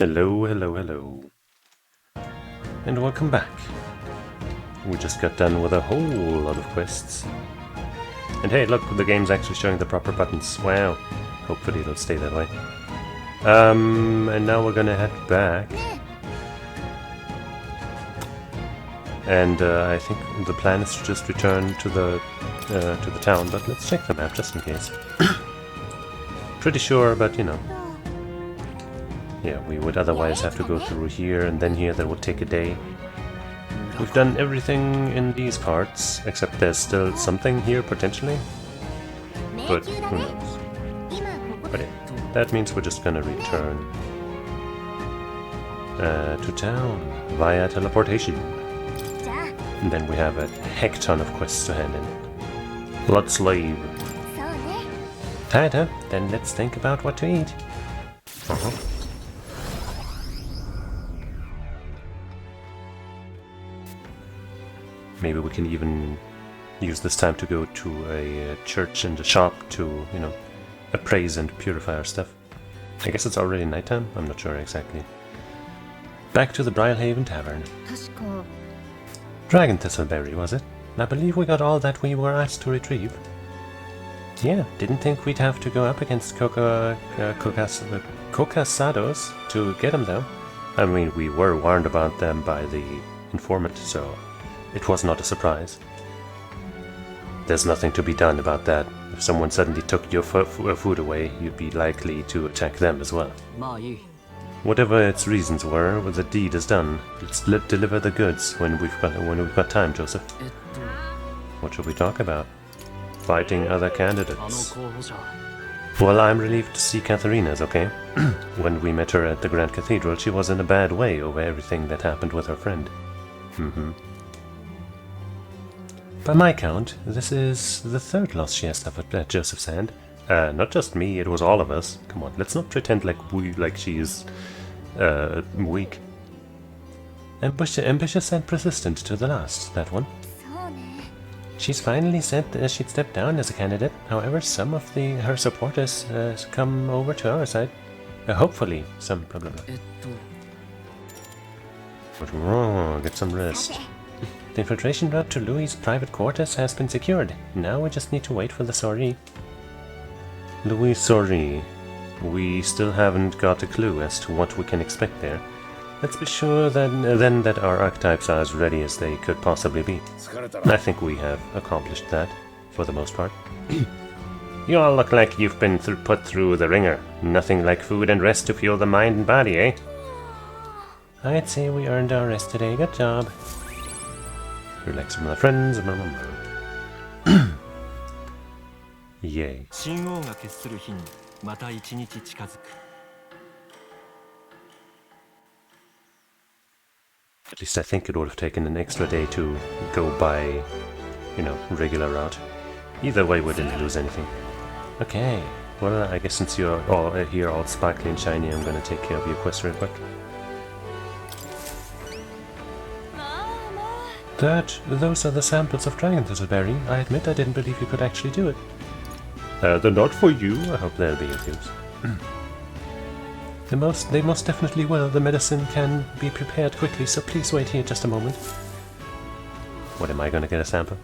Hello, hello, hello. And welcome back. We just got done with a whole lot of quests. And hey, look, the game's actually showing the proper buttons. Wow. Hopefully it'll stay that way. And now we're gonna head back. And I think the plan is to just return to the town, but let's check the map just in case. Pretty sure, but you know. Yeah, we would otherwise have to go through here and then here. That would take a day. We've done everything in these parts, except there's still something here potentially. But who knows? But yeah, that means we're just gonna return to town via teleportation. And then we have a heck ton of quests to hand in. Let's leave. Tired, huh? Then let's think about what to eat. Maybe we can even use this time to go to a church and a shop to, you know, appraise and purify our stuff. I guess it's already nighttime? I'm not sure exactly. Back to the Brylehaven Tavern. Dragon Thistleberry, was it? I believe we got all that we were asked to retrieve. Yeah, didn't think we'd have to go up against Cocasados to get them though. I mean, we were warned about them by the informant, so it was not a surprise. There's nothing to be done about that. If someone suddenly took your food away, you'd be likely to attack them as well. Whatever its reasons were, the deed is done. Let's deliver the goods when we've got time, Joseph. What should we talk about? Fighting other candidates. Well, I'm relieved to see Katharina's okay. When we met her at the Grand Cathedral, she was in a bad way over everything that happened with her friend. By my count, this is the third loss she has suffered at Joseph's hand. Not just me, it was all of us. Come on, let's not pretend like she is weak. Ambitious and persistent to the last, that one. She's finally said she'd step down as a candidate. However, some of her supporters come over to our side. Hopefully, some blah blah blah. What's wrong? Get some rest. The infiltration route to Louis' private quarters has been secured. Now we just need to wait for the Sori. Louis Sori. We still haven't got a clue as to what we can expect there. Let's be sure then that our archetypes are as ready as they could possibly be. I think we have accomplished that, for the most part. You all look like you've been put through the ringer. Nothing like food and rest to fuel the mind and body, eh? I'd say we earned our rest today. Good job. Relax with my friends. Yay. At least I think it would have taken an extra day to go by, you know, regular route. Either way, we didn't lose anything. Okay, well, I guess since you're all here all sparkly and shiny, I'm gonna take care of your quest real quick. Those are the samples of Dragon Thistleberry. I admit I didn't believe you could actually do it. They're not for you. I hope they'll be of use. They most definitely will. The medicine can be prepared quickly, so please wait here just a moment. What, am I gonna get a sample?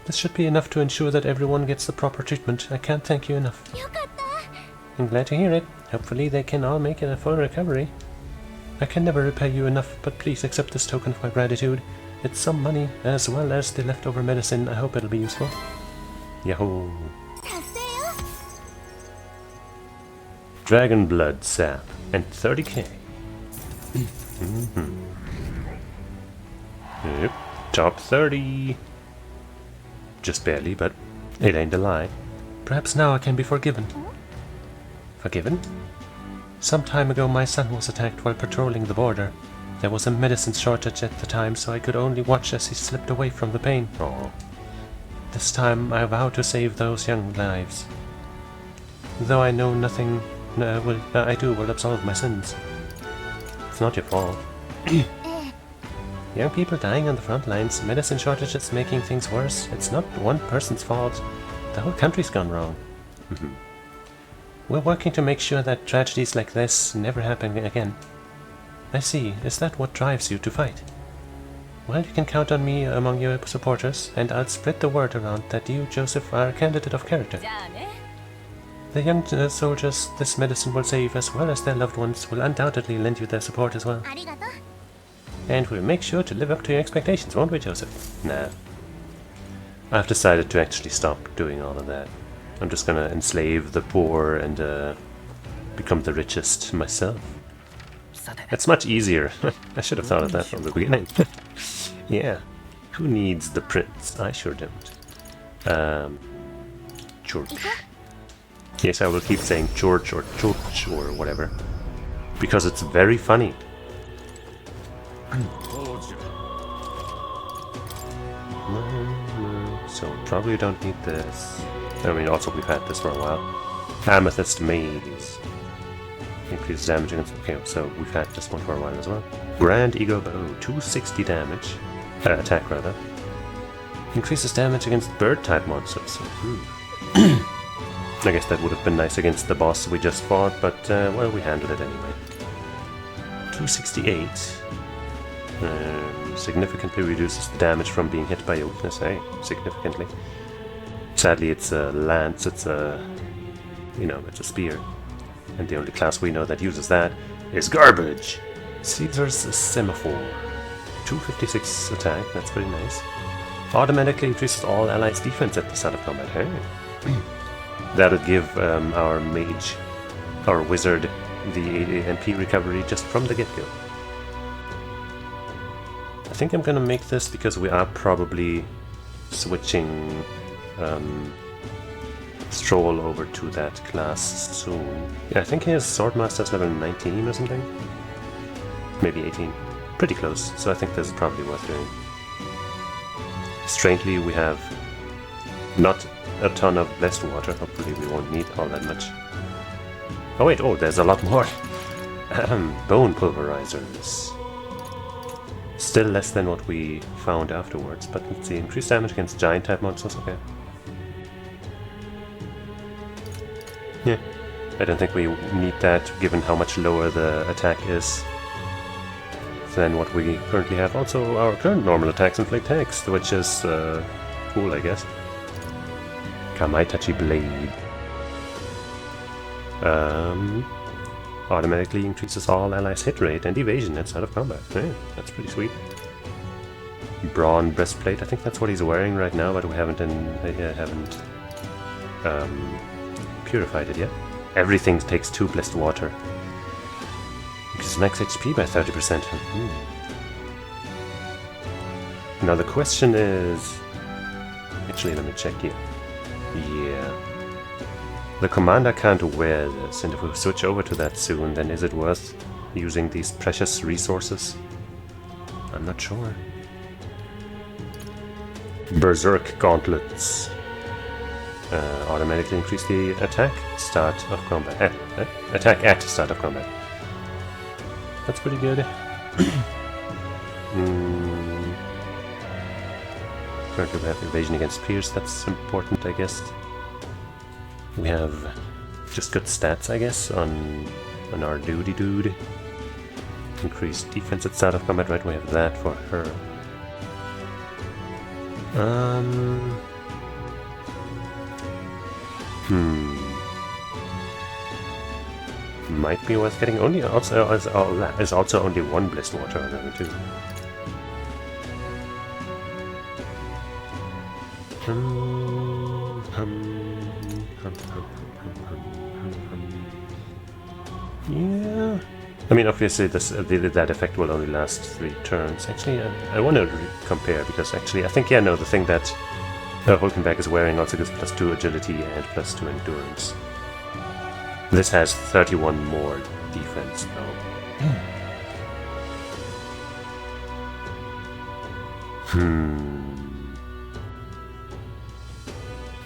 This should be enough to ensure that everyone gets the proper treatment. I can't thank you enough. I'm glad to hear it. Hopefully they can all make it a full recovery. I can never repay you enough, but please accept this token of my gratitude. It's some money, as well as the leftover medicine. I hope it'll be useful. Yahoo! Dragon Blood Sap. And 30k. Yep, top 30. Just barely, but it ain't a lie. Perhaps now I can be forgiven. Forgiven? Some time ago my son was attacked while patrolling the border. There was a medicine shortage at the time, so I could only watch as he slipped away from the pain. Oh. This time I vow to save those young lives. Though I know nothing I will absolve my sins. It's not your fault. Young people dying on the front lines, medicine shortages making things worse. It's not one person's fault. The whole country's gone wrong. We're working to make sure that tragedies like this never happen again. I see. Is that what drives you to fight? Well, you can count on me among your supporters, and I'll spread the word around that you, Joseph, are a candidate of character. The young soldiers this medicine will save, as well as their loved ones, will undoubtedly lend you their support as well. And we'll make sure to live up to your expectations, won't we, Joseph? Nah. I've decided to actually stop doing all of that. I'm just gonna enslave the poor and become the richest myself. That's much easier. I should have thought of that from the beginning. Yeah. Who needs the prince? I sure don't. George. Yes, I will keep saying George or George or whatever. Because it's very funny. So probably don't need this. I mean, also we've had this for a while. Amethyst Maze. Increases damage against... Okay, so we've had this one for a while as well. Grand Eagle Bow. 260 damage. Attack, rather. Increases damage against bird-type monsters. I guess that would have been nice against the boss we just fought, but, well, we handled it anyway. 268. Significantly reduces the damage from being hit by a weakness, eh? Significantly. Sadly, it's a lance, it's a... you know, it's a spear. And the only class we know that uses that is garbage! Caesar's Semaphore. 256 attack, that's pretty nice. Automatically increases all allies' defense at the start of combat, hey? That'll give our mage, our wizard, the MP recovery just from the get-go. I think I'm gonna make this because we are probably switching Stroll over to that class soon. Yeah, I think his Swordmaster's level 19 or something. Maybe 18. Pretty close, so I think this is probably worth doing. Strangely, we have not a ton of blessed water. Hopefully we won't need all that much. Oh wait, oh, there's a lot more. Bone pulverizers. Still less than what we found afterwards, but let's see. Increased damage against giant type monsters, okay. Yeah, I don't think we need that given how much lower the attack is than what we currently have. Also, our current normal attacks inflict hex, which is cool, I guess. Kamaitachi Blade. Automatically increases all allies' hit rate and evasion outside of combat. Yeah, that's pretty sweet. Brawn Breastplate, I think that's what he's wearing right now, but we haven't purified it yet. Everything takes 2 blessed water. Increases max HP by 30%. Now the question is... Actually, let me check here. Yeah. The commander can't wear this, and if we switch over to that soon, then is it worth using these precious resources? I'm not sure. Berserk Gauntlets. Automatically increase the attack start of combat. Attack at start of combat. That's pretty good. Currently we have evasion against Pierce, that's important, I guess. We have just good stats, I guess, on our dude. Increased defense at start of combat, right? We have that for her. Might be worth getting. Only also is also only 1 blessed water on her too. Yeah. I mean, obviously, that effect will only last 3 turns. Actually, I want to compare because actually, I think no, the thing that Hulkenberg is wearing also gives +2 agility and +2 endurance. This has 31 more defense, though.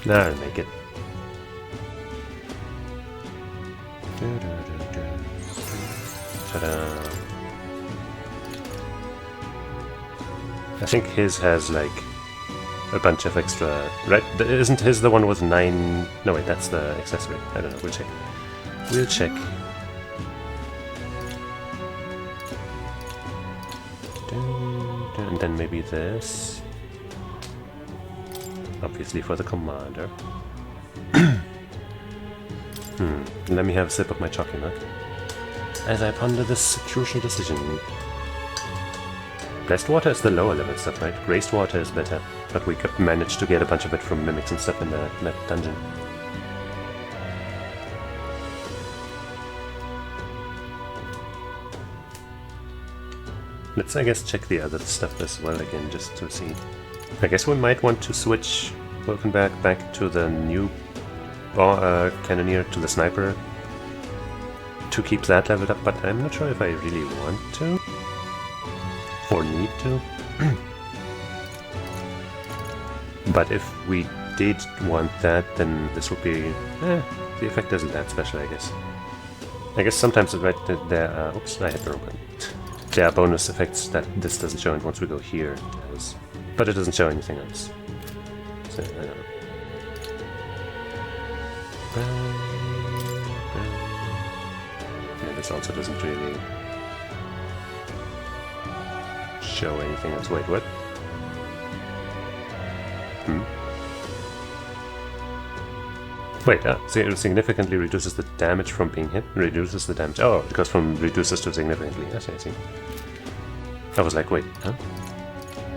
Nah, I'll make it. Ta-da. I think his has like a bunch of extra. Right? Isn't his the one with 9? No, wait, that's the accessory. I don't know. We'll check. And then maybe this. Obviously for the commander. Let me have a sip of my chocolate as I ponder this crucial decision. Blessed water is the lower level stuff, right? Graced water is better, but we could manage to get a bunch of it from mimics and stuff in that dungeon. Let's, I guess, check the other stuff as well again, just to see. I guess we might want to switch Wolfenberg back to the new Cannoneer, to the Sniper, to keep that leveled up, but I'm not sure if I really want to, or need to. But if we did want that, then this would be... the effect isn't that special, I guess. I guess sometimes there are... oops, I hit the wrong button. There are bonus effects that this doesn't show, and once we go here, it does. But it doesn't show anything else. So, I don't know. Yeah, this also doesn't really show anything else. Wait, what? Wait, so it significantly reduces the damage from being hit? Reduces the damage. Oh, it goes from reduces to significantly. Yes, I see. I was like, wait, huh?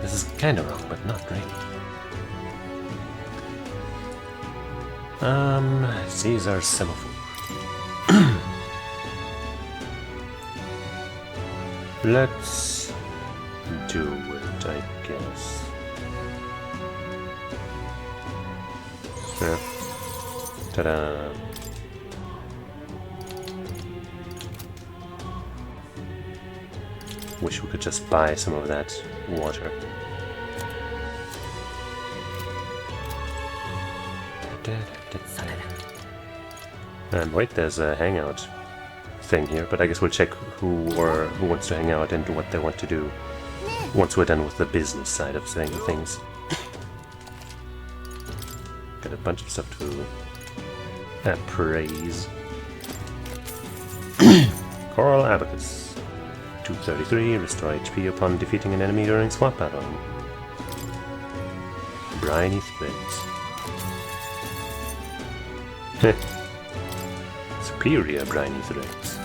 This is kinda wrong, but not really. Caesar Semaphore. Let's do it, I guess. Yeah. Ta-da! Wish we could just buy some of that water. And wait, there's a hangout thing here, but I guess we'll check who wants to hang out and what they want to do once we're done with the business side of things. Got a bunch of stuff to appraise. Coral Abacus. 233, restore HP upon defeating an enemy during swap battle. Briny Threads. Superior briny threads.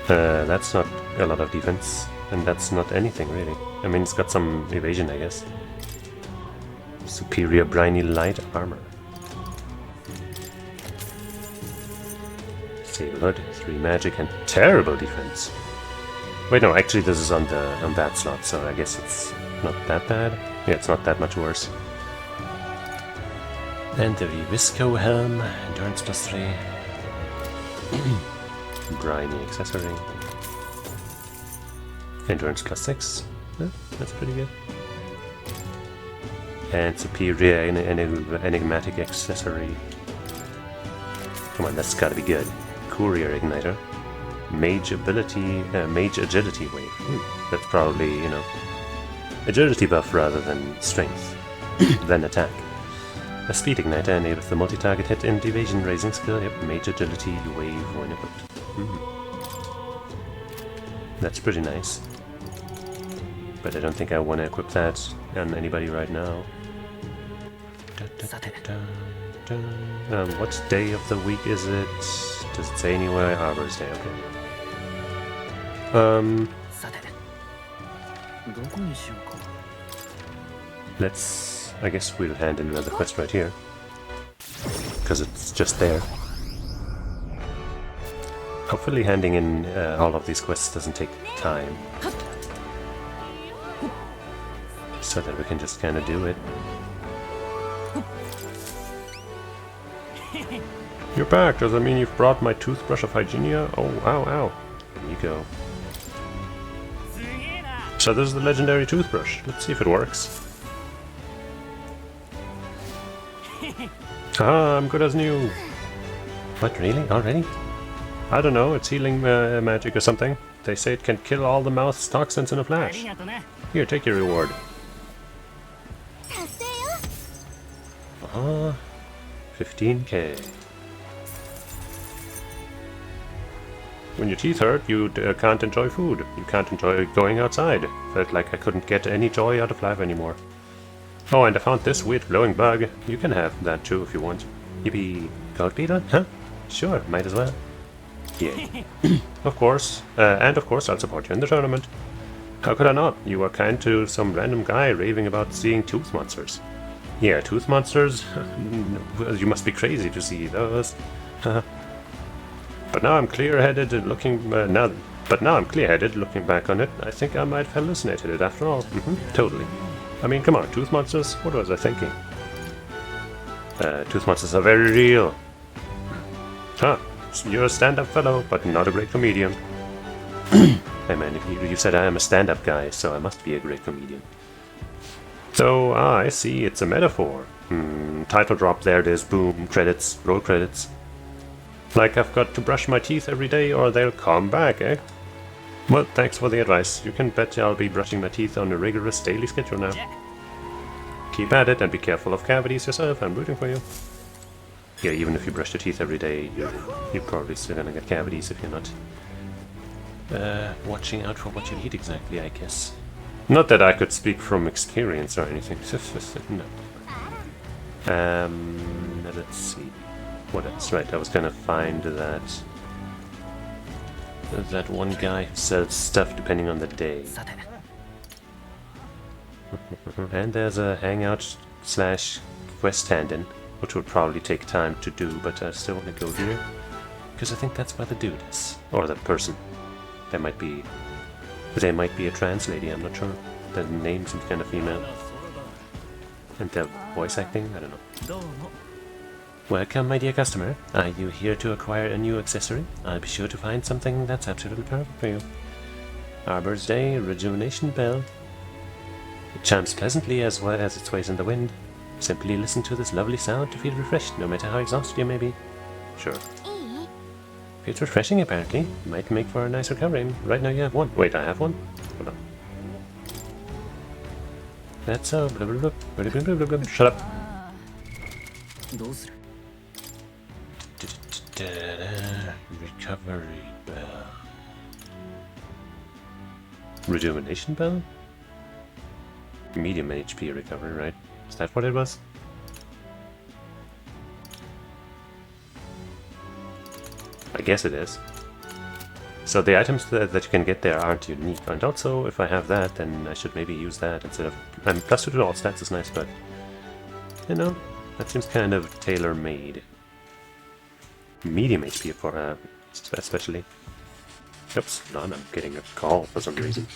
That's not a lot of defense, and that's not anything really. I mean, it's got some evasion, I guess. Superior briny light armor. Sable hood, 3 magic, and terrible defense. Wait, no, actually this is on that slot, so I guess it's not that bad. Yeah, it's not that much worse. And the Visco Helm, endurance +3. Briny accessory. Endurance +6. Yeah, that's pretty good. And superior enigmatic accessory. Come on, that's gotta be good. Courier igniter. Mage agility wave. That's probably, you know, agility buff rather than strength, than attack. A speed igniter enables the multi-target hit and evasion raising skill. Yep, mage agility wave when equipped. That's pretty nice. But I don't think I want to equip that on anybody right now. What day of the week is it? Does it say anywhere? Arbor's Day, okay. Let's... I guess we'll hand in another quest right here. Because it's just there. Hopefully handing in all of these quests doesn't take time. So that we can just kind of do it. You're back! Does that mean you've brought my toothbrush of Hygienia? Oh, ow, ow. There you go. So this is the legendary toothbrush. Let's see if it works. Ah, I'm good as new. What, really? Already? I don't know, it's healing magic or something. They say it can kill all the mouth's toxins in a flash. Here, take your reward. Ah, 15k. When your teeth hurt, you can't enjoy food. You can't enjoy going outside. Felt like I couldn't get any joy out of life anymore. Oh, and I found this weird glowing bug. You can have that too if you want. Yippee. Gold beetle? Huh? Sure, might as well. Yay. Of course. And of course I'll support you in the tournament. How could I not? You were kind to some random guy raving about seeing tooth monsters. Yeah, tooth monsters? You must be crazy to see those. But now I'm clear-headed looking... now I'm clear-headed looking back on it. I think I might have hallucinated it after all. Totally. I mean, come on, tooth monsters? What was I thinking? Tooth monsters are very real. Huh. You're a stand-up fellow, but not a great comedian. Hey man, you said I am a stand-up guy, so I must be a great comedian. So, I see, it's a metaphor. Title drop, there it is, boom, credits, roll credits. Like I've got to brush my teeth every day or they'll come back, eh? Well, thanks for the advice. You can bet I'll be brushing my teeth on a rigorous daily schedule now. Keep at it and be careful of cavities yourself, I'm rooting for you. Yeah, even if you brush your teeth every day, you're probably still gonna get cavities if you're not watching out for what you eat exactly, I guess. Not that I could speak from experience or anything. No. Let's see. What else? Right, I was gonna find that one guy who sells stuff depending on the day. And there's a hangout / quest stand-in, which would probably take time to do, but I still want to go here. Because I think that's where the dude is. Or the person. There might be a trans lady, I'm not sure. The name seems kind of female. And the voice acting, I don't know. Welcome, my dear customer. Are you here to acquire a new accessory? I'll be sure to find something that's absolutely perfect for you. Arbor's Day Rejuvenation Bell. It chimes pleasantly as well as it sways in the wind. Simply listen to this lovely sound to feel refreshed, no matter how exhausted you may be. Sure. Feels refreshing, apparently. Might make for a nice recovery. Right now you have one. Wait, I have one? Hold on. That's so... Blah, blah, blah, blah, blah, blah, blah, blah. Shut up. Recovery bell. Rejuvenation bell? Medium HP recovery, right? Is that what it was? I guess it is. So the items that you can get there aren't unique, and also if I have that, then I should maybe use that instead of... And plus 2 to all stats is nice, but... You know, that seems kind of tailor-made. Medium HP for, especially. Oops, no, I'm getting a call for some reason.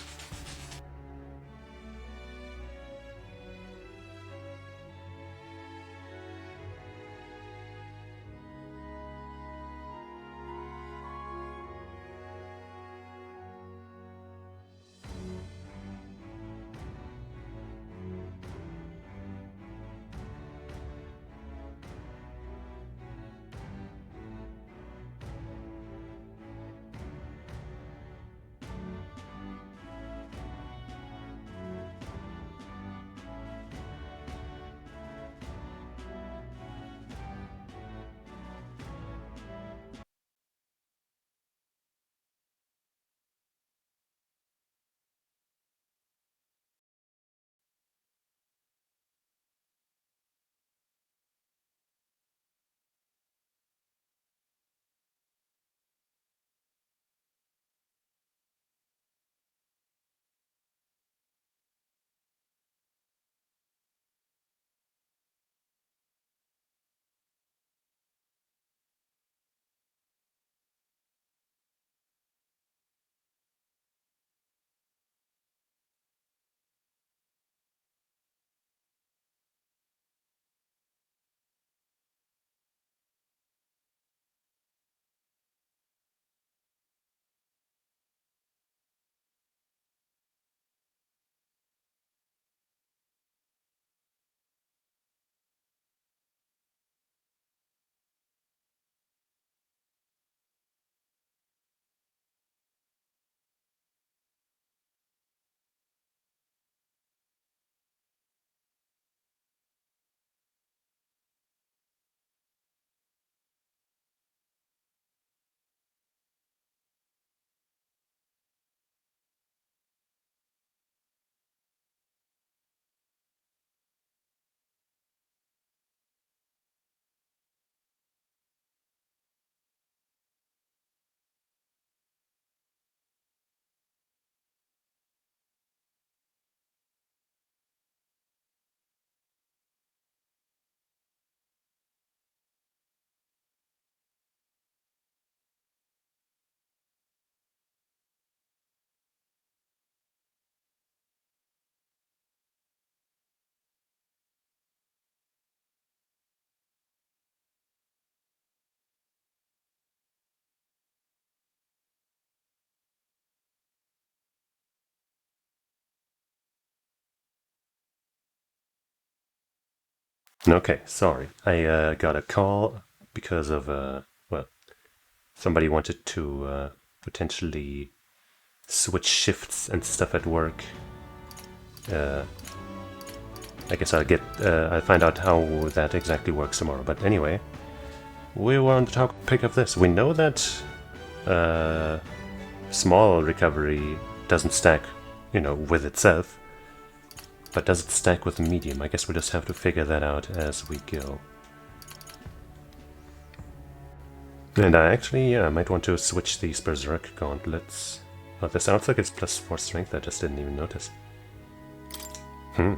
Okay, sorry. I got a call because of, well, somebody wanted to potentially switch shifts and stuff at work. I guess I'll find out how that exactly works tomorrow. But anyway, we were on the topic of this. We know that small recovery doesn't stack, with itself. But does it stack with medium? I guess we just have to figure that out as we go. And I actually, I might want to switch these Berserk gauntlets. Oh, this sounds like it's +4 strength, I just didn't even notice. Oh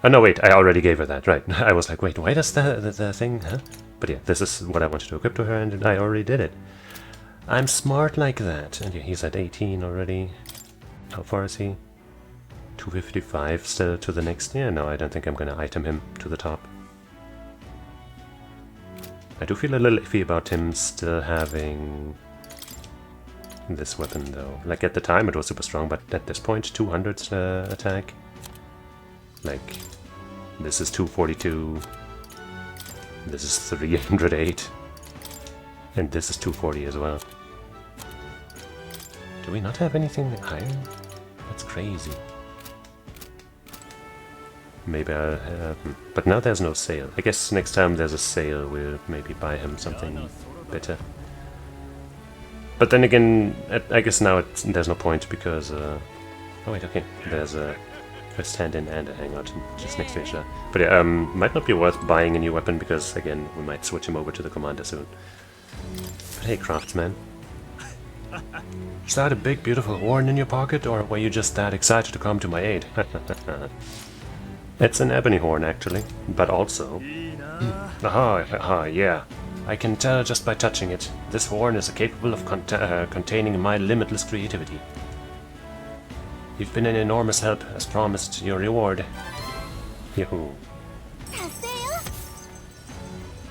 no, wait, I already gave her that, right. I was like, wait, why does the thing, huh? But yeah, this is what I wanted to equip to her, and I already did it. I'm smart like that. And yeah, he's at 18 already. How far is he? 255 still to the next. Yeah, no, I don't think I'm gonna item him to the top. I do feel a little iffy about him still having this weapon though. Like at the time it was super strong, but at this point 200 attack. Like this is 242. This is 308. And this is 240 as well. Do we not have anything higher? That's crazy. Maybe I'll have... But now there's no sale. I guess next time there's a sale we'll maybe buy him something better. But then again, I guess now there's no point because... oh wait, okay. There's a first stand-in and a hangout just next to each other. But yeah, might not be worth buying a new weapon because, again, we might switch him over to the commander soon. But hey, craftsman. Is that a big, beautiful horn in your pocket, or were you just that excited to come to my aid? It's an ebony horn, actually, but also... aha, yeah. I can tell just by touching it. This horn is capable of containing my limitless creativity. You've been an enormous help, as promised, your reward. Yahoo.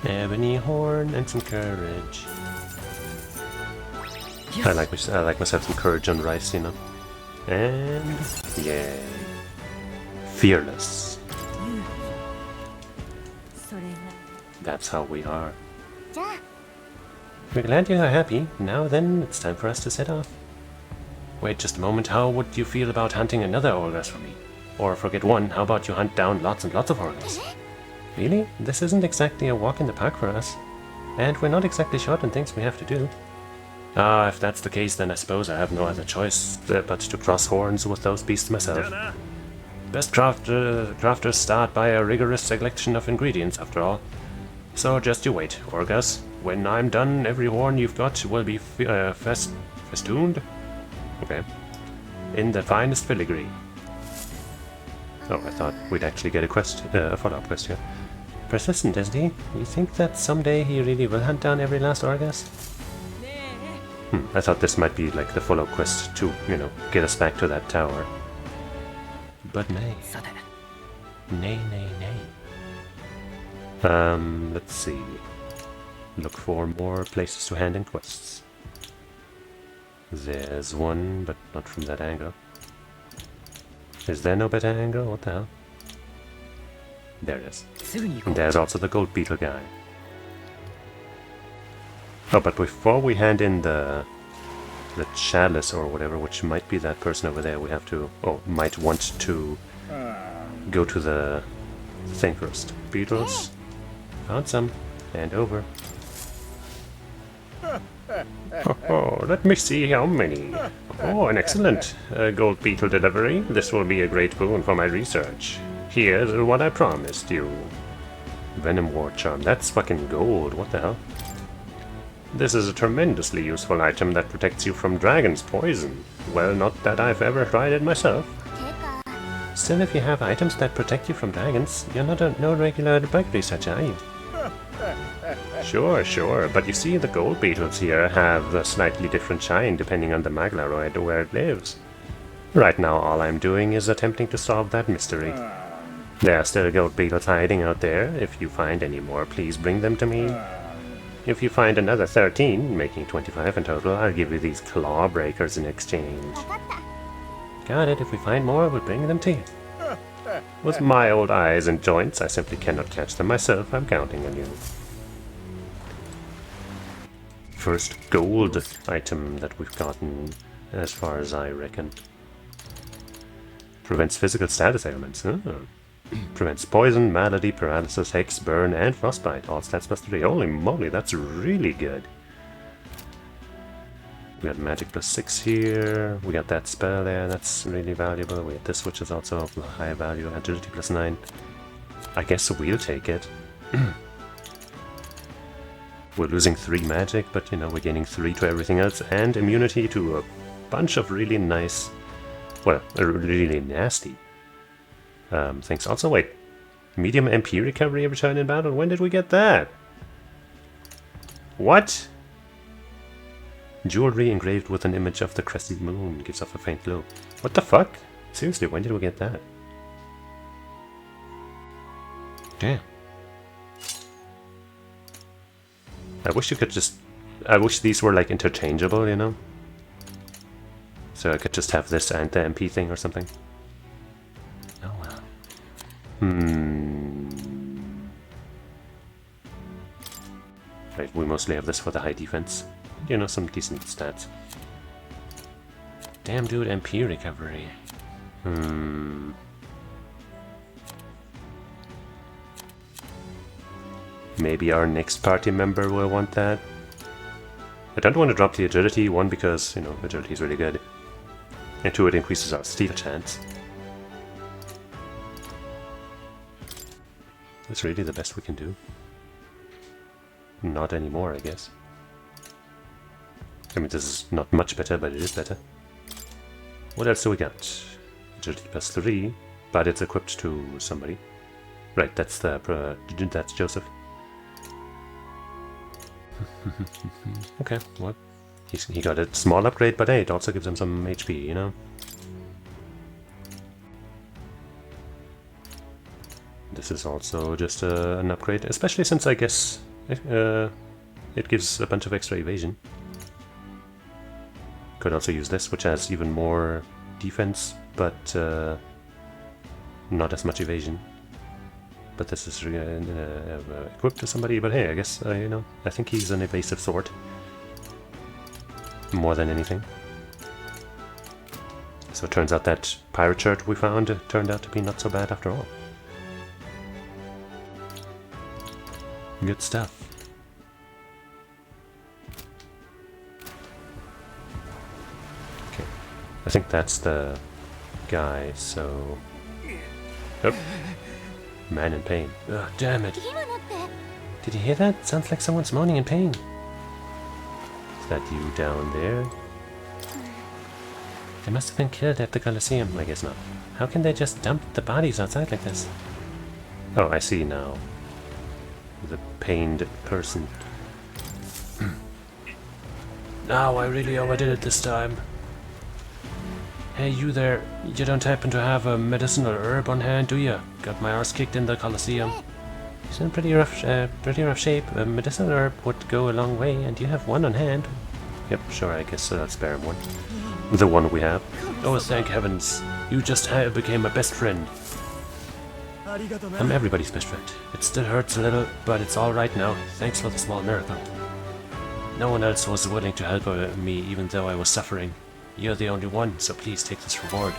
Ebony horn and some courage. I like myself some courage on rice, And yay. Fearless. That's how we are. We're glad you are happy. Now then, it's time for us to set off. Wait just a moment, how would you feel about hunting another Orgas for me? Or forget one, how about you hunt down lots and lots of Orgas? Really? This isn't exactly a walk in the park for us. And we're not exactly short on things we have to do. Ah, if that's the case, then I suppose I have no other choice but to cross horns with those beasts myself. Best crafters start by a rigorous selection of ingredients, after all. So just you wait, Orgas. When I'm done, every horn you've got will be festooned? Okay. In the finest filigree. Oh, I thought we'd actually get a follow-up question. Persistent, isn't he? You think that someday he really will hunt down every last Orgas? I thought this might be like the follow quest to, get us back to that tower. But nay. Nay. Let's see. Look for more places to hand in quests. There's one, but not from that angle. Is there no better angle? What the hell? There it is. And there's also the gold beetle guy. Oh, but before we hand in the chalice or whatever, which might be that person over there, we have to... Oh, might want to go to the thing first. Beetles. Found some. And over. Oh, let me see how many. Oh, an excellent gold beetle delivery. This will be a great boon for my research. Here's what I promised you. Venom War Charm. That's fucking gold. What the hell? This is a tremendously useful item that protects you from dragon's poison. Well, not that I've ever tried it myself. Still, if you have items that protect you from dragons, you're not no regular bug researcher, are you? Sure, but you see the gold beetles here have a slightly different shine depending on the Maglaroid where it lives. Right now all I'm doing is attempting to solve that mystery. There are still gold beetles hiding out there. If you find any more, please bring them to me. If you find another 13, making 25 in total, I'll give you these claw breakers in exchange. Got it, if we find more, we'll bring them to you. With my old eyes and joints, I simply cannot catch them myself. I'm counting on you. First gold item that we've gotten, as far as I reckon. Prevents physical status ailments. Oh. Prevents poison, malady, paralysis, hex, burn, and frostbite. All stats +3. Holy moly, that's really good. We got magic +6 here. We got that spell there, that's really valuable. We have this, which is also of high value. Agility +9. I guess we'll take it. We're losing 3 magic, but you know, we're gaining 3 to everything else, and immunity to a bunch of really nice, well, really nasty things. Also, wait, medium MP recovery every turn in battle? When did we get that? What? Jewelry engraved with an image of the crescent moon gives off a faint glow. What the fuck? Seriously, when did we get that? Damn. I wish you could just... I wish these were like interchangeable, you know? So I could just have this and the MP thing or something. Oh well. Right, we mostly have this for the high defense. You know, some decent stats. Damn dude, MP recovery. Maybe our next party member will want that. I don't want to drop the agility, 1 because, you know, agility is really good. And 2, it increases our steal chance. That's really the best we can do. Not anymore, I guess. I mean, this is not much better, but it is better. What else do we got? Agility +3, but it's equipped to somebody. Right, that's that's Joseph. Okay, well, he got a small upgrade, but hey, it also gives him some HP, you know? This is also just an upgrade, especially since I guess it gives a bunch of extra evasion. Could also use this, which has even more defense, but not as much evasion. But this is equipped to somebody, but hey, I guess, you know, I think he's an evasive sort. More than anything. So it turns out that pirate shirt we found turned out to be not so bad after all. Good stuff. Okay, I think that's the guy, so... Oh. Man in pain. Ugh, damn it. Did you hear that? Sounds like someone's moaning in pain. Is that you down there? They must have been killed at the Colosseum. I guess not. How can they just dump the bodies outside like this? Oh, I see now. The pained person. Now I really overdid it this time. Hey, you there, you don't happen to have a medicinal herb on hand, do you? Got my arse kicked in the Colosseum. He's in pretty rough shape. A medicinal herb would go a long way, and you have one on hand. Yep, sure, I guess I'll spare him one. The one we have. Oh, thank heavens. You just became my best friend. I'm everybody's best friend. It still hurts a little, but it's alright now. Thanks for the small miracle. No one else was willing to help me, even though I was suffering. You're the only one, so please take this reward.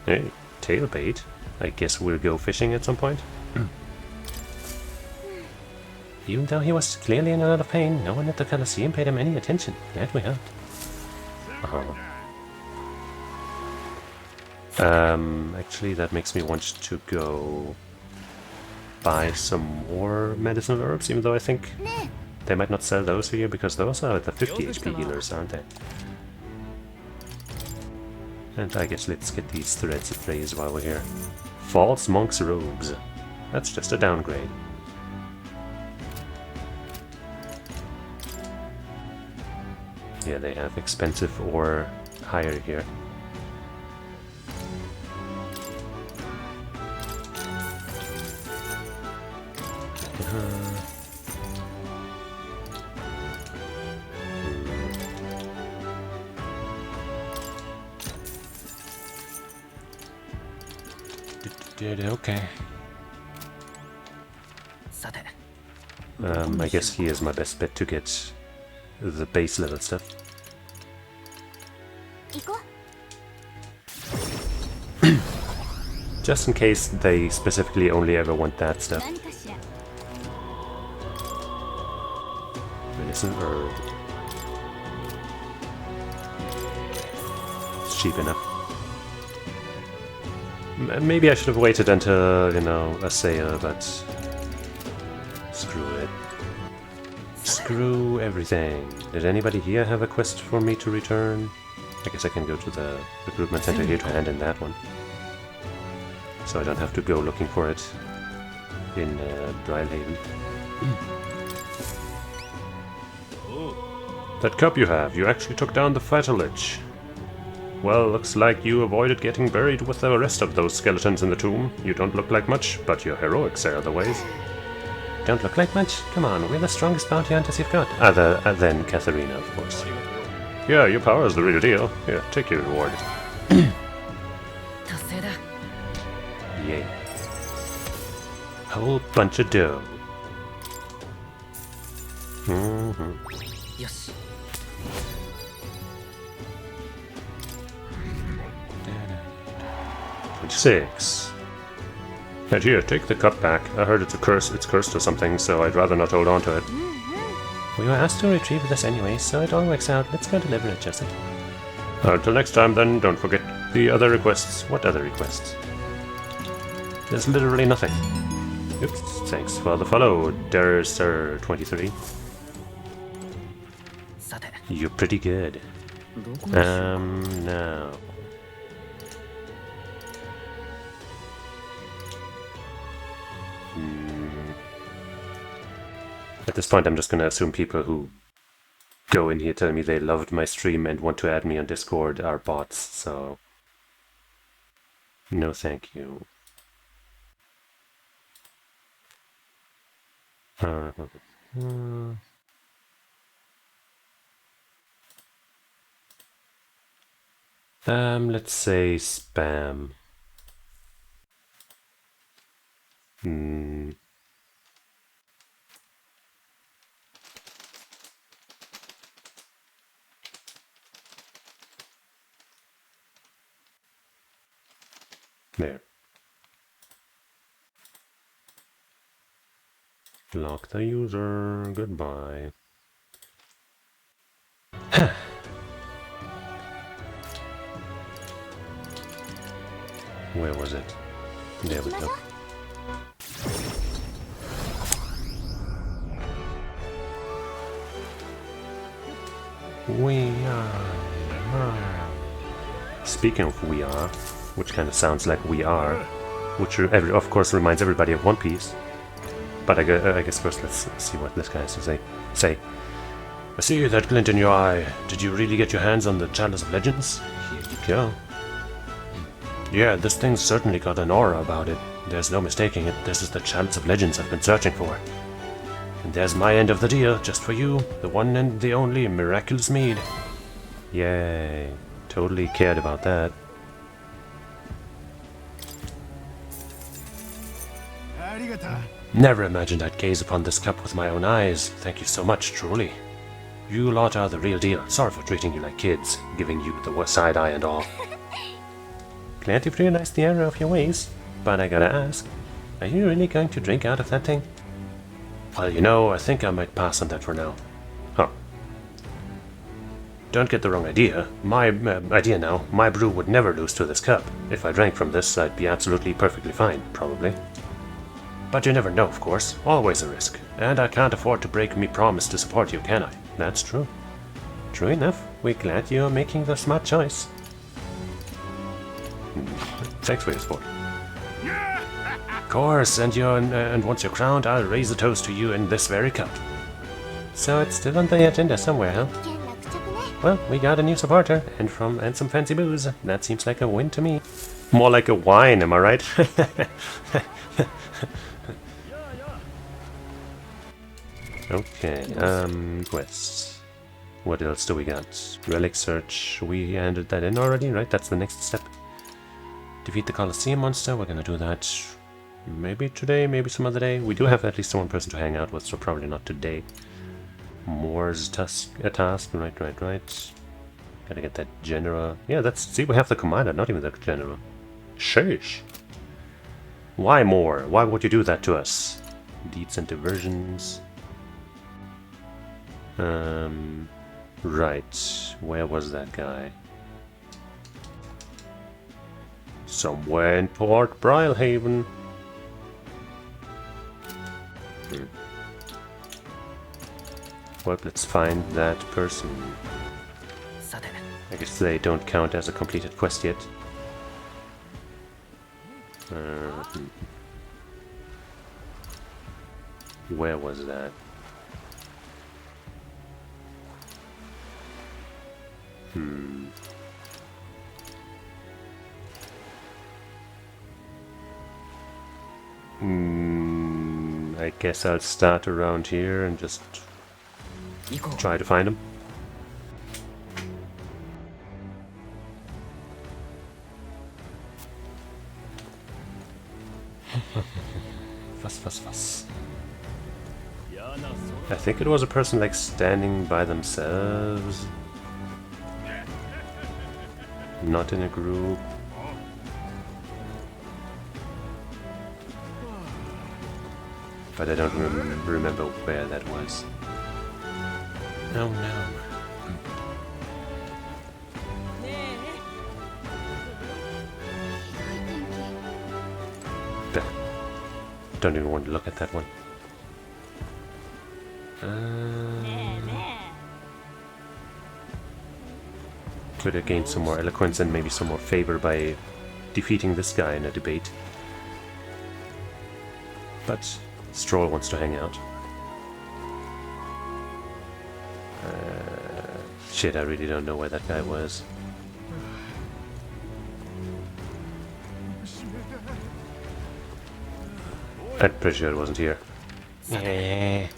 Hey, tailbait. I guess we'll go fishing at some point. Even though he was clearly in a lot of pain, no one at the Colosseum paid him any attention. Glad we helped. Actually, that makes me want to go buy some more medicinal herbs, even though I think they might not sell those here, because those are the 50 HP healers, aren't they? And I guess let's get these threads of praise while we're here. False Monk's Robes. That's just a downgrade. Yeah, they have expensive or higher here. Okay. I guess he is my best bet to get the base level stuff. Just in case they specifically only ever want that stuff. Medicine herb. It's cheap enough. Maybe I should have waited until, you know, a sale, but screw it. Screw everything. Did anybody here have a quest for me to return? I guess I can go to the recruitment center here to hand in that one. So I don't have to go looking for it in Dryhaven. That cup you have, you actually took down the Fatal Lich. Well, looks like you avoided getting buried with the rest of those skeletons in the tomb. You don't look like much, but your heroics are otherwise. Don't look like much? Come on, we're the strongest bounty hunters you've got. Other than Katharina, of course. Yeah, your power is the real deal. Here, take your reward. Yay. Whole bunch of dough. Yes. 26. And here, take the cup back. I heard it's cursed or something, so I'd rather not hold on to it. We were asked to retrieve this anyway, so it all works out. Let's go deliver it, Joseph. Until next time, then, don't forget the other requests. What other requests? There's literally nothing. Oops, thanks for the follow, Sir23. You're pretty good. Now. At this point, I'm just going to assume people who go in here telling me they loved my stream and want to add me on Discord are bots, so... No thank you. Let's say spam. There. Lock the user. Goodbye. Where was it? There we go. We are. Speaking of we are, which kind of sounds like we are, which of course reminds everybody of One Piece. But I guess first let's see what this guy has to say. I see that glint in your eye. Did you really get your hands on the Chalice of Legends? Here you go. Yeah, this thing's certainly got an aura about it. There's no mistaking it. This is the Chalice of Legends I've been searching for. And there's my end of the deal, just for you. The one and the only miraculous mead. Yay. Totally cared about that. Never imagined I'd gaze upon this cup with my own eyes. Thank you so much, truly. You lot are the real deal. Sorry for treating you like kids, giving you the side eye and all. Glad you've realized the error of your ways, but I gotta ask, are you really going to drink out of that thing? Well, you know, I think I might pass on that for now. Huh. Don't get the wrong idea. My idea now, my brew would never lose to this cup. If I drank from this, I'd be absolutely perfectly fine, probably. But you never know, of course. Always a risk. And I can't afford to break me promise to support you, can I? That's true. True enough. We're glad you're making the smart choice. Thanks for your support. Of course, and once you're crowned, I'll raise a toast to you in this very cup. So it's still on the agenda somewhere, huh? Well, we got a new supporter, and some fancy booze. That seems like a win to me. More like a wine, am I right? Okay, quests. What else do we got? Relic search. We handed that in already, right? That's the next step. Defeat the Colosseum monster. We're gonna do that maybe today, maybe some other day. We do have at least one person to hang out with, so probably not today. Moore's task. Right. Gotta get that general. Yeah, see, we have the commander, not even the general. Sheesh. Why more? Why would you do that to us? Deeds and diversions. Right. Where was that guy? Somewhere in Port Brilehaven. Well, let's find that person. I guess they don't count as a completed quest yet. Where was that? I guess I'll start around here and just try to find him. Fuss. I think it was a person like standing by themselves. Not in a group. But I don't remember where that was. Oh no. Don't even want to look at that one. Could have gained some more eloquence and maybe some more favor by defeating this guy in a debate. But Stroll wants to hang out. Shit, I really don't know where that guy was. I'm pretty sure it wasn't here. Yeah.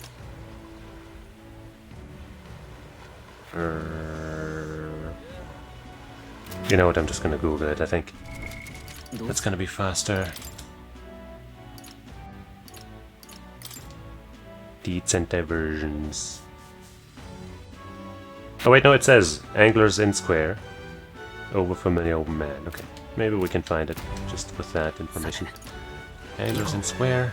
You know what, I'm just gonna Google it, I think. That's gonna be faster. Deeds and diversions. Oh wait, no, it says Anglers in Square. Over familiar old man. Okay, maybe we can find it just with that information. Anglers in Square.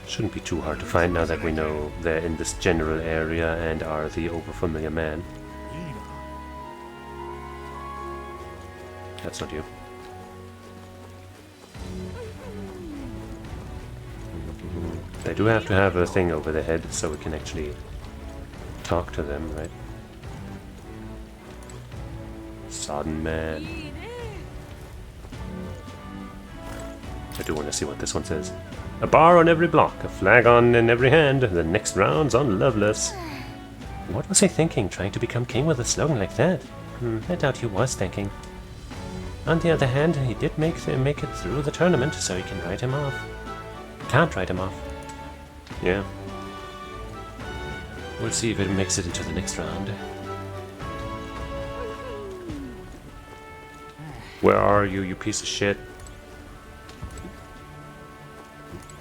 Shouldn't be too hard to find now that we know they're in this general area and are the overfamiliar man. That's not you. They do have to have a thing over their head so we can actually talk to them, right? Sodden man. I do want to see what this one says. A bar on every block, a flag on in every hand, the next round's on Loveless. What was he thinking, trying to become king with a slogan like that? I doubt he was thinking. On the other hand, he did make it through the tournament, so you can write him off. Can't write him off. Yeah. We'll see if it makes it into the next round. Where are you, you piece of shit?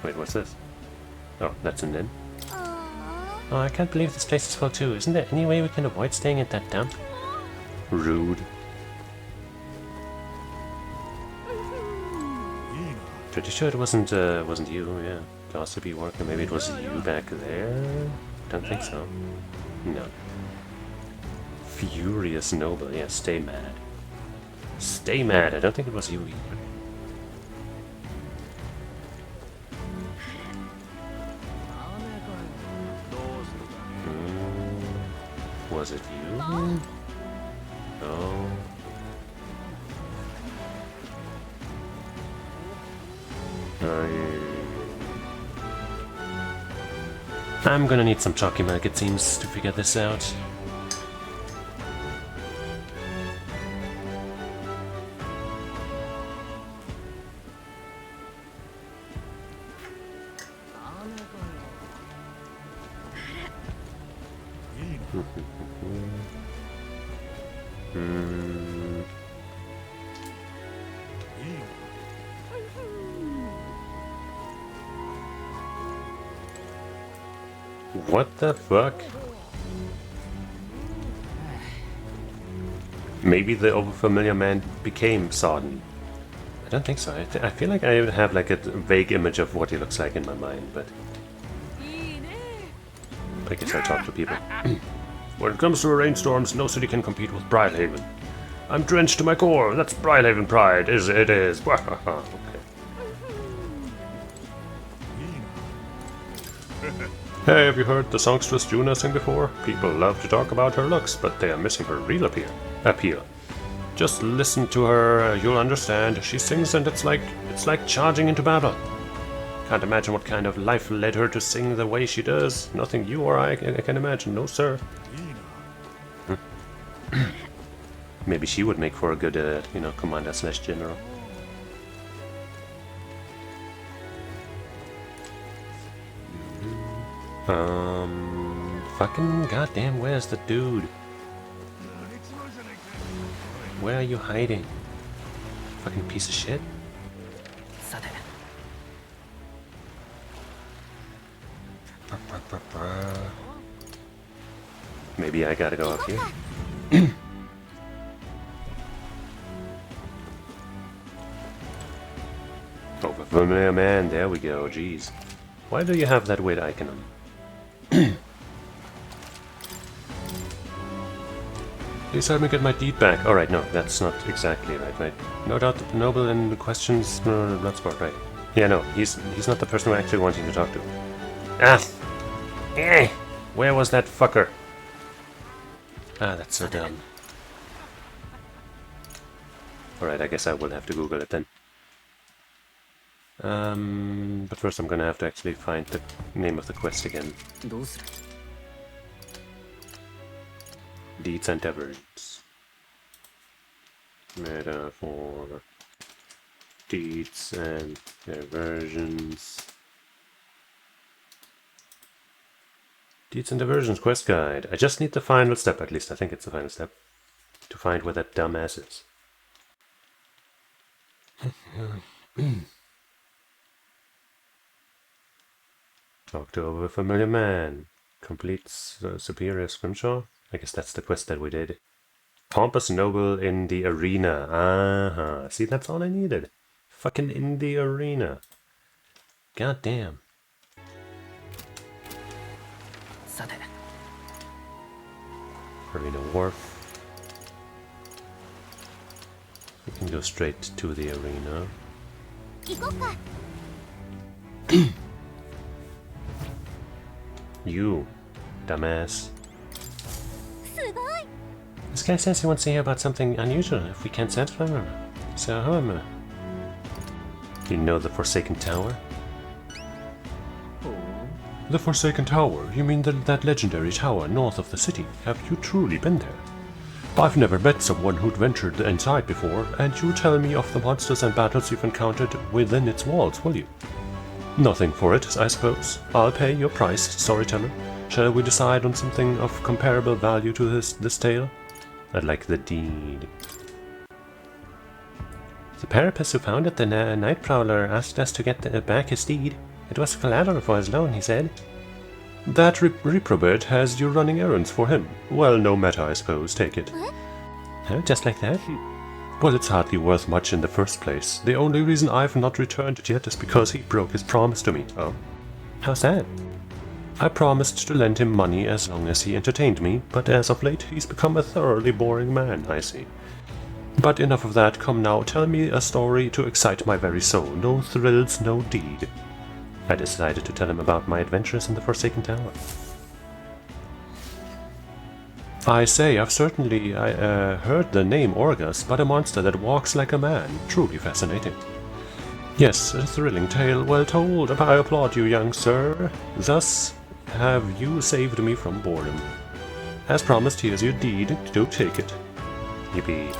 Wait, what's this? Oh, that's an inn. Oh, I can't believe this place is full too. Isn't there any way we can avoid staying at that dump? Rude. Pretty sure it wasn't you, yeah. Gossipy worker, maybe it was you back there? Don't think so. No. Furious noble, yeah, stay mad. Stay mad, I don't think it was you either. Was it you? No. I'm gonna need some chalky milk, it seems, to figure this out. Hmm. What the fuck? Maybe the overfamiliar man became Sodden. I don't think so. I feel like I have like a vague image of what he looks like in my mind, but I guess I talk to people. When it comes to rainstorms, no city can compete with Brylehaven. I'm drenched to my core. That's Brylehaven pride. It is. Okay. Hey, have you heard the songstress Juna sing before? People love to talk about her looks, but they are missing her real appeal. Just listen to her, you'll understand. She sings and it's like charging into battle. Can't imagine what kind of life led her to sing the way she does. Nothing you or I can imagine, no sir. Maybe she would make for a good, commander/general. Fucking goddamn, where's the dude? Where are you hiding? Fucking piece of shit. Maybe I gotta go up here. Overfamiliar man, there we go, jeez. Why do you have that weird icon on? Please help me get my deed back. Alright, no, that's not exactly right. No doubt the noble in the questions... No, not sport, right. Yeah, no, he's not the person we're actually wanting to talk to. Ah! Eh! Where was that fucker? Ah, that's so dumb. Alright, I guess I will have to Google it then. But first I'm gonna have to actually find the name of the quest again. Deeds and diversions. Metaphor. Deeds and diversions. Deeds and diversions quest guide. I just need the final step, at least I think it's the final step, to find where that dumbass is. Talk to overfamiliar man. Completes superior scrimshaw. I guess that's the quest that we did. Pompous noble in the arena. See, that's all I needed. Fucking in the arena. God damn. Arena wharf. We can go straight to the arena. You, dumbass. This guy says he wants to hear about something unusual if we can't satisfy him. So, you know the Forsaken Tower? The Forsaken Tower? You mean that legendary tower north of the city? Have you truly been there? I've never met someone who'd ventured inside before, and you tell me of the monsters and battles you've encountered within its walls, will you? Nothing for it, I suppose. I'll pay your price, storyteller. Shall we decide on something of comparable value to this tale? I'd like the deed. The Parapus who founded the Night Prowler asked us to get back his deed. It was collateral for his loan, he said. That reprobate has you running errands for him. Well, no matter, I suppose. Take it. Huh? Just like that? Well, it's hardly worth much in the first place. The only reason I've not returned it yet is because he broke his promise to me. Oh? How's that? I promised to lend him money as long as he entertained me, but as of late he's become a thoroughly boring man, I see. But enough of that, come now, tell me a story to excite my very soul. No thrills, no deed. I decided to tell him about my adventures in the Forsaken Tower. I say, I've certainly heard the name Orgus, but a monster that walks like a man. Truly fascinating. Yes, a thrilling tale, well told. I applaud you, young sir. Thus have you saved me from boredom. As promised, here's your deed. Do take it. Yippee.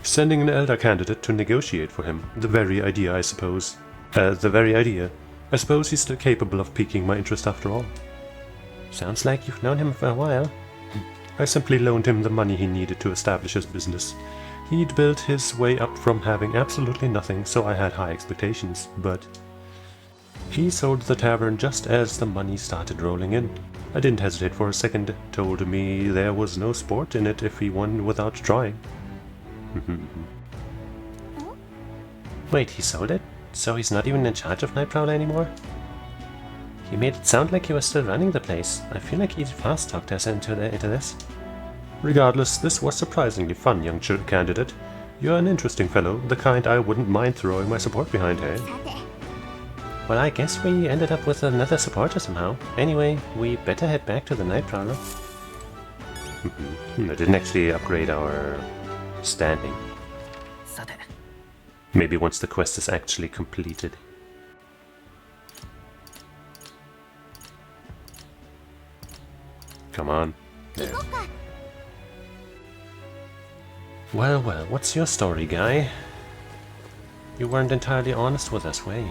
Sending an elder candidate to negotiate for him. The very idea, I suppose. The very idea. I suppose he's still capable of piquing my interest after all. Sounds like you've known him for a while. I simply loaned him the money he needed to establish his business. He'd built his way up from having absolutely nothing, so I had high expectations, but he sold the tavern just as the money started rolling in. I didn't hesitate for a second, told me there was no sport in it if he won without trying. Wait, he sold it? So he's not even in charge of Nightprowler anymore? He made it sound like he was still running the place. I feel like he fast-talked us into this. Regardless, this was surprisingly fun, young candidate. You're an interesting fellow, the kind I wouldn't mind throwing my support behind, eh? Well, I guess we ended up with another supporter somehow. Anyway, we better head back to the Nightprowler. I didn't actually upgrade our standing. Maybe once the quest is actually completed. Come on. There. Well, well, what's your story, guy? You weren't entirely honest with us, were you?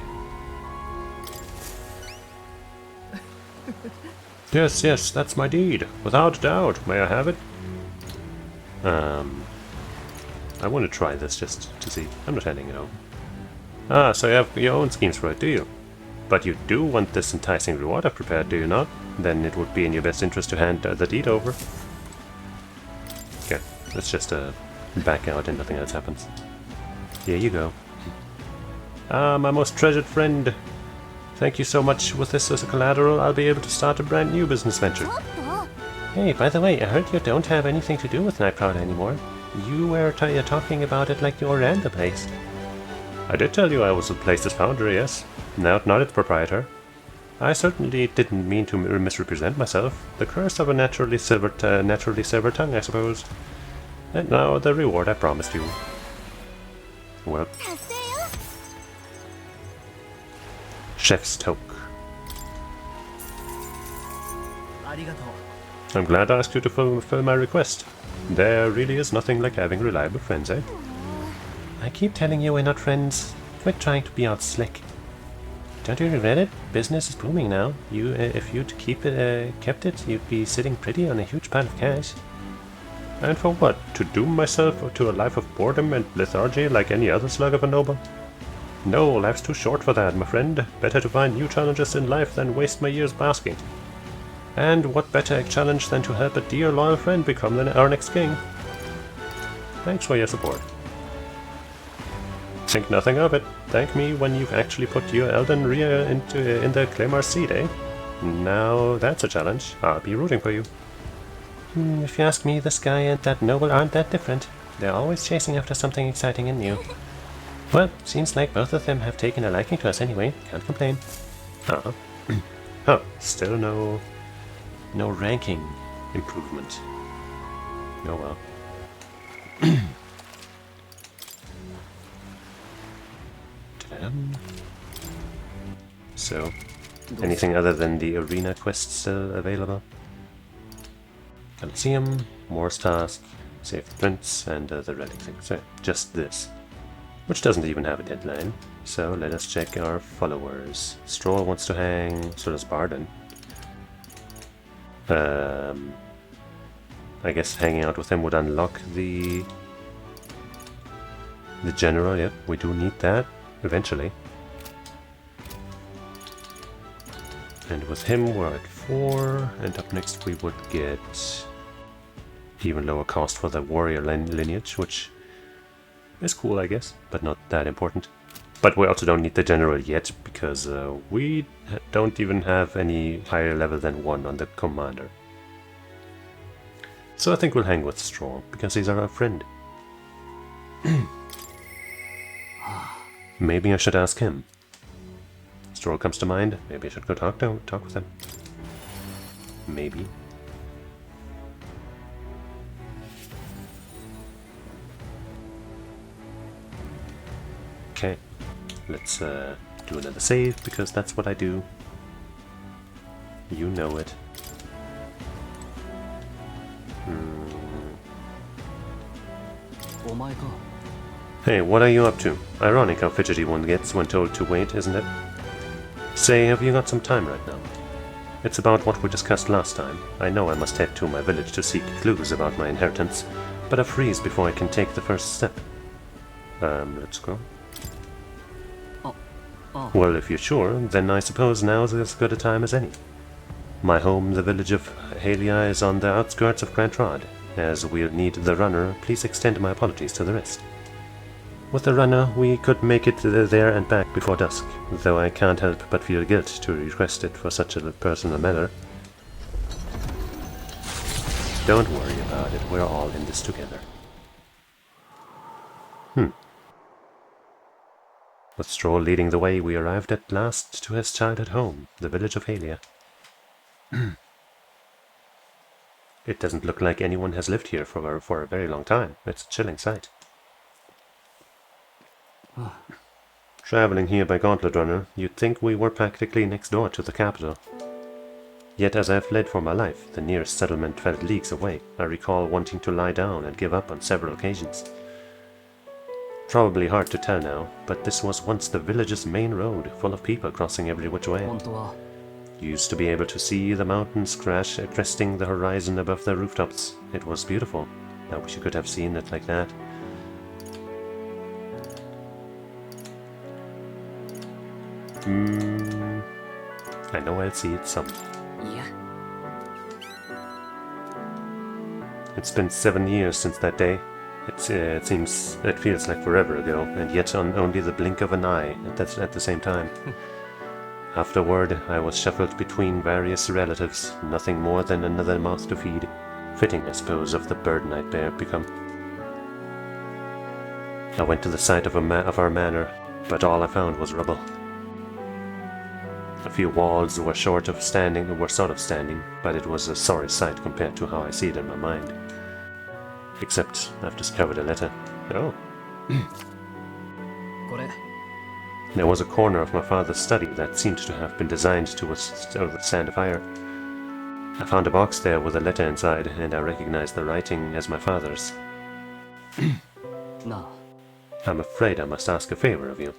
Yes, yes, that's my deed. Without doubt. May I have it? I want to try this just to see. I'm not handing it over. Ah, so you have your own schemes for it, do you? But you do want this enticing reward I've prepared, do you not? Then it would be in your best interest to hand the deed over. Okay, let's just back out and nothing else happens. Here you go. Ah, my most treasured friend. Thank you so much. With this as a collateral, I'll be able to start a brand new business venture. Hey, by the way, I heard you don't have anything to do with Nightprowler anymore. You were talking about it like you ran the place. I did tell you I was the place's founder, yes. Not its proprietor. I certainly didn't mean to misrepresent myself. The curse of a naturally severed tongue, I suppose. And now the reward I promised you. Well. Chef's Toke. I'm glad I asked you to fulfill my request. There really is nothing like having reliable friends, eh? I keep telling you we're not friends. Quit trying to be out slick. Don't you regret it? Business is booming now. If you'd kept it, you'd be sitting pretty on a huge pile of cash. And for what? To doom myself to a life of boredom and lethargy like any other slug of a noble? No, life's too short for that, my friend. Better to find new challenges in life than waste my years basking. And what better challenge than to help a dear loyal friend become our next king? Thanks for your support. Think nothing of it. Thank me when you've actually put your Elden Ria in the Claymar's seat, eh? Now that's a challenge. I'll be rooting for you. If you ask me, this guy and that noble aren't that different. They're always chasing after something exciting and new. Well, seems like both of them have taken a liking to us anyway. Can't complain. Huh. Huh. Still no ranking improvement. Oh well. So, anything other than the arena quest still available? Coliseum, Moore's Task, Save the Prince, and the relic thing. So, just this. Which doesn't even have a deadline. So, let us check our followers. Stroll wants to hang, so does Barden. I guess hanging out with him would unlock the general. Yep, we do need that eventually. And with him we're at 4, and up next we would get even lower cost for the warrior lineage, which is cool, I guess, but not that important. But we also don't need the general yet, because we don't even have any higher level than 1 on the commander. So I think we'll hang with Straw, because he's our friend. Maybe I should ask him. Straw comes to mind. Maybe I should go talk with him. Maybe. Okay, let's do another save, because that's what I do. You know it. Hey, what are you up to? Ironic how fidgety one gets when told to wait, isn't it? Say, have you got some time right now? It's about what we discussed last time. I know I must head to my village to seek clues about my inheritance, but I freeze before I can take the first step. Let's go. Well, if you're sure, then I suppose now's as good a time as any. My home, the village of Halia, is on the outskirts of Grand Rod. As we'll need the runner, please extend my apologies to the rest. With the runner, we could make it there and back before dusk, though I can't help but feel guilt to request it for such a personal matter. Don't worry about it, we're all in this together. With Stroll leading the way, we arrived at last to his childhood home, the village of Halia. It doesn't look like anyone has lived here for a very long time. It's a chilling sight. Traveling here by Gauntlet Runner, you'd think we were practically next door to the capital. Yet as I fled for my life, the nearest settlement felt leagues away. I recall wanting to lie down and give up on several occasions. Probably hard to tell now, but this was once the village's main road, full of people crossing every which way. You used to be able to see the mountains cresting the horizon above the rooftops. It was beautiful. I wish you could have seen it like that. I know I'll see it someday. Yeah. It's been 7 years since that day. It feels like forever ago, and yet on only the blink of an eye at the same time. Afterward, I was shuffled between various relatives, nothing more than another mouth to feed. Fitting, I suppose, of the bird I'd become. I went to the site of our manor, but all I found was rubble. A few walls were sort of standing, but it was a sorry sight compared to how I see it in my mind. Except I've discovered a letter. Oh. There was a corner of my father's study that seemed to have been designed to withstand fire. I found a box there with a letter inside, and I recognized the writing as my father's. No. I'm afraid I must ask a favor of you.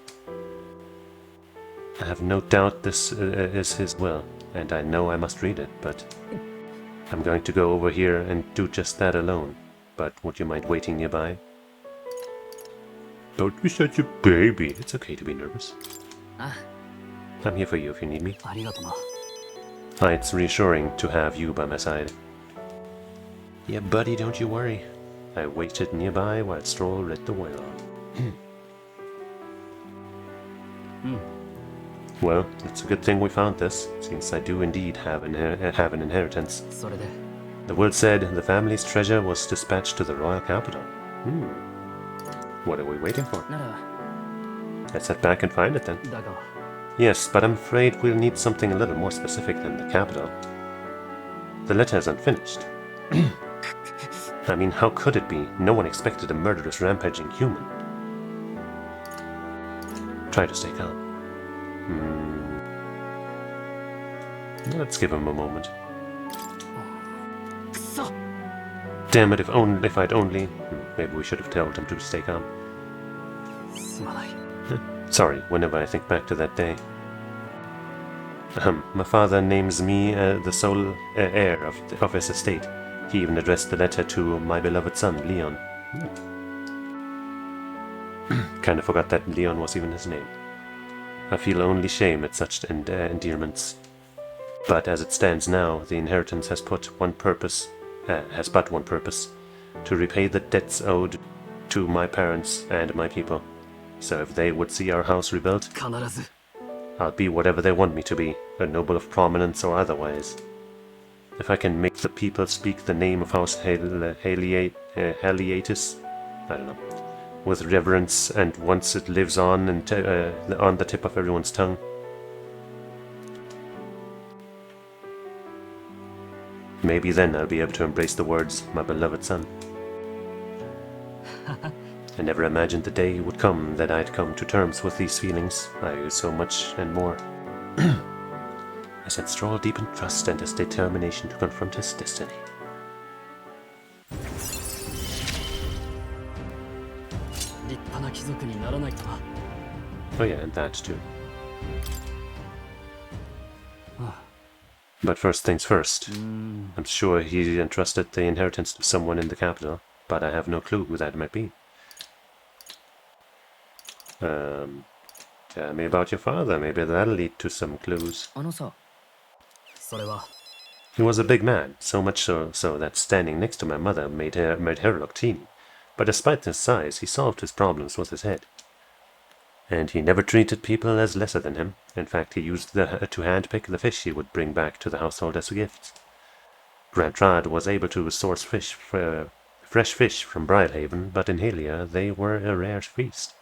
I have no doubt this is his will, and I know I must read it, but I'm going to go over here and do just that alone. But would you mind waiting nearby? Don't be such a baby. It's okay to be nervous. I'm here for you if you need me. It's reassuring to have you by my side. Yeah, buddy, don't you worry. I waited nearby while Stroll read the will. Well, it's a good thing we found this, since I do indeed have an inheritance. The will said the family's treasure was dispatched to the royal capital. What are we waiting for? Let's head back and find it then. Yes, but I'm afraid we'll need something a little more specific than the capital. The letter is unfinished. I mean, how could it be? No one expected a murderous, rampaging human. Try to stay calm. Let's give him a moment. Damn it, if I'd only... Maybe we should have told him to stay calm. Sorry, whenever I think back to that day. My father names me the sole heir of his estate. He even addressed the letter to my beloved son, Leon. Kinda forgot that Leon was even his name. I feel only shame at such endearments. But as it stands now, the inheritance has but one purpose, to repay the debts owed to my parents and my people. So if they would see our house rebuilt, I'll be whatever they want me to be, a noble of prominence or otherwise. If I can make the people speak the name of House Haliatus, I don't know, with reverence, and once it lives on and on the tip of everyone's tongue. Maybe then I'll be able to embrace the words, my beloved son. I never imagined the day would come that I'd come to terms with these feelings. I owe so much and more. I said Stroll deep in trust and his determination to confront his destiny. Oh yeah, and that too. But first things first. I'm sure he entrusted the inheritance to someone in the capital, but I have no clue who that might be. Tell me about your father. Maybe that'll lead to some clues. He was a big man, so much so that standing next to my mother made her look teeny. But despite his size, he solved his problems with his head. And he never treated people as lesser than him. In fact, he used to handpick the fish he would bring back to the household as gifts. Grant Rod was able to source fresh fish from Bridehaven, but in Helia they were a rare feast.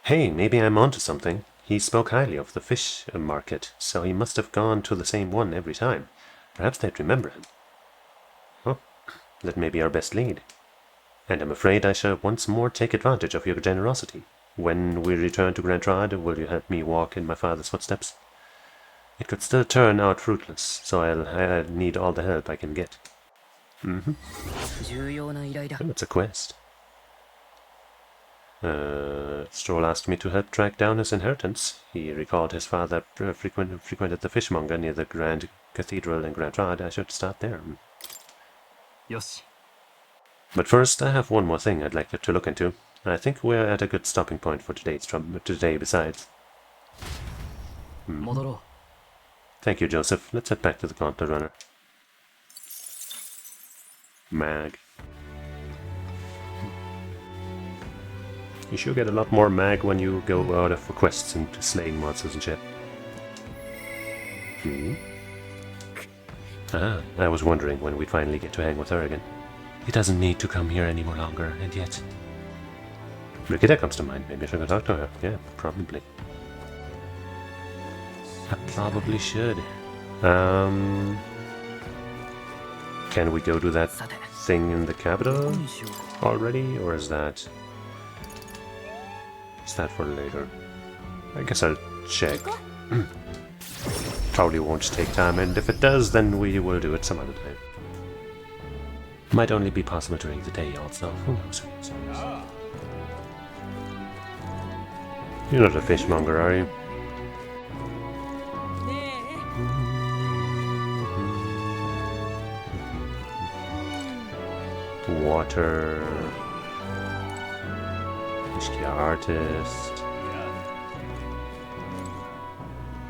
Hey, maybe I'm onto something. He spoke highly of the fish market, so he must have gone to the same one every time. Perhaps they'd remember him. Oh, that may be our best lead. And I'm afraid I shall once more take advantage of your generosity. When we return to Grant Rod, will you help me walk in my father's footsteps? It could still turn out fruitless, so I'll need all the help I can get. Oh, it's a quest. Stroll asked me to help track down his inheritance. He recalled his father frequented the fishmonger near the Grand Cathedral in Grant Rod. I should start there. But first, I have one more thing I'd like to look into. I think we're at a good stopping point for today besides. Thank you, Joseph. Let's head back to the Gauntlet Runner. Mag. You sure get a lot more mag when you go out for quests and slaying monsters and shit. Ah, I was wondering when we'd finally get to hang with her again. He doesn't need to come here any more longer, and yet... Brigida comes to mind. Maybe I should go talk to her. Yeah, probably. I probably should. Can we go do that thing in the capital already, or is that for later? I guess I'll check. Probably won't take time, and if it does, then we will do it some other time. Might only be possible during the day also. Who knows? You're not a fishmonger, are you? Water. Fishkia artist.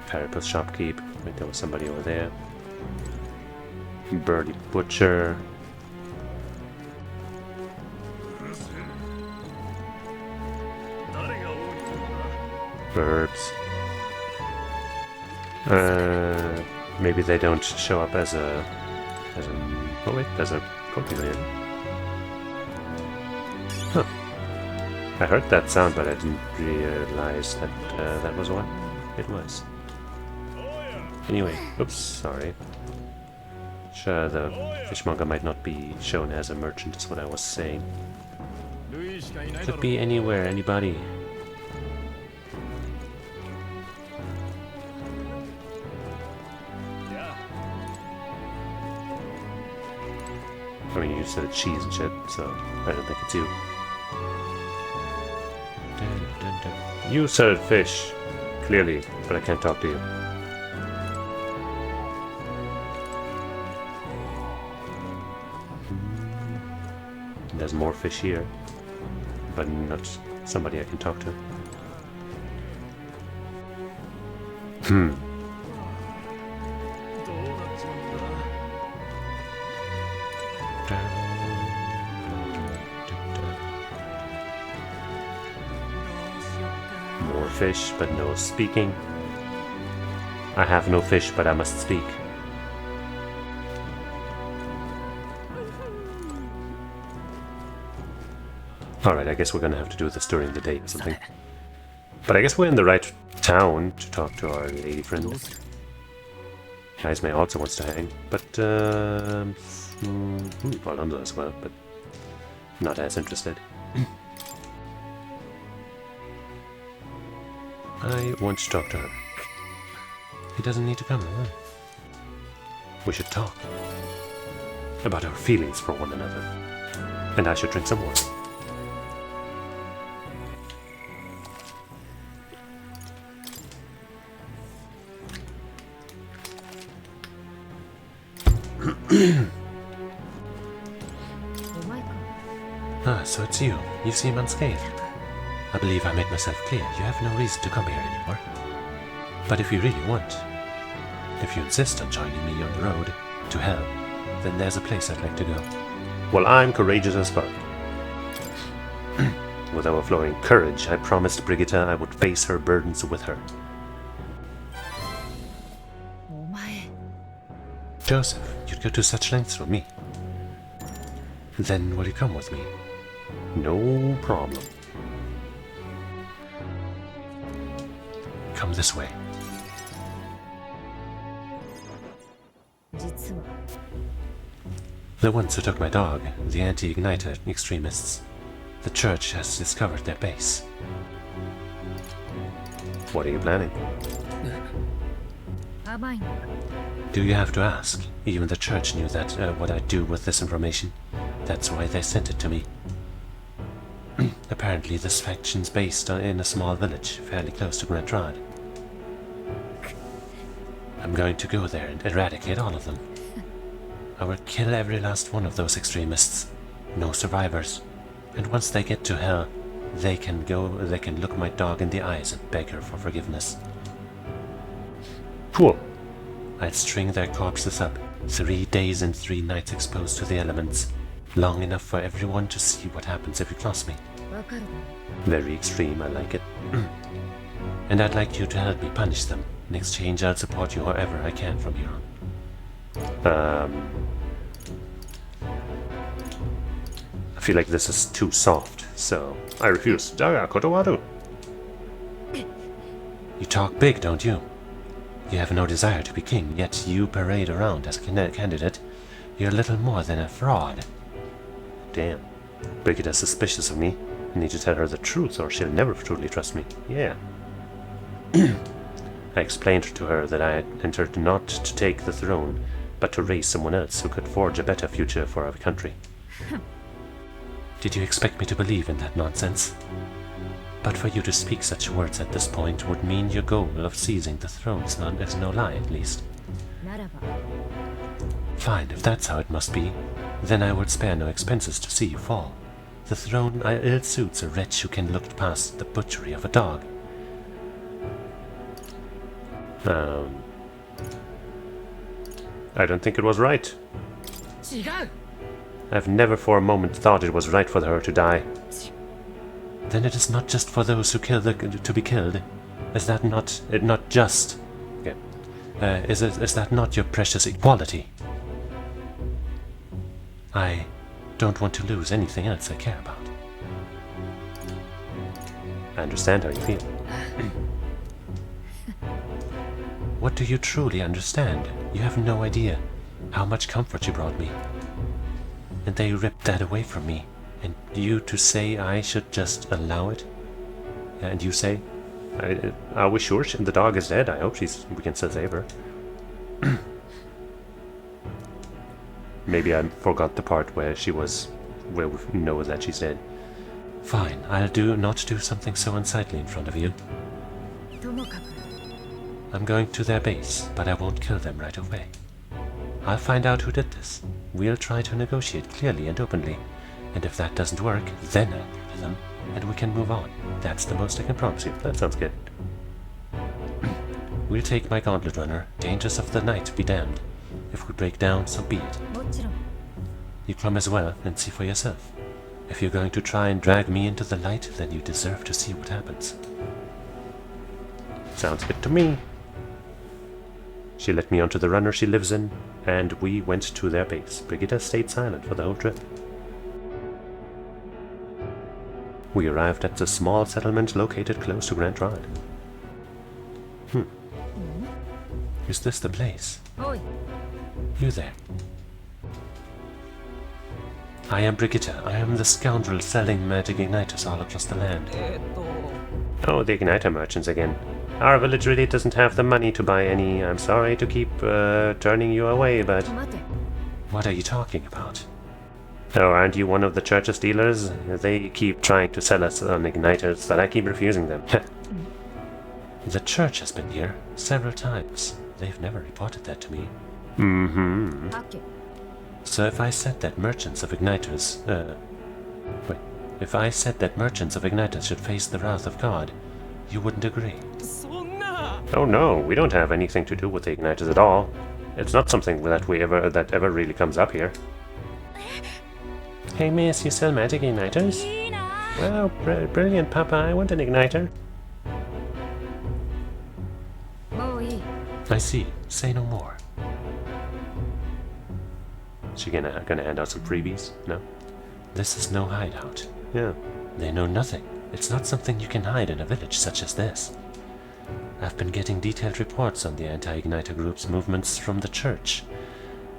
Carapace shopkeep. Wait, there was somebody over there. Birdie butcher. Birds. Maybe they don't show up as a oh wait, there's a company here. Huh. I heard that sound, but I didn't realize that that was what it was. Anyway, oops, sorry. Sure, the fishmonger might not be shown as a merchant, is what I was saying. Could be anywhere, anybody. I mean, you said cheese and shit, so I don't think it's you. You said fish, clearly, but I can't talk to you. There's more fish here, but not somebody I can talk to. More fish, but no speaking. I have no fish, but I must speak. Alright, I guess we're gonna have to do this during the day or something. But I guess we're in the right town to talk to our lady friend. Kaisme also wants to hang, but Orlando as well, but not as interested. I want to talk to her. He doesn't need to come, huh? We should talk about our feelings for one another. And I should drink some water. Ah, so it's you. You seem unscathed. I believe I made myself clear. You have no reason to come here anymore. But if you really want, if you insist on joining me on the road to hell, then there's a place I'd like to go. Well, I'm courageous as fuck. With overflowing courage, I promised Brigitte I would face her burdens with her. Joseph, you'd go to such lengths for me. Then will you come with me? No problem. Come this way. The ones who took my dog, the anti-igniter extremists. The church has discovered their base. What are you planning? Do you have to ask? Even the church knew that what I'd do with this information. That's why they sent it to me. Apparently this faction's based in a small village, fairly close to Grand Rod. I'm going to go there and eradicate all of them. I will kill every last one of those extremists. No survivors. And once they get to hell, they can look my dog in the eyes and beg her for forgiveness. Cool. I'd string their corpses up, 3 days and 3 nights exposed to the elements. Long enough for everyone to see what happens if you cross me. Very extreme, I like it. And I'd like you to help me punish them. In exchange, I'll support you however I can from here on. I feel like this is too soft, so I refuse. You talk big, don't you? You have no desire to be king, yet you parade around as a candidate. You're little more than a fraud. Damn. Brigitte's suspicious of me. I need to tell her the truth or she'll never truly trust me. Yeah. I explained to her that I had entered not to take the throne, but to raise someone else who could forge a better future for our country. Did you expect me to believe in that nonsense? But for you to speak such words at this point would mean your goal of seizing the throne is no lie, at least. Fine, if that's how it must be, then I would spare no expenses to see you fall. The throne ill-suits a wretch who can look past the butchery of a dog. I don't think it was right. I've never for a moment thought it was right for her to die. Then it is not just for those who kill to be killed. Is that not just? Okay. Is that not your precious equality? I don't want to lose anything else I care about. I understand how you feel. What do you truly understand? You have no idea how much comfort you brought me. And they ripped that away from me. And you to say I should just allow it? And you say, are we sure the dog is dead? I hope we can still save her. Maybe I forgot the part where where we know that she's dead. Fine, I'll not do something so unsightly in front of you. I'm going to their base, but I won't kill them right away. I'll find out who did this. We'll try to negotiate clearly and openly. And if that doesn't work, then I'll murder them, and we can move on. That's the most I can promise you. That sounds good. We'll take my gauntlet runner. Dangers of the night be damned. If we break down, so be it. You come as well and see for yourself. If you're going to try and drag me into the light, then you deserve to see what happens. Sounds good to me. She let me onto the runner she lives in, and we went to their base. Brigitte stayed silent for the whole trip. We arrived at the small settlement located close to Grand Rod. Is this the place? You there. I am Brigitte. I am the scoundrel selling magic igniters all across the land. Oh, the igniter merchants again. Our village really doesn't have the money to buy any. I'm sorry to keep turning you away, but... What are you talking about? Oh, aren't you one of the church's dealers? They keep trying to sell us on igniters, but I keep refusing them. The church has been here several times. They've never reported that to me. So if I said that merchants of igniters, Wait, if I said that merchants of igniters should face the wrath of God, you wouldn't agree. Oh no, we don't have anything to do with the igniters at all. It's not something that ever really comes up here. Hey miss, you sell magic igniters? Wow, brilliant, Papa, I want an igniter. I see, say no more. She gonna hand out some freebies? No? This is no hideout. Yeah. They know nothing. It's not something you can hide in a village such as this. I've been getting detailed reports on the anti-igniter group's movements from the church,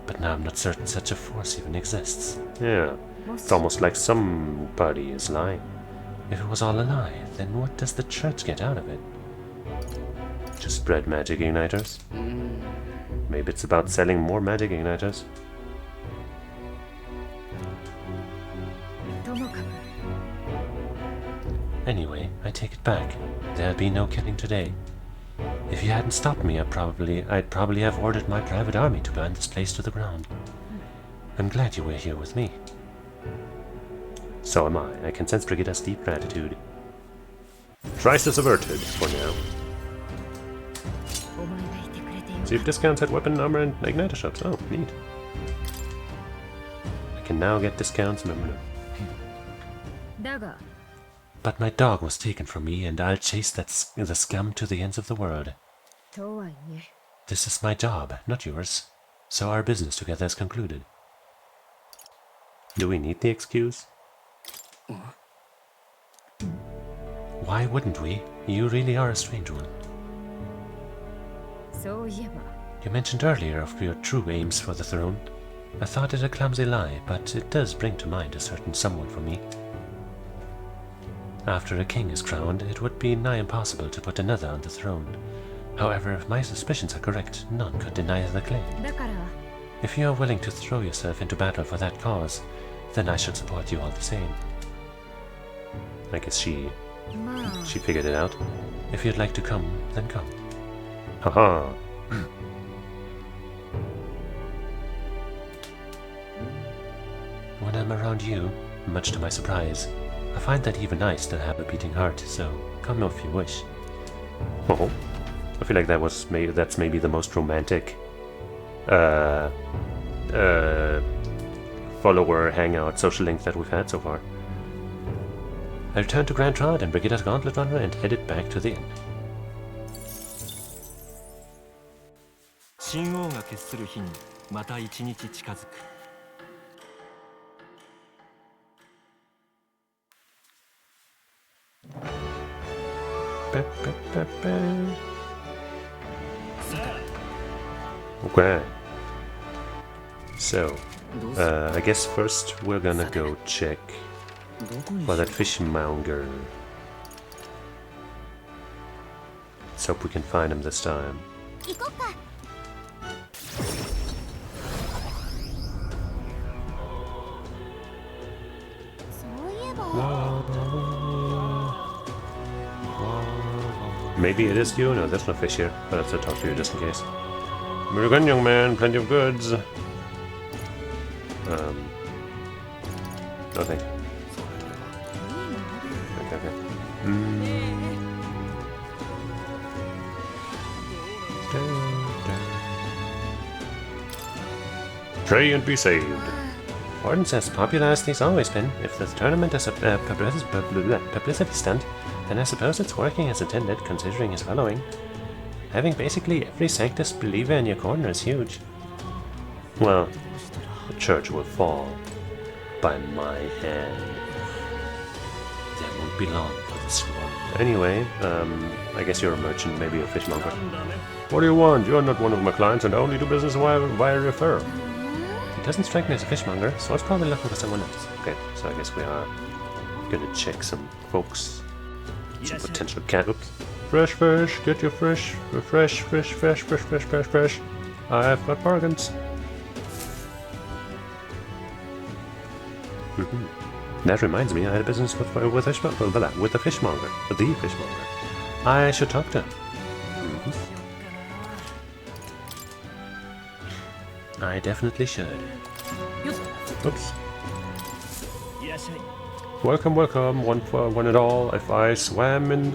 but now I'm not certain such a force even exists. Yeah. It's almost like somebody is lying. If it was all a lie, then what does the church get out of it? To spread magic igniters? Maybe it's about selling more magic igniters? Anyway, I take it back. There'll be no killing today. If you hadn't stopped me, I'd probably have ordered my private army to burn this place to the ground. I'm glad you were here with me. So am I. I can sense Brigida's deep gratitude. Crisis averted for now. Receive discounts at weapon, armor, and igniter shops. Oh, neat. I can now get discounts. But my dog was taken from me, and I'll chase the scum to the ends of the world. This is my job, not yours. So our business together is concluded. Do we need the excuse? Why wouldn't we? You really are a strange one. You mentioned earlier of your true aims for the throne. I thought it a clumsy lie, but it does bring to mind a certain someone for me. After a king is crowned, it would be nigh impossible to put another on the throne. However, if my suspicions are correct, none could deny the claim. If you are willing to throw yourself into battle for that cause, then I should support you all the same. I guess she figured it out. If you'd like to come, then come. Haha. When I'm around you, much to my surprise, I find that even I still have a beating heart, so come if you wish. Oh, I feel like that's maybe the most romantic follower hangout social link that we've had so far. I returned to Grand Trod and Brigida's Gauntlet Runner and headed back to the inn. Okay. So, I guess first we're gonna go check for that fishmonger. Let's hope we can find him this time. Maybe it is you? No, there's no fish here. But I have to talk to you just in case. Very good, young man. Plenty of goods. No thank you. Okay. Pray and be saved. Ordin's as popular as he's always been. If the tournament is a publicity stunt, then I suppose it's working as intended, considering his following. Having basically every Sanctus believer in your corner is huge. Well, the church will fall by my hand. There won't be long for this one. Anyway, I guess you're a merchant, maybe a fishmonger. What do you want? You're not one of my clients and I only do business via referral. He doesn't strike me as a fishmonger, so I was probably looking for someone else. Okay, so I guess we are gonna check some folks. Some potential candidates. Fresh fish, get your fresh. I've got bargains. That reminds me, I had a business with the fishmonger. I should talk to him. I definitely should. Oops. Welcome, welcome, one for one and all. If it swam in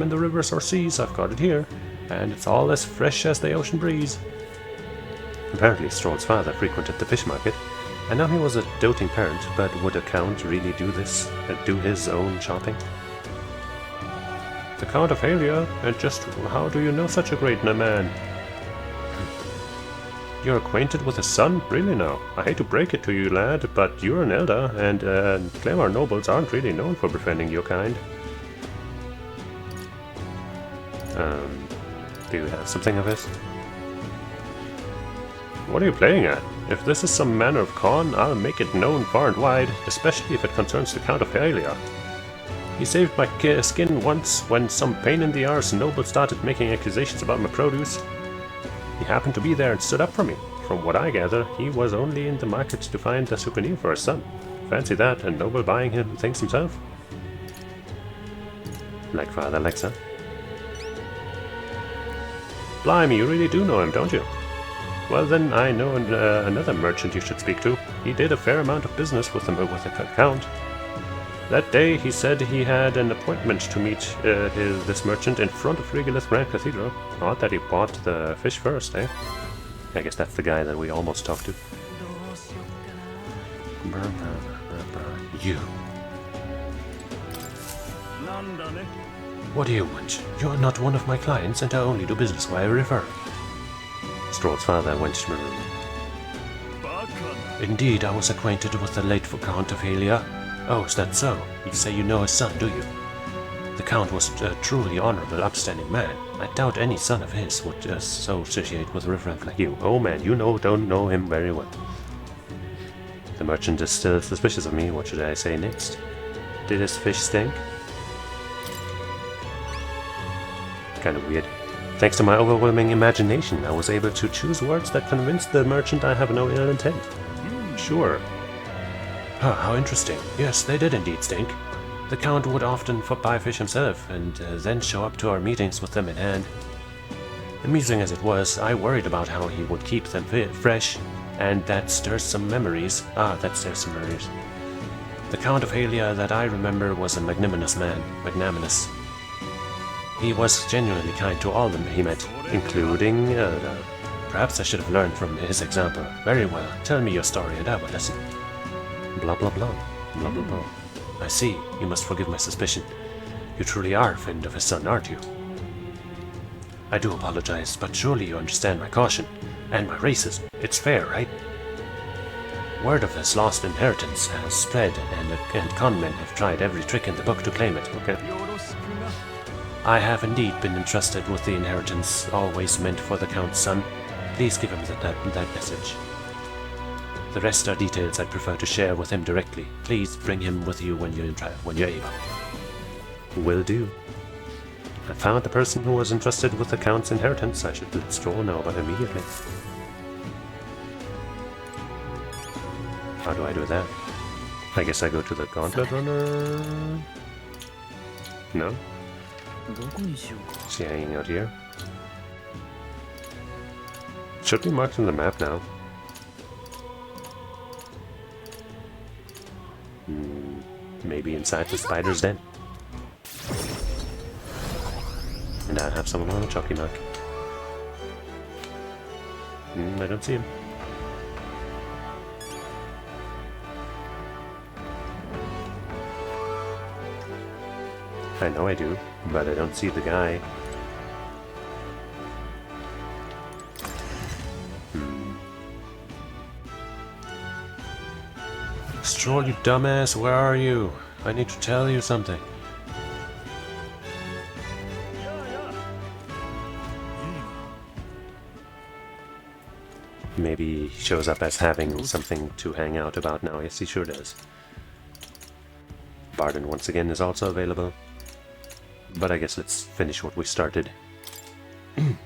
the rivers or seas, I've got it here, and it's all as fresh as the ocean breeze. Apparently, Stroll's father frequented the fish market, and now he was a doting parent. But would a count really do this? Do his own shopping? The Count of Halia, and just how do you know such a great man? You're acquainted with his son? Really now? I hate to break it to you, lad, but you're an elder, and Claymore nobles aren't really known for befriending your kind. Do you have something of his? What are you playing at? If this is some manner of con, I'll make it known far and wide, especially if it concerns the Count of Halia. He saved my skin once when some pain in the arse noble started making accusations about my produce. He happened to be there and stood up for me. From what I gather, he was only in the market to find a souvenir for his son. Fancy that, and noble buying him things himself. Like father, like son. Blimey, you really do know him, don't you? Well then, I know another merchant you should speak to. He did a fair amount of business with the Count. That day, he said he had an appointment to meet this merchant in front of Regolith Grand Cathedral. Odd that he bought the fish first, eh? I guess that's the guy that we almost talked to. You. What do you want? You're not one of my clients, and I only do business via river. Stroll's father went to my room. Indeed, I was acquainted with the late Count of Halia. Oh, is that so? You say you know his son, do you? The Count was a truly honorable, upstanding man. I doubt any son of his would so associate with a riffraff like you. Oh man, you don't know him very well. The merchant is still suspicious of me. What should I say next? Did his fish stink? Kind of weird. Thanks to my overwhelming imagination, I was able to choose words that convinced the merchant I have no ill intent. Sure. Ah, how interesting. Yes, they did indeed stink. The Count would often buy fish himself, and then show up to our meetings with them in hand. Amusing as it was, I worried about how he would keep them fresh, and that stirs some memories. That stirs some memories. The Count of Halia that I remember was a magnanimous man. Magnanimous. He was genuinely kind to all he met, including... perhaps I should have learned from his example. Very well, tell me your story and I will listen. Blah blah blah. Blah blah blah. I see. You must forgive my suspicion. You truly are a friend of his son, aren't you? I do apologize, but surely you understand my caution. And my racism. It's fair, right? Word of his lost inheritance has spread, and conmen have tried every trick in the book to claim it, okay? I have indeed been entrusted with the inheritance always meant for the Count's son. Please give him that message. The rest are details I'd prefer to share with him directly. Please bring him with you when you're able. Will do. I found the person who was entrusted with the Count's inheritance. I should let Stroll know about immediately. How do I do that? I guess I go to the Gauntlet Runner... No? Is he hanging out here? Should be marked on the map now. Maybe inside the spider's den. And I have someone on a Chucky Mark. I don't see him. I know I do, but I don't see the guy. Stroll, you dumbass, where are you? I need to tell you something. Maybe he shows up as having something to hang out about now. Yes, he sure does. Barden once again is also available. But I guess let's finish what we started. I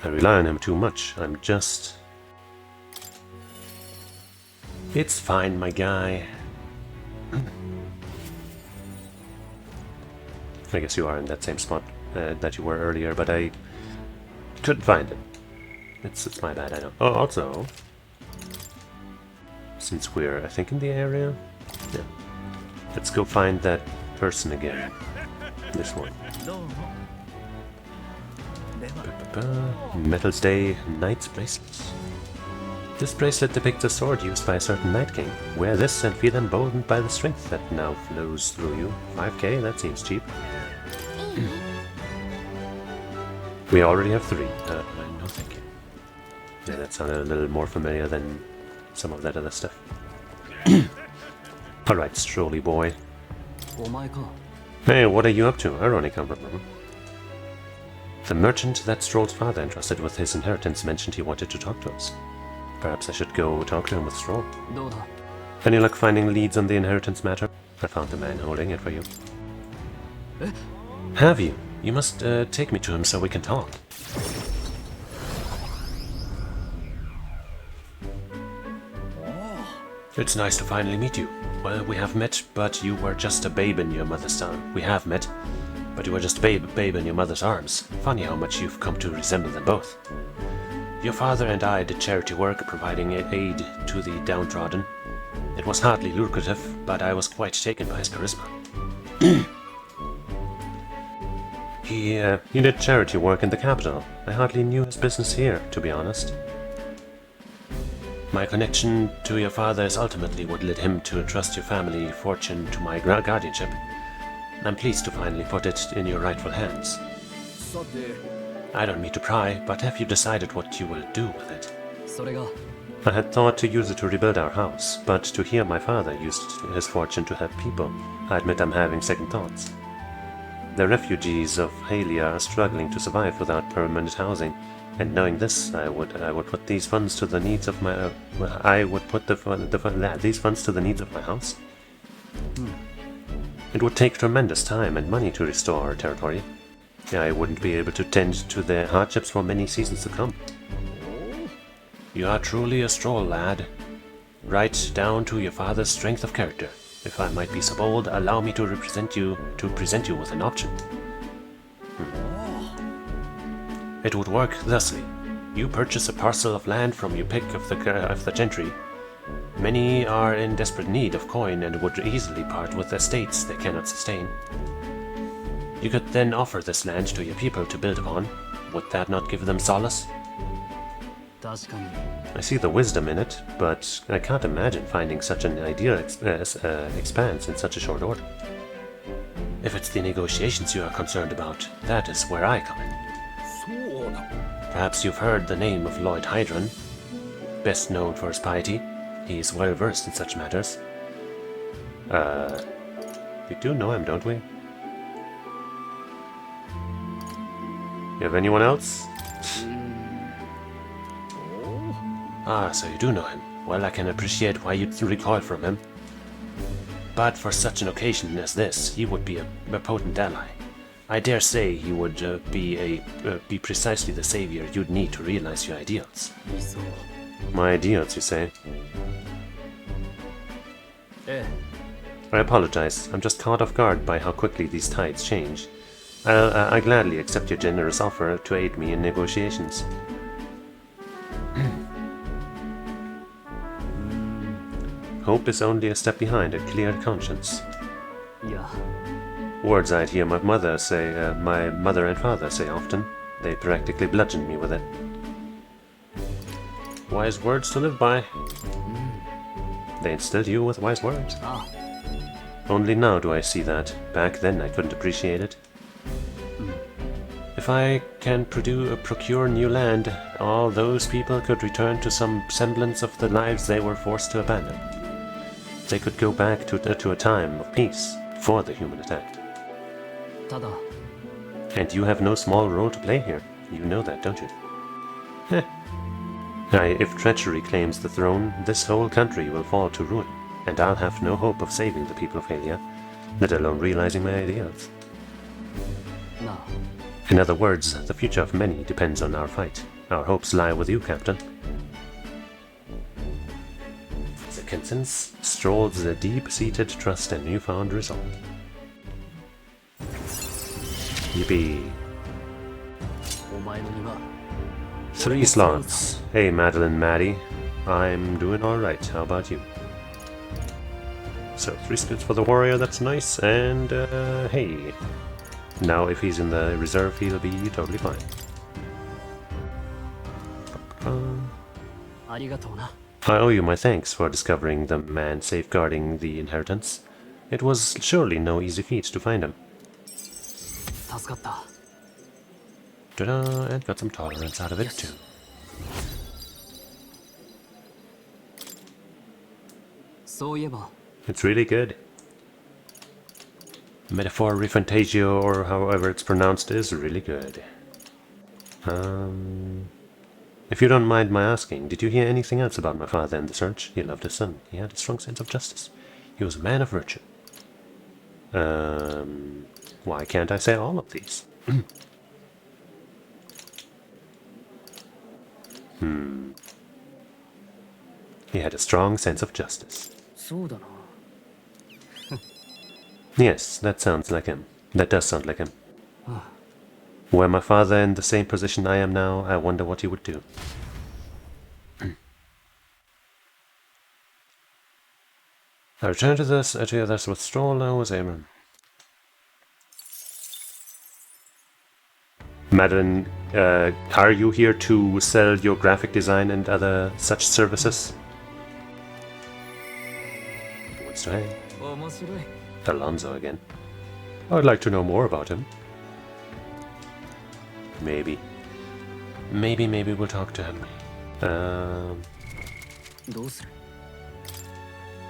rely on him too much. I'm just... It's fine, my guy. I guess you are in that same spot that you were earlier, but I couldn't find it. It's my bad, I know. Oh, also... since we're, I think, in the area. Yeah. Let's go find that person again. This one. Metal's Day Knight's Bracelets. This bracelet depicts a sword used by a certain Night King. Wear this and feel emboldened by the strength that now flows through you. 5k, that seems cheap. We already have 3. No thank you. Yeah, that sounded a little more familiar than some of that other stuff. Alright, strolly boy. Hey, what are you up to? I only can't remember. The merchant that Stroll's father entrusted with his inheritance mentioned he wanted to talk to us. Perhaps I should go talk to him with Stroll. Any luck finding leads on the inheritance matter? I found the man holding it for you. Have you? You must take me to him so we can talk. It's nice to finally meet you. Well, we have met, but you were just a babe in your mother's arms. We have met, but you were just a babe in your mother's arms. Funny how much you've come to resemble them both. Your father and I did charity work, providing aid to the downtrodden. It was hardly lucrative, but I was quite taken by his charisma. He did charity work in the capital. I hardly knew his business here, to be honest. My connection to your father is ultimately what led him to entrust your family fortune to my guardianship. I'm pleased to finally put it in your rightful hands. I don't mean to pry, but have you decided what you will do with it? I had thought to use it to rebuild our house, but to hear my father used his fortune to help people, I admit I'm having second thoughts. The refugees of Halia are struggling to survive without permanent housing, and knowing this, I would put these funds to the needs of my these funds to the needs of my house. It would take tremendous time and money to restore our territory. I wouldn't be able to tend to their hardships for many seasons to come. You are truly a Stroll lad, right down to your father's strength of character. If I might be so bold, allow me to present you with an option. It would work thusly. You purchase a parcel of land from your pick of the gentry. Many are in desperate need of coin and would easily part with estates they cannot sustain. You could then offer this land to your people to build upon. Would that not give them solace? I see the wisdom in it, but I can't imagine finding such an ideal expanse in such a short order. If it's the negotiations you are concerned about, that is where I come in. Perhaps you've heard the name of Lord Hydron, best known for his piety. He is well versed in such matters. We do know him, don't we? You have anyone else? Ah, so you do know him. Well, I can appreciate why you'd recoil from him. But for such an occasion as this, he would be a potent ally. I dare say he would be precisely the savior you'd need to realize your ideals. My ideals, you say? I apologize. I'm just caught off guard by how quickly these tides change. I gladly accept your generous offer to aid me in negotiations. Hope is only a step behind a clear conscience. Words I'd hear my mother and father say often. They practically bludgeoned me with it. Wise words to live by. They instilled you with wise words. Only now do I see that. Back then I couldn't appreciate it. If I can procure new land, all those people could return to some semblance of the lives they were forced to abandon. They could go back to a time of peace before the human attack. And you have no small role to play here. You know that, don't you? If treachery claims the throne, this whole country will fall to ruin, and I'll have no hope of saving the people of Halia, let alone realizing my ideals. In other words, the future of many depends on our fight. Our hopes lie with you, Captain. The Kinsons strolls a deep-seated trust and newfound resolve. Yippee. 3 slots. Hey, Madeline Maddie. I'm doing alright. How about you? So, 3 splits for the warrior, that's nice, and hey. Now if he's in the reserve, he'll be totally fine. I owe you my thanks for discovering the man safeguarding the inheritance. It was surely no easy feat to find him. Ta-da, and got some tolerance out of it too. It's really good. Metaphor ReFantazio, or however it's pronounced, is really good. If you don't mind my asking, did you hear anything else about my father in the search? He loved his son. He had a strong sense of justice. He was a man of virtue. Why can't I say all of these? He had a strong sense of justice. Yes, that sounds like him. That does sound like him. Were my father in the same position I am now, I wonder what he would do. I returned to this with Stroller was able. Madeline, are you here to sell your graphic design and other such services? Who wants to hang? Alonso again. I'd like to know more about him. Maybe we'll talk to him.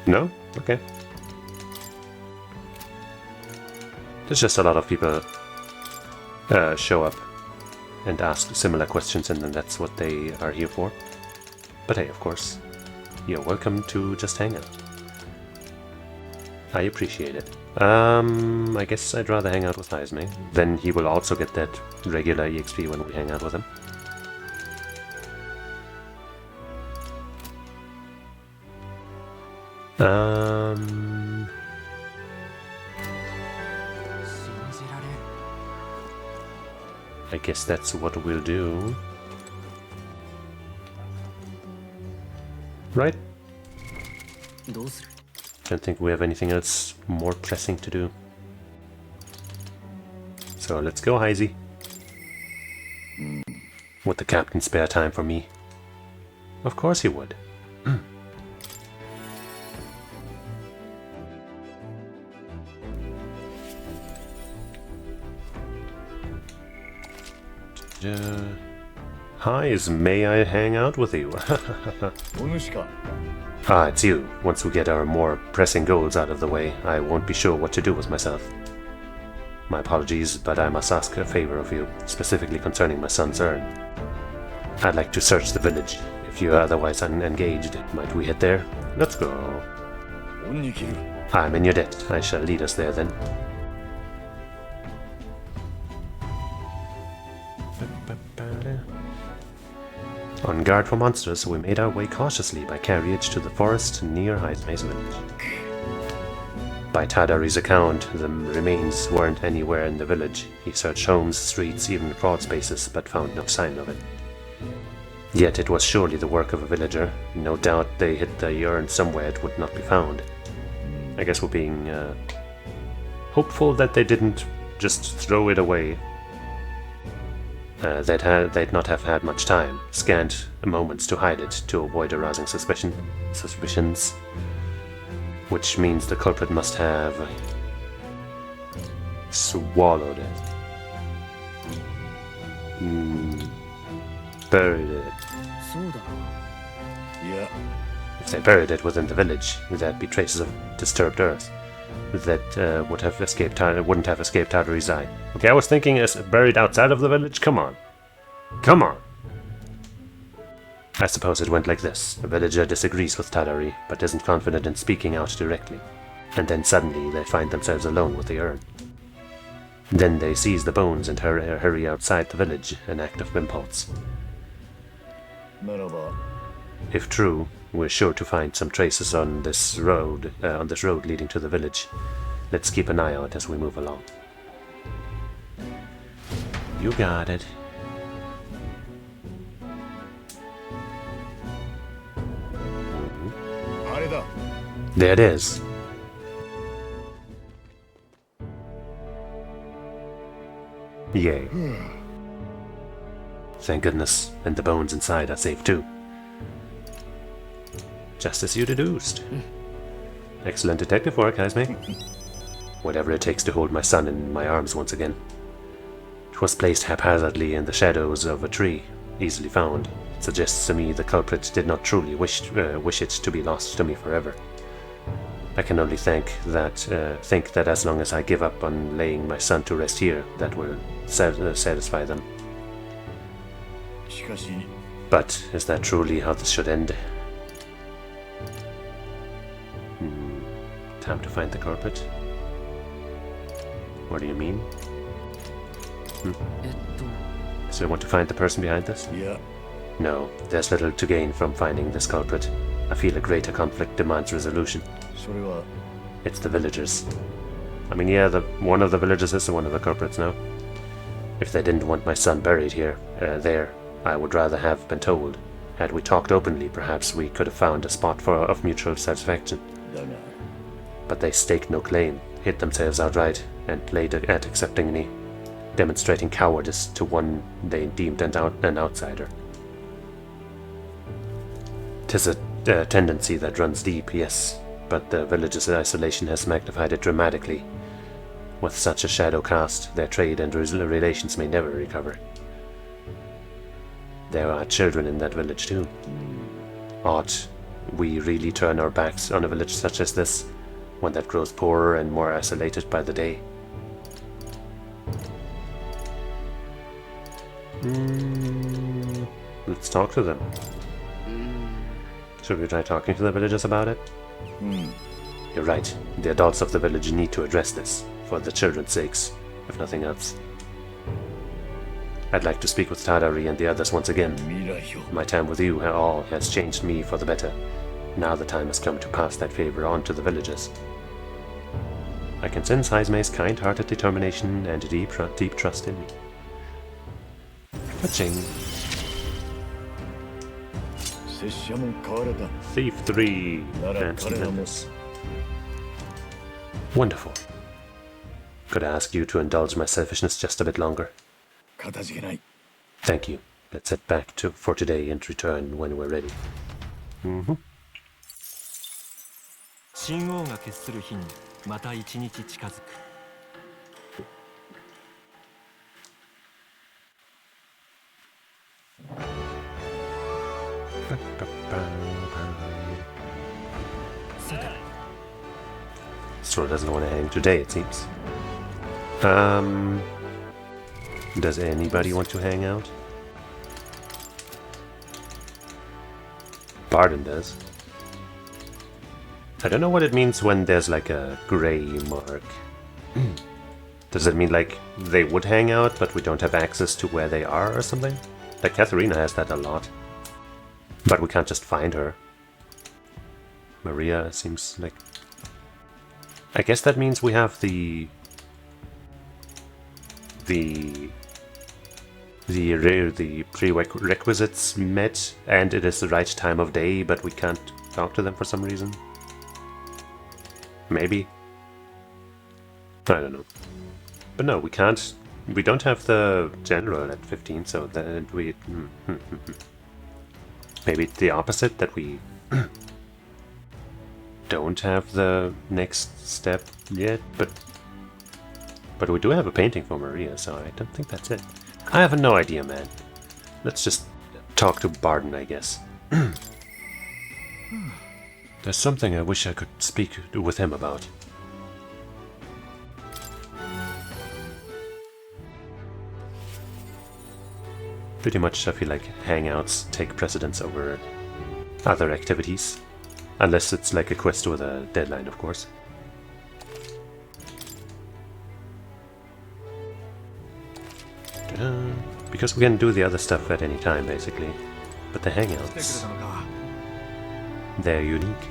No? Okay. There's just a lot of people show up and ask similar questions, and then that's what they are here for. But hey, of course, you're welcome to just hang out. I appreciate it. I guess I'd rather hang out with Heisme. Then he will also get that regular EXP when we hang out with him. I guess that's what we'll do. Right? Don't think we have anything else more pressing to do. So let's go, Heisey. Would the captain spare time for me? Of course he would. Heis, may I hang out with you? Ah, it's you. Once we get our more pressing goals out of the way, I won't be sure what to do with myself. My apologies, but I must ask a favor of you, specifically concerning my son's urn. I'd like to search the village. If you're otherwise unengaged, might we head there? Let's go. I'm in your debt. I shall lead us there then. On guard for monsters, we made our way cautiously by carriage to the forest near Heisme's village. By Tadari's account, the remains weren't anywhere in the village. He searched homes, streets, even crawl spaces, but found no sign of it. Yet it was surely the work of a villager. No doubt they hid the urn somewhere it would not be found. I guess we're being hopeful that they didn't just throw it away. They'd not have had much time, scant moments to hide it, to avoid arousing suspicions. Which means the culprit must have swallowed it. Buried it. If they buried it within the village, there'd be traces of disturbed earth that wouldn't have escaped Tadari's eye. Okay, I was thinking it's buried outside of the village. Come on. Come on. I suppose it went like this. A villager disagrees with Tadari, but isn't confident in speaking out directly. And then suddenly they find themselves alone with the urn. Then they seize the bones and hurry outside the village, an act of impulse. If true, we're sure to find some traces on this road leading to the village. Let's keep an eye out as we move along. You got it. There it is. Yay. Thank goodness, and the bones inside are safe too. Just as you deduced. Excellent detective work, Hazme. Whatever it takes to hold my son in my arms once again. It was placed haphazardly in the shadows of a tree, easily found. It suggests to me the culprit did not truly wish it to be lost to me forever. I can only think that as long as I give up on laying my son to rest here, that will satisfy them. But is that truly how this should end? Time to find the culprit. What do you mean? So you want to find the person behind this? Yeah. No, there's little to gain from finding this culprit. I feel a greater conflict demands resolution. It's the villagers. I mean, yeah, one of the villagers is one of the culprits now. If they didn't want my son buried there, I would rather have been told. Had we talked openly, perhaps we could have found a spot of mutual satisfaction. But they staked no claim, hid themselves outright, and played at accepting me, demonstrating cowardice to one they deemed an outsider. 'Tis a tendency that runs deep, yes, but the village's isolation has magnified it dramatically. With such a shadow cast, their trade and relations may never recover. There are children in that village too. Ought we really turn our backs on a village such as this, one that grows poorer and more isolated by the day? Let's talk to them. Should we try talking to the villagers about it? You're right. The adults of the village need to address this, for the children's sakes, if nothing else. I'd like to speak with Tadari and the others once again. My time with you all has changed me for the better. Now the time has come to pass that favor on to the villagers. I can sense Hazme's kind-hearted determination and deep trust in me. Ka-ching. Thief 3. Fancy. Wonderful. Could I ask you to indulge my selfishness just a bit longer? Thank you. Let's head back for today and return when we're ready. 神王が決する日にまた一日近づく。Stroll doesn't want to hang today, it seems. Does anybody want to hang out? Barden does. I don't know what it means when there's like a gray mark. Does it mean like they would hang out but we don't have access to where they are or something? Like Katharina has that a lot. But we can't just find her. Maria seems like... I guess that means we have the prerequisites met and it is the right time of day, but we can't talk to them for some reason. Maybe. I don't know. But no, we can't. We don't have the general at 15, so that we... Maybe it's the opposite, that we don't have the next step yet, but we do have a painting for Maria, so I don't think that's it. I have no idea, man. Let's just talk to Barden, I guess. There's something I wish I could speak with him about. Pretty much I feel like hangouts take precedence over other activities. Unless it's like a quest with a deadline, of course. Because we can do the other stuff at any time, basically. But the hangouts... they're unique.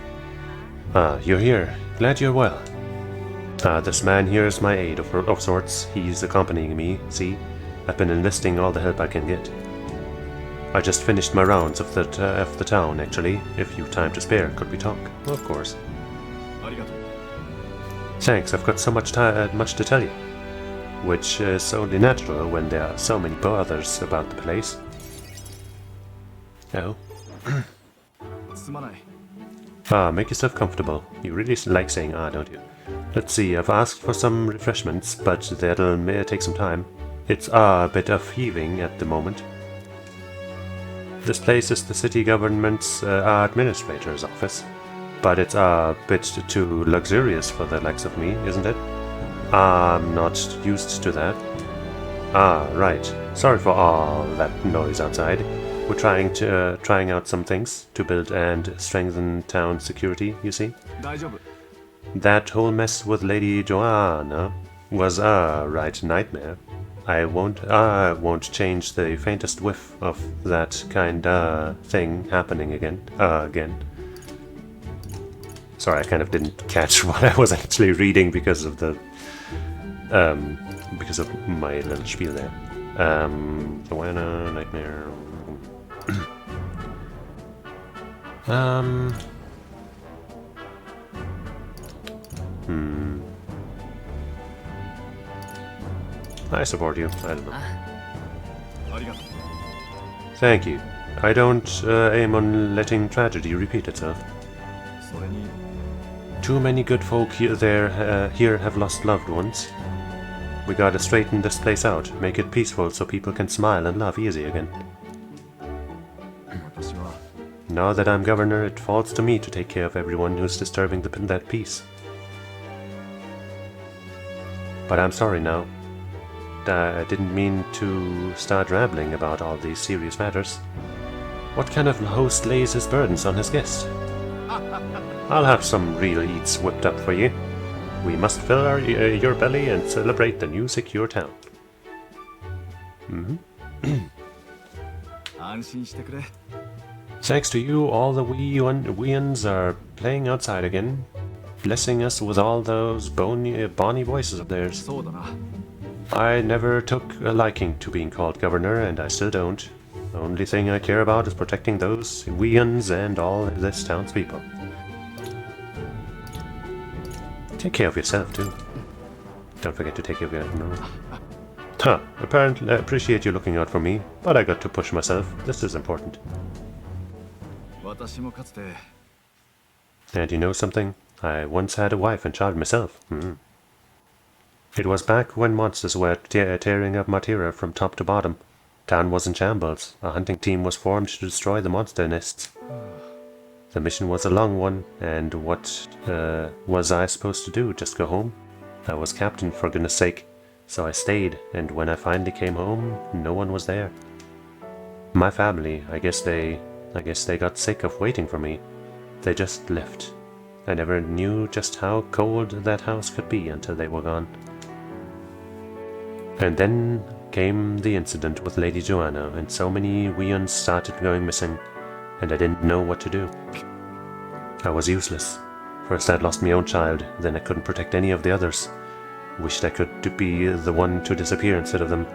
Ah, you're here. Glad you're well. This man here is my aide of sorts. He's accompanying me, see? I've been enlisting all the help I can get. I just finished my rounds of the town, actually. If you've time to spare, could we talk? Well, of course. Thanks, I've got so much to tell you. Which is only natural when there are so many bothers about the place. Oh. Make yourself comfortable. You really like saying don't you? Let's see, I've asked for some refreshments, but that'll take some time. It's a bit of heaving at the moment. This place is the city government's administrator's office, but it's a bit too luxurious for the likes of me, isn't it? I'm not used to that. Right. Sorry for all that noise outside. We're trying out some things to build and strengthen town security, you see? That whole mess with Lady Joanna was a right nightmare. I won't change the faintest whiff of that kind thing happening again. Sorry, I kind of didn't catch what I was actually reading because of the because of my little spiel there. Joanna, nightmare. I support you. I don't know. Thank you. I don't aim on letting tragedy repeat itself. Too many good folk here have lost loved ones. We gotta straighten this place out, make it peaceful so people can smile and laugh easy again. Now that I'm governor, it falls to me to take care of everyone who's disturbing that peace. But I'm sorry now. I didn't mean to start rambling about all these serious matters. What kind of host lays his burdens on his guest? I'll have some real eats whipped up for you. We must fill your belly and celebrate the new secure town. Thanks to you, all the weans are playing outside again, blessing us with all those bonny voices of theirs. I never took a liking to being called governor, and I still don't. The only thing I care about is protecting those weans and all this town's people. Take care of yourself, too. Don't forget to take care of your... No. Apparently, I appreciate you looking out for me, but I got to push myself. This is important. And you know something? I once had a wife and child myself. It was back when monsters were tearing up Matira from top to bottom. Town was in shambles. A hunting team was formed to destroy the monster nests. The mission was a long one, and what was I supposed to do? Just go home? I was captain, for goodness sake. So I stayed, and when I finally came home, no one was there. My family, I guess they got sick of waiting for me. They just left. I never knew just how cold that house could be until they were gone. And then came the incident with Lady Joanna, and so many weans started going missing, and I didn't know what to do. I was useless. First I'd lost my own child, then I couldn't protect any of the others. Wished I could be the one to disappear instead of them.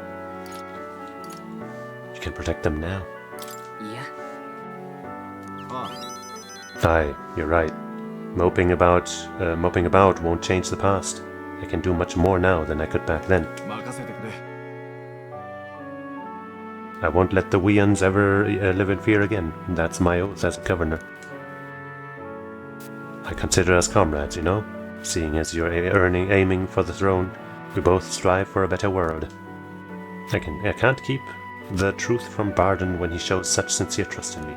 You can protect them now. Yeah. Aye, you're right. Moping about won't change the past. I can do much more now than I could back then. I won't let the weans ever live in fear again. That's my oath as governor. I consider us comrades, you know? Seeing as you're aiming for the throne, we both strive for a better world. I can't keep the truth from Barden when he shows such sincere trust in me.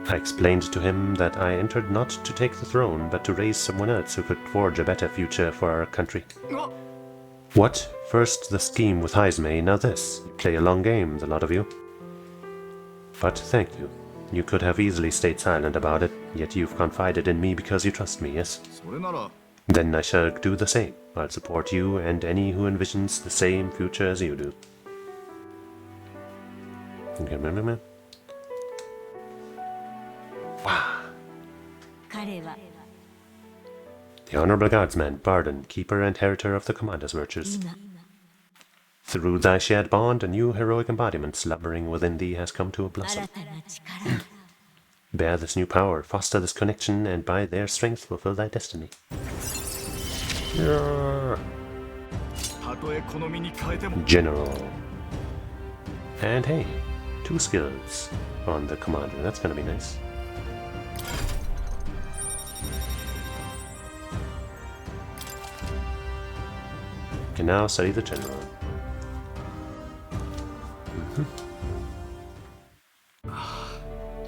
I explained to him that I entered not to take the throne, but to raise someone else who could forge a better future for our country. What? First the scheme with Heismay, now this. You play a long game, the lot of you. But thank you. You could have easily stayed silent about it, yet you've confided in me because you trust me, yes? Then I shall do the same. I'll support you and any who envisions the same future as you do. Wow. The Honourable Guardsman, Barden, keeper and inheritor of the Commander's virtues. Through thy shared bond, a new heroic embodiment slumbering within thee has come to a blossom. Bear this new power, foster this connection, and by their strength fulfill thy destiny. Yeah. General. And hey, 2 skills on the commander. That's gonna be nice. Can now study the general.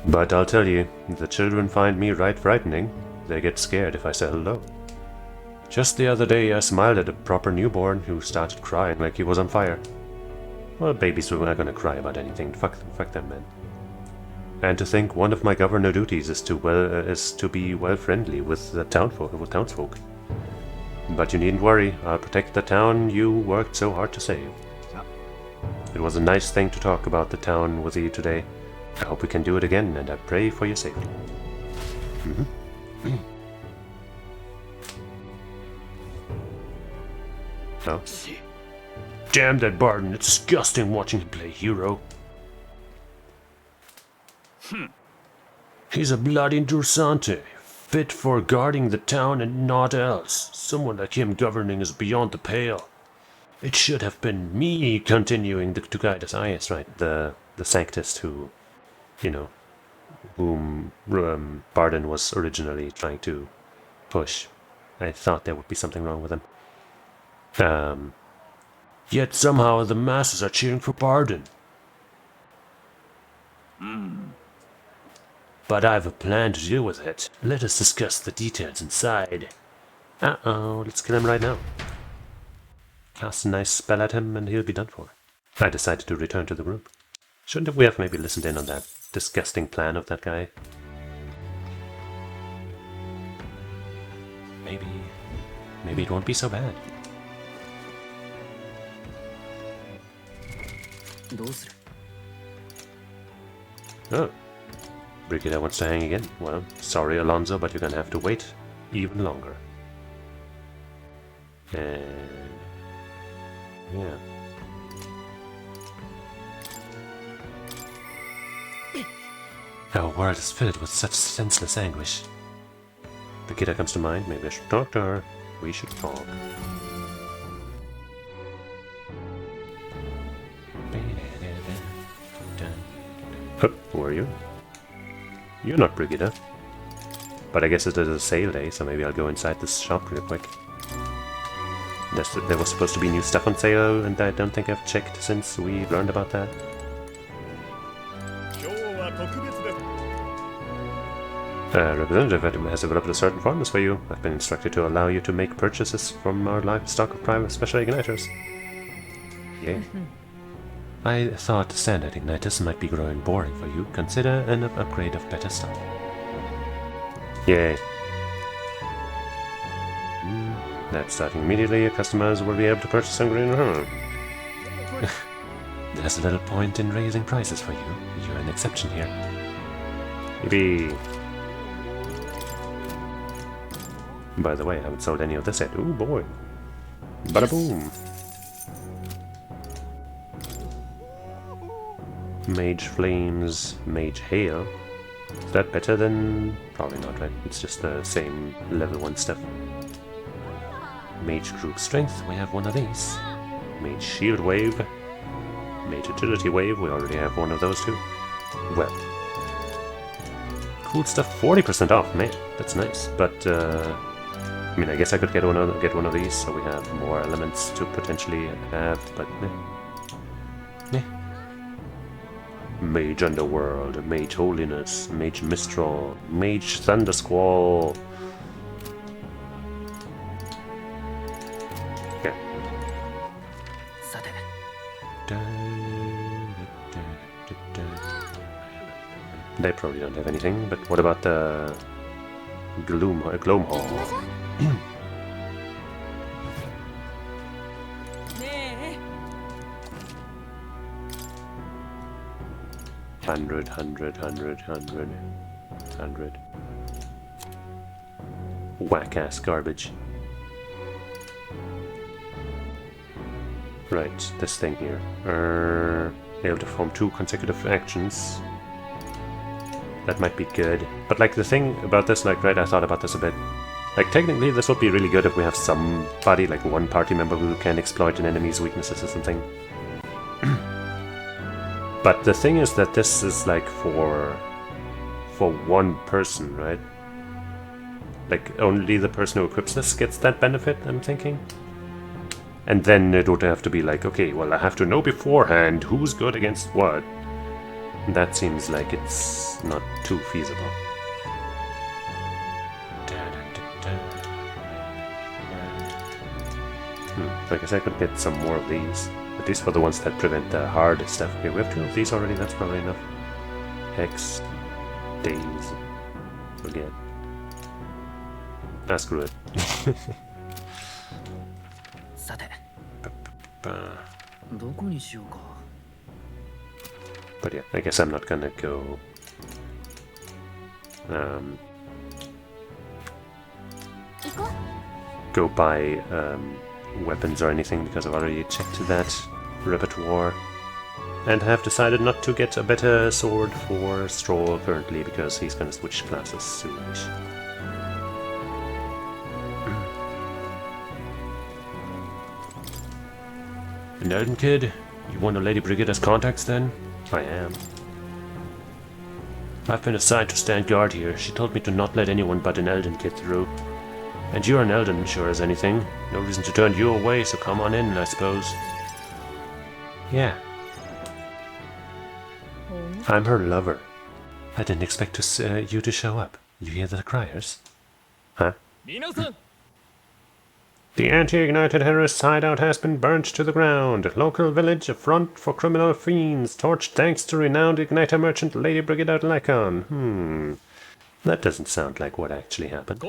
But I'll tell you, the children find me right frightening. They get scared if I say hello. Just the other day I smiled at a proper newborn who started crying like he was on fire. Well, babies are not gonna cry about anything. Fuck them, man. And to think one of my governor duties is to be well friendly with the townsfolk. But you needn't worry, I'll protect the town you worked so hard to save. It was a nice thing to talk about the town with you today. I hope we can do it again, and I pray for your safety. Oh. Damn that Barton, it's disgusting watching him play hero. He's a bloody Dursante, fit for guarding the town and naught else. Someone like him governing is beyond the pale. It should have been me continuing to guide us. Ah, yes, right, the Sanctist who, whom Barden was originally trying to push. I thought there would be something wrong with him. Yet somehow the masses are cheering for Barden. But I have a plan to deal with it. Let us discuss the details inside. Uh-oh, let's kill him right now. Cast a nice spell at him and he'll be done for. I decided to return to the group. Shouldn't we have maybe listened in on that disgusting plan of that guy? Maybe it won't be so bad. Oh. Brigida wants to hang again. Well, sorry Alonso, but you're gonna have to wait even longer. And... yeah. Our world is filled with such senseless anguish. Brigida comes to mind. Maybe I should talk to her. We should talk. Who are you? You're not Brigida. But I guess it is a sale day, so maybe I'll go inside this shop real quick. There was supposed to be new stuff on sale, and I don't think I've checked since we learned about that. Representative has developed a certain fondness for you. I've been instructed to allow you to make purchases from our livestock of private special igniters. Yay. I thought standard igniters might be growing boring for you. Consider an upgrade of better stuff. Yay. That's starting immediately. Your customers will be able to purchase some green. There's a little point in raising prices for you. You're an exception here. Yippee. By the way, I haven't sold any of this yet. Ooh boy. Bada boom. Mage Flames, Mage Hail. Is that better than... probably not, right? It's just the same level 1 stuff. Mage Group Strength, we have one of these. Mage Shield Wave. Mage Agility Wave, we already have one of those too. Well. Cool stuff, 40% off, man. That's nice, but I mean, I guess I could get one of these, so we have more elements to potentially have, but meh. Meh. Mage Underworld, Mage Holiness, Mage Mistral, Mage Thundersquall. Okay. They probably don't have anything, but what about the Gloam Hall? 100. Whack-ass garbage. Right, this thing here. Able to perform 2 consecutive actions. That might be good. But like the thing about this, like, right, I thought about this a bit. Like, technically this would be really good if we have somebody, like one party member who can exploit an enemy's weaknesses or something. But the thing is that this is like for one person, right? Like, only the person who equips this gets that benefit, I'm thinking. And then it would have to be like, okay, well, I have to know beforehand who's good against what. And that seems like it's not too feasible. I guess I could get some more of these. At least for the ones that prevent the hard stuff. Okay, we have 2 of these already, that's probably enough. Hex. Days. Forget. Ah, screw it. But yeah, I guess I'm not gonna go buy weapons or anything because I've already checked that repertoire and have decided not to get a better sword for Stroll currently because he's gonna switch classes soonish. An Elden kid? You one of Lady Brigida's contacts then? I am. I've been assigned to stand guard here. She told me to not let anyone but an Elden kid through. And you're an Elden, sure as anything. No reason to turn you away, so come on in, I suppose. Yeah. I'm her lover. I didn't expect you to show up. You hear the criers? Huh? The anti-Ignited Terrorist hideout has been burnt to the ground. Local village, a front for criminal fiends. Torched thanks to renowned Igniter merchant Lady Brigida Lycon. That doesn't sound like what actually happened.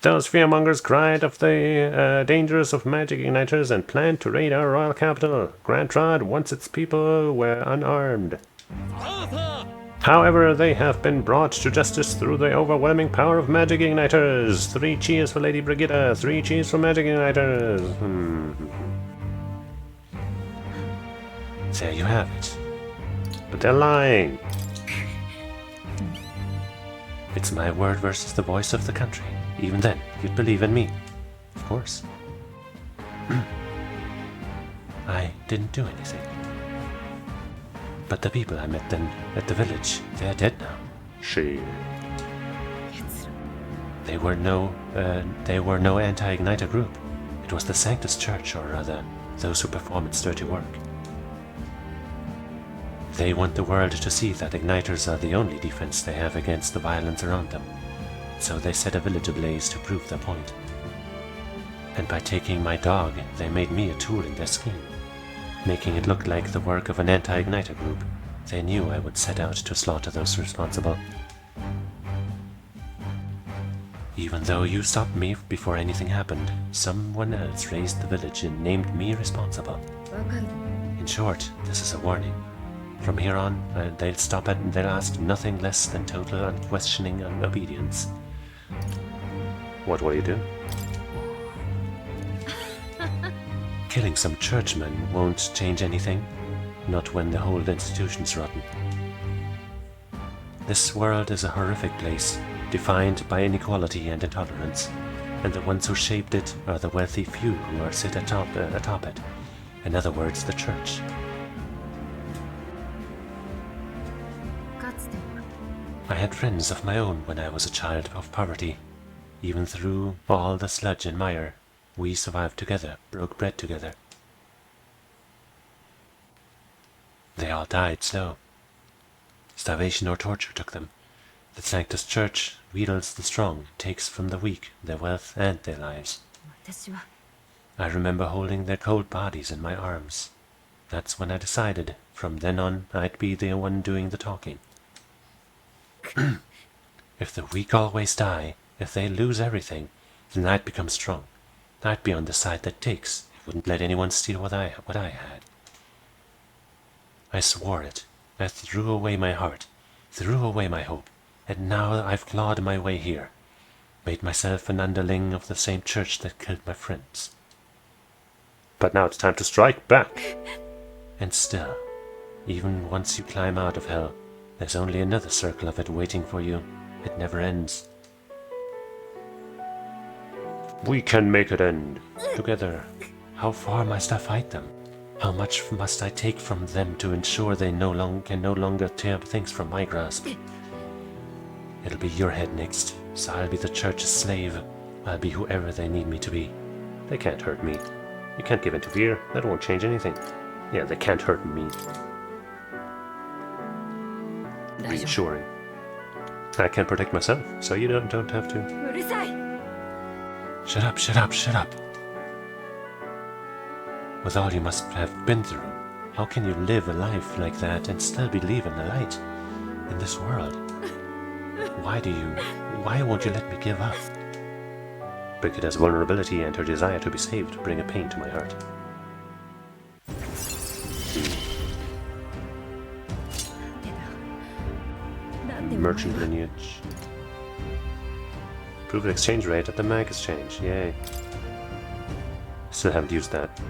Those fearmongers cried of the dangers of magic igniters and planned to raid our royal capital, Grantrod, once its people were unarmed. However, they have been brought to justice through the overwhelming power of magic igniters. 3 cheers for Lady Brigida, 3 cheers for magic igniters. There you have it. But they're lying. It's my word versus the voice of the country. Even then, you'd believe in me. Of course. I didn't do anything. But the people I met then at the village, they're dead now. Shit. They were no anti-Igniter group. It was the Sanctus Church, or rather, those who perform its dirty work. They want the world to see that Igniters are the only defense they have against the violence around them. So they set a village ablaze to prove their point. And by taking my dog, they made me a tool in their scheme. Making it look like the work of an anti-Igniter group. They knew I would set out to slaughter those responsible. Even though you stopped me before anything happened, someone else raised the village and named me responsible. In short, this is a warning. From here on, they'll stop at and they'll ask nothing less than total unquestioning obedience. What will you do? Killing some churchmen won't change anything, not when the whole institution's rotten. This world is a horrific place, defined by inequality and intolerance, and the ones who shaped it are the wealthy few who are sit atop it. In other words, the church. I had friends of my own when I was a child of poverty. Even through all the sludge and mire, we survived together, broke bread together. They all died slow. Starvation or torture took them. The Sanctus Church wheedles the strong, takes from the weak their wealth and their lives. I remember holding their cold bodies in my arms. That's when I decided, from then on, I'd be the one doing the talking. If the weak always die, if they lose everything, then I'd become strong. I'd be on the side that takes. I wouldn't let anyone steal what I had. I swore it. I threw away my heart, threw away my hope, and now I've clawed my way here, made myself an underling of the same church that killed my friends. But now it's time to strike back. And still, even once you climb out of hell, There's only another circle of it waiting for you. It never ends. We can make it end. Together. How far must I fight them? How much must I take from them to ensure they can no longer tear things from my grasp? It'll be your head next, so I'll be the church's slave. I'll be whoever they need me to be. They can't hurt me. You can't give in to fear. That won't change anything. Yeah, they can't hurt me. Reassuring. I can protect myself, so you don't have to. Shut up, shut up, shut up. With all you must have been through, how can you live a life like that and still believe in the light in this world? Why won't you let me give up? Brigida's vulnerability and her desire to be saved bring a pain to my heart. Merchant lineage. Improved exchange rate at the mag exchange, yay. Still haven't used that.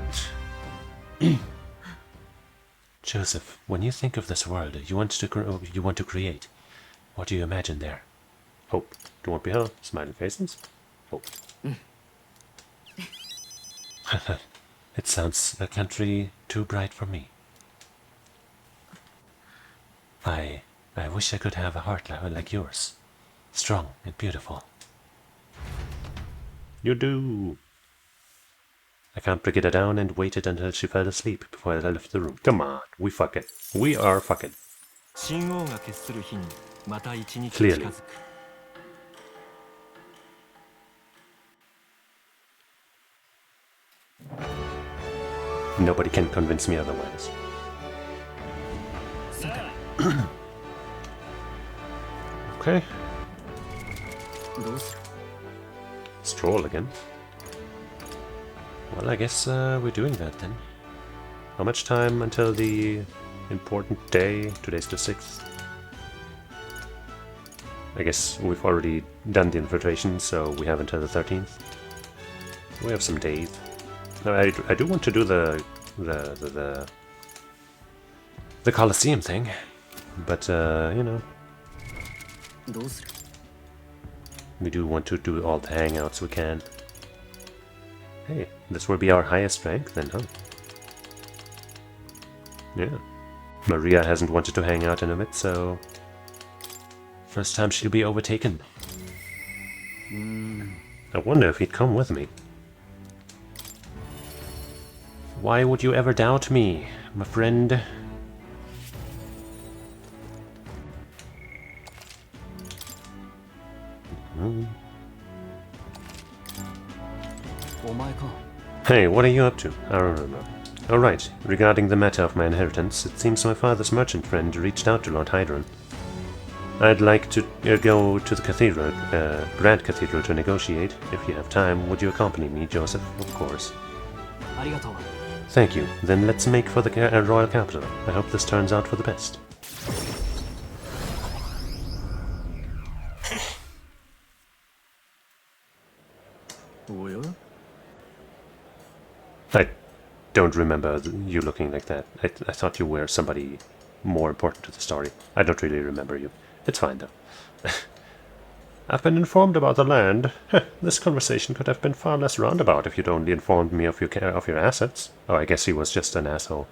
Joseph, when you think of this world you want to create, what do you imagine there? Hope. Do won't be hell. Smiling faces. Hope. It sounds a country too bright for me. I wish I could have a heart like yours. Strong and beautiful. You do. I calmed Brigida down and waited until she fell asleep before I left the room. Come on, we fucking. We are fucking. Clearly. Nobody can convince me otherwise. Okay. Stroll again. Well, I guess we're doing that then. How much time until the important day? Today's the 6th. I guess we've already done the infiltration, so we have until the 13th. We have some days. No, I do want to do the Colosseum thing, but you know, we do want to do all the hangouts we can. Hey, this will be our highest rank then, huh? Yeah. Maria hasn't wanted to hang out in a bit, so first time she'll be overtaken. I wonder if he'd come with me. Why would you ever doubt me, my friend? Hey, what are you up to? I don't remember. Oh right, regarding the matter of my inheritance, it seems my father's merchant friend reached out to Lord Hydron. I'd like to go to the cathedral, Grand Cathedral to negotiate. If you have time, would you accompany me, Joseph? Of course. Thank you. Then let's make for the royal capital. I hope this turns out for the best. I don't remember you looking like that. I thought you were somebody more important to the story. I don't really remember you. It's fine, though. I've been informed about the land. This conversation could have been far less roundabout if you'd only informed me of your assets. Oh, I guess he was just an asshole.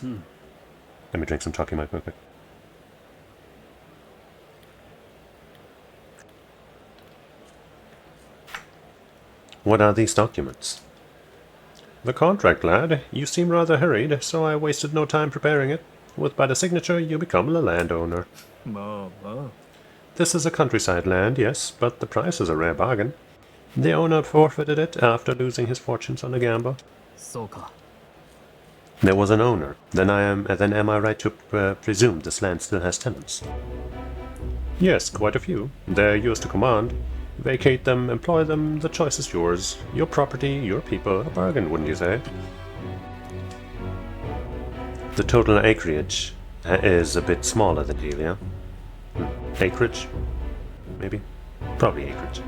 Let me drink some talking milk real quick. What are these documents? The contract, lad. You seem rather hurried, so I wasted no time preparing it. By the signature, you become a landowner. This is a countryside land, yes, but the price is a rare bargain. The owner forfeited it after losing his fortunes on a gamble. There was an owner. Then am I right to presume this land still has tenants? Yes, quite a few. They're yours to command. Vacate them, employ them, the choice is yours. Your property, your people, a bargain, wouldn't you say? The total acreage is a bit smaller than Delia. Acreage? Maybe? Probably acreage.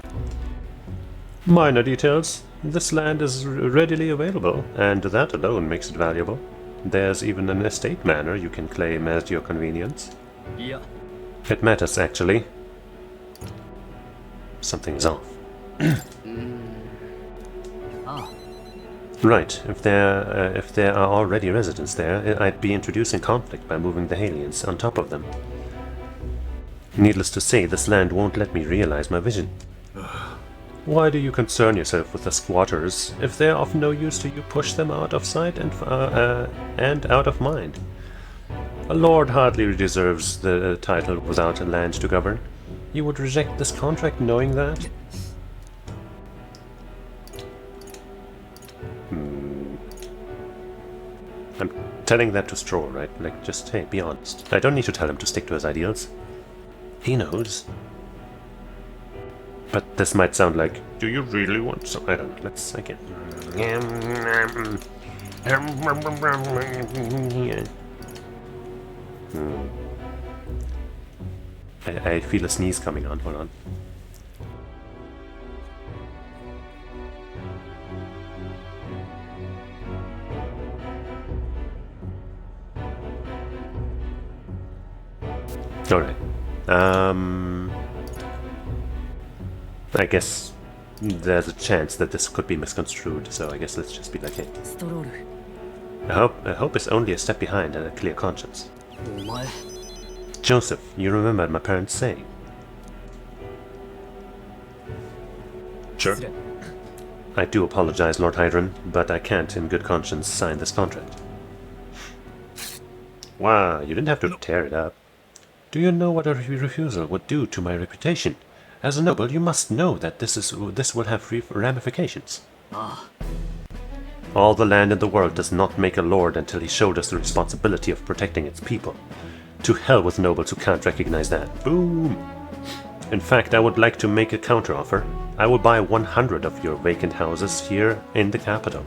Minor details. This land is readily available, and that alone makes it valuable. There's even an estate manor you can claim at your convenience. いや It matters, actually. Something's off. Right, if there are already residents there, I'd be introducing conflict by moving the aliens on top of them. Needless to say, this land won't let me realize my vision. Why do you concern yourself with the squatters? If they're of no use to you, push them out of sight and out of mind. A lord hardly deserves the title without a land to govern. You would reject this contract knowing that? I'm telling that to Stroll, right? Like, just, hey, be honest. I don't need to tell him to stick to his ideals. He knows. But this might sound like, do you really want some? I don't know, let's, again. I feel a sneeze coming on, hold on. Alright. I guess there's a chance that this could be misconstrued, so I guess let's just be like, hey. I hope it's only a step behind and a clear conscience. Joseph, you remembered my parents saying. Sure. I do apologize, Lord Hydron, but I can't in good conscience sign this contract. Wow, you didn't have to tear it up. Do you know what a refusal would do to my reputation? As a noble, you must know that this will have ramifications. All the land in the world does not make a lord until he showed us the responsibility of protecting its people. To hell with nobles who can't recognize that. Boom! In fact, I would like to make a counteroffer. I will buy 100 of your vacant houses here in the capital.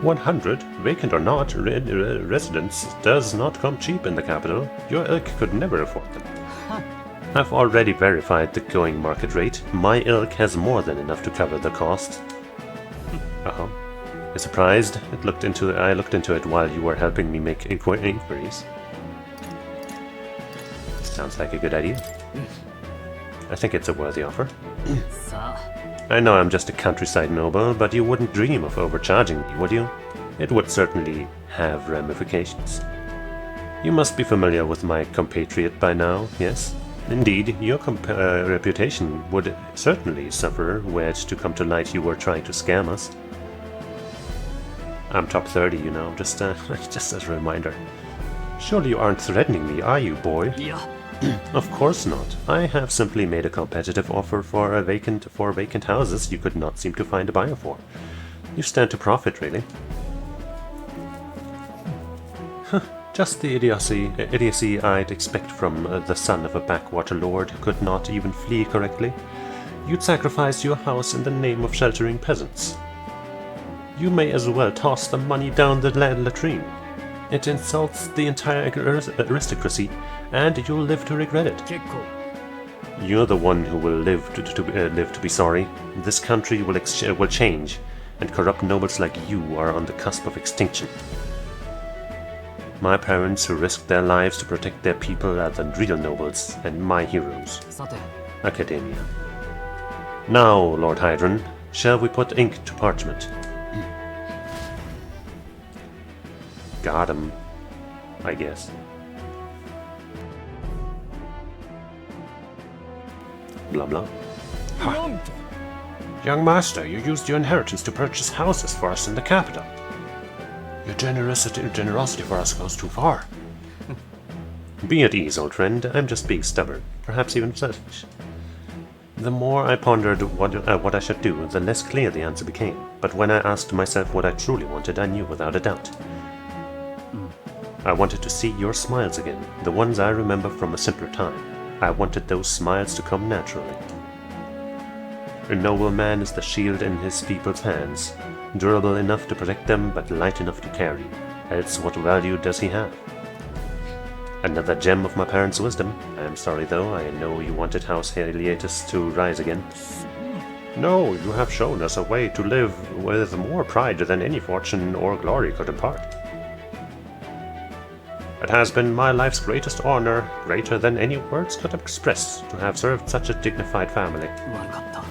100, vacant or not, residence does not come cheap in the capital. Your ilk could never afford them. I've already verified the going market rate. My ilk has more than enough to cover the cost. You're surprised? I looked into it while you were helping me make inquiries. Sounds like a good idea. I think it's a worthy offer. I know I'm just a countryside noble, but you wouldn't dream of overcharging me, would you? It would certainly have ramifications. You must be familiar with my compatriot by now, yes? Indeed, your reputation would certainly suffer were it to come to light you were trying to scam us. I'm top 30, you know, just as a reminder. Surely you aren't threatening me, are you, boy? Yeah. Of course not. I have simply made a competitive offer for vacant houses you could not seem to find a buyer for. You stand to profit, really. Just the idiocy I'd expect from the son of a backwater lord who could not even flee correctly. You'd sacrifice your house in the name of sheltering peasants. You may as well toss the money down the latrine. It insults the entire aristocracy, and you'll live to regret it. You're the one who will live to be sorry. This country will change, and corrupt nobles like you are on the cusp of extinction. My parents who risked their lives to protect their people are the real nobles, and my heroes. Academia. Now, Lord Hydron, shall we put ink to parchment? Got him, I guess. Blah blah. Ha. Young master, you used your inheritance to purchase houses for us in the capital. Your generosity for us goes too far. Be at ease, old friend. I'm just being stubborn, perhaps even selfish. The more I pondered what I should do, the less clear the answer became. But when I asked myself what I truly wanted, I knew without a doubt. I wanted to see your smiles again, the ones I remember from a simpler time. I wanted those smiles to come naturally. A noble man is the shield in his people's hands, durable enough to protect them but light enough to carry, else what value does he have? Another gem of my parents' wisdom. I am sorry though, I know you wanted House Heliatus to rise again. No, you have shown us a way to live with more pride than any fortune or glory could impart. At has been my life's greatest honor, greater than any words could express, to have served such a dignified family. 悪かった。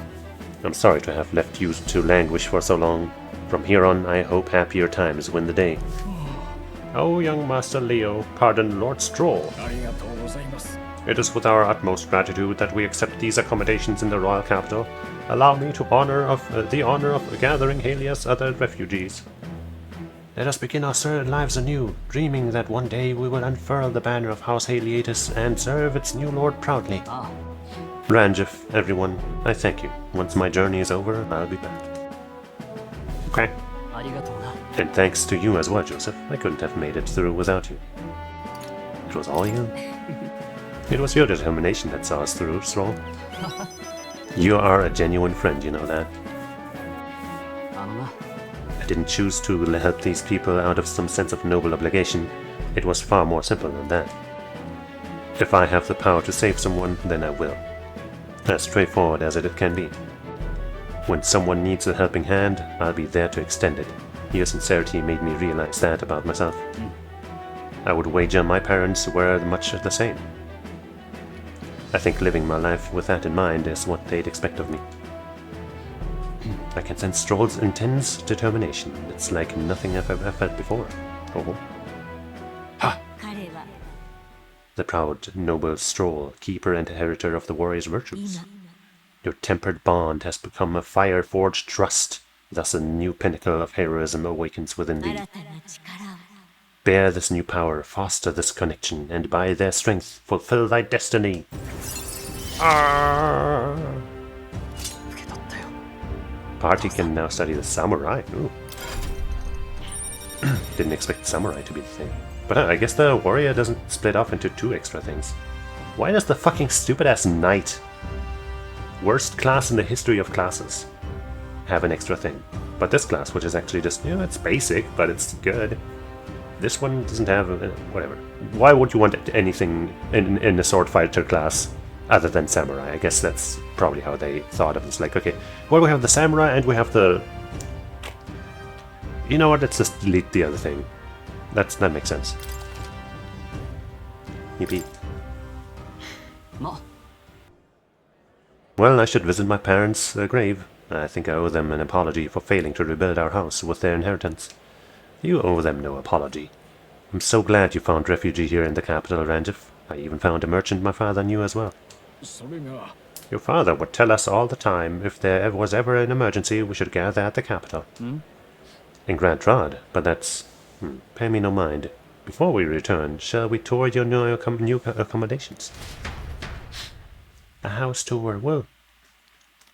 I'm sorry to have left you to languish for so long. From here on, I hope happier times win the day. Oh, young Master Leo, pardon Lord Stroll. ありがとうございます。 It is with our utmost gratitude that we accept these accommodations in the royal capital. Allow me to the honor of gathering Helia's other refugees. Let us begin our lives anew, dreaming that one day we will unfurl the banner of House Heliatus and serve its new lord proudly. Ah. Ranjif, everyone, I thank you. Once my journey is over, I'll be back. Okay. ありがとうな。 And thanks to you as well, Joseph. I couldn't have made it through without you. It was all you. It was your determination that saw us through, Stroll. You are a genuine friend, you know that. あのな。 I didn't choose to help these people out of some sense of noble obligation. It was far more simple than that. If I have the power to save someone, then I will. As straightforward as it can be. When someone needs a helping hand, I'll be there to extend it. Your sincerity made me realize that about myself. I would wager my parents were much the same. I think living my life with that in mind is what they'd expect of me. I can sense Stroll's intense determination. It's like nothing I've ever felt before. Oh. Ha! The proud, noble Stroll, keeper and inheritor of the warrior's virtues. Your tempered bond has become a fire-forged trust. Thus a new pinnacle of heroism awakens within thee. Bear this new power, foster this connection, and by their strength fulfill thy destiny. Ah! 受け取ったよ。 Party can now study the samurai. Ooh. Didn't expect samurai to be the thing. But I guess the warrior doesn't split off into 2 extra things. Why does the fucking stupid-ass knight, worst class in the history of classes, have an extra thing? But this class, which is actually just, you know, it's basic, but it's good. This one doesn't have whatever. Why would you want anything in a sword fighter class other than samurai? I guess that's probably how they thought of it. It's like, okay, well, we have the samurai and we have the... You know what, let's just delete the other thing. That makes sense. Yippee. まあ、 Well, I should visit my parents' grave. I think I owe them an apology for failing to rebuild our house with their inheritance. You owe them no apology. I'm so glad you found refuge here in the capital, Ranjif. I even found a merchant my father knew as well. それが。 Your father would tell us all the time if there was ever an emergency, we should gather at the capital. In Grand Trod, but that's... pay me no mind. Before we return, shall we tour your new accommodations? A house tour, well...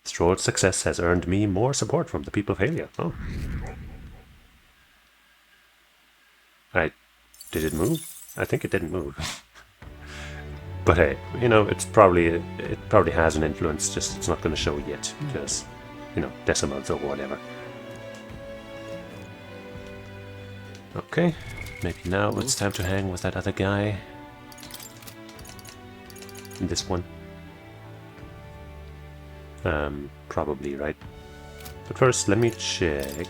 Stroll's success has earned me more support from the people of Halia. Oh. Did it move? I think it didn't move. But hey, you know, it probably has an influence, just it's not going to show yet, because, you know, decimals or whatever. Okay, maybe now it's time to hang with that other guy. This one. Probably, right? But first, let me check.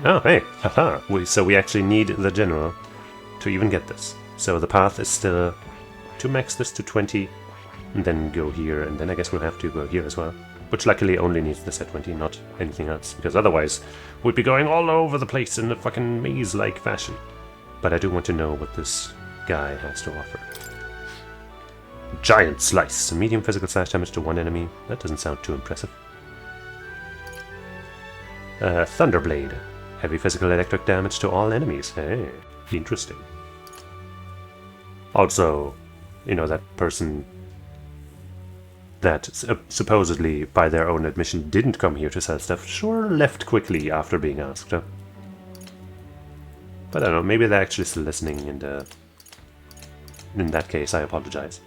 Oh, hey, haha! So we actually need the general to even get this. So the path is still to max this to 20, and then go here, and then I guess we'll have to go here as well. Which luckily only needs this at 20, not anything else, because otherwise we'd be going all over the place in a fucking maze-like fashion. But I do want to know what this guy has to offer. Giant Slice. Medium physical slash damage to one enemy. That doesn't sound too impressive. Thunderblade. Heavy physical electric damage to all enemies. Hey, interesting. Also, you know, that person that supposedly, by their own admission, didn't come here to sell stuff, sure left quickly after being asked. But I don't know, maybe they're actually still listening, and in that case, I apologize.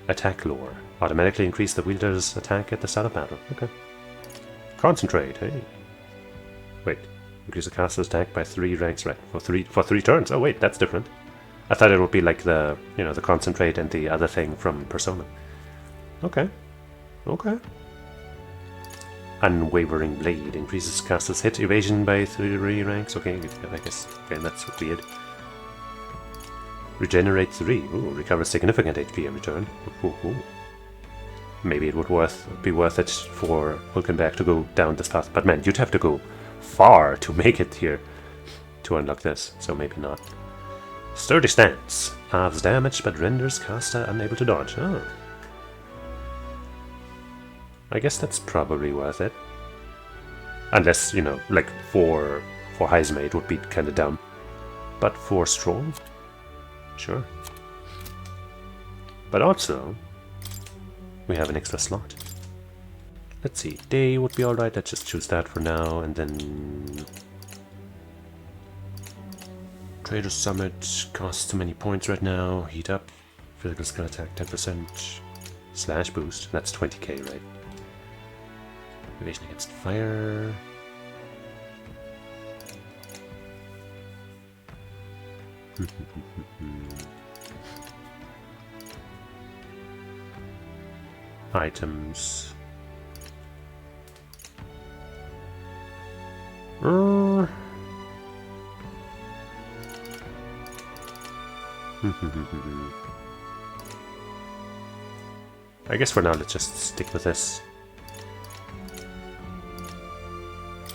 Attack lore. Automatically increase the wielder's attack at the start of battle. Okay. Concentrate, hey. Wait. Increase the caster's attack by 3 ranks, right? For three turns. Oh wait, that's different. I thought it would be like the, you know, the concentrate and the other thing from Persona. Okay. Okay. Unwavering Blade increases caster's hit evasion by 3 ranks. Okay, I guess. Okay, that's weird. Regenerate 3. Ooh, recover significant HP in return. Ooh. Maybe it would be worth it for Hulkenberg to go down this path. But man, you'd have to go far to make it here to unlock this, so maybe not. Sturdy Stance. Halves damage but renders caster unable to dodge. Oh. I guess that's probably worth it. Unless, you know, like for Heisme it would be kinda dumb. But for Stroll? Sure. But also, we have an extra slot. Let's see, Day would be alright, let's just choose that for now, and then... Trader's Summit costs too many points right now. Heat up. Physical skill attack 10%. Slash boost. That's 20k, right? Evasion against fire. Items. I guess for now let's just stick with this.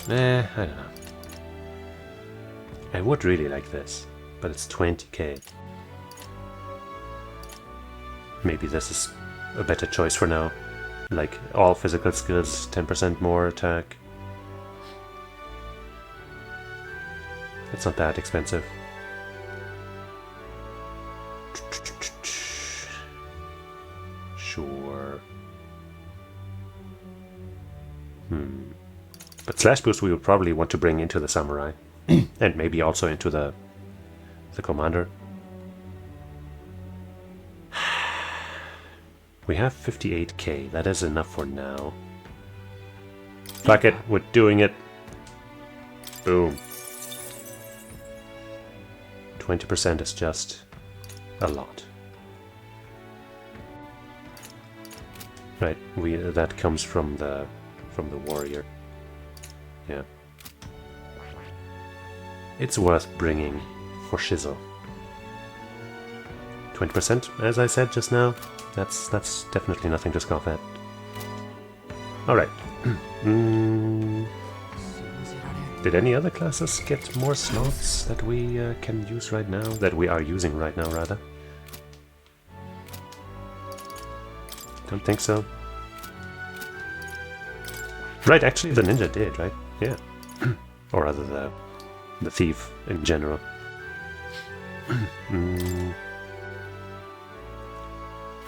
I don't know. I would really like this, but it's 20k. Maybe this is a better choice for now. Like, all physical skills, 10% more attack. It's not that expensive. Sure. But Slash Boost we would probably want to bring into the Samurai. And maybe also into the Commander. We have 58k, that is enough for now. Fuck it, we're doing it. Boom. 20% is just a lot. Right, that comes from the warrior. Yeah. It's worth bringing for Shizzle. 20%, as I said just now. That's definitely nothing to scoff at. Alright. Did any other classes get more slots that we can use right now? That we are using right now, rather? Don't think so. Right, actually the ninja did, right? Yeah. Or rather the thief in general.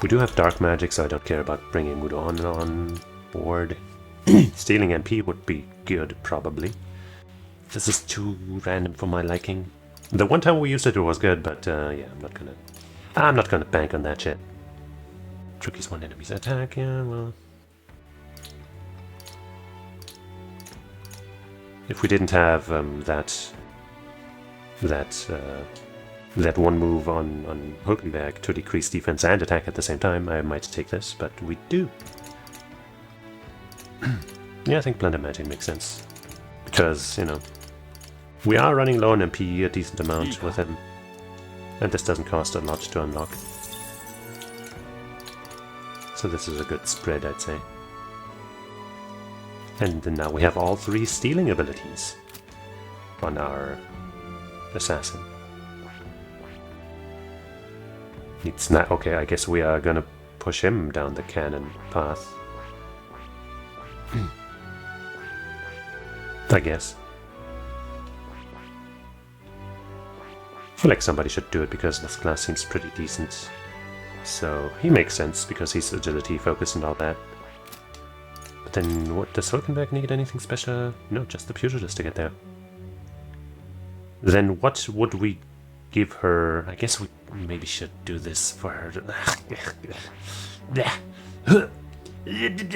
We do have dark magic, so I don't care about bringing Udon on board. Stealing MP would be good, probably. This is too random for my liking. The one time we used it, it was good, but yeah, I'm not gonna bank on that shit. Tricky's one enemy's attack, yeah, well. If we didn't have that one move on Hulkenberg to decrease defense and attack at the same time, I might take this, but we do. Yeah, I think Blended Magic makes sense. Because, you know, we are running low on MP a decent amount with him. And this doesn't cost a lot to unlock. So this is a good spread, I'd say. And then now we have all 3 stealing abilities on our assassin. It's not okay. I guess we are gonna push him down the cannon path. I guess. I feel like somebody should do it because this class seems pretty decent. So he makes sense because he's agility focused and all that. But then, what does Hulkenberg need? Anything special? No, just the pugilist to get there. Then what would we give her? I guess we maybe should do this for her.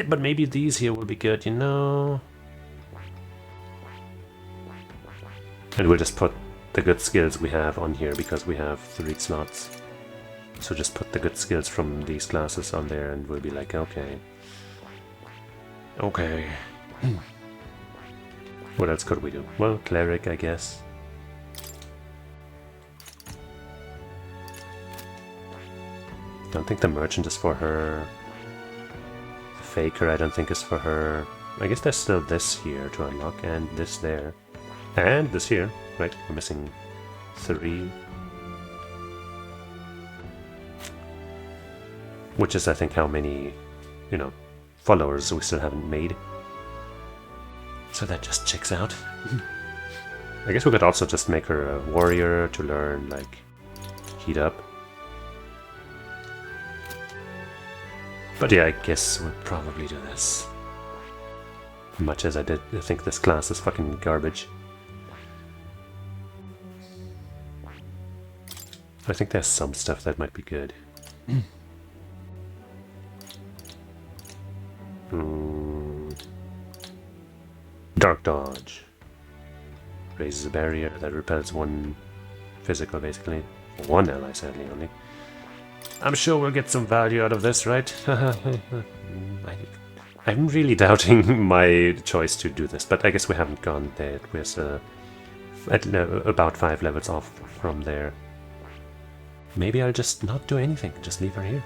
But maybe these here will be good, you know? And we'll just put the good skills we have on here because we have 3 slots. So just put the good skills from these classes on there and we'll be like, okay. Okay. What else could we do? Well, cleric, I guess. Don't think the merchant is for her. The faker I don't think is for her. I guess there's still this here to unlock, and this there. And this here. Right, we're missing 3. Which is, I think, how many, you know, followers we still haven't made. So that just checks out. I guess we could also just make her a warrior to learn, like, heat up. But yeah, I guess we'll probably do this. Much as I think this class is fucking garbage. I think there's some stuff that might be good. Dark Dodge. Raises a barrier that repels 1 physical, basically. 1 ally, sadly, only. I'm sure we'll get some value out of this, right? I'm really doubting my choice to do this, but I guess we haven't gone there. We're still at about 5 levels off from there. Maybe I'll just not do anything, just leave her here.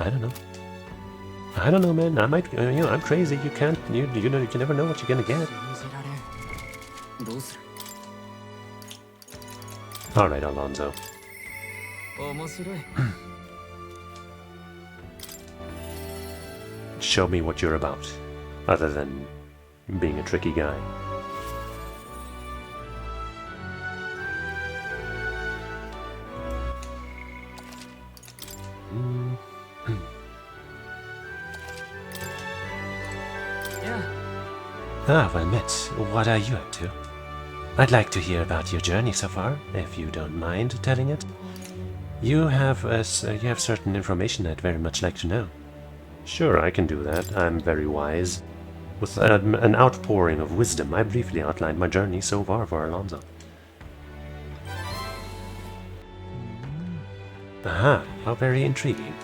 I don't know. I don't know, man. I might, you know, I'm crazy. You can't, you know, you can never know what you're gonna get. All right, Alonso. Show me what you're about, other than being a tricky guy. Ah, well met. What are you up to? I'd like to hear about your journey so far, if you don't mind telling it. You have certain information I'd very much like to know. Sure, I can do that. I'm very wise. With an outpouring of wisdom, I briefly outlined my journey so far for Alonso. Aha, how very intriguing.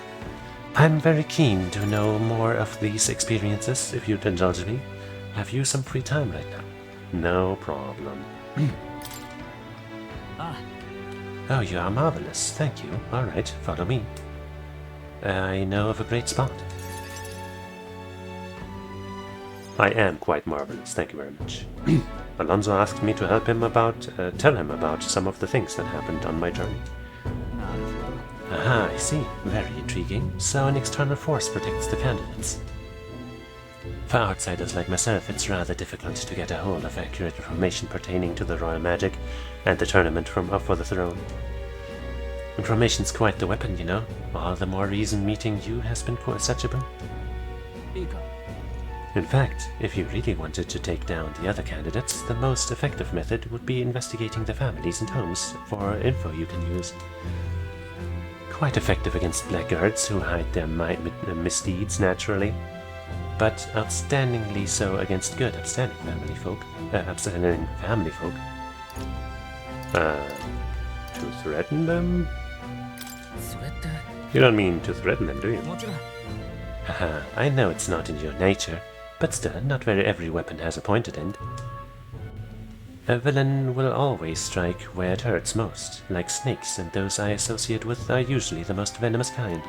I'm very keen to know more of these experiences, if you'd indulge me. Have you some free time right now? No problem. Oh, you are marvelous. Thank you. All right, follow me. I know of a great spot. I am quite marvelous. Thank you very much. Alonso asked me to help him tell him about some of the things that happened on my journey. Aha, I see. Very intriguing. So an external force protects the candidates. For outsiders like myself, it's rather difficult to get a hold of accurate information pertaining to the royal magic and the tournament for the throne. Information's quite the weapon, you know. All the more reason meeting you has been such a boon. In fact, if you really wanted to take down the other candidates, the most effective method would be investigating the families and homes for info you can use. Quite effective against blackguards who hide their misdeeds naturally, but outstandingly so against good, upstanding family folk. To threaten them? You don't mean to threaten them, do you? Haha, I know it's not in your nature, but still, not very every weapon has a pointed end. A villain will always strike where it hurts most, like snakes, and those I associate with are usually the most venomous kind.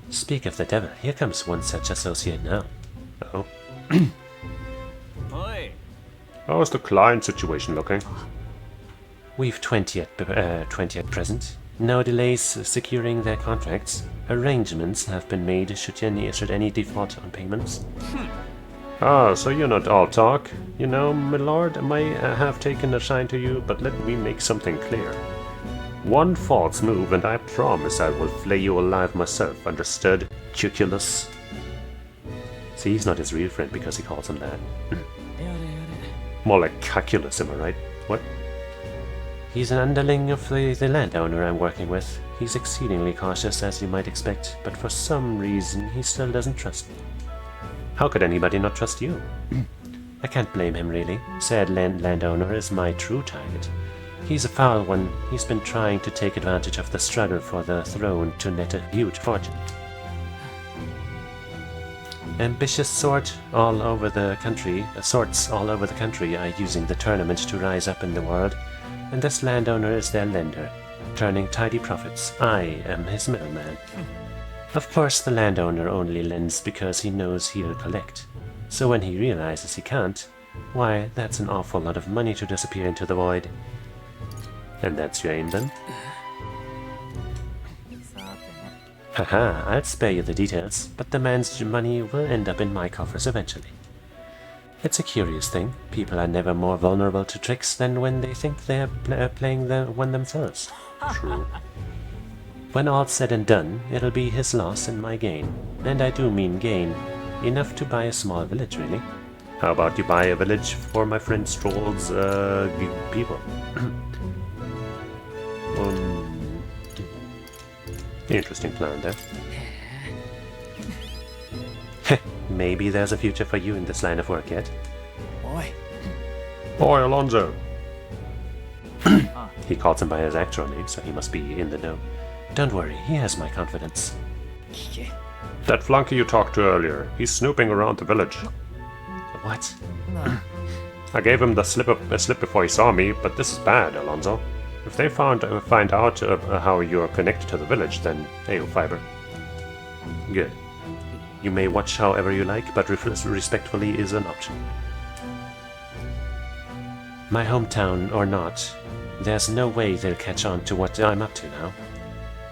Speak of the devil, here comes one such associate now. Uh-oh. How's the client situation looking? We've 20 at present. No delays securing their contracts. Arrangements have been made should any default on payments. Ah, so you're not all talk. You know, my lord, I may have taken a shine to you, but let me make something clear. One false move and I promise I will flay you alive myself, understood, Cheesus? See, he's not his real friend because he calls him that. More like calculus, am I right? What? He's an underling of the landowner I'm working with. He's exceedingly cautious, as you might expect, but for some reason he still doesn't trust me. How could anybody not trust you? I can't blame him, really. Said landowner is my true target. He's a foul one. He's been trying to take advantage of the struggle for the throne to net a huge fortune. Ambitious sorts all over the country are using the tournament to rise up in the world, and this landowner is their lender, turning tidy profits. I am his middleman. Of course, the landowner only lends because he knows he'll collect. So when he realizes he can't, why, that's an awful lot of money to disappear into the void. And that's your aim then? Haha, I'll spare you the details, but the man's money will end up in my coffers eventually. It's a curious thing. People are never more vulnerable to tricks than when they think they're playing one themselves. True. When all's said and done, it'll be his loss and my gain. And I do mean gain. Enough to buy a small village, really. How about you buy a village for my friend Stroll's people? Interesting plan there. Maybe there's a future for you in this line of work yet. Oi, Alonso! He calls him by his actual name, so he must be in the know. Don't worry, he has my confidence. That flunky you talked to earlier, he's snooping around the village. What? I gave him a slip before he saw me, but this is bad, Alonso. If they find out how you're connected to the village, then hey-o, fiber. Good. You may watch however you like, but respectfully is an option. My hometown or not, there's no way they'll catch on to what I'm up to now.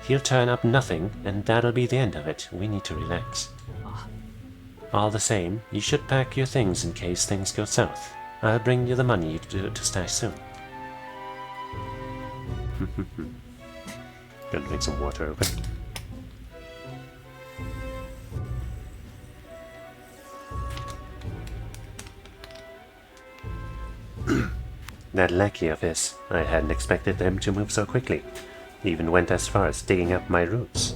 He'll turn up nothing, and that'll be the end of it. We need to relax. All the same, you should pack your things in case things go south. I'll bring you the money to stash soon. Gonna drink some water, okay? That lackey of his, I hadn't expected them to move so quickly. Even went as far as digging up my roots.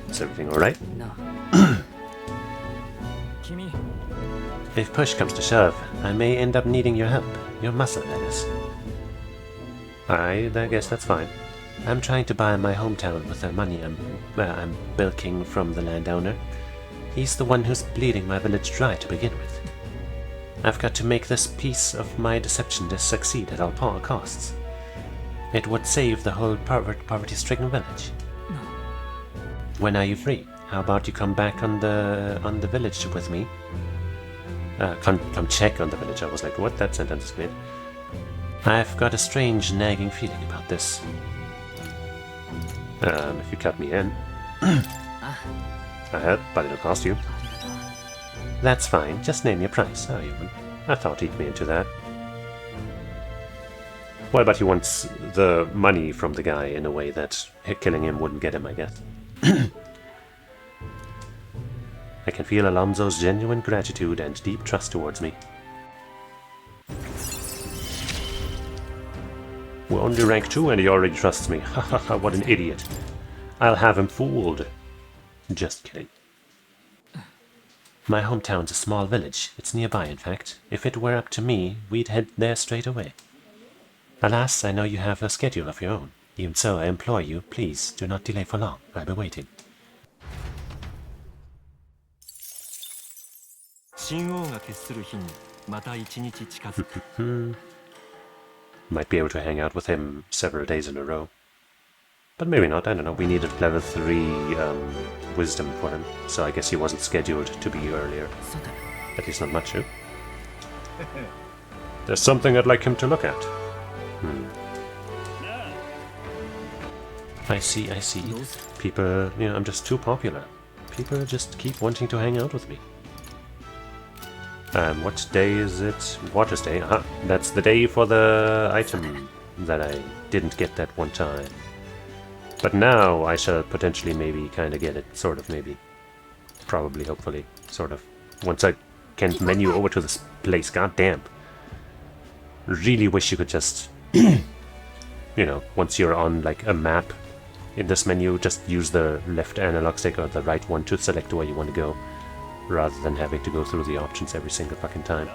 Is everything alright? No. If push comes to shove, I may end up needing your help. Your muscle, that is. I guess that's fine. I'm trying to buy my hometown with the money I'm bilking from the landowner. He's the one who's bleeding my village dry to begin with. I've got to make this piece of my deception to succeed at all costs. It would save the whole poverty-stricken village. No. When are you free? How about you come back on the village with me? Come check on the village. I was like, what? That sentence is weird. I've got a strange nagging feeling about this. If you cut me in. I help, but it'll cost you. That's fine. Just name your price. Oh, human. I thought he'd be into that. Well, but he wants the money from the guy in a way that killing him wouldn't get him, I guess. I can feel Alonso's genuine gratitude and deep trust towards me. We're only rank 2 and he already trusts me. Ha ha ha, what an idiot. I'll have him fooled. Just kidding. My hometown's a small village. It's nearby, in fact. If it were up to me, we'd head there straight away. Alas, I know you have a schedule of your own. Even so, I implore you, please, do not delay for long. I'll be waiting. 神王が決する日にまた一日近づく Might be able to hang out with him several days in a row. But maybe not, I don't know. We needed level 3 wisdom for him, so I guess he wasn't scheduled to be earlier. At least not much, eh? There's something I'd like him to look at. I see. People, you know, I'm just too popular. People just keep wanting to hang out with me. What day is it? Water's Day. Aha, that's the day for the item that I didn't get that one time. But now I shall potentially maybe kind of get it. Sort of, maybe. Probably, hopefully. Sort of. Once I can menu over to this place. God damn. Really wish you could just... you know, once you're on like a map in this menu, just use the left analog stick or the right one to select where you want to go, rather than having to go through the options every single fucking time.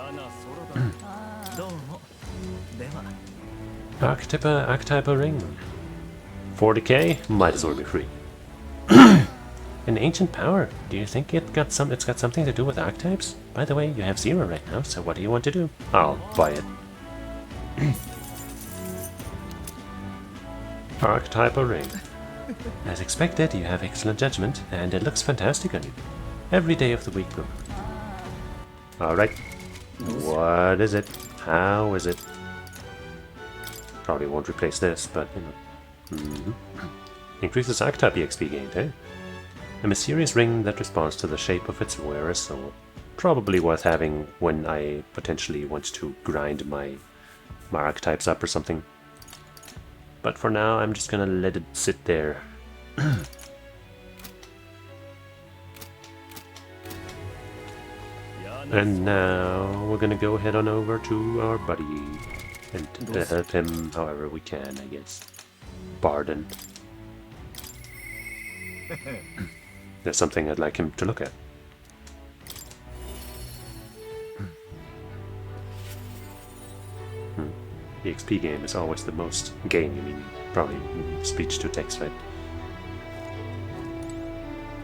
Archetypal ring. 40k? Might as well be free. An ancient power. Do you think it's got something to do with archetypes? By the way, you have 0 right now, so what do you want to do? I'll buy it. Archetypal ring. As expected, you have excellent judgment, and it looks fantastic on you. Every day of the week, bro. Alright. What is it? How is it? Probably won't replace this, but you know. Increases archetype EXP gained, eh? A mysterious ring that responds to the shape of its wearer, so probably worth having when I potentially want to grind my archetypes up or something. But for now, I'm just gonna let it sit there. And now we're gonna go head on over to our buddy and help him however we can, I guess. Barden. There's something I'd like him to look at. The XP game is always the most game, you mean, probably speech to text, right?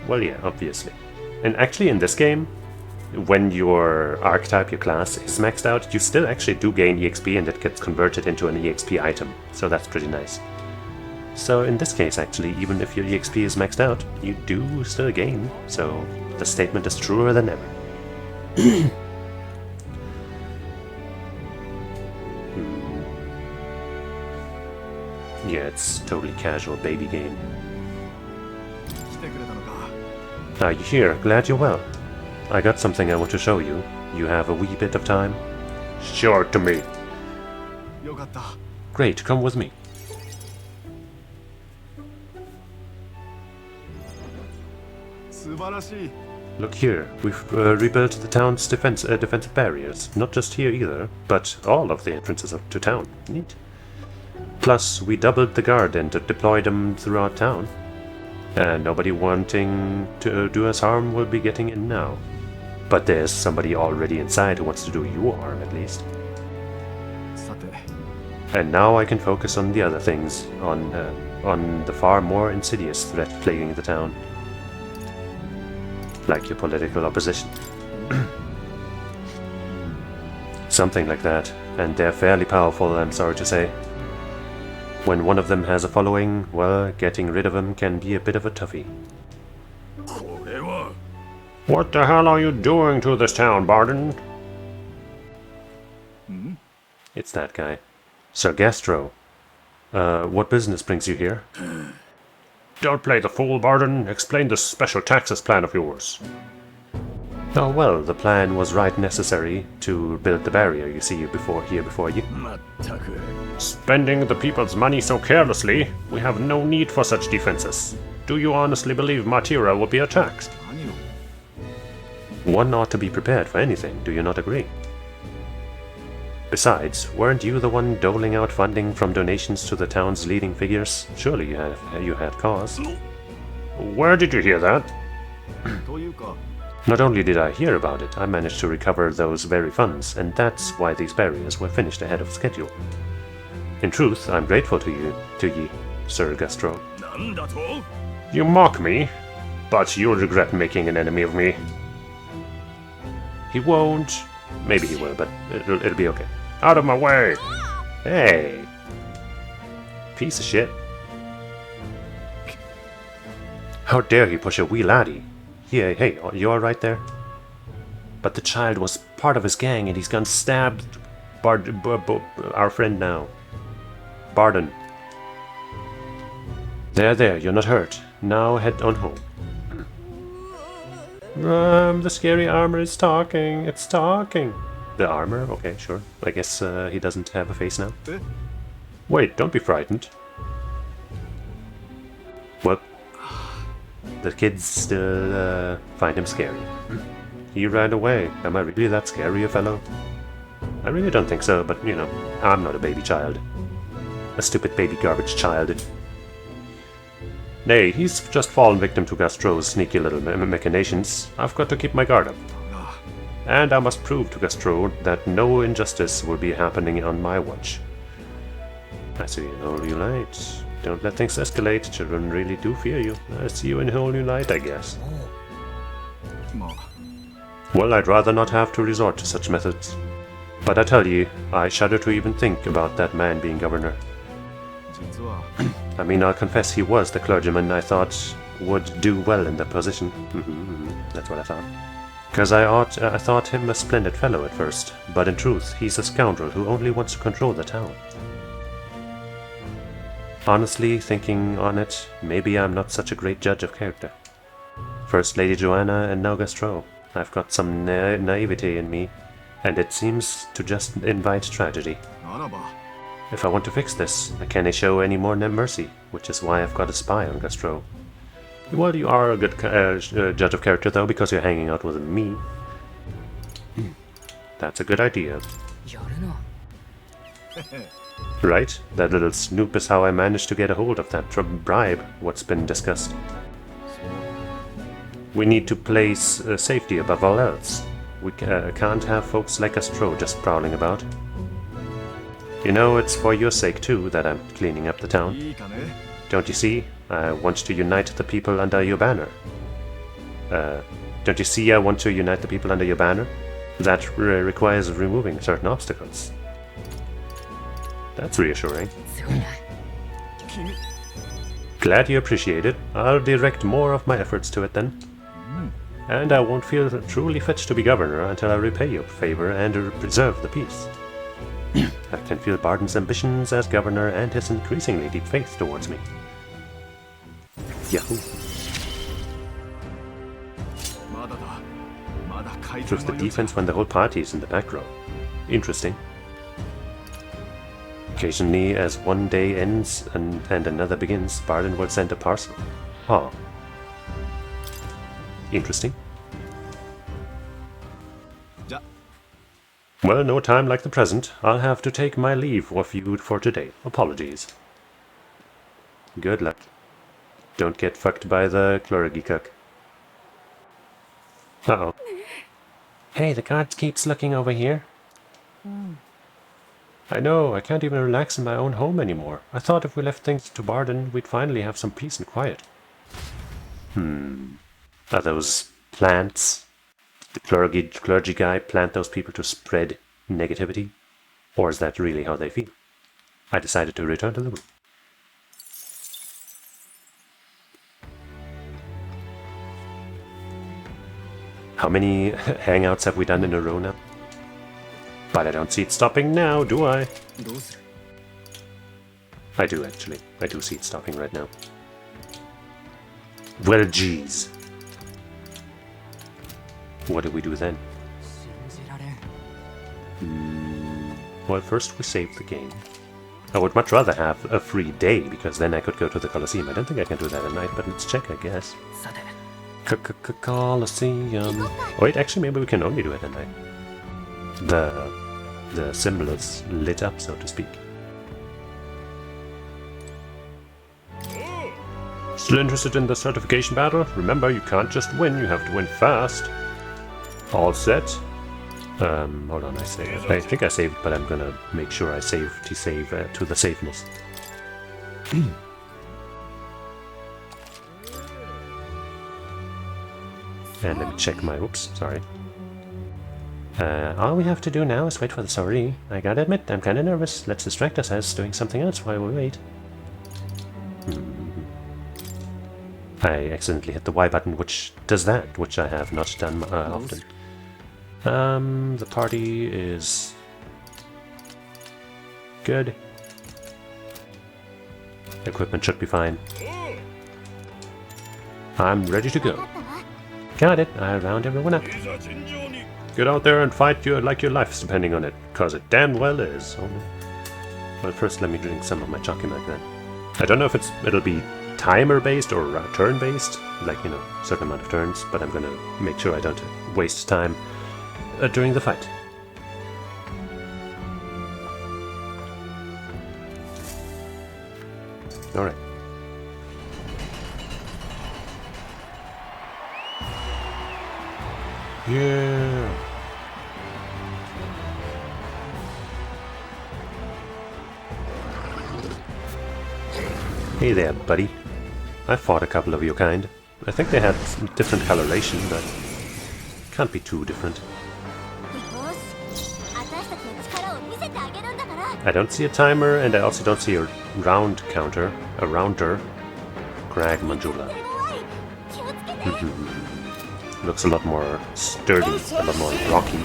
Well, yeah, obviously. And actually in this game, when your archetype, your class, is maxed out, you still actually do gain EXP and it gets converted into an EXP item, so that's pretty nice. So in this case, actually, even if your EXP is maxed out, you do still gain, so the statement is truer than ever. Yeah, it's totally casual baby game. Are you here? Glad you're well. I got something I want to show you. You have a wee bit of time? Show it to me. Great, come with me. Look here, we've rebuilt the town's defensive barriers. Not just here either, but all of the entrances to town. Neat. Plus, we doubled the guard and deployed them throughout town. And nobody wanting to do us harm will be getting in now. But there's somebody already inside who wants to do you harm, at least. And now I can focus on the other things, on the far more insidious threat plaguing the town. Like your political opposition. Something like that, and they're fairly powerful, I'm sorry to say. When one of them has a following, well, getting rid of them can be a bit of a toughie. What the hell are you doing to this town, Barden? It's that guy. Sir Gastro. What business brings you here? Don't play the fool, Barden. Explain this special taxes plan of yours. Oh well, the plan was right necessary to build the barrier you see before you. Spending the people's money so carelessly, we have no need for such defenses. Do you honestly believe Matira will be attacked? One ought to be prepared for anything, do you not agree? Besides, weren't you the one doling out funding from donations to the town's leading figures? Surely you had cause. Where did you hear that? Not only did I hear about it, I managed to recover those very funds, and that's why these barriers were finished ahead of schedule. In truth, I'm grateful to ye, Sir Gastro. You mock me, but you'll regret making an enemy of me. He won't. Maybe he will, but it'll be okay. Out of my way! Hey! Piece of shit. How dare he push a wee laddie? Yeah, hey, you alright there? But the child was part of his gang and he's gone stabbed our friend now. Barden. There, you're not hurt. Now head on home. The scary armor is talking. It's talking. The armor? Okay, sure. I guess he doesn't have a face now. Wait, don't be frightened. Well, the kids still find him scary. He ran away. Am I really that scary a fellow? I really don't think so, but you know, I'm not a baby child. A stupid baby garbage child. Nay, he's just fallen victim to Gastro's sneaky little machinations. I've got to keep my guard up. And I must prove to Gastro that no injustice will be happening on my watch. I see you in whole new light. Don't let things escalate. Children really do fear you. I see you in whole new light, I guess. Well, I'd rather not have to resort to such methods. But I tell ye, I shudder to even think about that man being governor. I mean, I'll confess he was the clergyman I thought would do well in the position. That's what I thought. Because I thought him a splendid fellow at first, but in truth, he's a scoundrel who only wants to control the town. Honestly, thinking on it, maybe I'm not such a great judge of character. First Lady Joanna and now Gastro. I've got some naivety in me, and it seems to just invite tragedy. If I want to fix this, I can't show any more mercy, which is why I've got a spy on Gastro. Well, you are a good judge of character, though, because you're hanging out with me. That's a good idea. Right? That little snoop is how I managed to get a hold of that bribe, what's been discussed. We need to place safety above all else. We can't have folks like Astro just prowling about. You know, it's for your sake too that I'm cleaning up the town. Don't you see? I want to unite the people under your banner. Don't you see I want to unite the people under your banner? That requires removing certain obstacles. That's reassuring. Glad you appreciate it. I'll direct more of my efforts to it then. And I won't feel truly fit to be governor until I repay your favor and preserve the peace. I can feel Barden's ambitions as governor and his increasingly deep faith towards me. Yahoo! Choose the defense when the whole party is in the back row. Interesting. Occasionally, as one day ends and another begins, Barden will send a parcel. Huh. Interesting. Well, no time like the present. I'll have to take my leave of you for today. Apologies. Good luck. Don't get fucked by the clergy cuck. Uh-oh. Hey, the guard keeps looking over here. I know, I can't even relax in my own home anymore. I thought if we left things to Barden, we'd finally have some peace and quiet. Are those plants? The clergy guy plant those people to spread negativity? Or is that really how they feel? I decided to return to the room. How many hangouts have we done in a row now? But I don't see it stopping now, do I? I do, actually. I do see it stopping right now. Well, geez. What do we do then? Well, first we save the game. I would much rather have a free day, because then I could go to the Colosseum. I don't think I can do that at night, but let's check, I guess. Colosseum. Wait, actually, maybe we can only do it at night. The symbol is lit up, so to speak. Still interested in the certification battle? Remember, you can't just win, you have to win fast. All set. Hold on, I think I saved, but I'm gonna make sure I save to the safeness. And let me check my... Oops, sorry. All we have to do now is wait for the sorry. I gotta admit, I'm kinda nervous. Let's distract ourselves doing something else while we wait. I accidentally hit the Y button, which does that, which I have not done often. The party is... good. Equipment should be fine. I'm ready to go. Got it, I round everyone up. Get out there and fight like your life's depending on it, cause it damn well is. Oh, well, first let me drink some of my Chocolate then. I don't know if it'll be timer-based or turn-based, like, you know, certain amount of turns, but I'm gonna make sure I don't waste time during the fight. Alright. Yeah. Hey there, buddy. I fought a couple of your kind. I think they had different coloration, but can't be too different. I don't see a timer, and I also don't see a round counter. A rounder. Crag Manjula. Looks a lot more sturdy, a lot more rocky.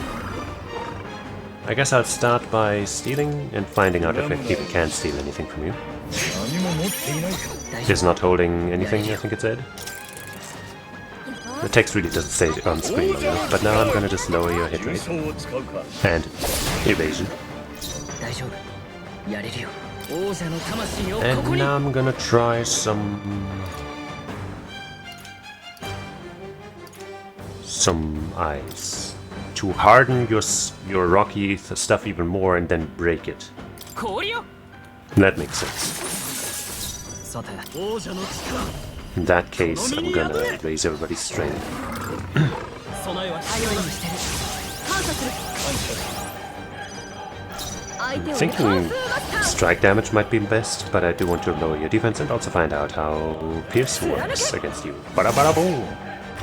I guess I'll start by stealing and finding out if I even can steal anything from you. He's not holding anything, I think it said. The text really doesn't say it on screen, but now I'm gonna just lower your hit rate. And evasion. And now I'm gonna try some ice to harden your rocky stuff even more and then break it. That makes sense. In that case, I'm gonna raise everybody's strength. I'm thinking strike damage might be best, but I do want to lower your defense and also find out how Pierce works against you. Bada bada boom!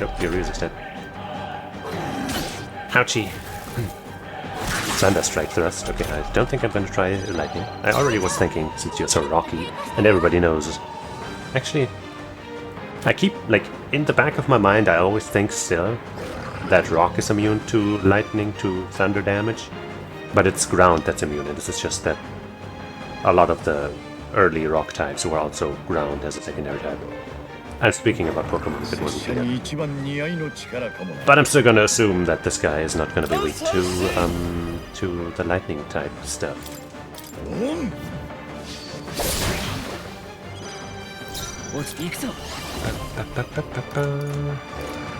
Nope, you're resistant. Ouchie! Thunder Strike Thrust. Okay, I don't think I'm going to try Lightning. I already was thinking, since you're so rocky, and everybody knows. Actually, I keep, like, in the back of my mind, I always think still that Rock is immune to Lightning, to Thunder damage. But it's Ground that's immune, and this is just that a lot of the early Rock types were also Ground as a secondary type. I'm speaking about Pokemon if it wasn't clear. But I'm still gonna assume that this guy is not gonna be weak to the lightning type stuff.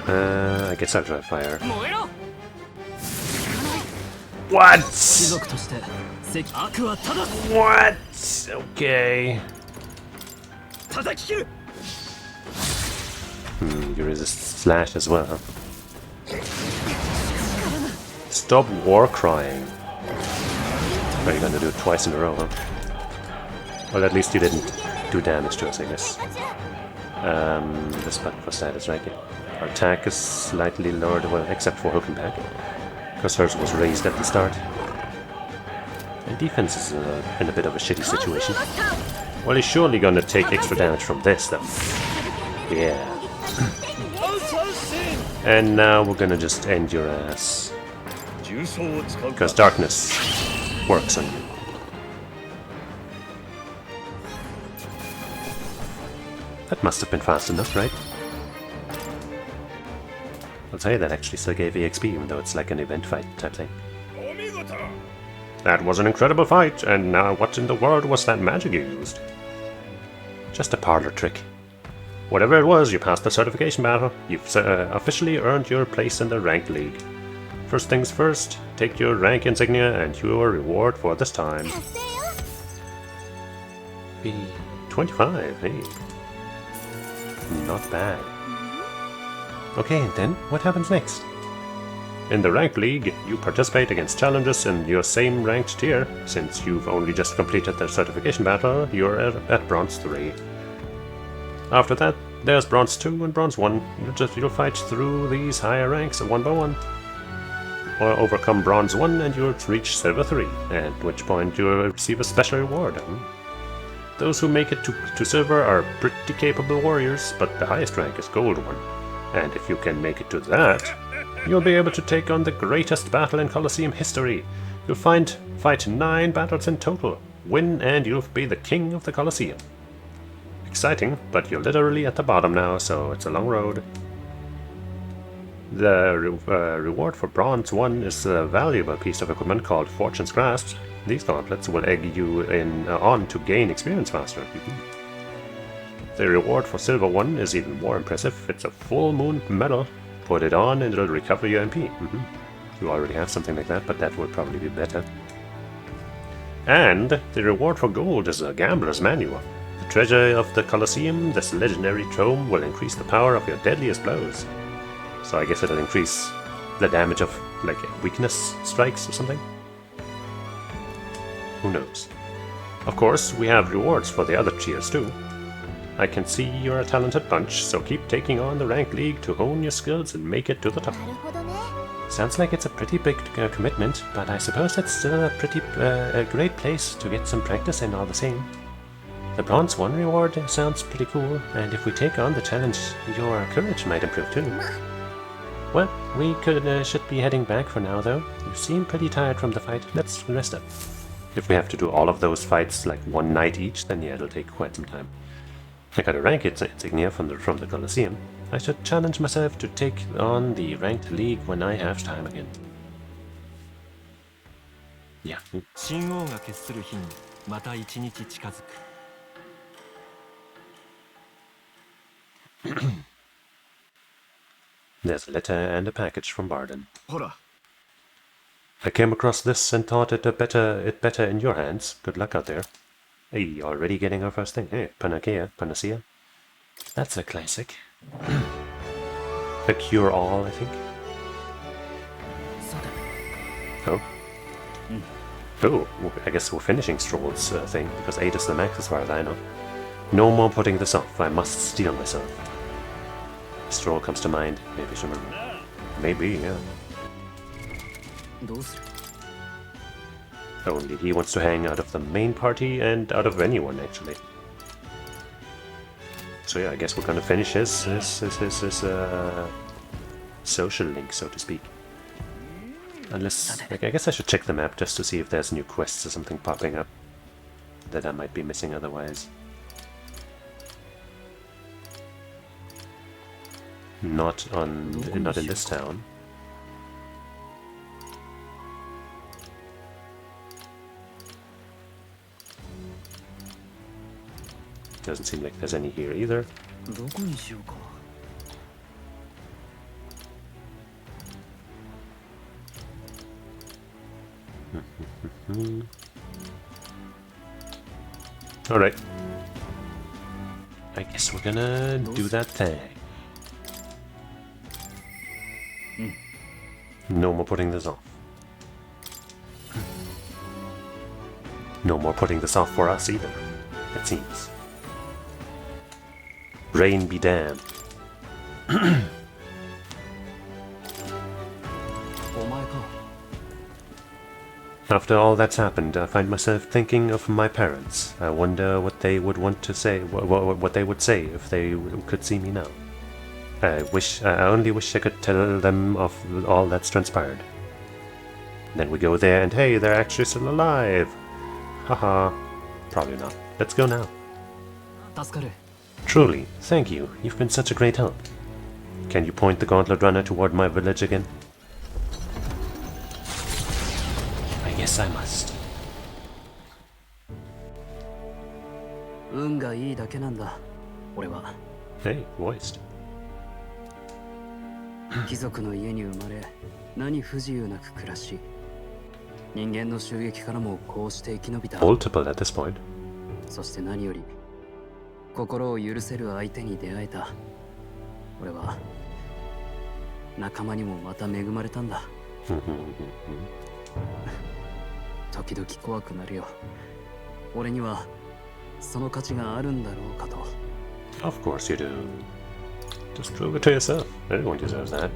I guess I'll try fire. What? What? Okay. You resist slash as well. Stop war crying. Are you gonna do it twice in a row, huh? Well, at least you didn't do damage to us, I guess. This button for status, right? Our attack is slightly lowered, well, except for hooking back, because hers was raised at the start. And defense is in a bit of a shitty situation. Well, he's surely gonna take extra damage from this, though. Yeah. And now we're gonna just end your ass. Because darkness works on you. That must have been fast enough, right? I'll tell you, that actually still gave EXP, even though it's like an event fight type thing. That was an incredible fight, and now what in the world was that magic you used? Just a parlor trick. Whatever it was, you passed the certification battle. You've officially earned your place in the rank league. First things first, take your rank insignia and your reward for this time. Be 25, hey. Not bad. Okay, and then what happens next? In the rank league, you participate against challenges in your same ranked tier. Since you've only just completed the certification battle, you're at Bronze 3. After that, there's Bronze 2 and Bronze 1. You'll fight through these higher ranks one by one. Or overcome Bronze 1 and you'll reach Silver 3, at which point you'll receive a special reward. Those who make it to Silver are pretty capable warriors, but the highest rank is Gold 1. And if you can make it to that, you'll be able to take on the greatest battle in Colosseum history. You'll fight 9 battles in total, win, and you'll be the king of the Colosseum. Exciting, but you're literally at the bottom now, so it's a long road. The reward for Bronze 1 is a valuable piece of equipment called Fortune's Grasp. These gauntlets will egg you on to gain experience faster. The reward for Silver 1 is even more impressive. It's a full moon medal. Put it on and it'll recover your MP. You already have something like that, but that would probably be better. And the reward for Gold is a gambler's manual. The treasure of the Colosseum, this legendary tome, will increase the power of your deadliest blows. So I guess it'll increase the damage of, like, weakness strikes or something? Who knows? Of course, we have rewards for the other tiers too. I can see you're a talented bunch, so keep taking on the ranked league to hone your skills and make it to the top. なるほどね。 Sounds like it's a pretty big commitment, but I suppose that's still a pretty a great place to get some practice in all the same. The Bronze 1 reward sounds pretty cool, and if we take on the challenge, your courage might improve too. Well, we should be heading back for now, though. You seem pretty tired from the fight. Let's rest up. If we have to do all of those fights like one night each, then yeah, it'll take quite some time. I got a rank insignia from the Colosseum. I should challenge myself to take on the ranked league when I have time again. Yeah. 神王が決する日にまた一日近づく。 There's a letter and a package from Barden. ほら I came across this and thought it better in your hands. Good luck out there. Hey, already getting our first thing. Hey, Panacea. That's a classic. A cure-all, I think. さて Oh. Oh, I guess we're finishing Stroll's thing, because 8 is the max as far as I know. No more putting this off. I must steel myself. Stroll comes to mind. Maybe I should remember. Maybe, yeah. どうする Only he wants to hang out of the main party and out of anyone, actually. So yeah, I guess we're gonna finish his social link, so to speak. Unless, like, I guess I should check the map just to see if there's new quests or something popping up that I might be missing otherwise. Not in this town. Doesn't seem like there's any here either. どこにしようか Alright. I guess we're gonna do that thing. No more putting this off. No more putting this off for us either, it seems. Rain be damned. お前か After all that's happened, I find myself thinking of my parents. I wonder what they would want to say, what they would say if they could see me now. I only wish I could tell them of all that's transpired. Then we go there and hey, they're actually still alive. Haha. Probably not. Let's go now. 助かる Truly, thank you. You've been such a great help. Can you point the gauntlet runner toward my village again? I guess I must. 運がいいだけなんだ俺は Hey, voiced. 貴族の家に生まれ何不自由なく暮らし人間の襲撃からもこうして生き延びた Multiple at this point. そして何より心を許せる相手に出会えた俺は仲間にもまた恵まれたんだ時々怖くなるよ俺にはその価値があるんだろうかと Of course you do. Just prove it to yourself. Everyone deserves that.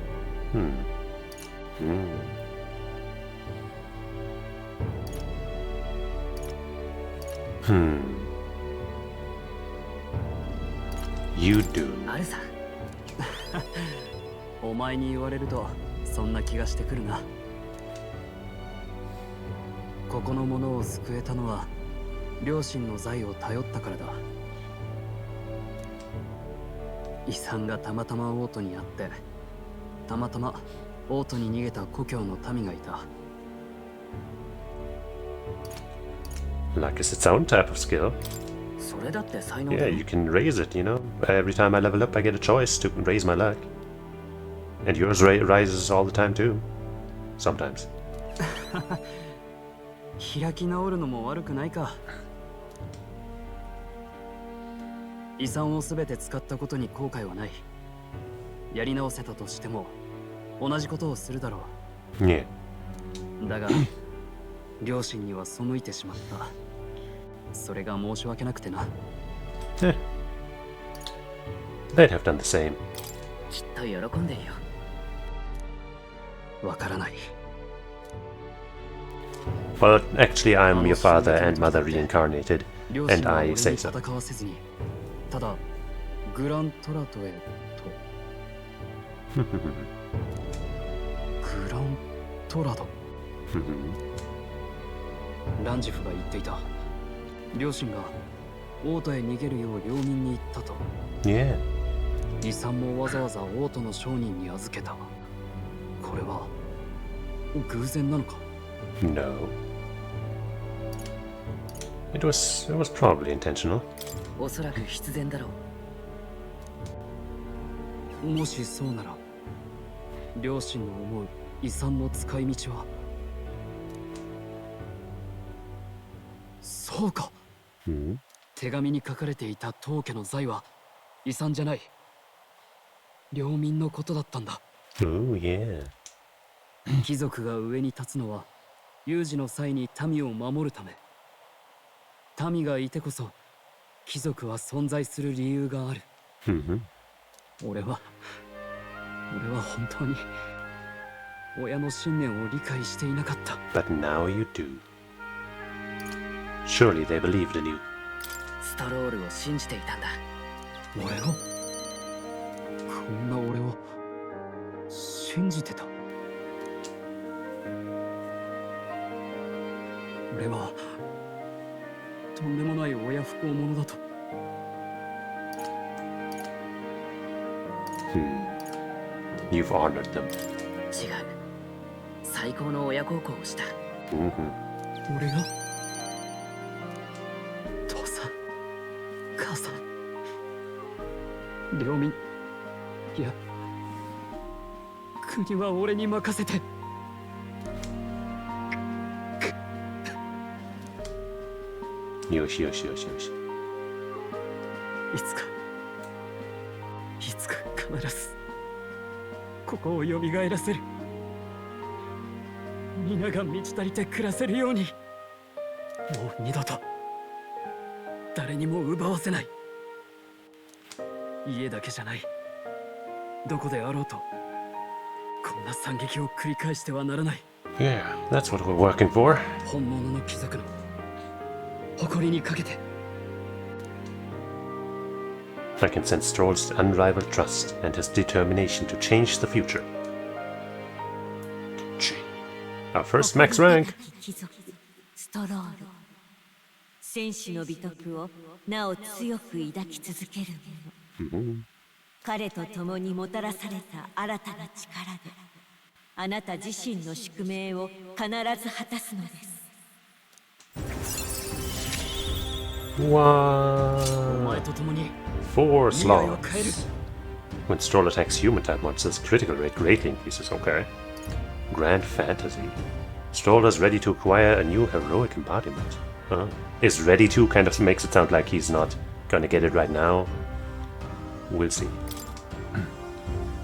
You do. あるさお前に言われるとそんな気がしてくるなここの者を救えたのは両親の財を頼ったからだ遺産がたまたま王都にあってたまたま王都に逃げた故郷の民がいた Like it's its own type of skill. それだって才能 Yeah, you can raise it, you know. Every time I level up, I get a choice to raise my luck. And yours rises all the time too. Sometimes. 開き直るのも悪くないか遺産を全て使ったことに後悔はないやり直せたとしても同じことをするだろ Yeah. うだが両親には背いてしまったそれが申し訳なくてな Eh. they'd have done the same. きっと喜んでるよ。わからない。 Well, actually, I'm your father and mother reincarnated, and I say so. 戦わせずに、ただグラントラトへと。グラントラド。ランジフが言っていた。両親が王都へ逃げるよう領民に言ったと。Yeah. 遺産もわざわざ王都の商人に預けた。これは偶然なのか？ No. It was probably intentional. おそらく必然だろう。もしそうなら、両親の思う遺産の使い道は。そうか。Hmm? 手紙に書かれていた当家の財は遺産じゃない。領民のことだったんだ。 Oh, yeah. 貴族が上に立つのは有事の際に民を守るため。民がいてこそ貴族は存在する理由がある。Mm-hmm. 俺は本当に親の信念を理解していなかった。 But now you do. Surely they believed in you. ストロールを信じていたんだ。俺を？こんな俺を信じてた。俺はとんでもない親不孝者だと。You've honored them. 違う。最高の親孝行をした。 Mm-hmm. 俺が父さん、母さん、領民、いや、国は俺に任せて。よしよしよしよし。いつか必ずここを蘇らせる。皆が満ち足りて暮らせるように。もう二度と誰にも奪わせない。家だけじゃない。どこであろうとこんな惨劇を繰り返してはならない。 Yeah, that's what we're working for. 本物の貴族の誇りにかけて。 I can sense Stroll's unrivaled trust and his determination to change the future. Our first max rank. 貴族ストロール戦士の美徳をなお強く抱き続ける者、彼と共にもたらされた新たな力であなた自身の宿命を必ず果たすのです。 Wow. お前と共に Four 未来を変える。 slots. When Stroll attacks human type monsters, critical rate greatly increases. Okay. Grand Fantasy. Stroll is ready to acquire a new heroic embodiment. Huh? Is ready to kind of makes it sound like he's not gonna get it right now. We'll see.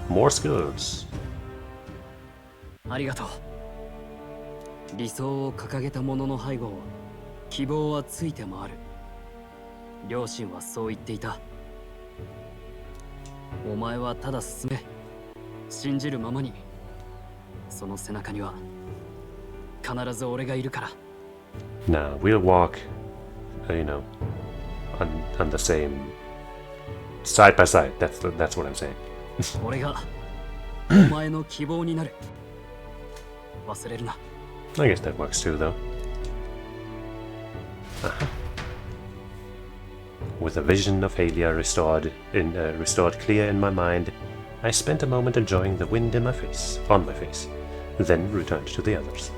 More skills. ありがとう。理想を掲げた者の背後を希望はついて回る。両親はそう言っていた。お前はただ進め。信じるままに。その背中には必ず俺がいるから。 Now we'll walk, you know, on the same side by side. That's what I'm saying. 俺がお前の希望になる。忘れるな。 I guess that works too, though. With a vision of Halia restored clear in my mind, I spent a moment enjoying the wind on my face, then returned to the others.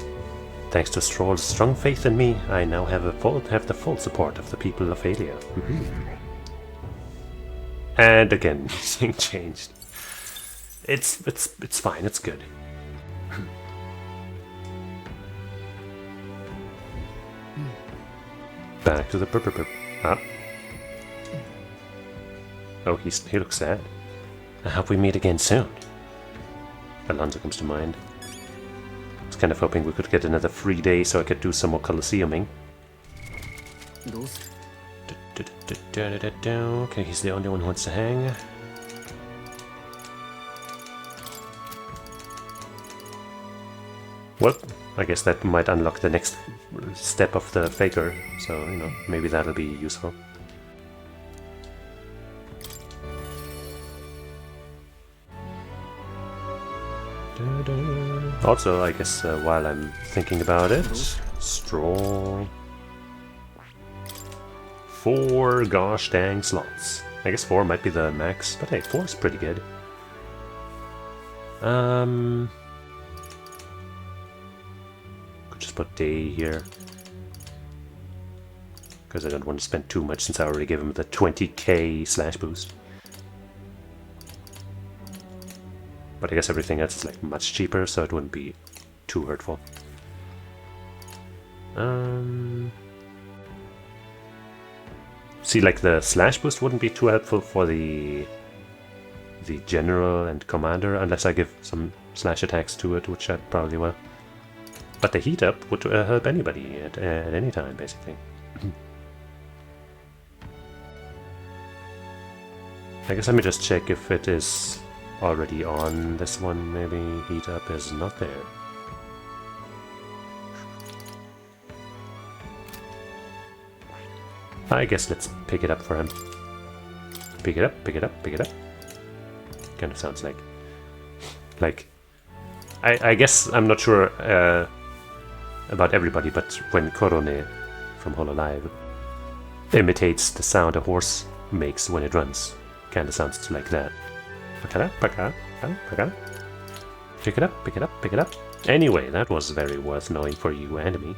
Thanks to Stroll's strong faith in me, I now have the full support of the people of Halia. And again, nothing changed. It's fine. It's good. Back to the Ah. Oh, he looks sad. I hope we meet again soon. Alonso comes to mind. I was kind of hoping we could get another free day so I could do some more Colosseuming. どうする？ Okay, he's the only one who wants to hang. Well, I guess that might unlock the next step of the faker, so, you know, maybe that'll be useful. Also, I guess while I'm thinking about it, strong 4 gosh dang slots. I guess 4 might be the max, but hey, 4 is pretty good. Could just put day here, because I don't want to spend too much since I already gave him the 20k slash boost. But I guess everything else is like much cheaper, so it wouldn't be too hurtful. See, like the slash boost wouldn't be too helpful for the general and commander, unless I give some slash attacks to it, which I probably will. But the heat up would help anybody at any time, basically. I guess let me just check if it is already on this one. Maybe heat up is not there. I guess let's pick it up for him. Pick it up, pick it up, pick it up. Kind of sounds like I guess I'm not sure about everybody, but when Korone from Hololive imitates the sound a horse makes when it runs, kind of sounds like that. Pick it up, pick it up, pick it up. Pick it up, pick it up, pick it up. Anyway, that was very worth knowing for you and me.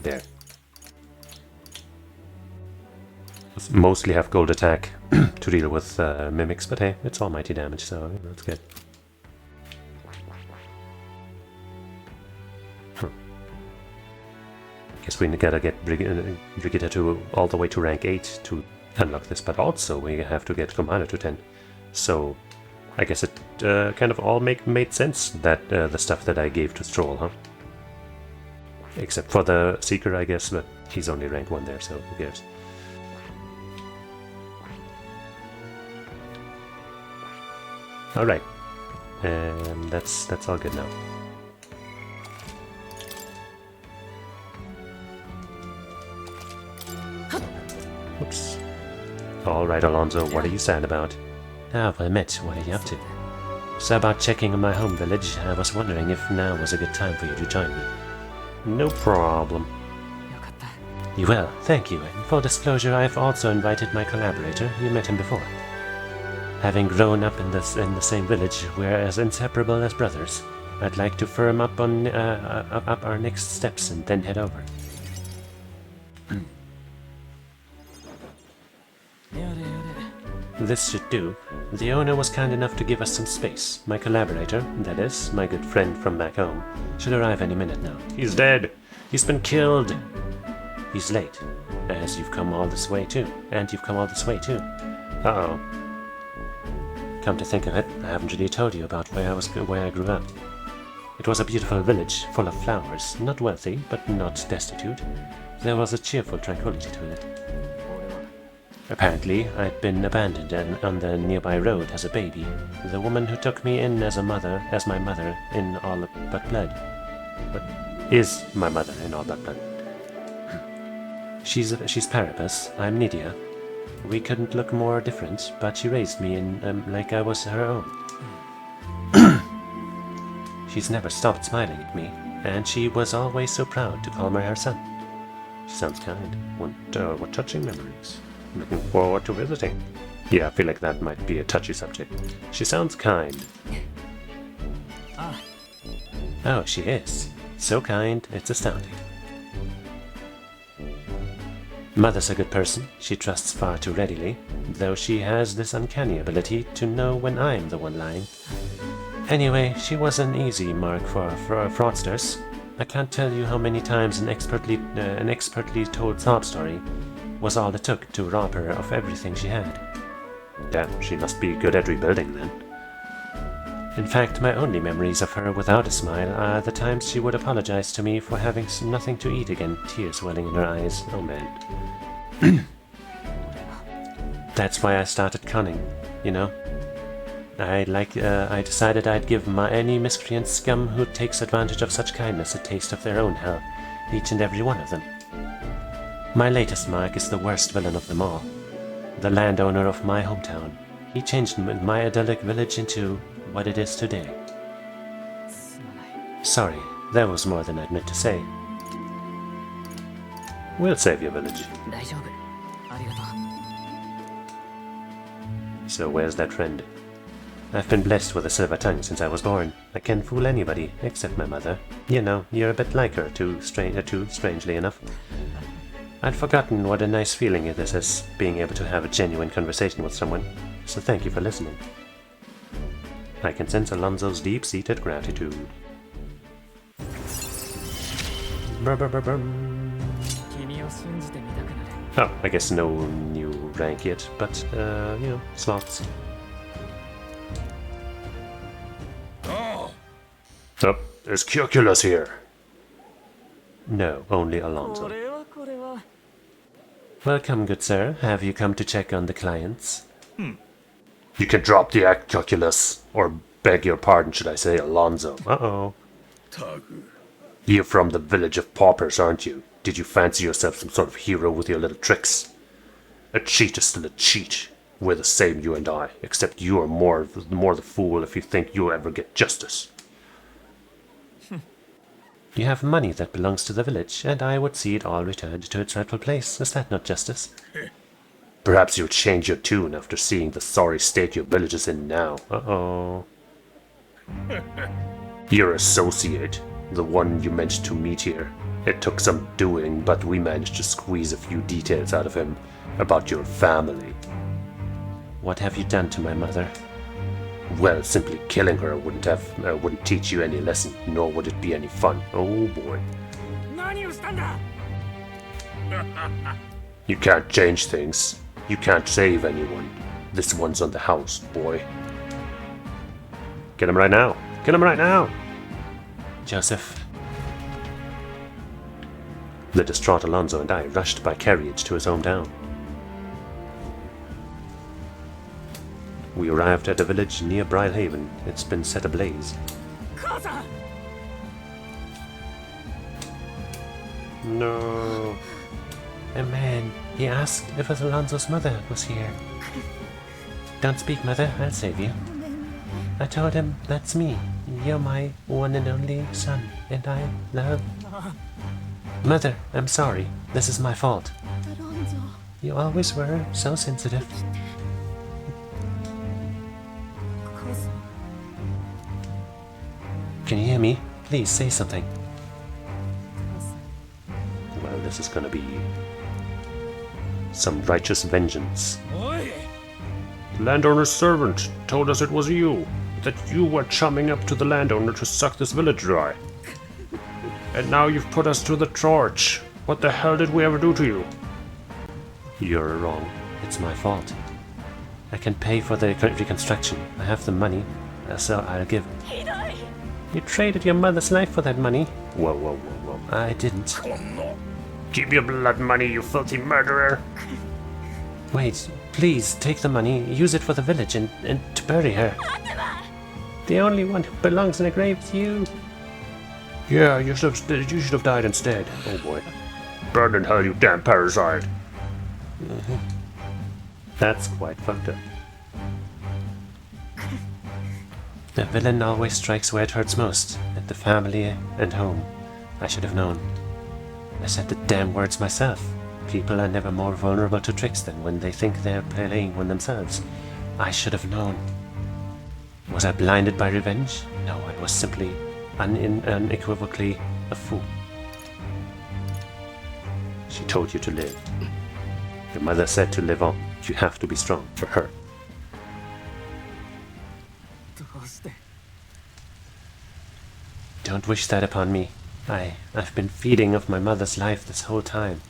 There. Mostly have gold attack to deal with mimics, but hey, it's almighty damage, so that's good. Guess we gotta get Brigitte to all the way to rank 8 to unlock this, but also we have to get Commander to 10. So I guess it kind of all made sense, that the stuff that I gave to Stroll, huh? Except for the Seeker, I guess, but he's only rank 1 there, so who cares? Alright, and that's all good now. Oops. Alright, Alonso, what are you sad about? Ah, well met, what are you up to? So about checking on my home village, I was wondering if now was a good time for you to join me. No problem. Well, thank you, and full disclosure, I have also invited my collaborator. You met him before. Having grown up in the same village, we're as inseparable as brothers. I'd like to firm up on up our next steps and then head over. This should do. The owner was kind enough to give us some space. My collaborator, that is, my good friend from back home, should arrive any minute now. He's dead! He's been killed! He's late, as you've come all this way too. And you've come all this way too. Uh-oh. Come to think of it, I haven't really told you about where I grew up. It was a beautiful village, full of flowers, not wealthy, but not destitute. There was a cheerful tranquility to it. Apparently, I'd been abandoned on the nearby road as a baby. The woman who took me in as my mother in all but blood. But is my mother in all but blood? She's Paribus, I'm Nydia. We couldn't look more different, but she raised me like I was her own. She's never stopped smiling at me, and she was always so proud to call me her son. She sounds kind. What touching memories. Looking forward to visiting. Yeah, I feel like that might be a touchy subject. She sounds kind. Oh, she is. So kind, it's astounding. Mother's a good person. She trusts far too readily, though she has this uncanny ability to know when I'm the one lying. Anyway, she was an easy mark for fraudsters. I can't tell you how many times an expertly told sob story was all it took to rob her of everything she had. Damn, she must be good at rebuilding then. In fact, my only memories of her without a smile are the times she would apologize to me for having nothing to eat again, tears welling in her eyes. Oh man. That's why I started conning, you know? I decided I'd give any miscreant scum who takes advantage of such kindness a taste of their own hell, each and every one of them. My latest mark is the worst villain of them all, the landowner of my hometown. He changed my idyllic village into what it is today. Sorry, that was more than I'd meant to say. We'll save your village. 大丈夫。ありがとう。 So where's that friend? I've been blessed with a silver tongue since I was born. I can fool anybody, except my mother. You know, you're a bit like her, too, strangely enough. I'd forgotten what a nice feeling it is being able to have a genuine conversation with someone, so thank you for listening. I can sense Alonso's deep-seated gratitude. Oh, I guess no new rank yet, but, you know, slots. Oh, there's Cheesus here. No, only Alonso. Welcome, good sir. Have you come to check on the clients? You can drop the act, Cheesus. Or beg your pardon, should I say, Alonso. Uh-oh. You're from the village of paupers, aren't you? Did you fancy yourself some sort of hero with your little tricks? A cheat is still a cheat. We're the same, you and I, except you are more the fool if you think you'll ever get justice. You have money that belongs to the village, and I would see it all returned to its rightful place. Is that not justice? Perhaps you'll change your tune after seeing the sorry state your village is in now. Uh-oh. Your associate, the one you meant to meet here. It took some doing, but we managed to squeeze a few details out of him about your family. What have you done to my mother? Well, simply killing her wouldn't teach you any lesson, nor would it be any fun. Oh boy. You can't change things. You can't save anyone. This one's on the house, boy. Get him right now. Get him right now! Joseph. The distraught Alonso and I rushed by carriage to his hometown. We arrived at a village near Brylehaven. It's been set ablaze. No. A man. He asked if Alonso's mother was here. Don't speak, mother. I'll save you. I told him, that's me. You're my one and only son, and I love... Mother, I'm sorry. This is my fault. You always were so sensitive. Can you hear me? Please say something. Well, this is gonna be some righteous vengeance. The landowner's servant told us it was you, that you were chumming up to the landowner to suck this village dry. And now you've put us to the torch. What the hell did we ever do to you? You're wrong. It's my fault. I can pay for the reconstruction. I have the money, so I'll give... You traded your mother's life for that money. Whoa, whoa, whoa, whoa. I didn't. Keep your blood money, you filthy murderer. Wait, please, take the money, use it for the village and to bury her. The only one who belongs in a grave is you. Yeah, you should have died instead. Oh boy. Burn in hell, you damn parasite. That's quite fucked up. The villain always strikes where it hurts most, at the family and home. I should have known. I said the damn words myself. People are never more vulnerable to tricks than when they think they're playing one themselves. I should have known. Was I blinded by revenge? No, I was simply unequivocally a fool. She told you to live. Your mother said to live on. You have to be strong for her. Don't wish that upon me. I've been feeding off my mother's life this whole time.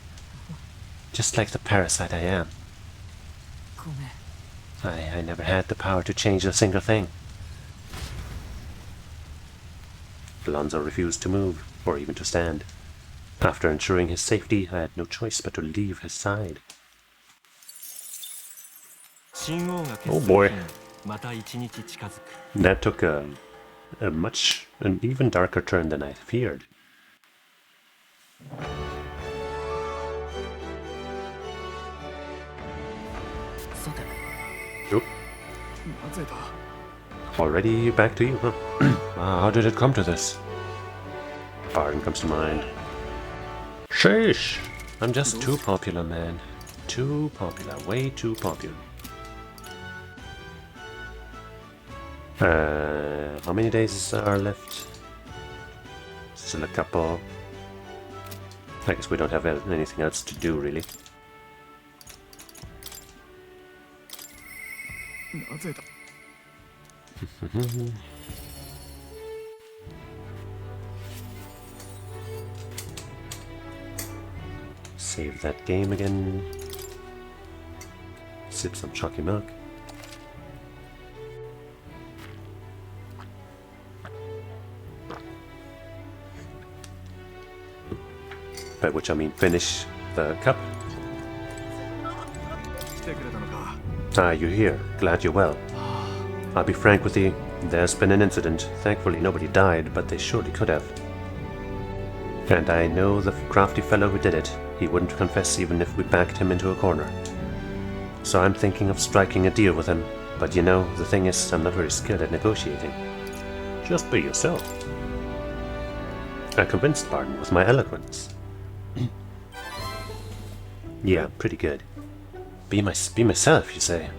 Just like the parasite I am. I never had the power to change a single thing. Alonso refused to move, or even to stand. After ensuring his safety, I had no choice but to leave his side. Oh boy. また一日近づく。 That took an even darker turn than I feared. さて、 Oh, なぜだ。 already back to you, huh? How did it come to this? Barton comes to mind. Sheesh! I'm just too popular, man. Too popular. Way too popular. How many days are left? Still a couple. I guess we don't have anything else to do, really. なぜだ。 Save that game again. Sip some chalky milk. By which I mean finish the cup. 来てくれたのか。 Ah, you're here. Glad you're well. I'll be frank with you. There's been an incident. Thankfully nobody died, but they surely could have. And I know the crafty fellow who did it. He wouldn't confess even if we backed him into a corner. So I'm thinking of striking a deal with him. But you know, the thing is, I'm not very skilled at negotiating. Just be yourself. I convinced Barton with my eloquence. Yeah, pretty good. Be myself, you say?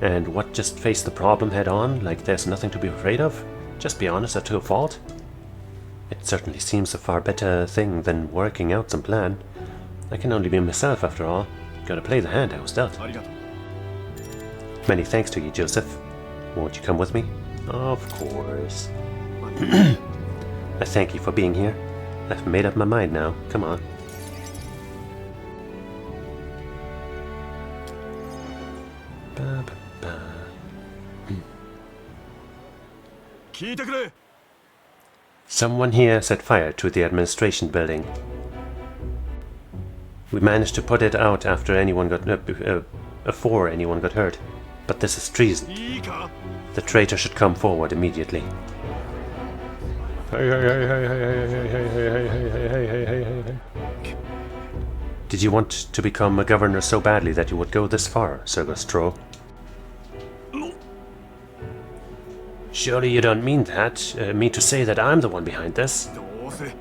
And what, just face the problem head on, like there's nothing to be afraid of? Just be honest at your fault? It certainly seems a far better thing than working out some plan. I can only be myself after all. Gotta play the hand I was dealt. ありがとう。 Many thanks to you, Joseph. Won't you come with me? Of course. I thank you for being here. I've made up my mind now. Come on. Ba, ba, ba. 聞いてくれ。 Someone here set fire to the administration building. We managed to put it out after anyone got before anyone got hurt. But this is treason. いいか。 The traitor should come forward immediately. Did you want to become a governor so badly that you would go this far, Sir Gastro? Surely you don't mean that? Mean to say that I'm the one behind this? どうせ。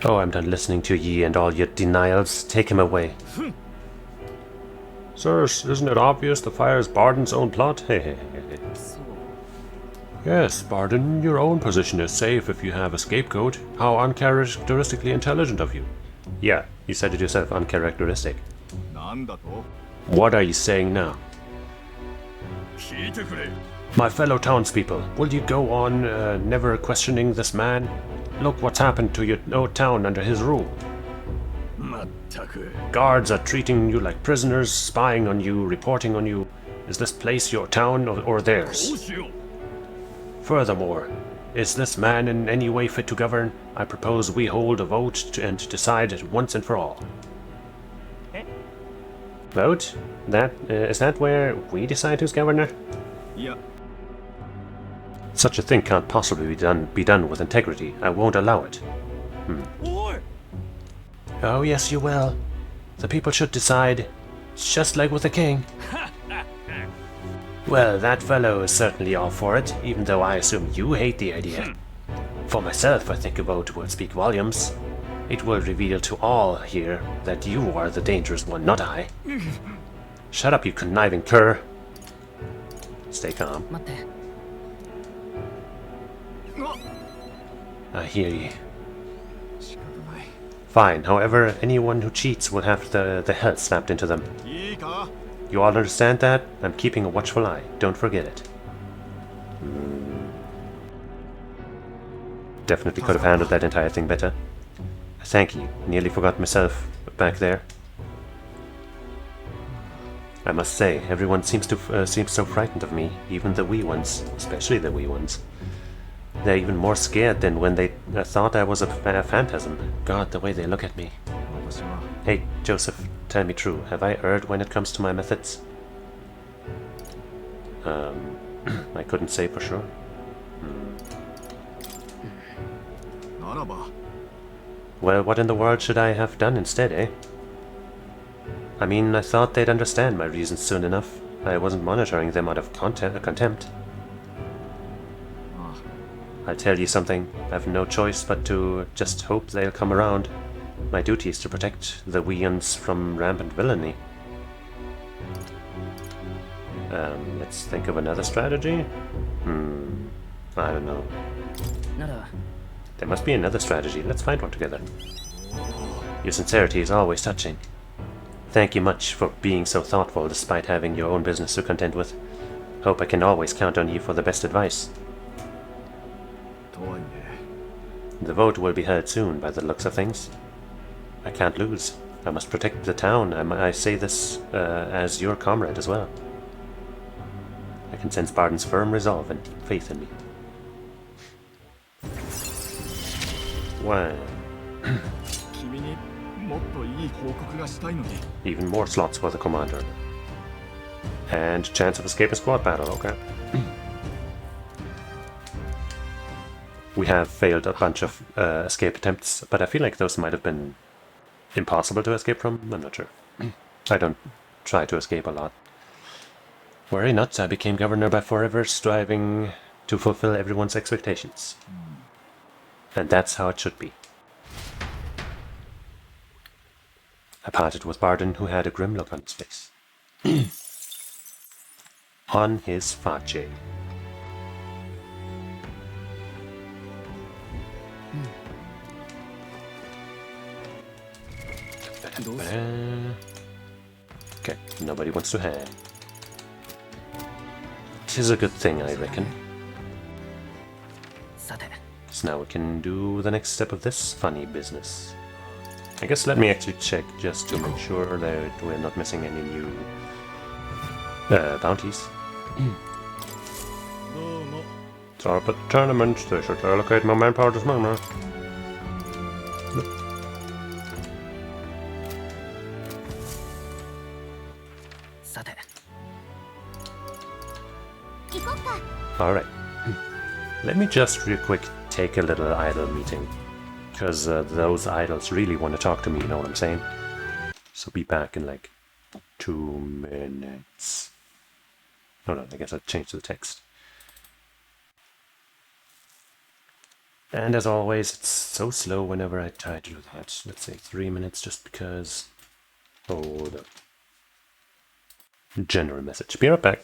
Oh, I'm done listening to ye and all your denials. Take him away. Sirs, isn't it obvious the fire is Barden's own plot? Yes, Barden, your own position is safe if you have a scapegoat. How uncharacteristically intelligent of you. Yeah, you said it yourself, uncharacteristic. なんだと。 What are you saying now? 聞いてくれ。 My fellow townspeople, will you go on never questioning this man? Look what's happened to your old town under his rule. まったく。 Guards are treating you like prisoners, spying on you, reporting on you. Is this place your town or ど theirs? うしよう。 Furthermore, is this man in any way fit to govern? I propose we hold a vote and decide it once and for all. Vote? Is that where we decide who's governor? いや。 Such a thing can't possibly be done with integrity. I won't allow it. おい。 Oh, yes, you will. The people should decide. It's just like with the king. Well, that fellow is certainly all for it, even though I assume you hate the idea. For myself, I think a vote will speak volumes. It will reveal to all here that you are the dangerous one, not I. Shut up, you conniving cur. Stay calm. 待って。 I hear you. 仕方ない。 Fine, however, anyone who cheats will have the health snapped into them. いいか。 You all understand that? I'm keeping a watchful eye. Don't forget it. Definitely could have handled that entire thing better. Thank you. Nearly forgot myself back there. I must say, everyone seems so frightened of me, even the wee ones, especially the wee ones. They're even more scared than when they thought I was a phantasm. God, the way they look at me. 私は。 Hey, Joseph, tell me true. Have I erred when it comes to my methods? I couldn't say for sure. Well, what in the world should I have done instead, eh? I mean, I thought they'd understand my reasons soon enough. I wasn't monitoring them out of contempt. I'll tell you something. I've no choice but to just hope they'll come around. My duty is to protect the Weans from rampant villainy. Let's think of another strategy? I don't know. There must be another strategy. Let's find one together. Your sincerity is always touching. Thank you much for being so thoughtful despite having your own business to contend with. Hope I can always count on you for the best advice. The vote will be held soon by the looks of things. I can't lose. I must protect the town. I say this as your comrade as well. I can sense Barden's firm resolve and deep faith in me. Wow. Even more slots for the commander. And chance of escape in squad battle, okay. We have failed a bunch of escape attempts, but I feel like those might have been impossible to escape from. I'm not sure. I don't try to escape a lot. Worry not, I became governor by forever striving to fulfill everyone's expectations. And that's how it should be. I parted with Barden, who had a grim look on his face. On his face. Okay, nobody wants to hang. Tis a good thing, I reckon. So now we can do the next step of this funny business. I guess let me actually check just to make sure that we're not missing any new bounties. Top at the tournament, they should allocate more manpower to Smyrna. Alright. Let me just real quick take a little idle meeting. Because those idols really want to talk to me, you know what I'm saying? So be back in like 2 minutes. Hold on, I guess I'll change the text. And as always, it's so slow whenever I try to do that. Let's say 3 minutes just because... Hold up. General message. Be right back.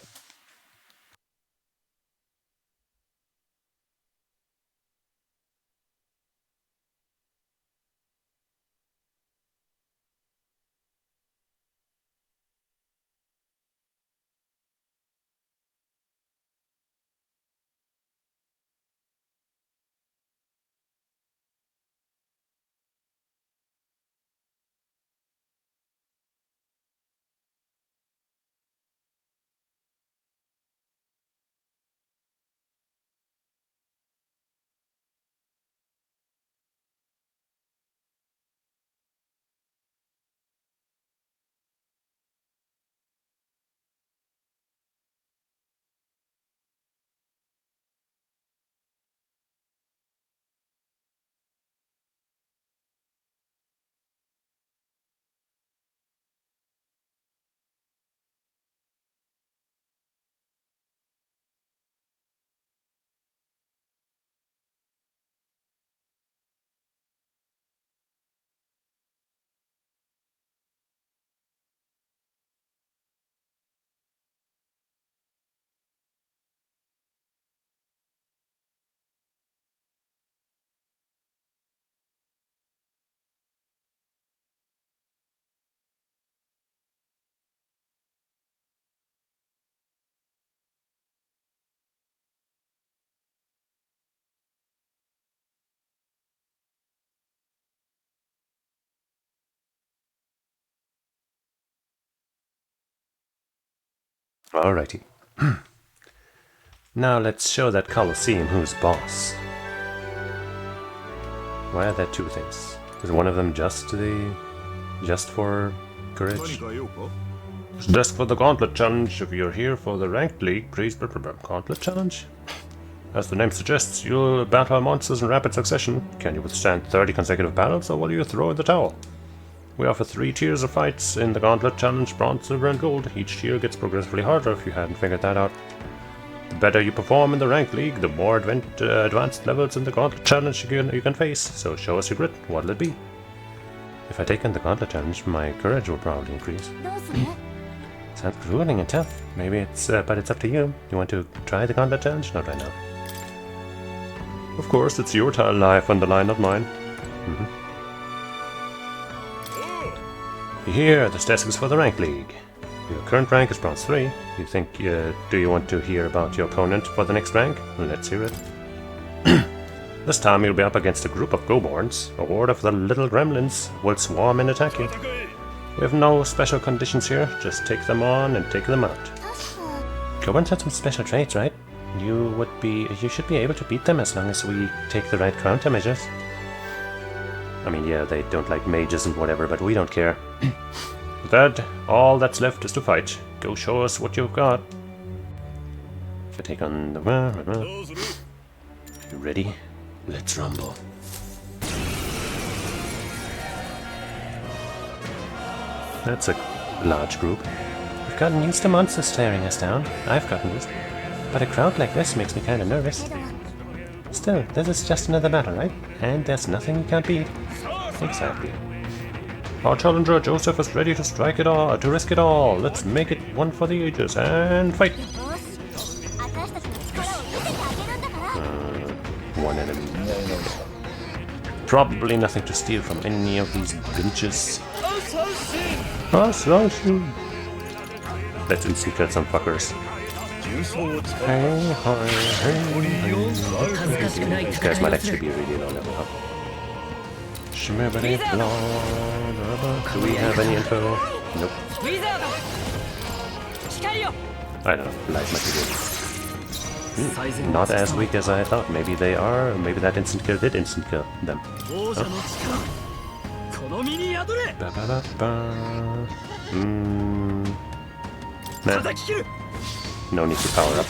Alrighty. Now let's show that Colosseum who's boss. Why are there two things? Is one of them just for courage? Desk for the Gauntlet Challenge. If you're here for the Ranked League, please... Gauntlet Challenge? As the name suggests, you'll battle monsters in rapid succession. Can you withstand 30 consecutive battles, or will you throw in the towel? We offer 3 tiers of fights in the Gauntlet Challenge: Bronze, Silver, and Gold. Each tier gets progressively harder if you hadn't figured that out. The better you perform in the Ranked League, the more advanced levels in the Gauntlet Challenge you can face. So show us your grit. What'll it be? If I take in the Gauntlet Challenge, my courage will probably increase. Sounds grueling and tough. Maybe it's, but it's up to you. You want to try the Gauntlet Challenge? Not right now. Of course, it's your life on the line, not mine. Here, this desk is for the Rank League. Your current rank is Bronze 3. You think, do you want to hear about your opponent for the next rank? Let's hear it. This time you'll be up against a group of Goborns. A horde of the little gremlins will swarm and attack you. We have no special conditions here, just take them on and take them out. Goborns have some special traits, right? You should be able to beat them as long as we take the right countermeasures. I mean, yeah, they don't like mages and whatever, but we don't care. With that, all that's left is to fight. Go show us what you've got. If I take on the... You ready? Let's rumble. That's a large group. We've gotten used to monsters staring us down. I've gotten used. But a crowd like this makes me kind of nervous. Still, this is just another battle, right? And there's nothing you can't beat. Exactly. Our challenger Joseph is ready to strike it all, to risk it all. Let's make it one for the ages and fight. One enemy. Probably nothing to steal from any of these benches. Let's instant kill some fuckers. These guys might actually be really low level, huh? Do we have any info? Nope. I don't know. Life might be good. Not as weak as I thought. Maybe they are. Maybe that instant kill did instant kill them. Nah. No need to power up.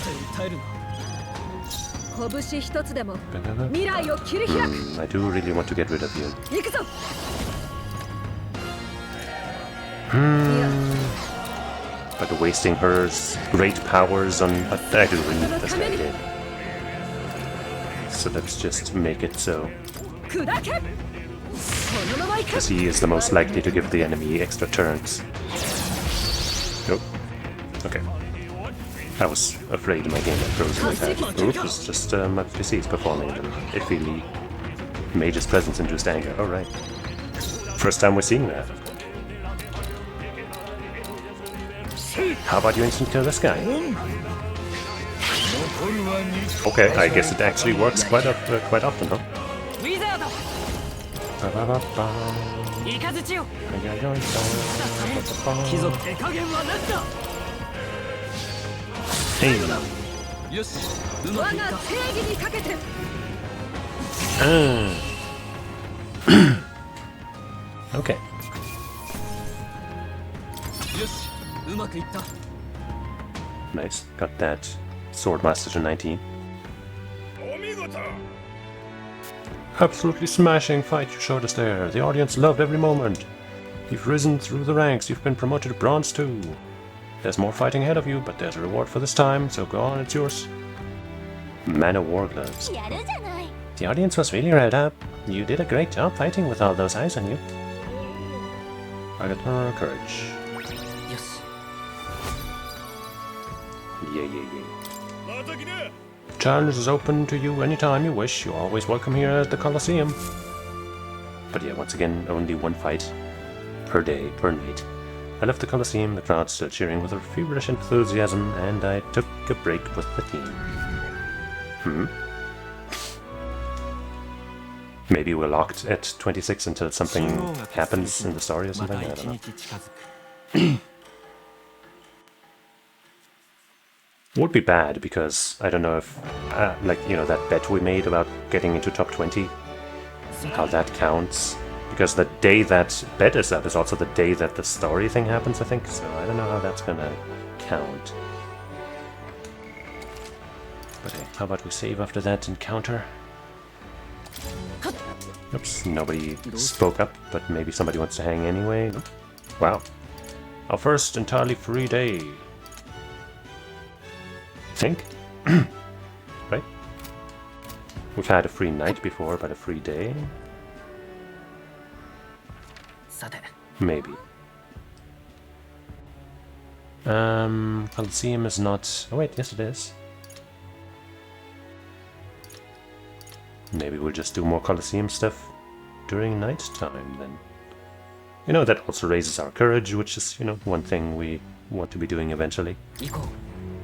I do really want to get rid of you. But wasting her great powers on... I do really need this guy dead. So let's just make it so. Because he is the most likely to give the enemy extra turns. Nope. Okay. I was afraid my game had frozen like that. Oops, it's just my PC is performing an iffy mage's presence-induced anger. Alright. First time we're seeing that. How about you instant kill this guy? Okay, I guess it actually works quite often, huh? Hey. Okay. Nice. Got that Swordmaster to 19. Absolutely smashing fight you showed us there. The audience loved every moment. You've risen through the ranks. You've been promoted to Bronze 2. There's more fighting ahead of you, but there's a reward for this time, so go on, it's yours. Man of War Gloves. The audience was really riled up. You did a great job fighting with all those eyes on you. I got more courage. Yes. Yeah. Challenge is open to you anytime you wish. You're always welcome here at the Colosseum. But yeah, once again, only one fight per day, per night. I left the Colosseum, the crowd still cheering with a feverish enthusiasm, and I took a break with the team. Maybe we're locked at 26 until something happens in the story or something? I don't know. Would be bad, because I don't know if, like, you know, that bet we made about getting into top 20, how that counts. Because the day that bed is up is also the day that the story thing happens, I think. So I don't know how that's gonna count. But hey, how about we save after that encounter? Oops, nobody spoke up, but maybe somebody wants to hang anyway. Nope. Wow. Our first entirely free day. Think? Right? We've had a free night before, but a free day? Maybe. Colosseum is not... Oh wait, yes it is. Maybe we'll just do more Colosseum stuff during night time then. You know, that also raises our courage, which is, you know, one thing we want to be doing eventually.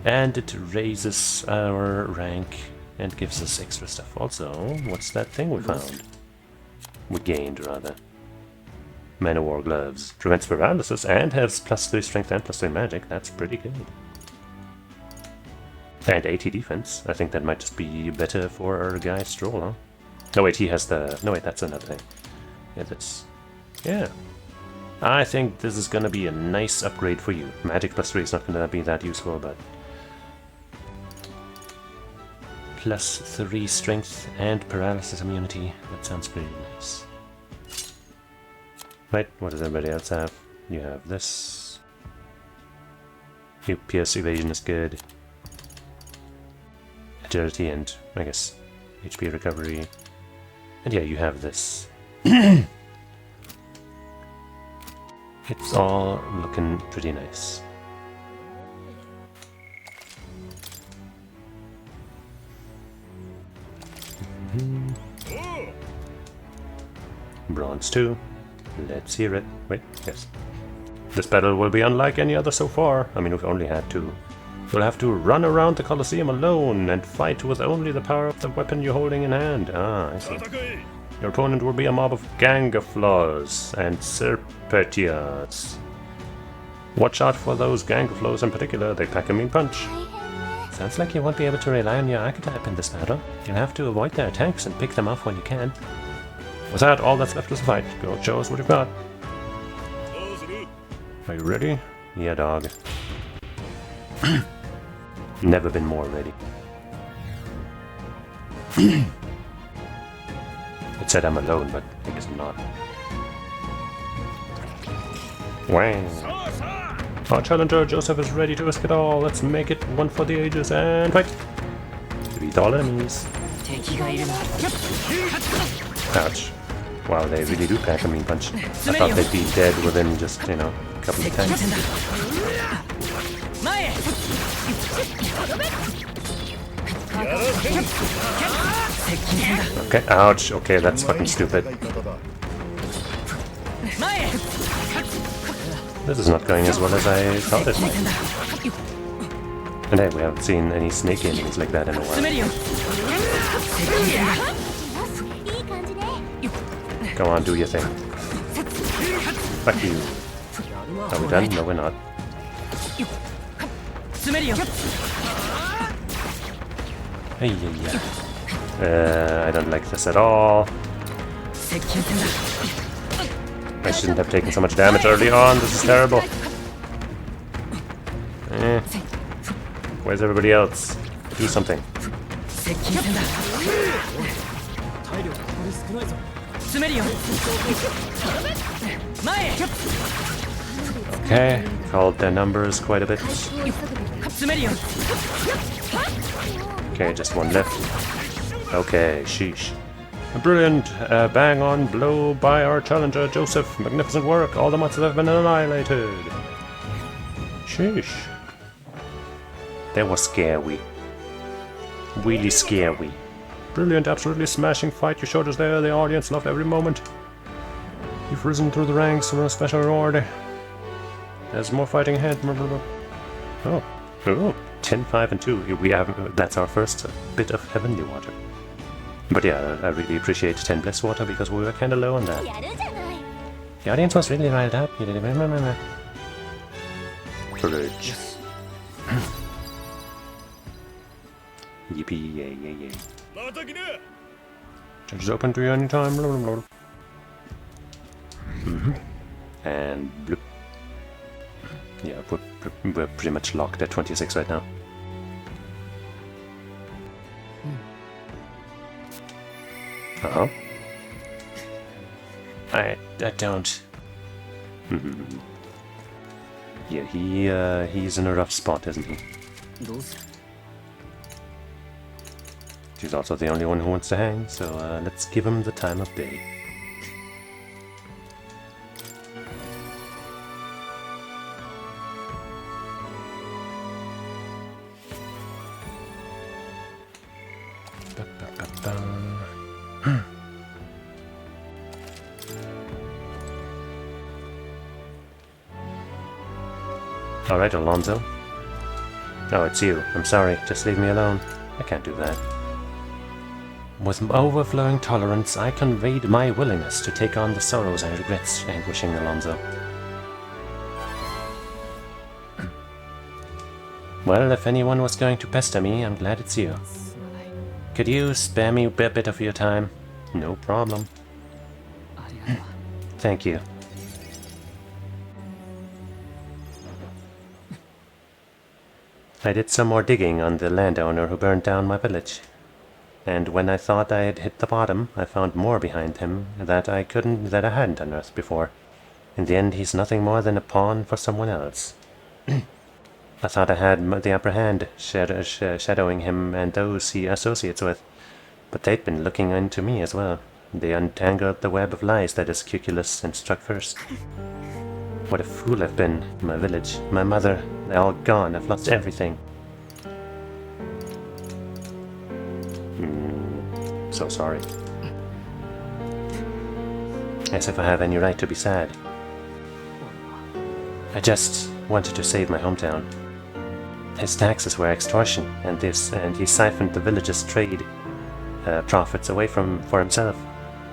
And it raises our rank and gives us extra stuff. Also, what's that thing we found? We gained, rather. Man of War Gloves. Prevents paralysis and has +3 strength and +3 magic. That's pretty good. And 80 defense. I think that might just be better for our guy Stroll, huh? Oh wait, he has the... No wait, that's another thing. Yeah, that's... Yeah. I think this is gonna be a nice upgrade for you. Magic +3 is not gonna be that useful, but... +3 strength and paralysis immunity. That sounds pretty nice. Right, what does everybody else have? You have this. Your pierce evasion is good. Agility and, I guess, HP recovery. And yeah, you have this. It's all looking pretty nice. Bronze 2. Let's hear it. Wait, yes. This battle will be unlike any other so far. I mean, we've only had 2. You'll have to run around the Colosseum alone and fight with only the power of the weapon you're holding in hand. Ah, I see. Your opponent will be a mob of Gangaflaws and Serpentias. Watch out for those Gangaflaws in particular, they pack a mean punch. Sounds like you won't be able to rely on your archetype in this battle. You'll have to avoid their attacks and pick them off when you can. With that, all that's left is to fight. Go show us what you've got. Are you ready? Yeah, dog. Never been more ready. It said I'm alone, but I guess I'm not. Wang! Our challenger, Joseph, is ready to risk it all. Let's make it one for the ages and fight! Defeat all enemies. Ouch. Wow, they really do pack a mean punch. I thought they'd be dead within just, you know, a couple of times. Okay, ouch. Okay, that's fucking stupid. This is not going as well as I thought it might. And hey, we haven't seen any snake enemies like that in a while. Come on, do your thing. Fuck you. Are we done? No, we're not. Hey, I don't like this at all. I shouldn't have taken so much damage early on. This is terrible. Where's everybody else? Do something. Okay, called their numbers quite a bit. Okay, just one left. Okay, sheesh. A brilliant bang-on blow by our challenger, Joseph. Magnificent work. All the monsters have been annihilated. Sheesh. That was scary. Really scary. Brilliant, absolutely smashing fight you showed us there. The audience loved every moment. You've risen through the ranks for a special reward. There's more fighting ahead. Oh. Oh. 10, 5, and 2. We have, that's our first bit of heavenly water. But yeah, I really appreciate 10 blessed water because we were kinda low on that. The audience was really riled up. Courage. Yippee, yay, yay, yay. Change is open to you anytime. And bloop. Yeah, we're pretty much locked at 26 right now. Uh-huh. I don't... Yeah, he's in a rough spot, isn't he? どうする He's also the only one who wants to hang, so let's give him the time of day. Alright, Alonso. Oh, it's you. I'm sorry. Just leave me alone. I can't do that. With overflowing tolerance, I conveyed my willingness to take on the sorrows and regrets anguishing Alonso. Well, if anyone was going to pester me, I'm glad it's you. Could you spare me a bit of your time? No problem. ありがとう Thank you. I did some more digging on the landowner who burned down my village. And when I thought I had hit the bottom, I found more behind him that I hadn't unearthed before. In the end, he's nothing more than a pawn for someone else. I thought I had the upper hand, shadowing him and those he associates with. But they'd been looking into me as well. They untangled the web of lies that is Cheesus and struck first. What a fool I've been. My village, my mother, they're all gone. I've lost everything. So sorry. As if I have any right to be sad. I just wanted to save my hometown. His taxes were extortion, and he siphoned the village's trade profits away for himself.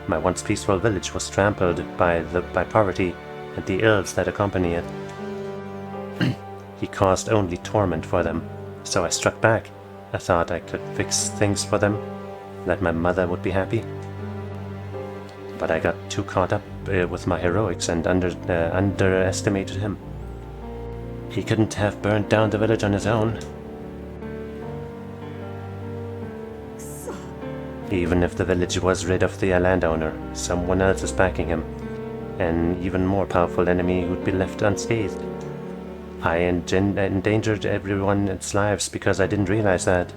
My once peaceful village was trampled by poverty and the ills that accompany it. He caused only torment for them, so I struck back. I thought I could fix things for them, that my mother would be happy. But I got too caught up with my heroics and underestimated him. He couldn't have burned down the village on his own. Even if the village was rid of the landowner, someone else is backing him. An even more powerful enemy who'd be left unscathed. I endangered everyone's lives because I didn't realize that.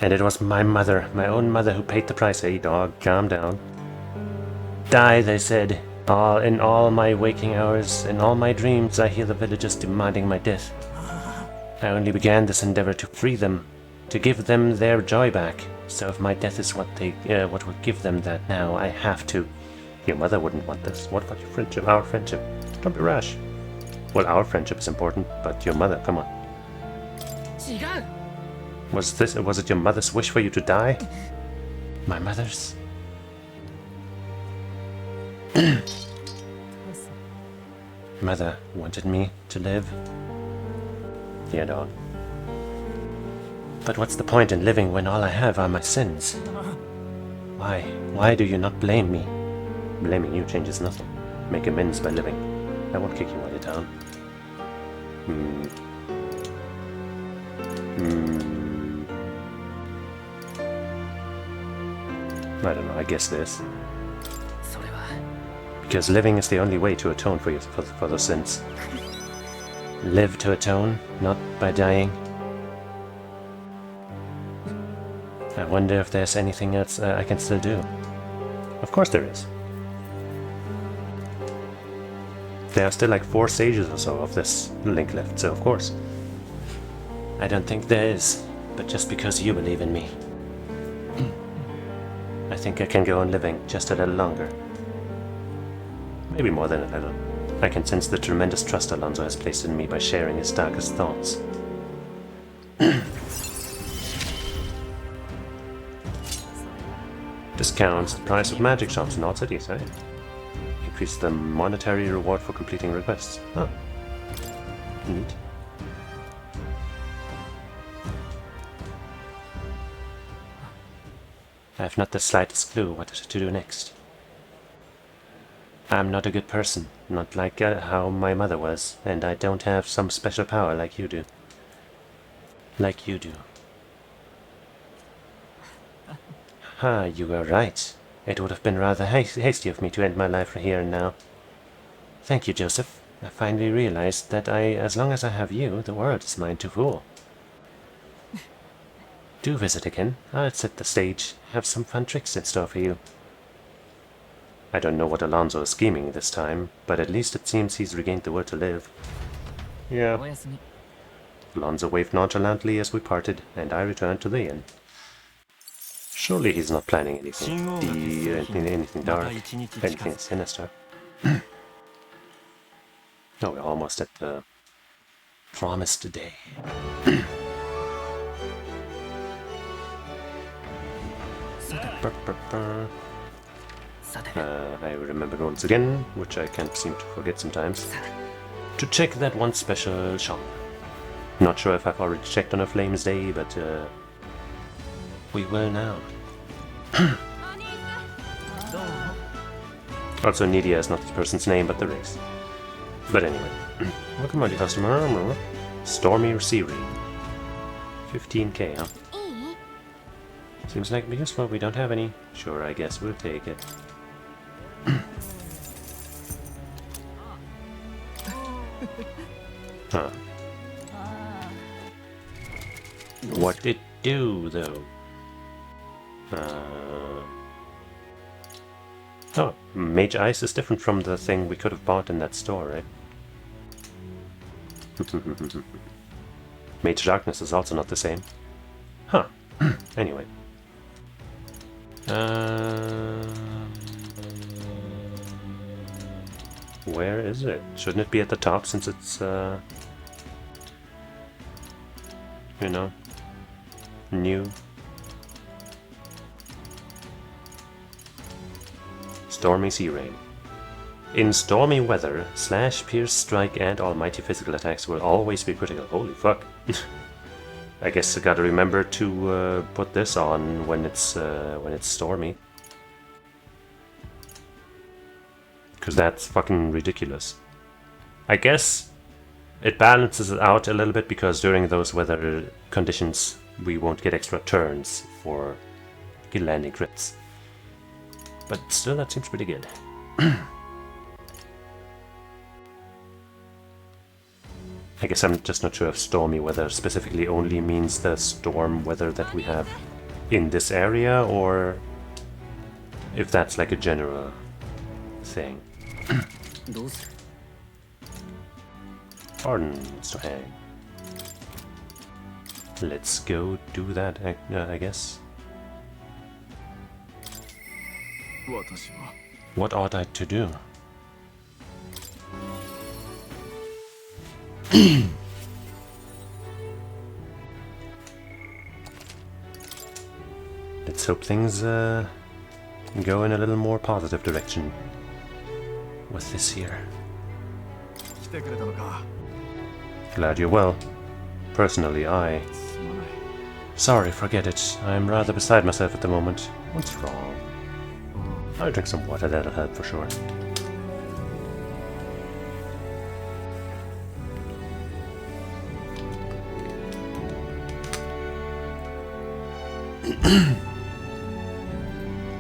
And it was my mother, my own mother, who paid the price. Hey dog, calm down. Die, they said. In all my waking hours, in all my dreams, I hear the villagers demanding my death. I only began this endeavor to free them, to give them their joy back. So if my death is what would give them that now, I have to. Your mother wouldn't want this. What about your friendship? Our friendship? Don't be rash. Well, our friendship is important, but your mother, come on. 違う Was it your mother's wish for you to die? My mother's? Mother wanted me to live. Dear dog. But what's the point in living when all I have are my sins? Why? Why do you not blame me? Blaming you changes nothing. Make amends by living. I won't kick you while you're down. I don't know, I guess this. それは Because living is the only way to atone for those sins. Live to atone, not by dying. I wonder if there's anything else I can still do. Of course there is. There are still like 4 stages or so of this link left, so of course. I don't think there is, but just because you believe in me. I think I can go on living just a little longer. Maybe more than a little. I can sense the tremendous trust Alonso has placed in me by sharing his darkest thoughts. Discounts the price of magic shops in all cities, eh? Increase the monetary reward for completing requests. Huh. Neat. I have not the slightest clue what to do next. I'm not a good person, not like how my mother was, and I don't have some special power like you do. Like you do. You were right. It would have been rather hasty of me to end my life here and now. Thank you, Joseph. I finally realized that as long as I have you, the world is mine to rule. Do visit again. I'll set the stage, have some fun tricks in store for you. I don't know what Alonso is scheming this time, but at least it seems he's regained the will to live. Yeah. Alonso waved nonchalantly as we parted, and I returned to the inn. Surely he's not planning anything dark, anything sinister. No, we're almost at the promised day. I remembered once again, which I can't seem to forget sometimes, to check that one special shop. Not sure if I've already checked on a Flames Day, but we will now. Also, Nidia is not the person's name, but the race. But anyway, welcome on, customer. Stormy Sea Rain. 15k, huh? Seems like it'd be useful. We don't have any. Sure, I guess we'll take it. Huh. What did it do, though? Oh, Mage Ice is different from the thing we could have bought in that store, right? Mage Darkness is also not the same. Huh. Anyway. Where is it? Shouldn't it be at the top since it's, you know, new? Stormy Sea Rain. In stormy weather, Slash, Pierce, Strike, and Almighty physical attacks will always be critical. Holy fuck. I guess I gotta remember to put this on when it's stormy. Because that's fucking ridiculous. I guess it balances it out a little bit because during those weather conditions we won't get extra turns for landing crits. But still, that seems pretty good. I guess I'm just not sure if stormy weather specifically only means the storm weather that we have in this area, or if that's like a general thing. Pardon, Mr. Hang. Let's go do that, I guess. What ought I to do? Let's hope things go in a little more positive direction with this here. Glad you're well. Personally, Sorry, forget it. I'm rather beside myself at the moment. What's wrong? I'll drink some water, that'll help for sure.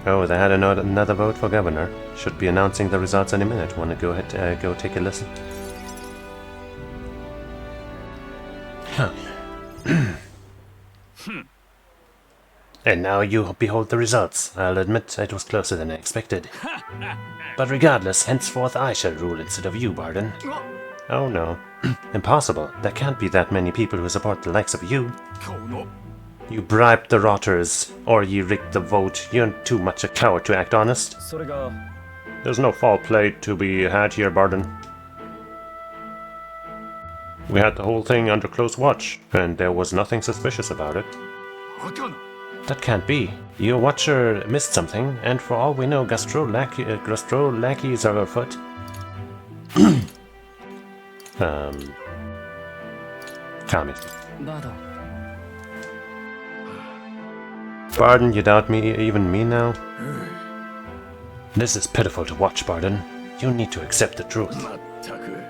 Oh, they had another vote for governor. Should be announcing the results any minute. Want to go ahead, go take a listen? And now you behold the results. I'll admit it was closer than I expected. But regardless, henceforth I shall rule instead of you, Barden. Oh no. Impossible. There can't be that many people who support the likes of you. You bribed the rotters, or ye rigged the vote. You're too much a coward to act honest. There's no foul play to be had here, Barden. We had the whole thing under close watch, and there was nothing suspicious about it. That can't be. Your watcher missed something, and for all we know, Gastro lackeys are afoot. Kami. Barden, you doubt me, even me now? This is pitiful to watch, Barden. You need to accept the truth.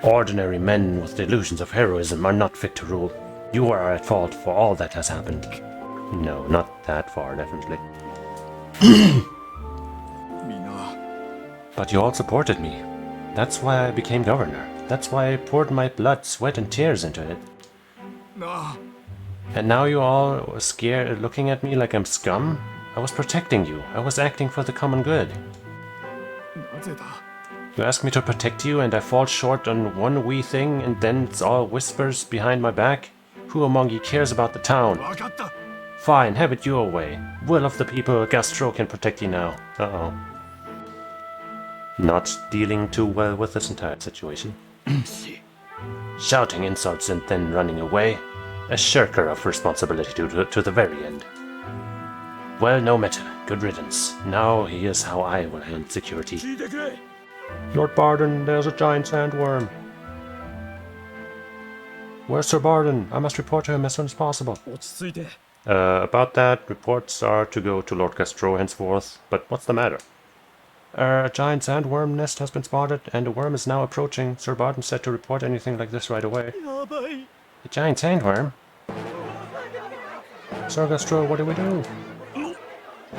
Ordinary men with delusions of heroism are not fit to rule. You are at fault for all that has happened. No, not that far, definitely. But you all supported me. That's why I became governor. That's why I poured my blood, sweat, and tears into it. And now you all are scared, looking at me like I'm scum? I was protecting you. I was acting for the common good. You ask me to protect you and I fall short on one wee thing and then it's all whispers behind my back? Who among you cares about the town? Fine, have it your way. Will of the people, Gastro can protect you now. Uh-oh. Not dealing too well with this entire situation. Shouting insults and then running away. A shirker of responsibility to the very end. Well, no matter. Good riddance. Now here's how I will handle security. Lord Barden, there's a giant sandworm. Where's Sir Barden? I must report to him as soon as possible. About that, reports are to go to Lord Castro henceforth, but what's the matter? A giant sandworm nest has been spotted, and the worm is now approaching. Sir Barden said to report anything like this right away. A giant sandworm? Sir Castro, what do we do?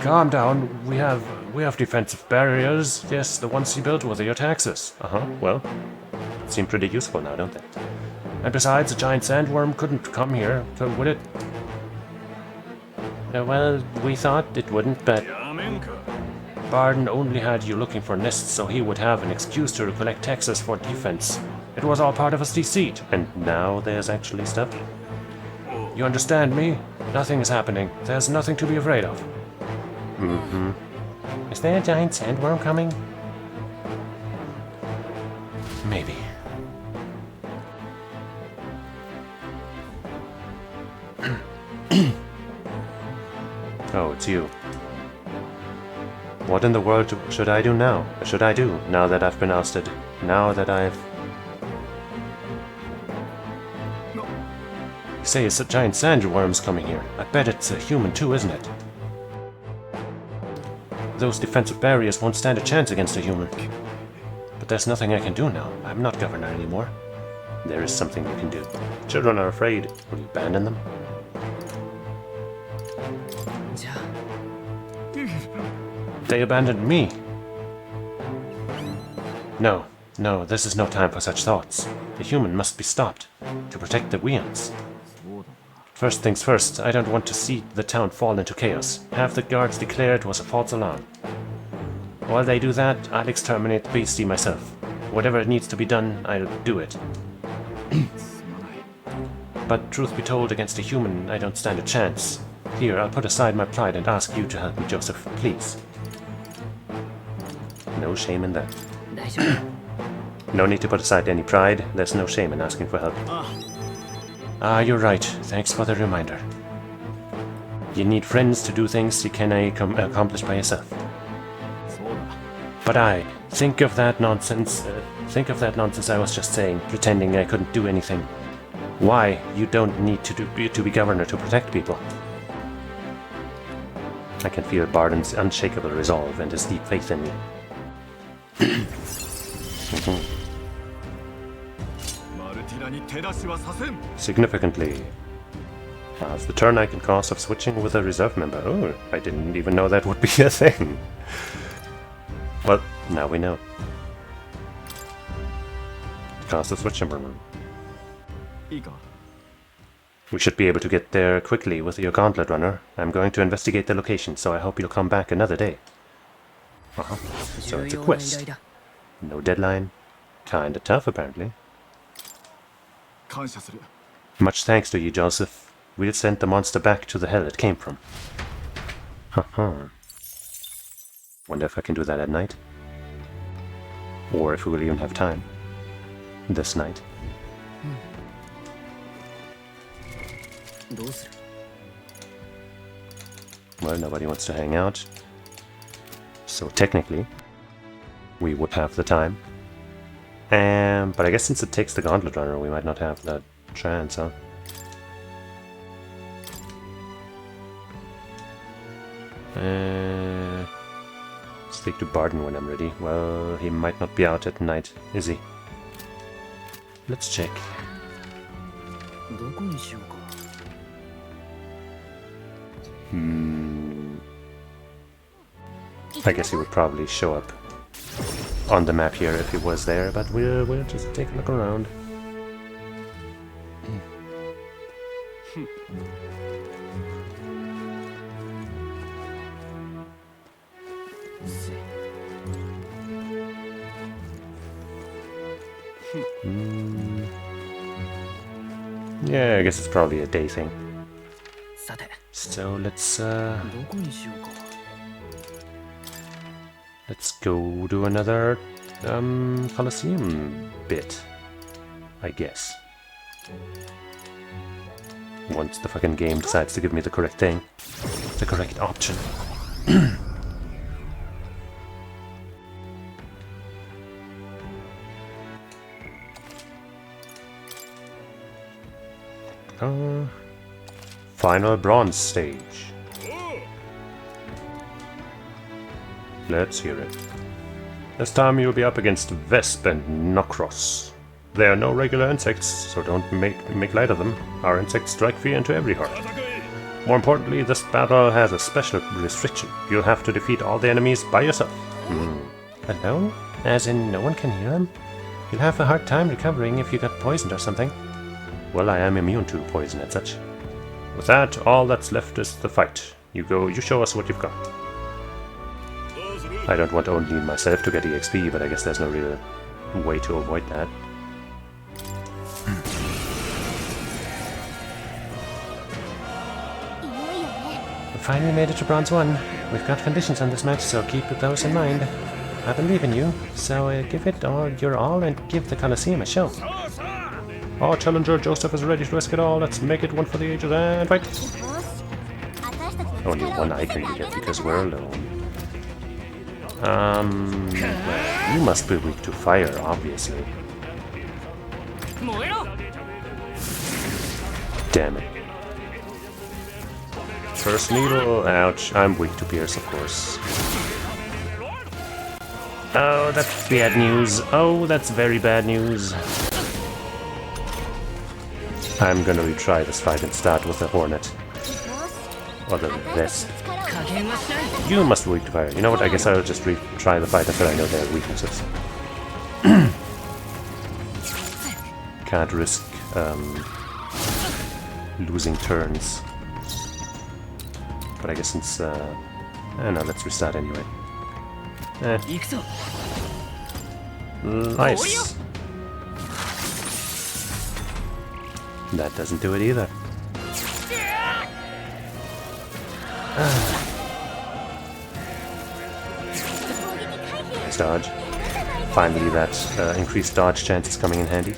Calm down. We have defensive barriers. Yes, the ones you built with your taxes. Well, seem pretty useful now, don't they? And besides, a giant sandworm couldn't come here, so would it? Well, we thought it wouldn't, but Barden only had you looking for nests so he would have an excuse to collect taxes for defense. It was all part of his deceit. And now there's actually stuff? You understand me? Nothing is happening. There's nothing to be afraid of. Is there a giant sandworm coming? Maybe. Oh, it's you. What in the world should I do now? Should I do now that I've been ousted? Now that I've... You say it's a giant sandworm's coming here. I bet it's a human too, isn't it? Those defensive barriers won't stand a chance against a human. But there's nothing I can do now. I'm not governor anymore. There is something you can do. Children are afraid. Will you abandon them? They abandoned me. No, this is no time for such thoughts. The human must be stopped to protect the Weons. First things first, I don't want to see the town fall into chaos. Have the guards declare it was a false alarm. While they do that, I'll exterminate the beastie myself. Whatever needs to be done, I'll do it. But truth be told, against a human, I don't stand a chance. Here, I'll put aside my pride and ask you to help me, Joseph, please. No shame in that. No need to put aside any pride. There's no shame in asking for help. You're right. Thanks for the reminder. You need friends to do things you can accomplish by yourself. But think of that nonsense I was just saying, pretending I couldn't do anything. Why? You don't need to be governor to protect people. I can feel Barden's unshakable resolve and his deep faith in me. Significantly. It's the turn I can cause of switching with a reserve member. Oh, I didn't even know that would be a thing. Well, now we know. Cast a switch member. We should be able to get there quickly with your gauntlet runner. I'm going to investigate the location, so I hope you'll come back another day. So it's a quest. No deadline. Kinda tough, apparently. Much thanks to you, Joseph. We'll send the monster back to the hell it came from. Wonder if I can do that at night? Or if we will even have time. This night. Well, nobody wants to hang out. So technically, we would have the time. But I guess since it takes the gauntlet runner, we might not have that chance, huh? speak to Barden when I'm ready. Well, he might not be out at night, is he? Let's check. どこにしようか。 I guess he would probably show up on the map here if he was there, but we'll just take a look around. Yeah, I guess it's probably a day thing. さて、 So let's どこにしようか。 let's go do another Colosseum bit, I guess. Once the fucking game decides to give me the correct thing, the correct option. Final bronze stage. Let's hear it. This time you'll be up against Vesp and Nokros. They are no regular insects, so don't make light of them. Our insects strike fear into every heart. More importantly, this battle has a special restriction. You'll have to defeat all the enemies by yourself. Alone? As in no one can hear them? You'll have a hard time recovering if you got poisoned or something. Well, I am immune to poison and such. With that, all that's left is the fight. You show us what you've got. I don't want only myself to get EXP, but I guess there's no real way to avoid that. We finally made it to Bronze 1. We've got conditions on this match, so keep those in mind. I believe in you, so give it all your all and give the Colosseum a show. Our challenger Joseph is ready to risk it all. Let's make it one for the ages and fight! Only one icon to get because we're alone. Well, you must be weak to fire, obviously. Damn it. First needle, ouch. I'm weak to pierce, of course. Oh, that's bad news. Oh, that's very bad news. I'm gonna retry this fight and start with the Hornet. Or the Vesp. You must be weak to fire. You know what, I guess I'll just retry the fight until I know their weaknesses. Can't risk losing turns. But I guess since... no, let's restart anyway. Nice! That doesn't do it either. Nice dodge. Finally, that increased dodge chance is coming in handy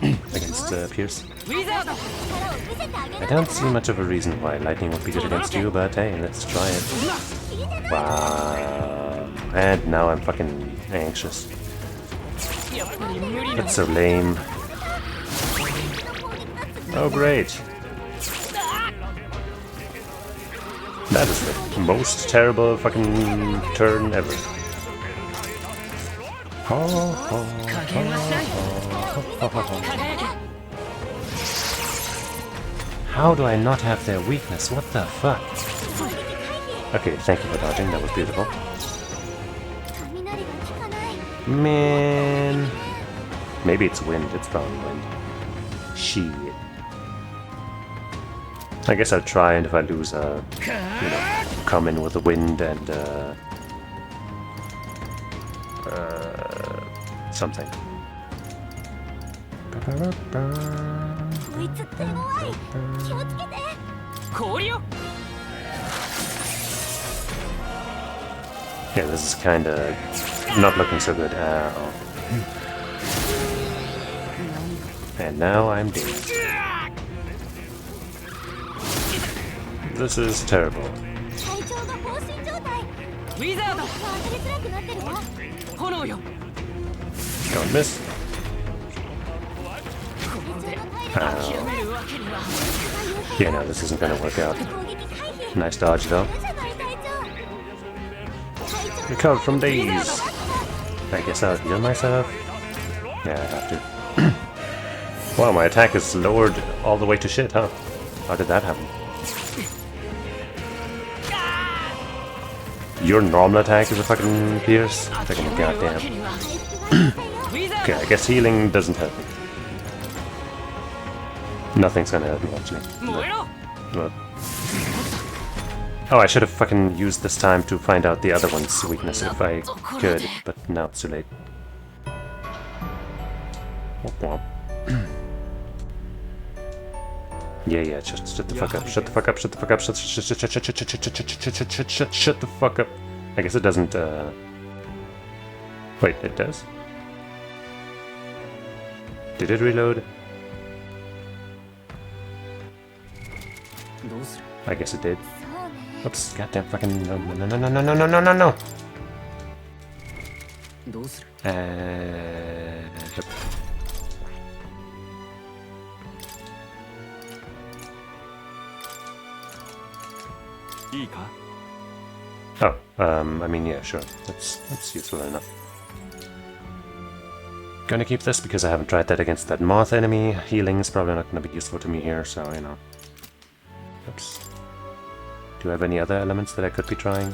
against Pierce. I don't see much of a reason why lightning would be good against you, but hey, let's try it. Wow. And now I'm fucking anxious. That's so lame. Oh, great. That is the most terrible fucking turn ever. How do I not have their weakness? What the fuck? Okay, thank you for dodging, that was beautiful. Man. Maybe it's wind, it's probably wind. Shit. I guess I'll try, and if I lose, come in with the wind and, something. Yeah, this is kinda not looking so good. Ow. And now I'm dead. This is terrible. Don't miss. Ow. Yeah, no, this isn't gonna work out. Nice dodge, though. Recover from these. I guess I'll heal myself. Yeah, I have to. Wow, my attack is lowered all the way to shit, huh? How did that happen? Your normal attack is a fucking pierce? Fucking goddamn. Okay, I guess healing doesn't help me. Nothing's gonna help me, actually. But... Oh, I should have fucking used this time to find out the other one's weakness if I could, but now it's too late. Yeah, shut the fuck up, shut the fuck up, shut the fuck up, shut the fuck up. I guess it doesn't, Wait, it does? Did it reload? I guess it did. Oops, goddamn fucking no. Yep. Oh, I mean, yeah, sure. That's useful enough. Gonna keep this because I haven't tried that against that moth enemy. Healing is probably not gonna be useful to me here, so, you know. Oops. Do I have any other elements that I could be trying?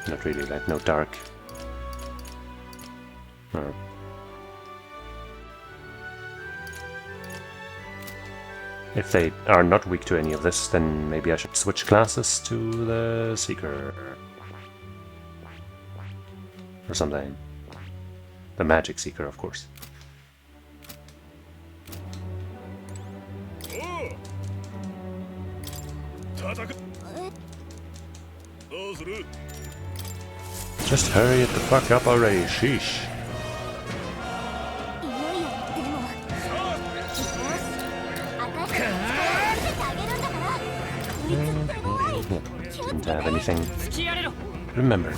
Not really, like no dark. Oh. If they are not weak to any of this, then maybe I should switch classes to the Seeker. Or something. The Magic Seeker, of course. Just hurry it the fuck up already, sheesh. Didn't have anything. Remember,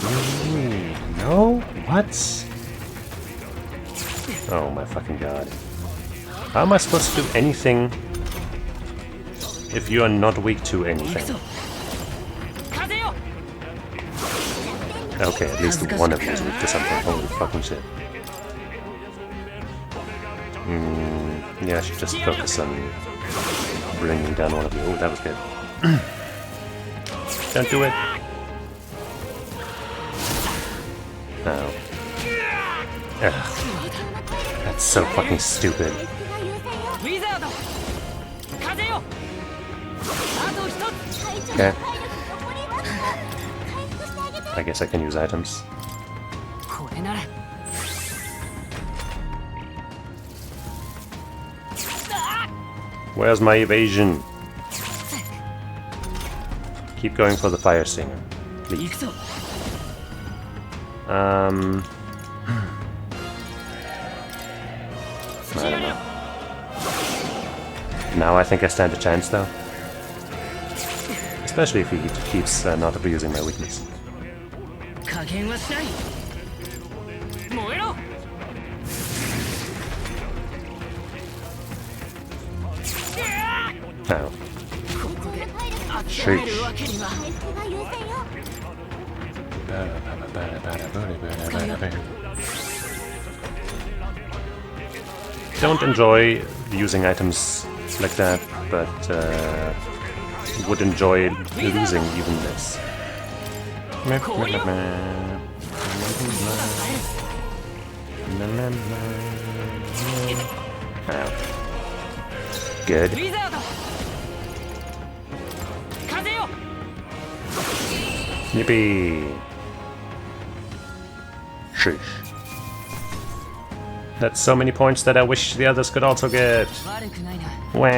no? What? Oh my fucking god. How am I supposed to do anything if you are not weak to anything? Okay, at least one of you is weak to something. Holy fucking shit. Yeah, I should just focus on bringing down one of you. Oh, that was good. Don't do it. Oh. Ugh. That's so fucking stupid. Okay. I guess I can use items. Where's my evasion? Keep going for the fire stinger, please. I don't know. Now I think I stand a chance, though. Especially if he keeps not abusing my weakness. Oh. Sheesh. Don't enjoy using items like that, but would enjoy losing even this. Oh. Good. Yippee! Sheesh. That's so many points that I wish the others could also get. Wah.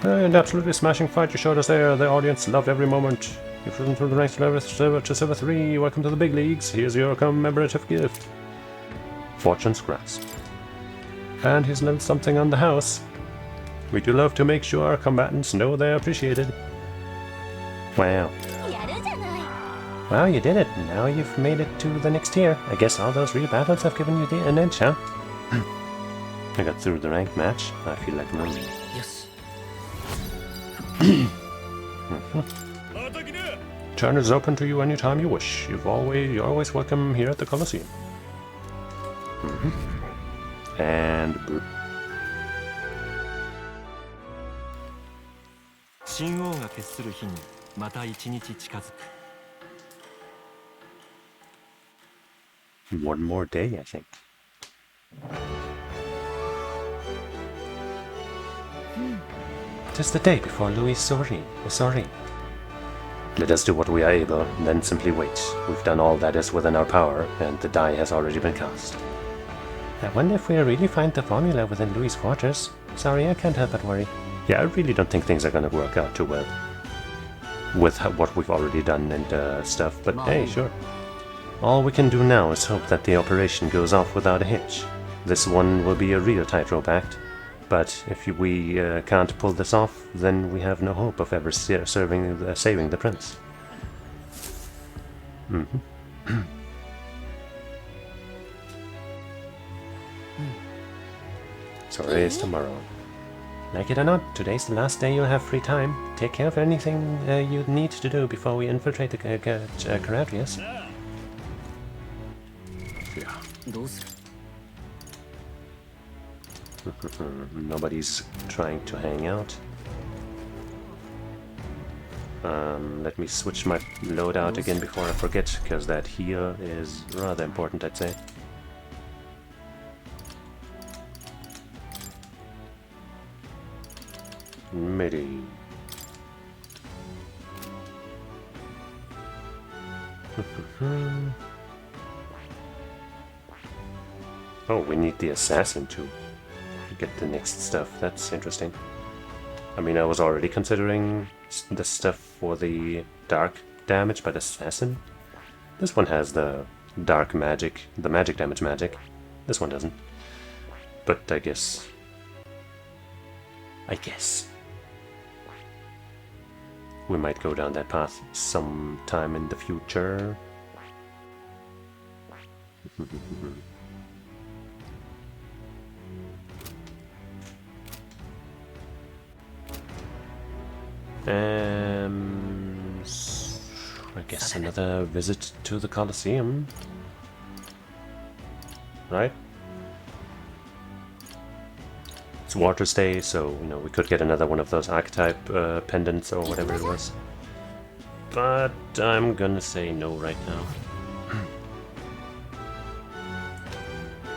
And absolutely smashing fight you showed us there. The audience loved every moment. You've risen through the ranks to Silver 3. Welcome to the big leagues. Here's your commemorative gift. Fortune's Grasp. And he's learned something on the house. We do love to make sure our combatants know they're appreciated. Wow. Well, you did it. Now you've made it to the next tier. I guess all those real battles have given you an edge, huh? I got through the ranked match. I feel like winning. よし Turn is open to you anytime you wish. You're always welcome here at the Colosseum. And 神王が決する日にまた一日近づく one more day, I think. Just the day before Louis sorry. Let us do what we are able, then simply wait. We've done all that is within our power, and the die has already been cast. I wonder if we'll really find the formula within Louis' quarters. Sorry, I can't help but worry. Yeah, I really don't think things are gonna work out too well with what we've already done and stuff, but hey, sure. All we can do now is hope that the operation goes off without a hitch. This one will be a real tightrope act, but if we can't pull this off, then we have no hope of ever saving the prince. So race tomorrow. Like it or not, today's the last day you'll have free time. Take care of anything you need to do before we infiltrate the Caradrius. Yeah. どうする Nobody's trying to hang out. Let me switch my loadout again before I forget, because that heal is rather important, I'd say. Midi. Oh, we need the assassin to get the next stuff. That's interesting. I mean, I was already considering the stuff for the dark damage, but assassin? This one has the dark magic, the magic damage magic. This one doesn't. But I guess... we might go down that path sometime in the future. I guess another visit to the Colosseum, right? It's Water's Day, so you know we could get another one of those archetype pendants or whatever it was. But I'm gonna say no right now.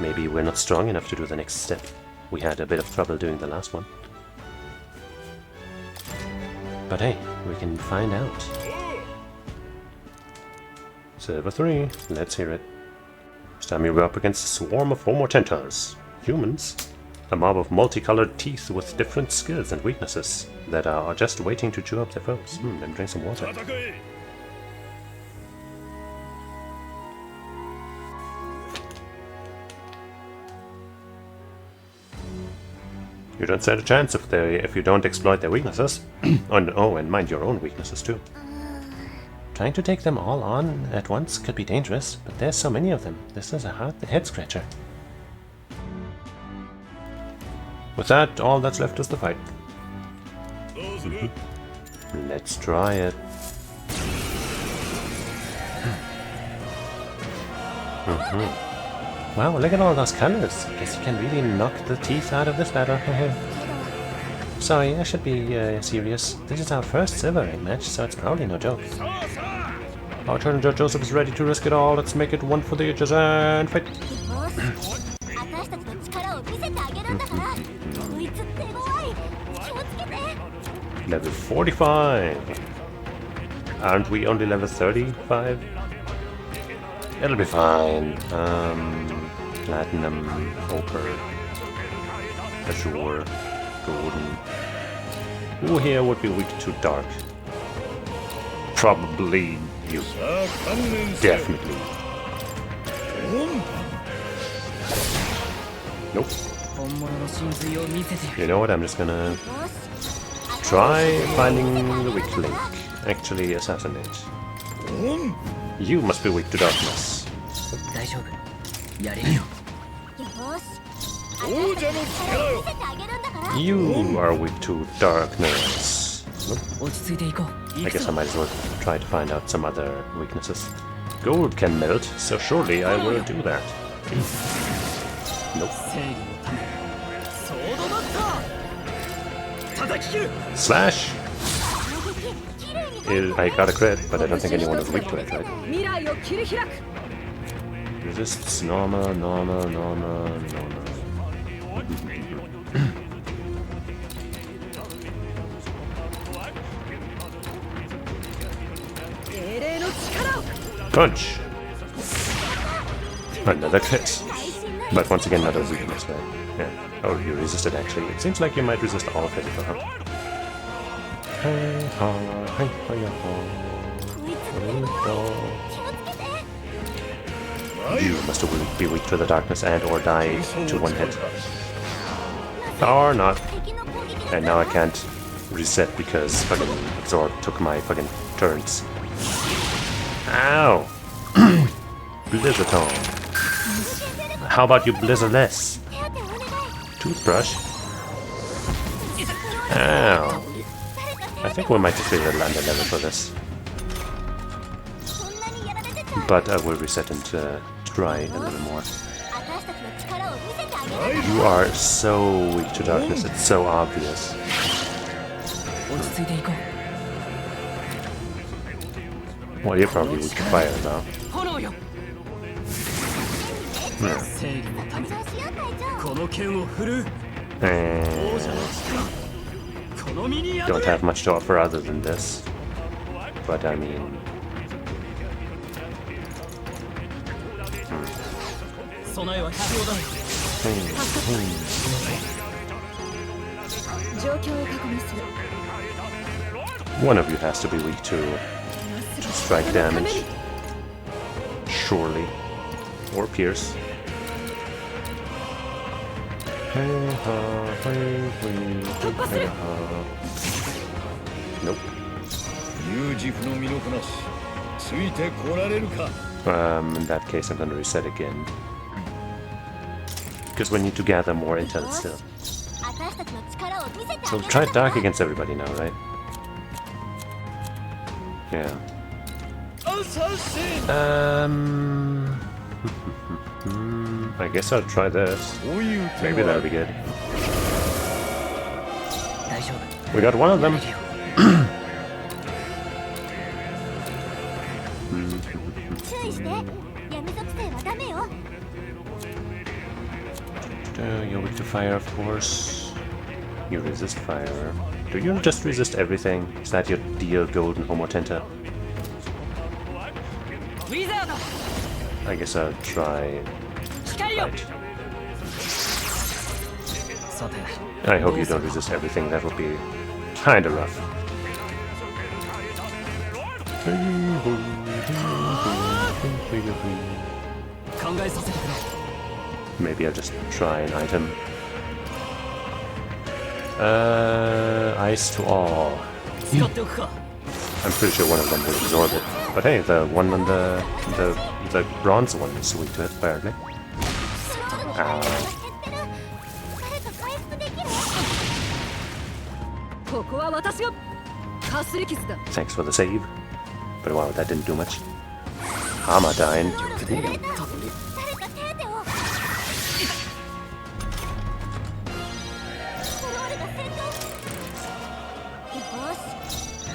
Maybe we're not strong enough to do the next step. We had a bit of trouble doing the last one. But hey, we can find out. Server 3, let's hear it. This time you're up against a swarm of Homo Tentars. Humans? A mob of multicolored teeth with different skills and weaknesses that are just waiting to chew up their foes. Let me drink some water. You don't stand a chance if you don't exploit their weaknesses. Oh, and mind your own weaknesses too. Trying to take them all on at once could be dangerous, but there's so many of them. This is a head scratcher. With that, all that's left is the fight. Let's try it. Wow, look at all those colors. Guess you can really knock the teeth out of this battle. Sorry, I should be serious. This is our first silver ring match, so it's probably no joke. Our turn Judge Joseph is ready to risk it all. Let's make it one for the ages and fight. Level 45. Aren't we only level 35? It'll be fine. Platinum, Ochre, Azure, Golden. Who here would be weak to dark? Probably you. Definitely. Nope. You know what? I'm just gonna try finding the weak link. Actually, assassinate. You must be weak to darkness. 大丈夫やれるよよし王者の力を見せてあげるんだから You are weak to darkness. Nope. 落ち着いていこう I guess I might as well try to find out some other weaknesses. Gold can melt, so surely I will do that. Nope. 正義のためソードマスター叩き切る Slash! I got a crit, but I don't think anyone was weak to it, right? 未来を切り開く Resists normal. 精霊の力を Punch! Another crit. But once again, another weakness, right? Yeah. Oh, you resisted actually. It seems like you might resist all of it, huh? Hey, ha, hey, ha, ya, ha. You must be weak to the darkness and or die to one hit. Or not. And now I can't reset because fucking Absorb took my fucking turns. Ow! Blizzardon. How about you blizzardless? Toothbrush? Ow. I think we might just be a little under level for this. But I will reset and try a little more. You are so weak to darkness, it's so obvious. 落ち着いていこう Well, you're probably weak to fire now. 炎よ Yeah. 正義のためこの剣を振るう And 王者の力この身に宿 don't れ have much to offer other than this. But I mean, 備えは必要だ 状況を確認する one of you has to be weak to strike damage. Surely. Or pierce. Nope. 有事不の身のこなしついてこられるか In that case, I'm gonna reset again. Because we need to gather more intel still. 私たちの力を見せてあ So げる try dark against everybody now, right? Yeah. アサシン I guess I'll try this. こういう手 Maybe は that'll be good. 大丈夫 We got one of them. 注意して闇属性はダメよ You're weak to fire, of course. You resist fire. Do you just resist everything? Is that your deal, Golden Homotenta? ウィザード I guess I'll try. 光よ Right. さて I hope you don't resist everything. That would be kinda rough. 考えさせてくれ Maybe I'll just try an item. Ice to all. 使っておくか I'm pretty sure one of them will absorb it. But hey, the one on the bronze one is weak to it, apparently. Ow. 誰か回復できるここは私がかすり傷だ Thanks for the save. But wow, that didn't do much. Hamadine. 誰か手当てをよし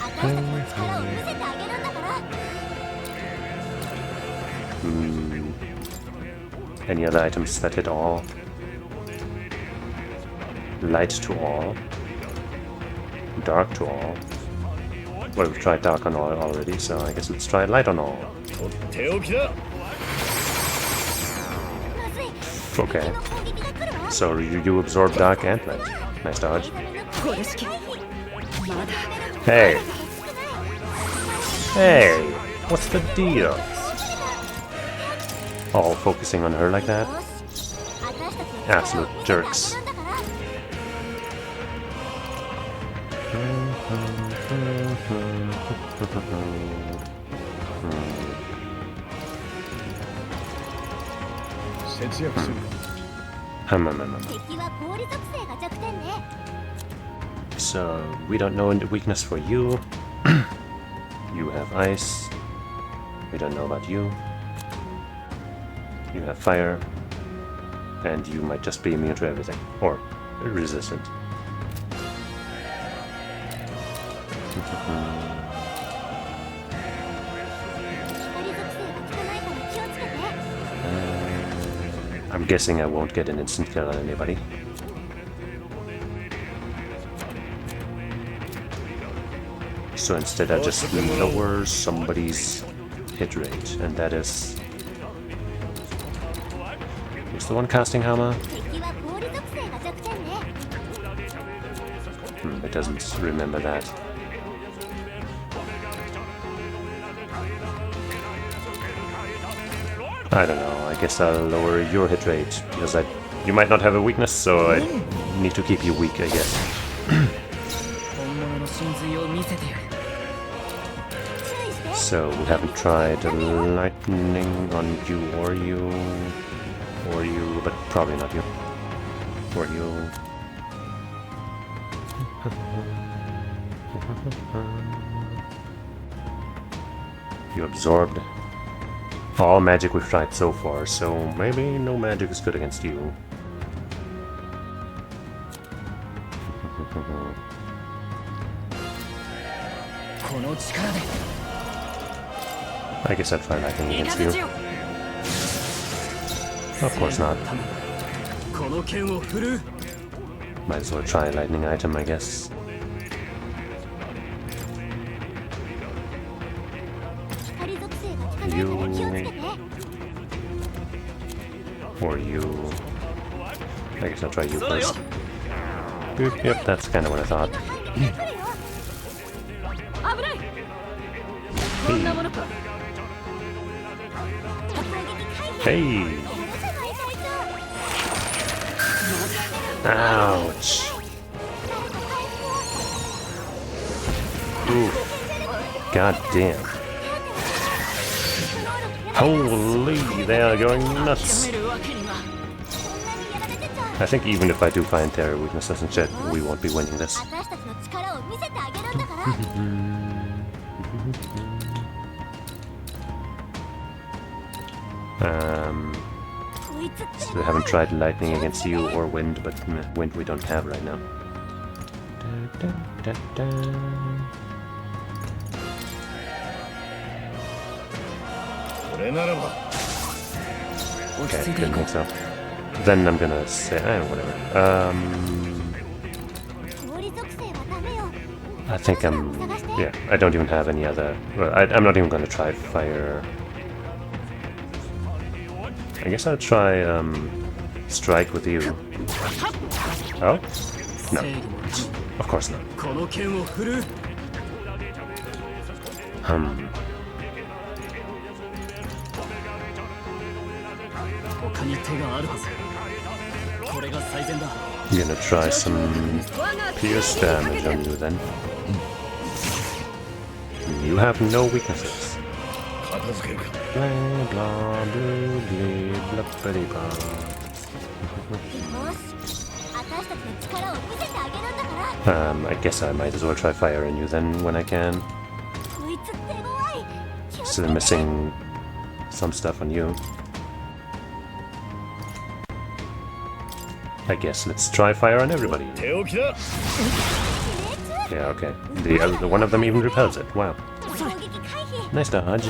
私たちの力を見せてあげるんだから Any other items that hit all? Light to all. Dark to all. Well, we've tried dark on all already, so I guess let's try light on all. とっておきだ まずい Okay. 敵の攻撃が来るわ So you absorb dark and light. Nice dodge. これ式まだ Hey! Hey! What's the deal? All focusing on her like that? よし私たちの力を Absolute 見せてあげるんだ jerks. から節約する。敵は氷属性が弱点ね。 So, we don't know the weakness for you. You have ice. We don't know about you. You have fire. And you might just be immune to everything. Or resistant. I'm guessing I won't get an instant kill on anybody. So instead I just lower somebody's hit rate, and that is... Who's the one casting hammer? It doesn't remember that. I don't know, I guess I'll lower your hit rate, because you might not have a weakness, so I need to keep you weak, I guess. So we haven't tried lightning on you, but probably not you. Or you. You absorbed all magic we've tried so far, so maybe no magic is good against you. I guess I'd try lightning against you. Of course not. Might as well try a lightning item, I guess. You... Or you... I guess I'll try you first. Boop, yep, that's kind of what I thought. Hey! Ouch! Oof. God damn. Holy, they are going nuts! I think even if I do find their weaknesses and shit, we won't be winning this. So I haven't tried lightning against you or wind, but wind we don't have right now. Okay, didn't think so. Then I'm gonna say, whatever. I think yeah, I don't even have any other, well, I'm not even gonna try fire. I guess I'll try, strike with you. Oh? No. Of course not. I'm gonna try some pierce damage on you then. You have no weaknesses. Blah blah blah blah blah blah. I guess I might as well try fire on you then when I can. Still missing some stuff on you. I guess let's try fire on everybody. Yeah, okay. The one of them even repels it. Wow. Nice dodge.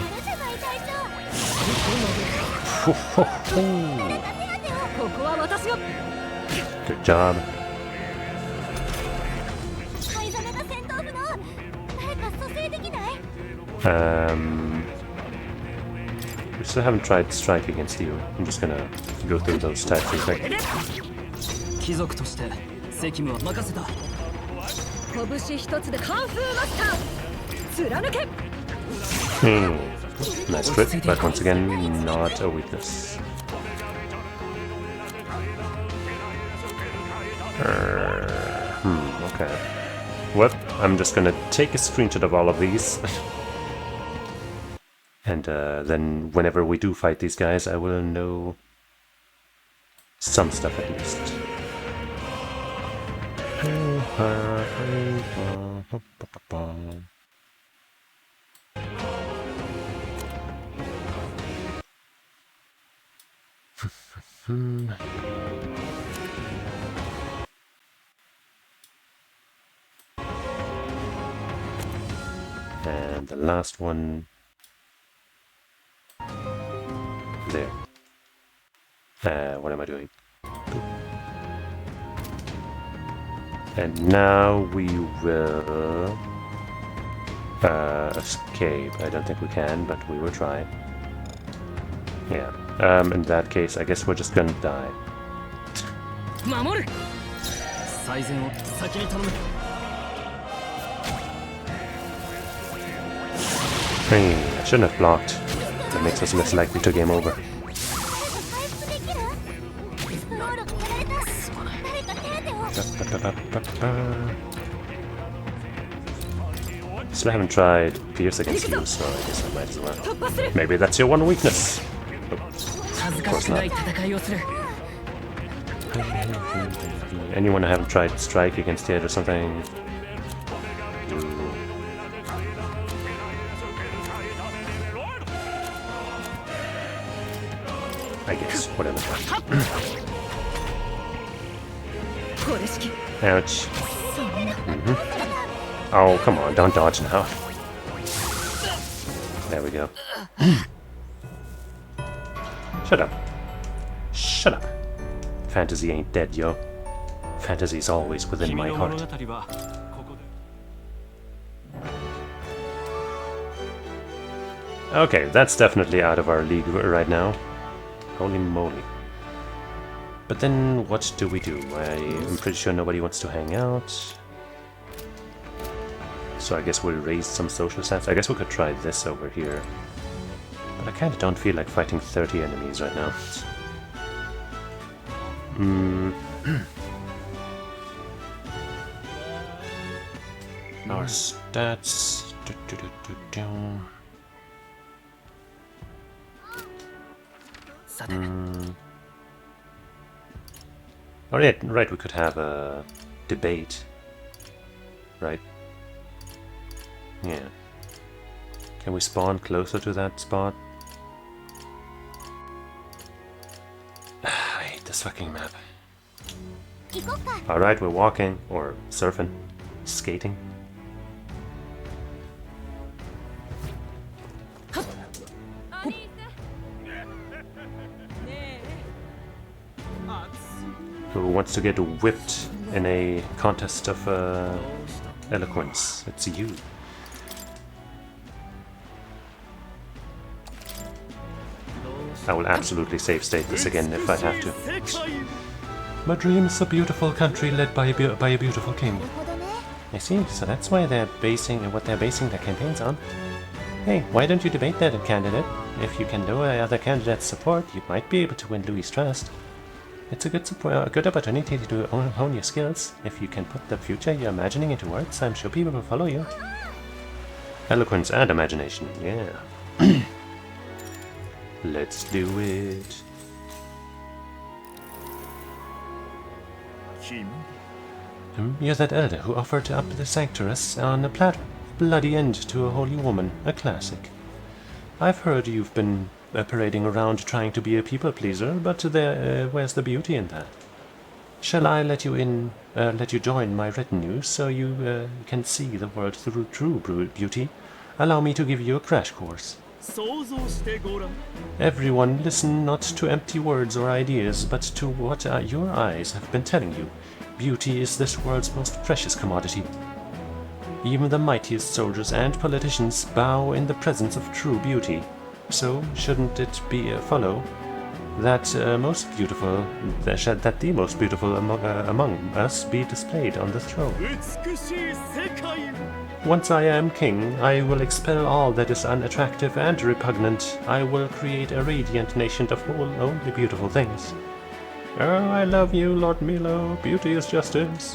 Good job. We still haven't tried strike against you. I'm just gonna go through those types real quick. Nice crit, but once again, not a weakness. Okay. Well, I'm just gonna take a screenshot of all of these. And then whenever we do fight these guys, I will know Some stuff at least. And the last one there. What am I doing? And now we will escape. I don't think we can, but we will try. Yeah. In that case, I guess we're just gonna die. Hey, I shouldn't have blocked. That makes us less likely to game over. Still haven't tried Pierce against you, so I guess I might as well. Maybe that's your one weakness. Oh, of course not. Anyone I haven't tried Strike against yet or something? I guess, whatever. Ouch. Oh, come on, don't dodge now. There we go. Shut up. Shut up. Fantasy ain't dead, yo. Fantasy's always within my heart. Okay, that's definitely out of our league right now. Holy moly. But then, what do we do? I'm pretty sure nobody wants to hang out. So I guess we'll raise some social stats. I guess we could try this over here. But I kinda don't feel like fighting 30 enemies right now. Our stats... Oh yeah, right, we could have a debate. Right? Yeah. Can we spawn closer to that spot? I hate this fucking map. Alright, we're walking, or surfing, skating. Who wants to get whipped in a contest of eloquence? It's you. I will absolutely save state this again if I have to. My dream is a beautiful country led by a beautiful king. I see, so that's why they're basing what they're basing their campaigns on. Hey, why don't you debate that candidate? If you can lure other candidates' support, you might be able to win Louis' trust. It's a good opportunity to hone your skills. If you can put the future you're imagining into words, I'm sure people will follow you. Eloquence and imagination, yeah. Let's do it. You're that elder who offered up the sanctuaries on a bloody end to a holy woman, a classic. I've heard you've been parading around trying to be a people pleaser, but where's the beauty in that? Shall I let you join my retinue so you can see the world through true beauty? Allow me to give you a crash course. Everyone, listen not to empty words or ideas, but to what your eyes have been telling you. Beauty is this world's most precious commodity. Even the mightiest soldiers and politicians bow in the presence of true beauty. So, shouldn't it follow that the most beautiful among us be displayed on the throne? Once I am king, I will expel all that is unattractive and repugnant. I will create a radiant nation of only beautiful things. Oh, I love you, Lord Milo. Beauty is justice.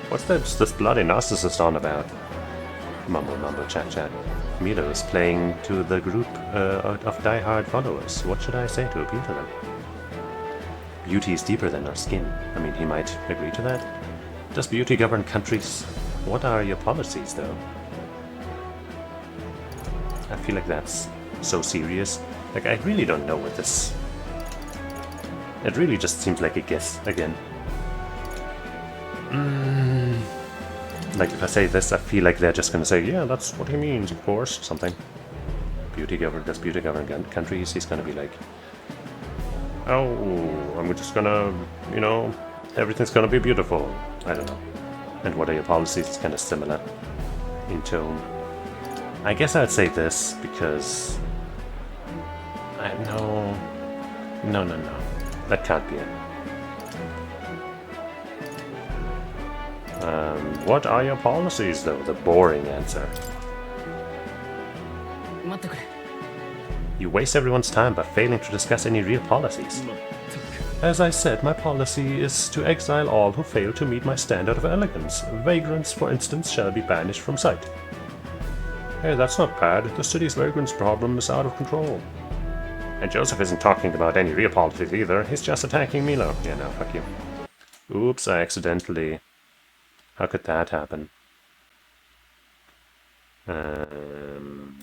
What's this bloody narcissist on about? Mumble, mumble, chat, chat. Milo is playing to the group of die-hard followers. What should I say to appeal to them? beauty is deeper than our skin. I mean, he might agree to that. Does beauty govern countries? What are your policies, though? I feel like that's so serious. Like, I really don't know what this... It really just seems like a guess, again. Like, if I say this, I feel like they're just gonna say, yeah, that's what he means, of course, something. Does beauty govern countries? He's gonna be like, oh, I'm just gonna, you know, everything's gonna be beautiful. I don't know. And what are your policies? It's kind of similar in tone. I guess I'd say this because I know. No. That can't be it. What are your policies, though? The boring answer. You waste everyone's time by failing to discuss any real policies. As I said, my policy is to exile all who fail to meet my standard of elegance. Vagrants, for instance, shall be banished from sight. Hey, that's not bad. The city's vagrants problem is out of control. And Joseph isn't talking about any real policies either. He's just attacking Milo. Yeah, no, fuck you. Oops, I accidentally... How could that happen?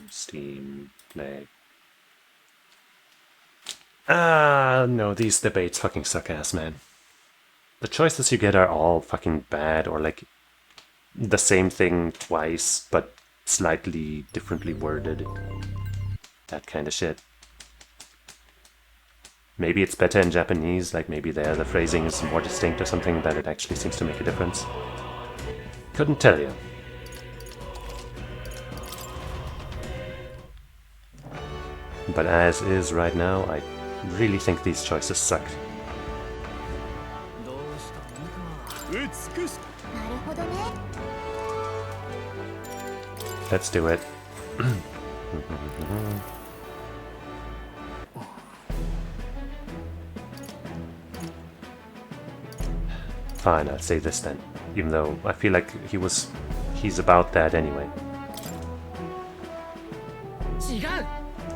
Steam, play. No, these debates fucking suck ass, man. The choices you get are all fucking bad, or like the same thing twice, but slightly differently worded. That kind of shit. Maybe it's better in Japanese, like maybe there the phrasing is more distinct or something, that it actually seems to make a difference. Couldn't tell you. But as is right now, I really think these choices suck. Let's do it. Fine, I'll say this then. Even though I feel like he's about that anyway.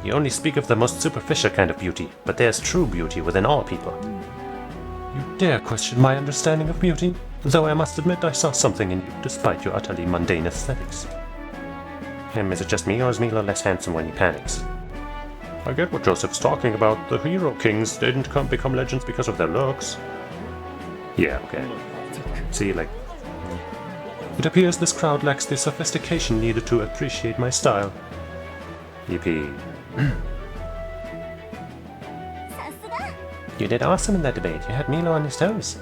You only speak of the most superficial kind of beauty, but there's true beauty within all people. You dare question my understanding of beauty? Though I must admit I saw something in you, despite your utterly mundane aesthetics. Is it just me, or is Milo less handsome when he panics? I get what Joseph's talking about. The hero kings didn't become legends because of their looks. Yeah, okay. See, like... It appears this crowd lacks the sophistication needed to appreciate my style. Yippee. You did awesome in that debate. You had Milo on his toes.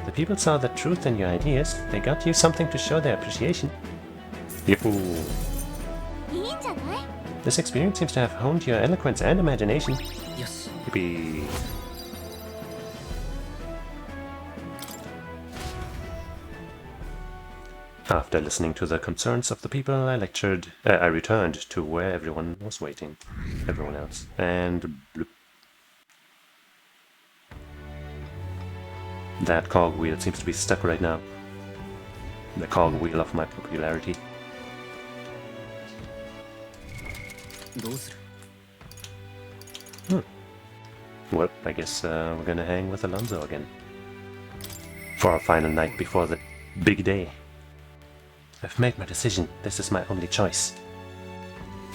The people saw the truth in your ideas. They got you something to show their appreciation. Yippoo. This experience seems to have honed your eloquence and imagination. Yippee. After listening to the concerns of the people, I returned to where everyone was waiting. Everyone else. And bloop. That cogwheel seems to be stuck right now. The cogwheel of my popularity. Well, I guess we're gonna hang with Alonso again. For our final night before the big day. I've made my decision. This is my only choice.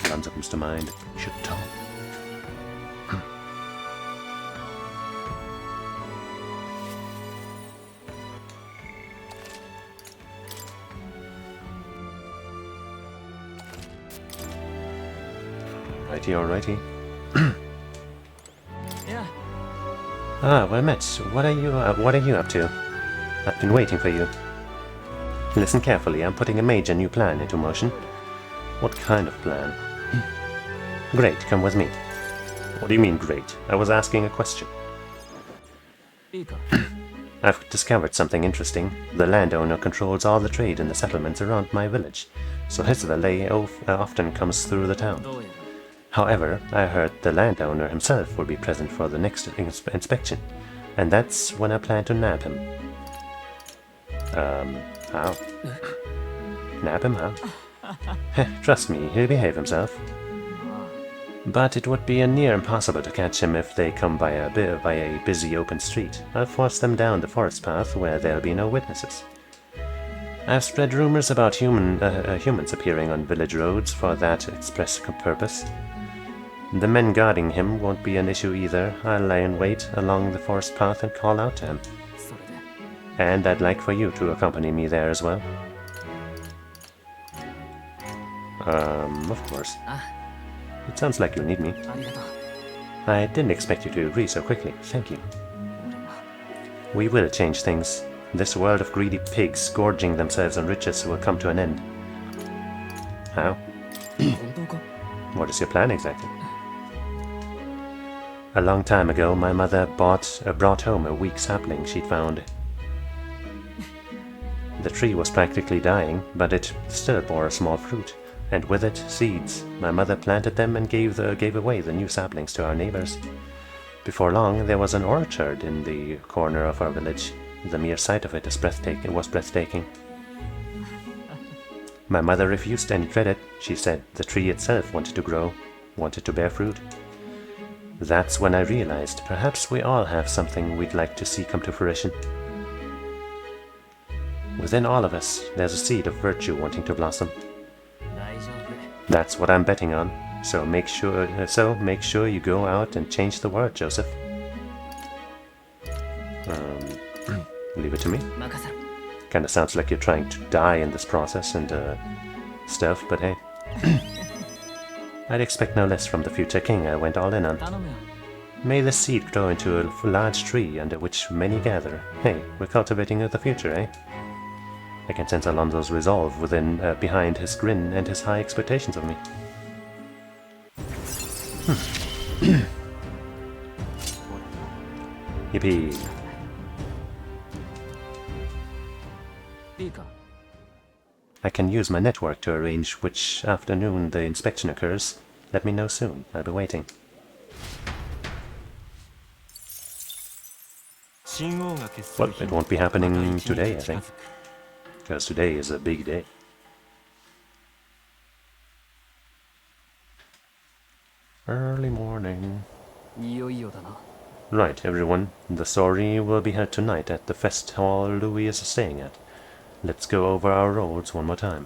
Alonso comes to mind. Should talk. Alrighty. Yeah. Well met. What are you up to? I've been waiting for you. Listen carefully, I'm putting a major new plan into motion. What kind of plan? Great, come with me. What do you mean, great? I was asking a question. I've discovered something interesting. The landowner controls all the trade in the settlements around my village, so his valet often comes through the town. However, I heard the landowner himself will be present for the next inspection, and that's when I plan to nab him. How? Nab him, how? Trust me, he'll behave himself. But it would be near impossible to catch him if they come by a busy open street. I'll force them down the forest path where there'll be no witnesses. I've spread rumors about humans appearing on village roads for that express purpose. The men guarding him won't be an issue either. I'll lie in wait along the forest path and call out to him. And I'd like for you to accompany me there as well. Of course. It sounds like you need me. I didn't expect you to agree so quickly. Thank you. We will change things. This world of greedy pigs gorging themselves on riches will come to an end. How? What is your plan exactly? A long time ago, my mother brought home a weak sapling she'd found. The tree was practically dying, but it still bore a small fruit, and with it, seeds. My mother planted them and gave away the new saplings to our neighbors. Before long, there was an orchard in the corner of our village. The mere sight of it was breathtaking. My mother refused any credit. She said the tree itself wanted to grow, wanted to bear fruit. That's when I realized perhaps we all have something we'd like to see come to fruition. Within all of us, there's a seed of virtue wanting to blossom. That's what I'm betting on. So make sure you go out and change the world, Joseph. Leave it to me. Kinda sounds like you're trying to die in this process and stuff, but hey. I'd expect no less from the future king I went all in on. May the seed grow into a large tree under which many gather. Hey, we're cultivating the future, eh? I can sense Alonso's resolve behind his grin and his high expectations of me. Yippee. I can use my network to arrange which afternoon the inspection occurs. Let me know soon. I'll be waiting. Well, it won't be happening today, I think. Because today is a big day. Early morning. Right, everyone. The soiree will be held tonight at the fest hall Louis is staying at. Let's go over our roles one more time.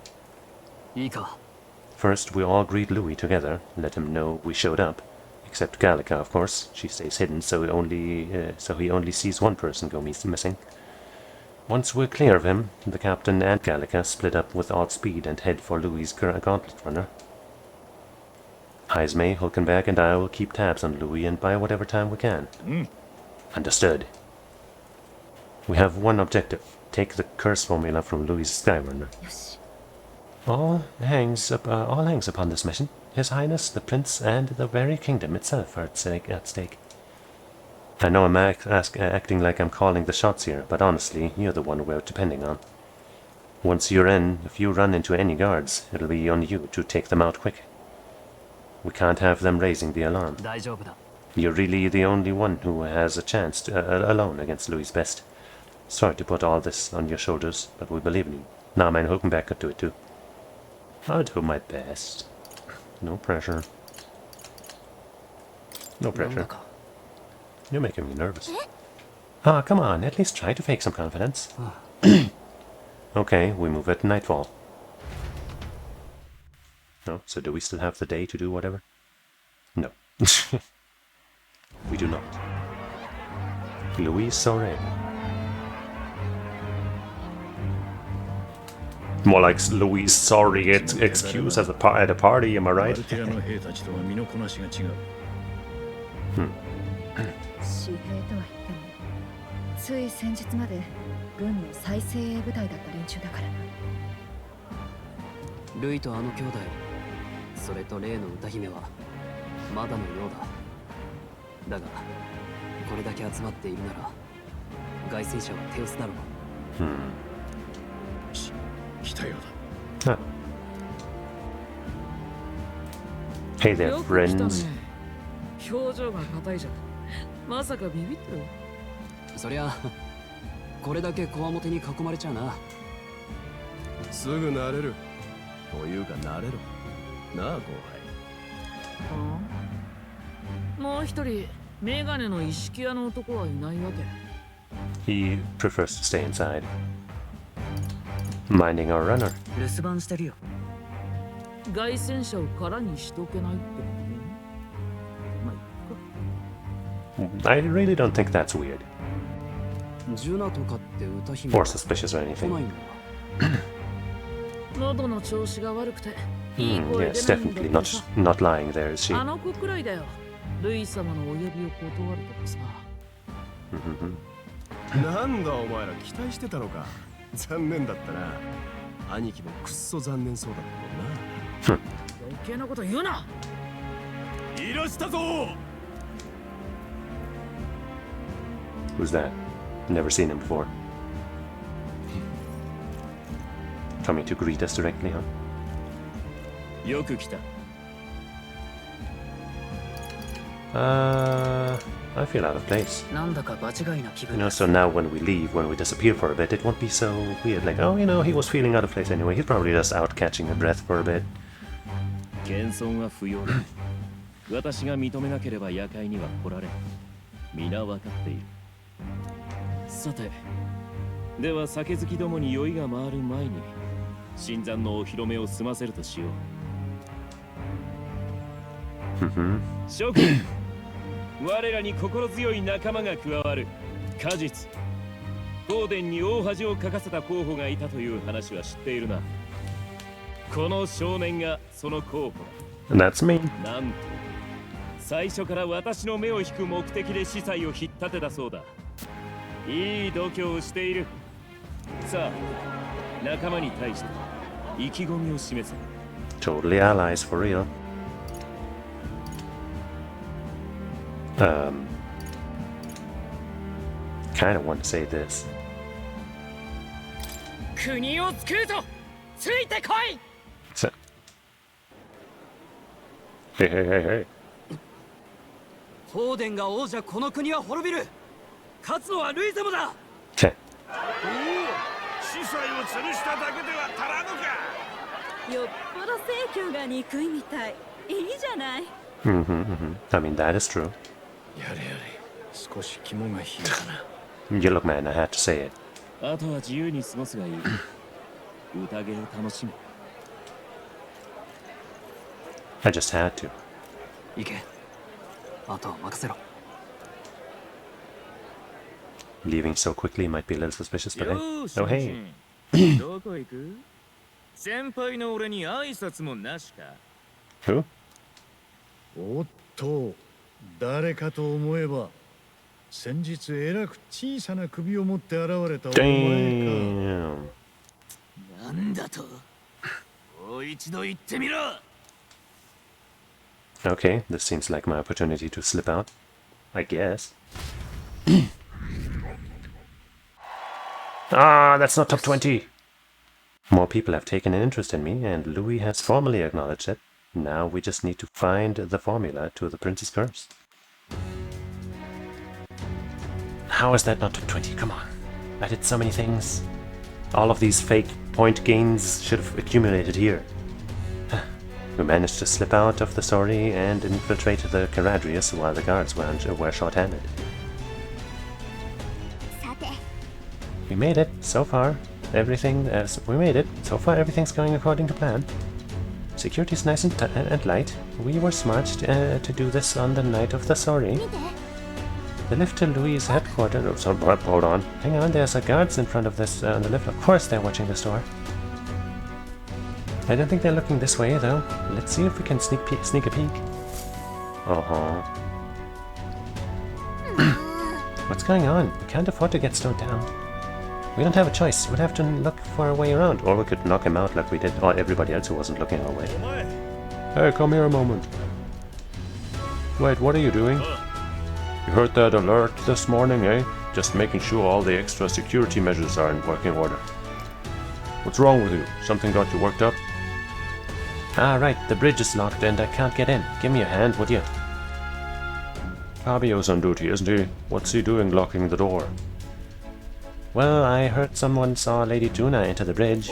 First, we all greet Louis together, let him know we showed up. Except Gallica, of course. She stays hidden, so he only sees one person go missing. Once we're clear of him, the captain and Gallica split up with all speed and head for Louis' gauntlet runner. Heismay, Hulkenberg, and I will keep tabs on Louis and buy whatever time we can. Understood. We have one objective. Take the curse formula from Louis' Skyrunner. All hangs upon this mission. His Highness, the Prince, and the very kingdom itself are at stake. I know I'm acting like I'm calling the shots here, but honestly, you're the one we're depending on. Once you're in, if you run into any guards, it'll be on you to take them out quick. We can't have them raising the alarm. You're really the only one who has a chance alone against Louis' best. Sorry to put all this on your shoulders, but we believe in you. Now, man, Hulkenberg could do it too. I'll do my best. No pressure. No pressure. You're making me nervous. Ah, come on, at least try to fake some confidence. Okay, we move at nightfall. No, so do we still have the day to do whatever? No. We do not. Louis Soiree. More like Louis' sorry excuse at a party, am I right? 私兵とは言ってもつい先日まで軍の最精鋭部隊だった連中だからな。ルイとあの兄弟、それと例の歌姫はまだのようだ。だがこれだけ集まっているなら凱旋者は手薄だろう。来たようだ。Hey there, friends. 表情が硬いじゃん。まさかビビったよ。そりゃこれだけこわもてに囲まれちゃうな。すぐ慣れる。というか慣れろ。なあ後輩。もう一人メガネの意識屋の男はいないわけ。 He prefers to stay inside, minding our runner. 留守番してるよ。凱旋者を空にしとけないってことね。まあ、いっか。 I really don't think that's weird ジュナとかって歌姫 or suspicious or 来ない anything. のか。喉の調子が悪くていい声 Yes, 出ないんだ definitely けど not さ。 not lying there, is she? あの子くらいだよ。ルイ様のお呼びを断るとかさ。なんだお前ら期待してたのか。残念だったな。兄貴もくっそ残念そうだったもんな。余計なこと言うな。いらしたぞ。 Who's that? Never seen him before. Coming to greet us directly, huh? よく来た。 I feel out of place. なんだか場違いな気 You 分 know, so now when we leave, when we disappear for a bit, it won't be so weird. Like, oh, you know, he was feeling out of place anyway. He's probably just out catching a breath for a bit. 謙遜は不要だ。私が認めなければ夜会には来られん。皆分かっている。さて、では酒好きどもに酔いが回る前に、新参のお披露目を済ませるとしよう。諸君、我らに心強い仲間が加わる。果実、東電に大恥をかかせた候補がいたという話は知っているな。この少年がその候補だ。 And that's me. なんと、最初から私の目を引く目的で司祭を引っ立てたそうだ。いい度胸をしている。さあ、仲間に対して意気込みを示せ。 Totally allies, for real. Kind of want to say this. 国を救うとついてこい。 So- Hey, hey, hey, hey. 東電が王者、この国は滅びる。勝つのはルイ様だ。 Tch. 司祭を潰しただけでは足らぬか。よっぽど正教が憎いみたい。いいじゃない。 I mean, that is true. やれやれ、少し肝が冷えたな。 You look, man, I had to say it. あとは自由に過ごすがいい。宴を楽しめ。 I just had to. 行け。あとは任せろ。 Leaving so quickly might be a little suspicious, but hey. よし Oh, hey. どこ行く？先輩の俺に挨拶もなしか。 Who? おっと、誰かと思えば、先日えらく小さな首を持って現れたお前か。 Damn. なんだと？もう一度言ってみろ。 Okay, this seems like my opportunity to slip out. I guess. Ah, that's not top 20! More people have taken an interest in me, and Louis has formally acknowledged it. Now we just need to find the formula to the Prince's Curse. How is that not top 20? Come on. I did so many things. All of these fake point gains should have accumulated here. We managed to slip out of the story and infiltrate the Caradrius while the guards were short-handed. We made it, so far. We made it. So far, everything's going according to plan. Security's nice and light. We were smart to do this on the night of the sorry. The lift to Louis' headquarters. Oh, hold on. Hang on, there's guards in front of this on the lift. Of course they're watching the store. I don't think they're looking this way, though. Let's see if we can sneak a peek. What's going on? We can't afford to get slowed down. We don't have a choice. We'd have to look for a way around. Or we could knock him out like we did or everybody else who wasn't looking our way. Hey, come here a moment. Wait, what are you doing? You heard that alert this morning, eh? Just making sure all the extra security measures are in working order. What's wrong with you? Something got you worked up? Ah, right. The bridge is locked and I can't get in. Give me a hand, would you? Fabio's on duty, isn't he? What's he doing locking the door? Well, I heard someone saw Lady Juna enter the bridge.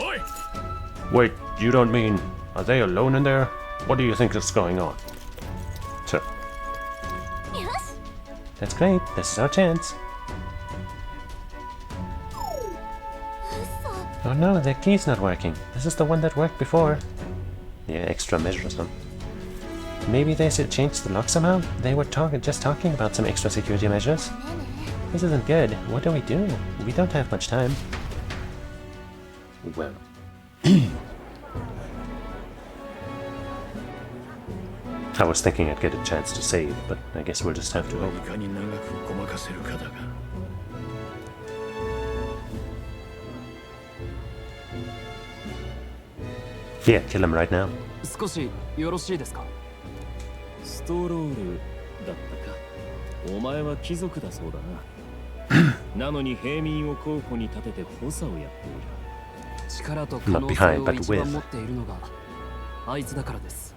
Wait, you don't mean... Are they alone in there? What do you think is going on? That's great. This is our chance. Oh no, the key's not working. This is the one that worked before. Yeah, extra measures, huh? Maybe they should change the lock somehow? They were just talking about some extra security measures. This isn't good. What do? We don't have much time. Well. I was thinking I'd get a chance to save, but I guess we'll just have to hope. Yeah, kill him right now. 少しよろしいですか？ストロールだったか。お前は貴族だそうだな。なのに平民を候補に立てて補佐をやっている。力と可能性を一番持っているのがあいつだからです。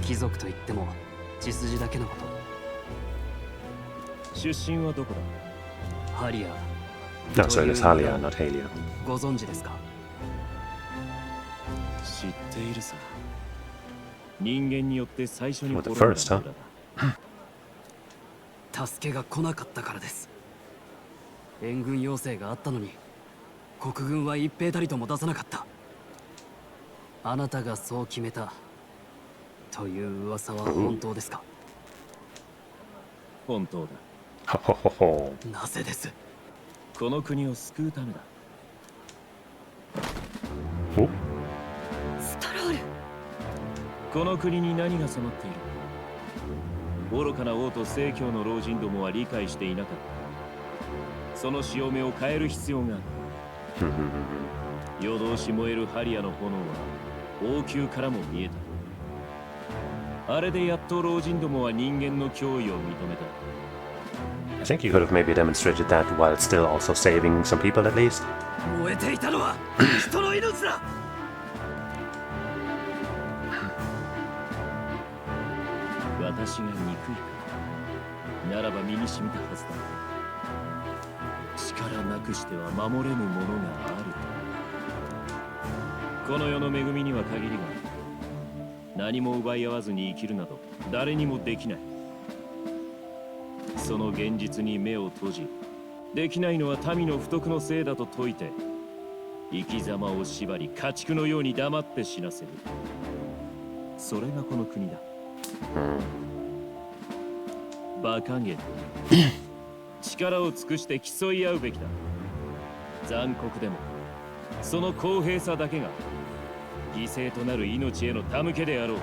貴族といっても血筋だけのこと。出身はどこだ？ハリア。No, sorry, it's Halia, not Halia. ご存知ですか？知っているさ。人間によって最初に Well, the first, huh? 助けが来なかったからです。援軍要請があったのに国軍は一兵たりとも出さなかった。あなたがそう決めたという噂は本当ですか？本当だ。なぜです？この国を救うためだ。ストロール。この国に何が染まっている？愚かな王と正教の老人どもは理解していなかった。その潮目を変える必要がある。夜通し燃えるハリアの炎は王宮からも見えた。あれでやっと老人どもは人間の脅威を認めた。I think you could have maybe demonstrated that while still also saving some people at least. 燃えていたのは人の命だ。私が憎いかならば身に染みたはずだ。力なくしては守れぬものがある。この世の恵みには限りがある。何も奪い合わずに生きるなど誰にもできない。その現実に目を閉じ、できないのは民の不徳のせいだと説いて、生き様を縛り家畜のように黙って死なせる。それがこの国だ。馬鹿げ。力を尽くして競い合うべきだ。残酷でもその公平さだけが犠牲となる命への手向けであろう。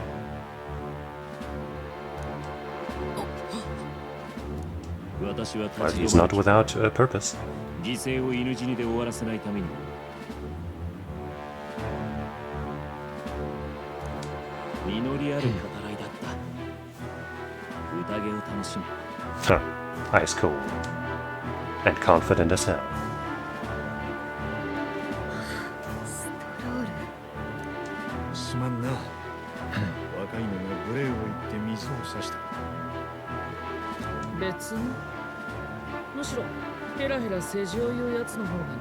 私は立ち He's not without a purpose. 犠牲を犬死にで終わらせないために実りある語らいだった。宴を楽しめ。Huh. Ice cold. And confident as hell. ストロール。すまんな。若いのが無礼を言って水を差した。別にむしろヘラヘラ世辞を言うやつの方がな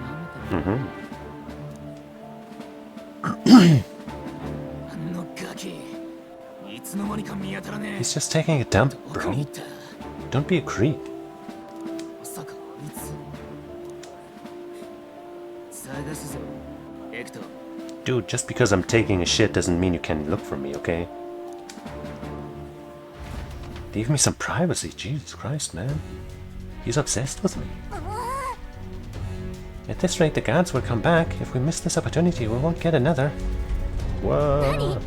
めてる。あのガキ、いつの間にか見当たらねえ。 He's just taking a dump, bro. Don't be a creep. まさかあいつ。探すぞ、エクト。 Dude, just because I'm taking a shit doesn't mean you can look for me, okay? Leave me some privacy, Jesus Christ, man. He's obsessed with me. At this rate, the guards will come back. If we miss this opportunity, we won't get another. Whoa.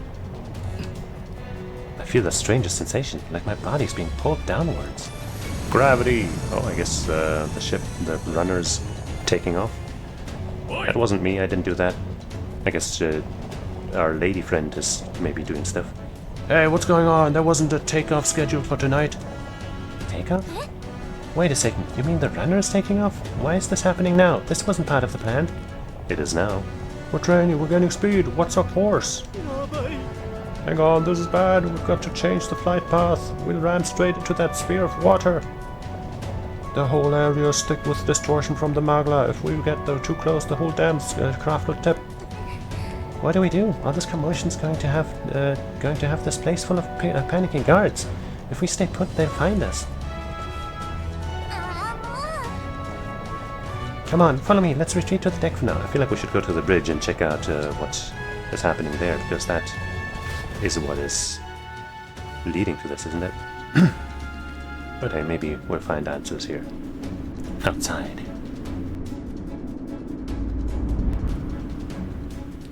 I feel the strangest sensation, like my body's being pulled downwards. Gravity! Oh, I guess the ship, the runner's taking off. That wasn't me, I didn't do that. I guess our lady friend is maybe doing stuff. Hey, what's going on? There wasn't a takeoff scheduled for tonight. Takeoff? Wait a second, you mean the runner is taking off? Why is this happening now? This wasn't part of the plan. It is now. We're training, we're getting speed. What's our course? Hang on, this is bad. We've got to change the flight path. We'll ram straight into that sphere of water. The whole area is thick with distortion from the magla. If we get too close, the whole damn craft will tip. What do we do? All this commotion's going to have this place full of panicking guards. If we stay put, they'll find us. Come on, follow me. Let's retreat to the deck for now. I feel like we should go to the bridge and check out what is happening there, because that is what is leading to this, isn't it? But hey, maybe we'll find answers here. Outside.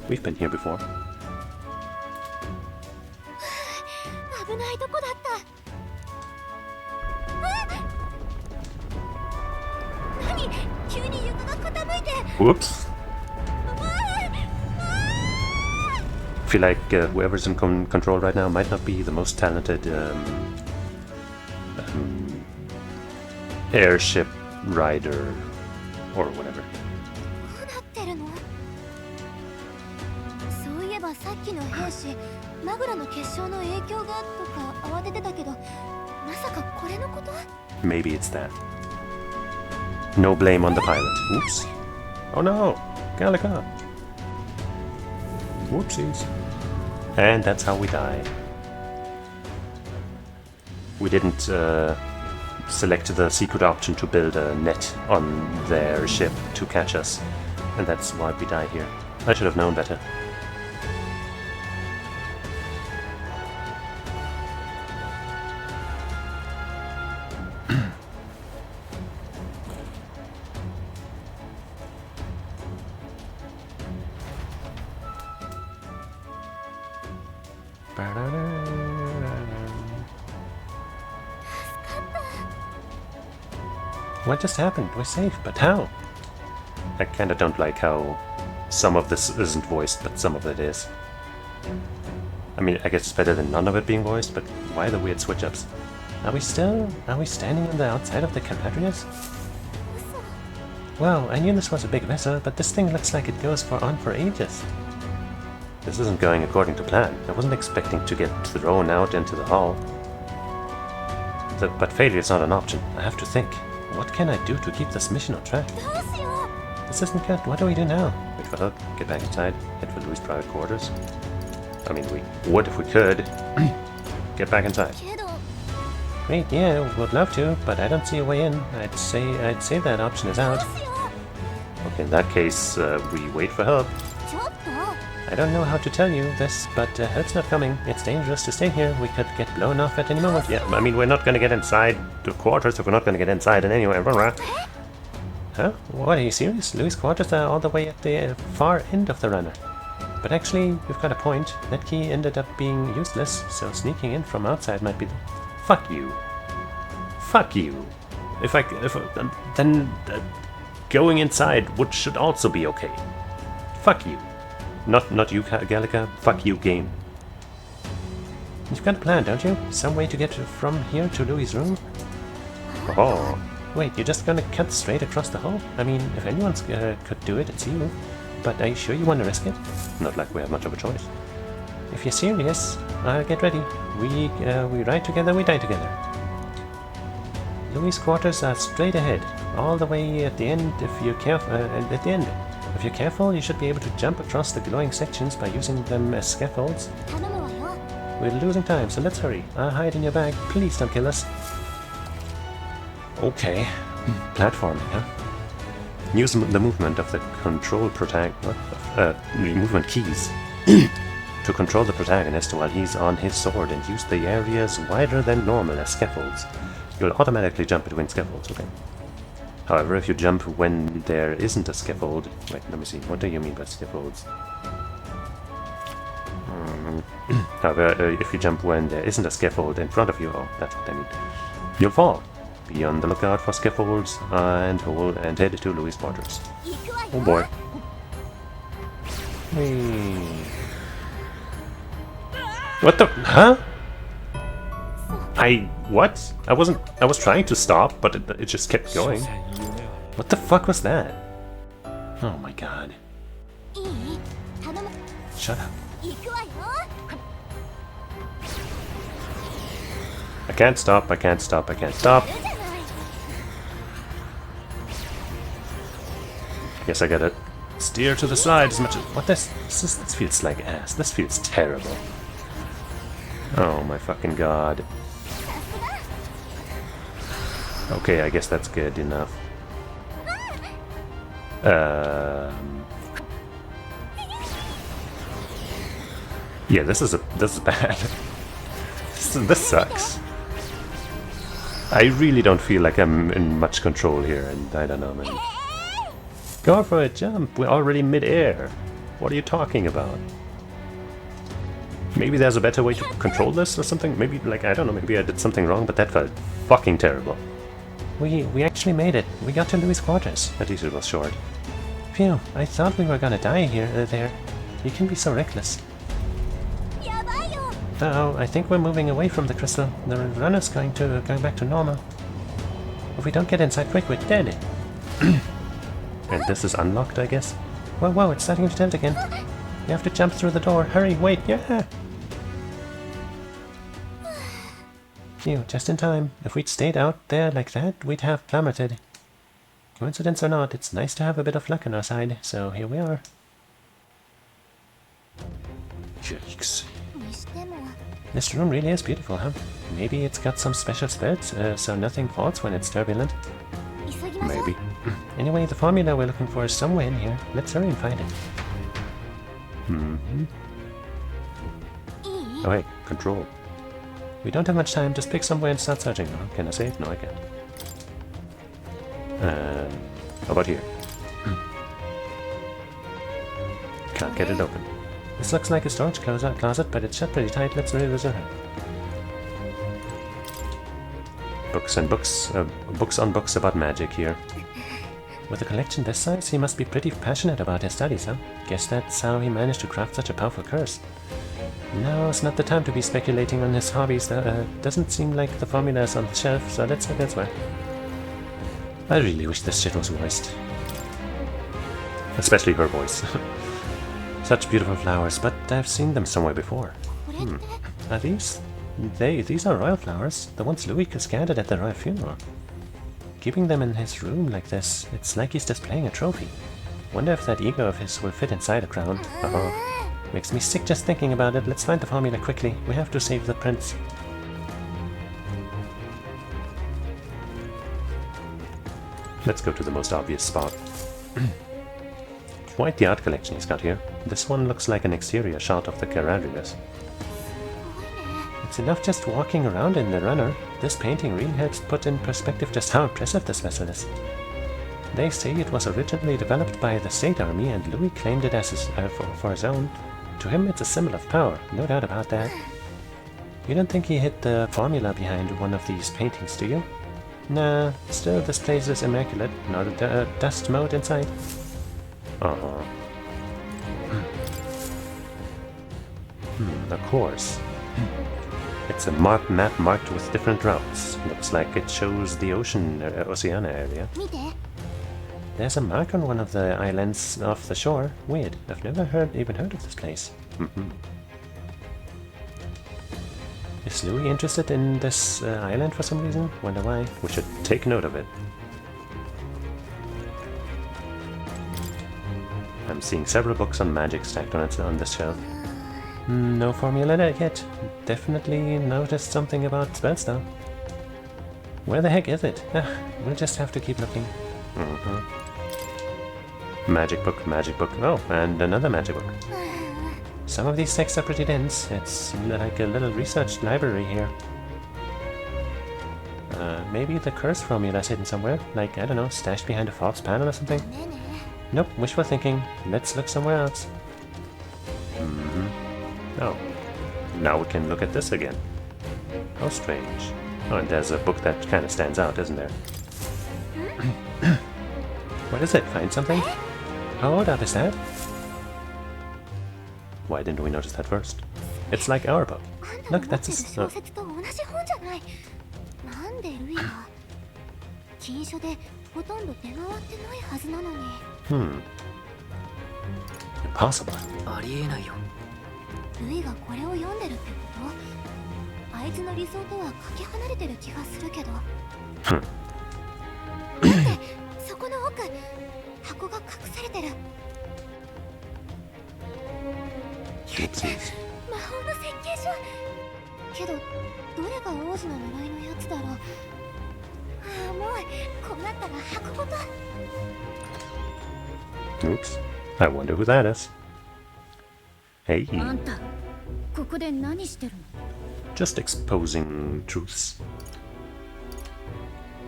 We've been here before. Whoops. I feel like whoever's in control right now might not be the most talented airship rider or whatever. Maybe it's that. No blame on the pilot. Oops. Oh no! Gallica! Whoopsies. And that's how we die. We didn't select the secret option to build a net on their ship to catch us. And that's why we die here. I should have known better. What just happened? We're safe, but how? I kinda don't like how some of this isn't voiced, but some of it is. I mean, I guess it's better than none of it being voiced, but why the weird switch-ups? Are we standing on the outside of the Caladrius? Well, I knew this was a big vessel, but this thing looks like it goes on for ages. This isn't going according to plan. I wasn't expecting to get thrown out into the hull. But failure is not an option. I have to think. What can I do to keep this mission on track? This isn't good. What do we do now? Wait for help. Get back inside. Head for Louis' private quarters. I mean, we would if we could. Get back inside. Wait, yeah, would love to, but I don't see a way in. I'd say that option is out. Okay, in that case, we wait for help. I don't know how to tell you this, but help's not coming. It's dangerous to stay here. We could get blown off at any moment. Yeah, I mean, we're not gonna get inside the quarters if we're not gonna get inside in anyway. Huh? What, are you serious? Louis' quarters are all the way at the far end of the runner. But actually, you've got a point. That key ended up being useless, so sneaking in from outside might be the... Fuck you. Fuck you. Then going inside should also be okay. Fuck you. Not you, Gallica. Fuck you, game. You've got a plan, don't you? Some way to get from here to Louis' room? Oh. Wait, you're just gonna cut straight across the hull? I mean, if anyone could do it, it's you. But are you sure you want to risk it? Not like we have much of a choice. If you're serious, get ready. We ride together, we die together. Louis' quarters are straight ahead, all the way at the end. If you're careful, you should be able to jump across the glowing sections by using them as scaffolds. We're losing time, so let's hurry. I'll hide in your bag. Please don't kill us. Okay. Platforming, huh? Use the movement of the movement keys to control the protagonist while he's on his sword, and use the areas wider than normal as scaffolds. You'll automatically jump between scaffolds, okay. However, if you jump when there isn't a scaffold... Wait, let me see. What do you mean by scaffolds? However, if you jump when there isn't a scaffold in front of you... Oh, that's what I mean. You'll fall. Be on the lookout for scaffolds and head to Louis' quarters. Oh boy. What the... Huh? What? I was trying to stop, but it just kept going. What the fuck was that? Oh my god. Shut up. I can't stop, I can't stop, I can't stop. Guess I gotta Steer to the side as much as... What this feels like ass. This feels terrible. Oh my fucking god. Okay, I guess that's good enough. Yeah, this is bad. This sucks. I really don't feel like I'm in much control here, and I don't know, man. Go for a jump. We're already mid-air. What are you talking about? Maybe there's a better way to control this or something? Maybe, like, I don't know, maybe I did something wrong, but that felt fucking terrible. We actually made it. We got to Louis' quarters. At least it was short. Phew, I thought we were gonna die here, there. You can be so reckless. Uh-oh, I think we're moving away from the crystal. The runner's going back to normal. If we don't get inside quick, we're dead. And this is unlocked, I guess. Whoa, it's starting to tilt again. You have to jump through the door. Hurry, wait, yeah! Phew, just in time. If we'd stayed out there like that, we'd have plummeted. Coincidence or not, it's nice to have a bit of luck on our side, so here we are. Yikes. This room really is beautiful, huh? Maybe it's got some special spells, so nothing falls when it's turbulent. Maybe. Anyway, the formula we're looking for is somewhere in here. Let's hurry and find it. Oh hey, control. We don't have much time, just pick somewhere and start searching. Oh, can I save? No, I can't. How about here? Can't get it open. This looks like a storage closet, but it's shut pretty tight. Let's revisit it. Books and books. Books on books about magic here. With a collection this size, he must be pretty passionate about his studies, huh? Guess that's how he managed to craft such a powerful curse. No, it's not the time to be speculating on his hobbies. Doesn't seem like the formula is on the shelf, so let's head elsewhere. I really wish this shit was voiced. Especially her voice. Such beautiful flowers, but I've seen them somewhere before. Are these? These are royal flowers, the ones Louis cascaded at the royal funeral. Keeping them in his room like this, it's like he's displaying a trophy. Wonder if that ego of his will fit inside a crown. Makes me sick just thinking about it. Let's find the formula quickly. We have to save the prince. Let's go to the most obvious spot. Quite the art collection he's got here. This one looks like an exterior shot of the Carrarius. It's enough just walking around in the runner. This painting really helps put in perspective just how impressive this vessel is. They say it was originally developed by the State Army and Louis claimed it as for his own. To him it's a symbol of power, no doubt about that. You don't think he hid the formula behind one of these paintings, do you? Nah, still this place is immaculate, not a dust mote inside. Of course. It's a map marked with different routes. Looks like it shows the Oceania area. There's a mark on one of the islands off the shore. Weird. I've never even heard of this place. Is Louis interested in this island for some reason? Wonder why. We should take note of it. I'm seeing several books on magic stacked on this shelf. No formula yet. Definitely noticed something about spells though. Where the heck is it? We'll just have to keep looking. Magic book. Oh, and another magic book. Some of these texts are pretty dense. It's like a little research library here. Maybe the curse formula is hidden somewhere. Like, I don't know, stashed behind a false panel or something? Nope, wishful thinking. Let's look somewhere else. Oh, now we can look at this again. How strange. Oh, and there's a book that kind of stands out, isn't there? What is it? Find something? How old up is that? Why didn't we notice that first? It's like our book. Look, that's a... Impossible. ルイがこれを読んでるってこと？あいつの理想とはかけ離れてる気がするけど。だってそこの奥、箱が隠されてる。Oopsies. 魔法の設計書。けどどれが王子の狙いのやつだろう。ああ、もうこうなったら箱ごと。 Oops. I wonder who that is. Hey. あんたここで何してるの？ Just exposing truths.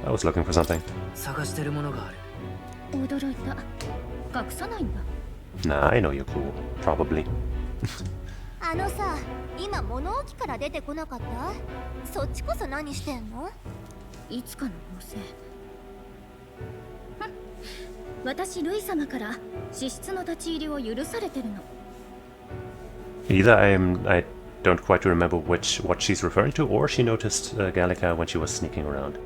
I was looking for something. 探してるものがある。驚いた。隠さないんだ。 Nah, I know you're cool. Probably. あのさ、今物置から出てこなかった？そっちこそ何してんの？いつかの妖精。私ルイ様から資質の立ち入りを許されてるの。 Either I don't quite remember what she's referring to, or she noticed Gallica when she was sneaking around.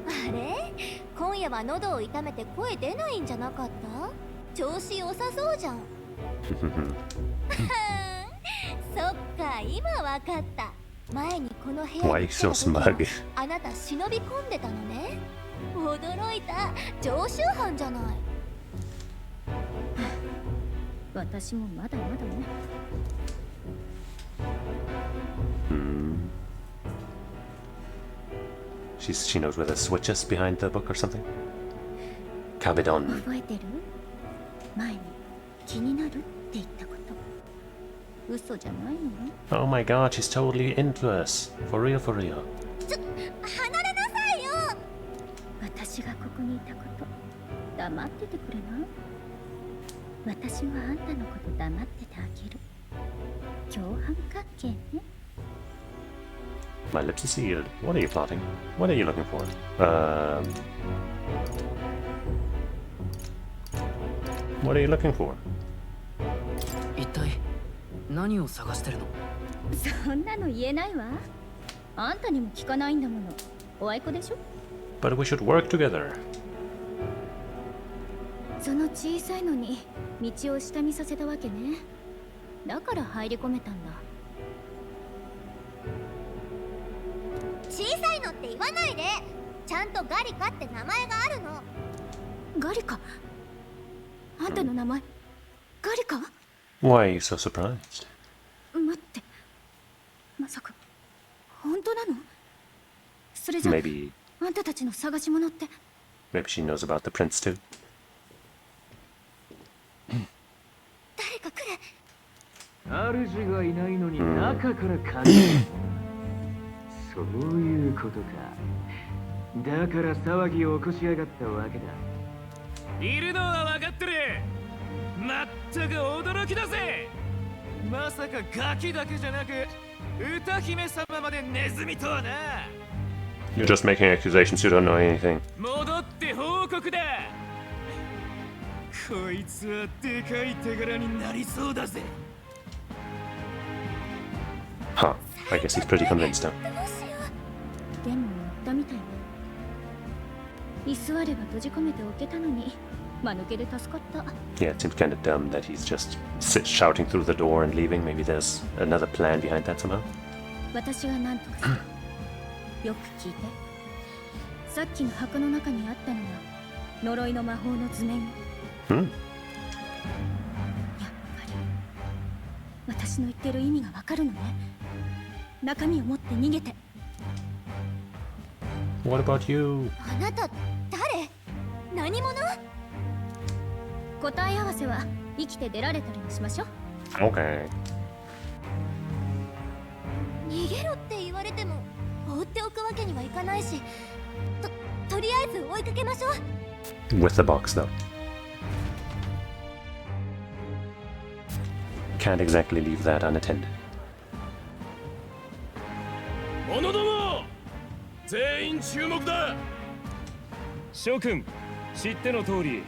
あれ？今夜は喉を痛めて声出ないんじゃなかった？調子良さそうじゃん。そっか、今わかった。前にこの部屋に Why so smug? あなた忍び込んでたのね。驚いた。常習犯じゃない。私もまだまだね。She knows where the switch is behind the book or something. Cabedon. 覚えてる？前に気になるって言ったこと。嘘じゃないの？ Oh my god, she's totally into us. For real, for real. 離れなさいよ。私がここにいたこと黙っててくれない？私はあんたのこと黙っててあげる。共犯関係ね。 My lips are sealed. What are you plotting? What are you looking for? What are you looking for? 一体何を探してるの？そんなの言えないわ。あんたにも聞かないんだもの。おあいこでしょ？ But we should work together. その小さいのに道を下見させたわけね。だから入り込めたんだ。小さいのって言わないで。ちゃんとガリカって名前があるの。ガリカ？あんたの名前ガリカ？ Why are you so surprised? 待って、まさか本当なの？それじゃ Maybe あんたたちの探し物って。 maybe she knows about the prince too. 誰か来る。主がいないのに中から感じる。そういうことか。だから騒ぎを起こしやがったわけだ。いるのは分かってる。まったく驚きだぜ。まさかガキだけじゃなく歌姫様までネズミとはな。 You're just making accusations, you don't know anything. 戻って報告だ。こいつはでかい手柄になりそうだぜ。 Huh. I guess he's pretty convinced now. でも言ったみたいね。居座れば閉じ込めておけたのに間抜けで助かった。 Yeah, it seems kind of dumb that he's just shouting through the door and leaving. Maybe there's another plan behind that somehow. 私が何とかする。よく聞いて。さっきの箱の中にあったのは呪いの魔法の図面。Hmm. やっぱり私の言ってる意味がわかるのね。中身を持って逃げて。 What about you? あなた誰？何者？答え合わせは生きて出られたりにしましょう。 Okay. 逃げろって言われても放っておくわけにはいかないし、とりあえず追いかけましょう。 With the box, though. Can't exactly leave that unattended. 者ども全員注目だ。諸君知っての通り、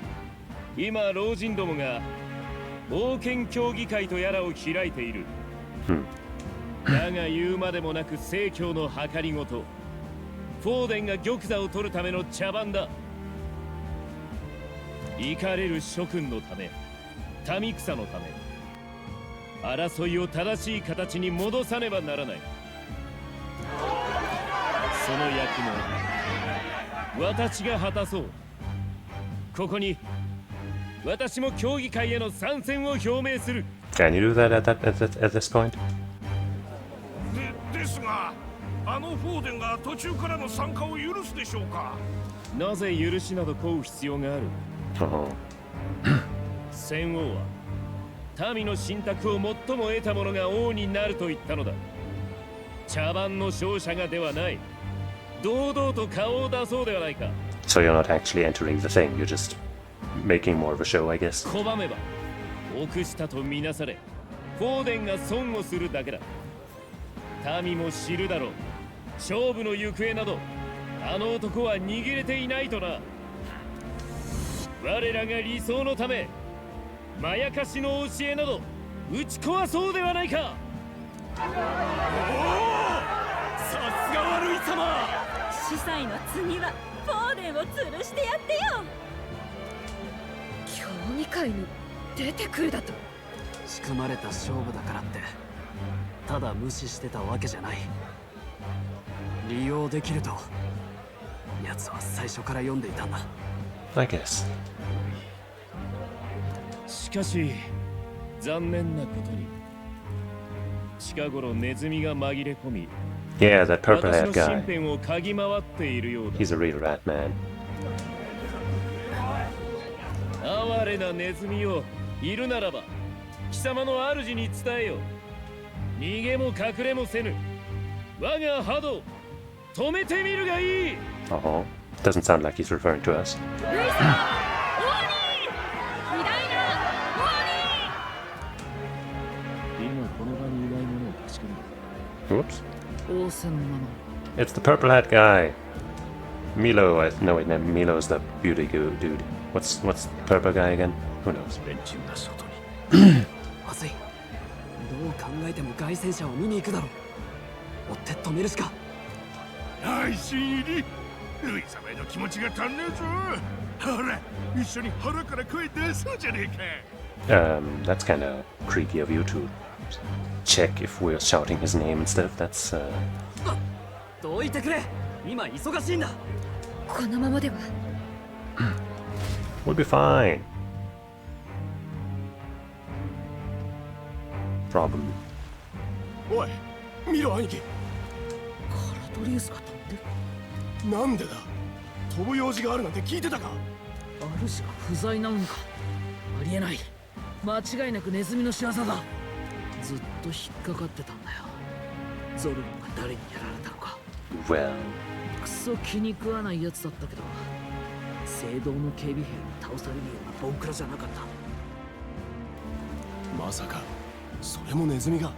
今老人どもが冒険協議会とやらを開いている。だが言うまでもなく正教の計りごと、フォーデンが玉座を取るための茶番だ。怒れる諸君のため、民草のため、争いを正しい形に戻さねばならない。その役目、私が果たそう。ここに私も協議会への参戦を表明する。Can you do that at this point? ですが、あのフォーデンが途中からの参加を許すでしょうか。なぜ許しなど請う必要がある？ Oh. 戦王は民の信託を最も得た者が王になると言ったのだ。茶番の勝者がではない。堂々と顔を出そうではないか。 So you're not actually entering the thing, you're just making more of a show, I guess. 拒めば臆したとみなされ、フォーデンが損をするだけだ。民も知るだろう。勝負の行方などあの男は握れていないとな。我らが理想のためまやかしの教えなど打ち壊そうではないか。さすが悪い様。司祭の次はフォーデンを吊るしてやってよ。競技会に出てくるだと。仕組まれた勝負だからってただ無視してたわけじゃない。利用できると奴は最初から読んでいたんだ。 I guess. しかし残念なことに近頃ネズミが紛れ込み、 Yeah, that purple 私 haired の身 guy. 辺を嗅ぎ回っているようだ。 He's a real rat man. 哀れなネズミよ、いるならば貴様の主に伝えよ。逃げも隠れもせぬ我が波動止めてみるがいい。 Oh, doesn't sound like he's referring to us. 今この場にいないものを確かめる。 Oops. 仰せのまま。 It's the purple hat guy. Milo, no wait, no, Milo's the beauty dude. What's the purple guy again? Who knows? 連中が外に。まずい。どう考えても凱旋者を見に行くだろう。追って止めるしか。はい新入り。ルイ様への気持ちが足んねえぞ。ほら一緒に腹から声出そうじゃねえか。That's kind of creepy of you to check if we're shouting his name and stuff. That's どいてくれ。今忙しいんだ。このままでは。we'll be fine. Problem. おい、見ろ兄貴。カラトリウスが飛んで。なんでだ。飛ぶ用事があるなんて聞いてたか。主が不在なのか。ありえない。間違いなくネズミの仕業だ。ずっと引っかかってたんだよ。ゾルノが誰にやられたのか。 Well. クソ気に食わないやつだったけど、聖堂の警備兵に倒されるようなボンクラじゃなかった。まさかそれもネズミが。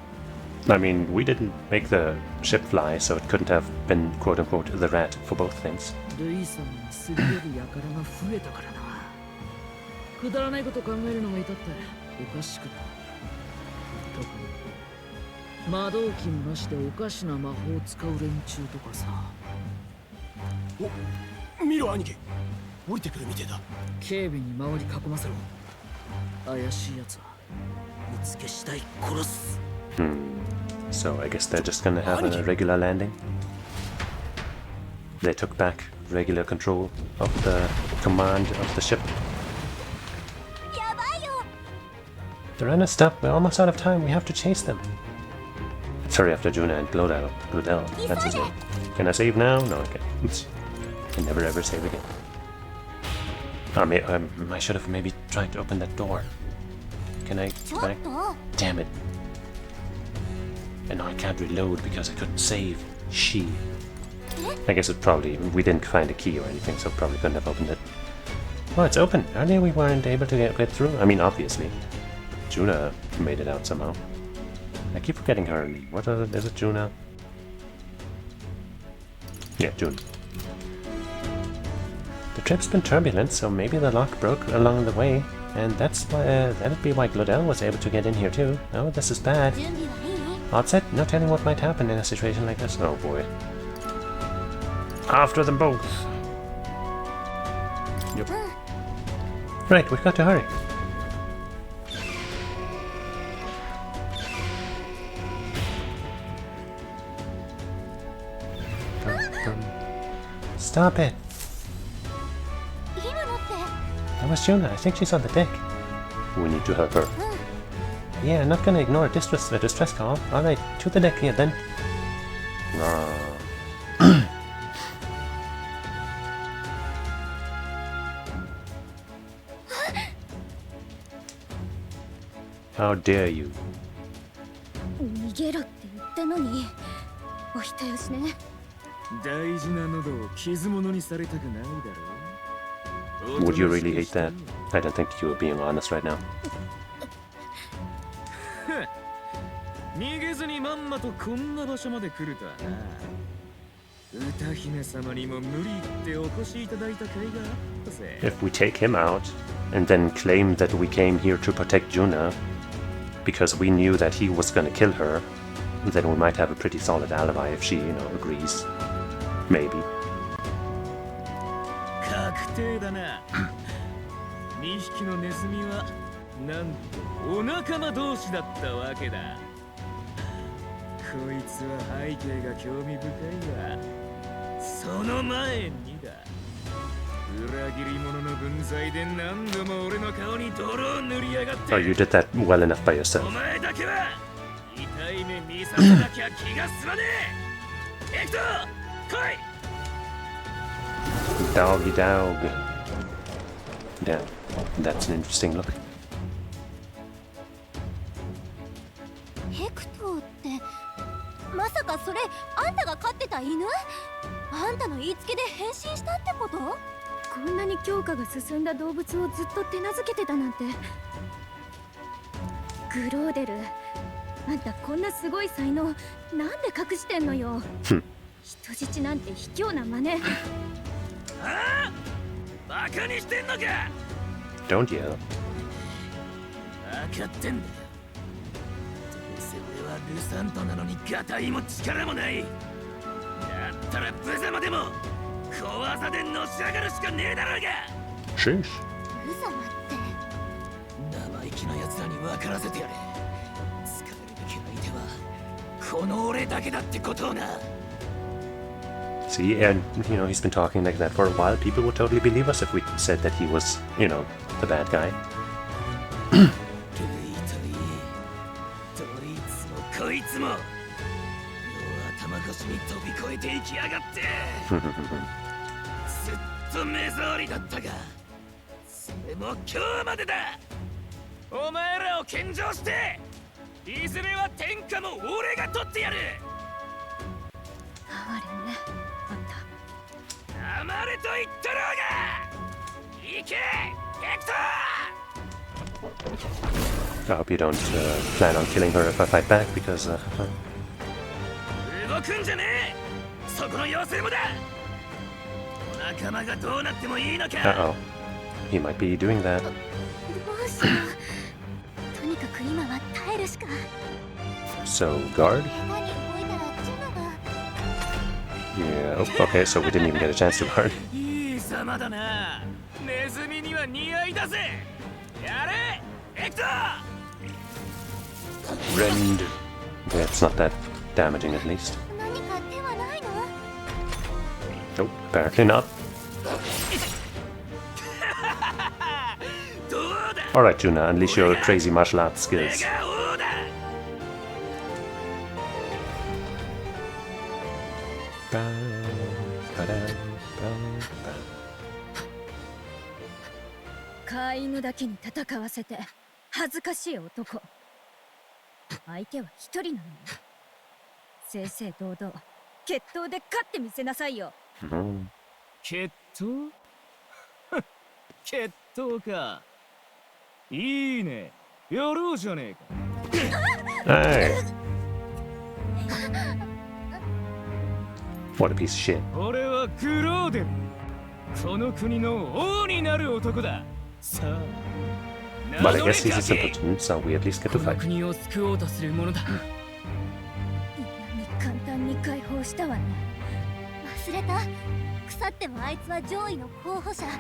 I mean, we didn't make the ship fly, so it couldn't have been quote unquote the rat for both things. ルイ様にすり寄る輩が増えたからな。くだらないこと考えるのがいたっておかしくない。特に魔導機もなしでおかしな魔法を使う連中とかさ。お、見ろ兄貴。降りてくるみてえだ。警備に周り囲ませろ。怪しいやつは見つけ次第殺す。So I guess they're just gonna have a regular landing. They took back regular control of the command of the ship. Durana, stop! We're almost out of time. We have to chase them. Let's hurry after Juna and Glodell. That's his name. Can I save now? No, I can't. Oops. I never ever save again. I should have maybe tried to open that door. Can I go back? Damn it. And now I can't reload because I couldn't save. She. I guess we didn't find a key or anything, so probably couldn't have opened it. Oh, it's open. Earlier we weren't able to get through. I mean, obviously. Juna made it out somehow. I keep forgetting her name. What is it, Juna? Yeah, Juna. The trip's been turbulent, so maybe the lock broke along the way, and that'd be why Glodell was able to get in here too. Oh, this is bad. All set? No telling what might happen in a situation like this. Oh boy. After them both. Yep. Right, we've got to hurry. Stop it! That was Juna. I think she's on the deck. We need to help her. Yeah, not gonna ignore a distress call. Alright, to the deck here then. How dare you? 逃げろって言ったのにお人よしね。大事な喉を傷物にされたくないだろう。 Would you really hate that? I don't think you were being honest right now. 逃げずにまんまとこんな場所まで来るとはな。歌姫様にも無理ってお越しいただいた甲斐があったぜ。 If we take him out and then claim that we came here to protect Juna because we knew that he was gonna kill her, then we might have a pretty solid alibi if she, agrees. Maybe. 確定だな。2匹のネズミはなんとお仲間同士だったわけだ。こいつは背景が興味深いが、その前にだ。裏切り者の分際で何度も俺の顔に泥を塗りやがって。 Oh, you did that well enough by yourself. お前だけは痛い目見させなきゃ気が済まねえ。エクト、来い。 Doggy dog. Yeah, that's an interesting look. ヘクトーってまさかそれあんたが飼ってた犬？あんたの言いつけで変身したってこと？こんなに強化が進んだ動物をずっと手なずけてたなんて。グローデル、あんたこんなすごい才能なんで隠してんのよ。人質なんて卑怯な真似。ああ、バカにしてんのか。 Don't yell. 分かってんだよ。どうせ俺はルサントなのにガタイも力もない。だったら無様でも小技でのし上がるしかねえだろうが。 Sheesh. 無様って生意気な奴らに分からせてやれ。使えるべき相手はこの俺だけだってことをな。 See, and he's been talking like that for a while. People would totally believe us if we said that he was, the bad guy. どいつもこいつも頭越しに飛び越えていきやがって。ずっと目障りだったが、それも今日までだ。お前らを献上していずれは天下も俺が取ってやる。哀れね、あんた。黙れと言ったろうが。行け、ヘクトー。 I hope you don't plan on killing her if I fight back, because... 動くんじゃねえ。そこの妖精もだ。仲間がどうなってもいいのか。 Uh-oh. He might be doing that. どうしよう。とにかく今は耐えるしか。 So, guard? 下手に動いたらジュナが。 Yeah, oh, okay, so we didn't even get a chance to guard. いい様だな。ネズミには似合いだぜ。やれ、エクト。 Rend. Okay, it's not that damaging at least. 何か手はないの？ Nope, apparently not. Alright, Juna, unleash your crazy martial arts skills. Ba-da-ba-da-ba-ba. 飼い犬だけに戦わせて恥ずかしい男。相手は一人なのに。正々堂々決闘で勝ってみせなさいよ。決闘？決闘か。いいね。やろうじゃねえか。Hey. What a piece of shit. 俺はグローデル。この国の王になる男だ。さあ。But I guess he's a simpleton, so we at least get to この fight. 国を救おうとする者だ。簡単に解放したわね。忘れた。腐ってもあいつは上位の候補者。こ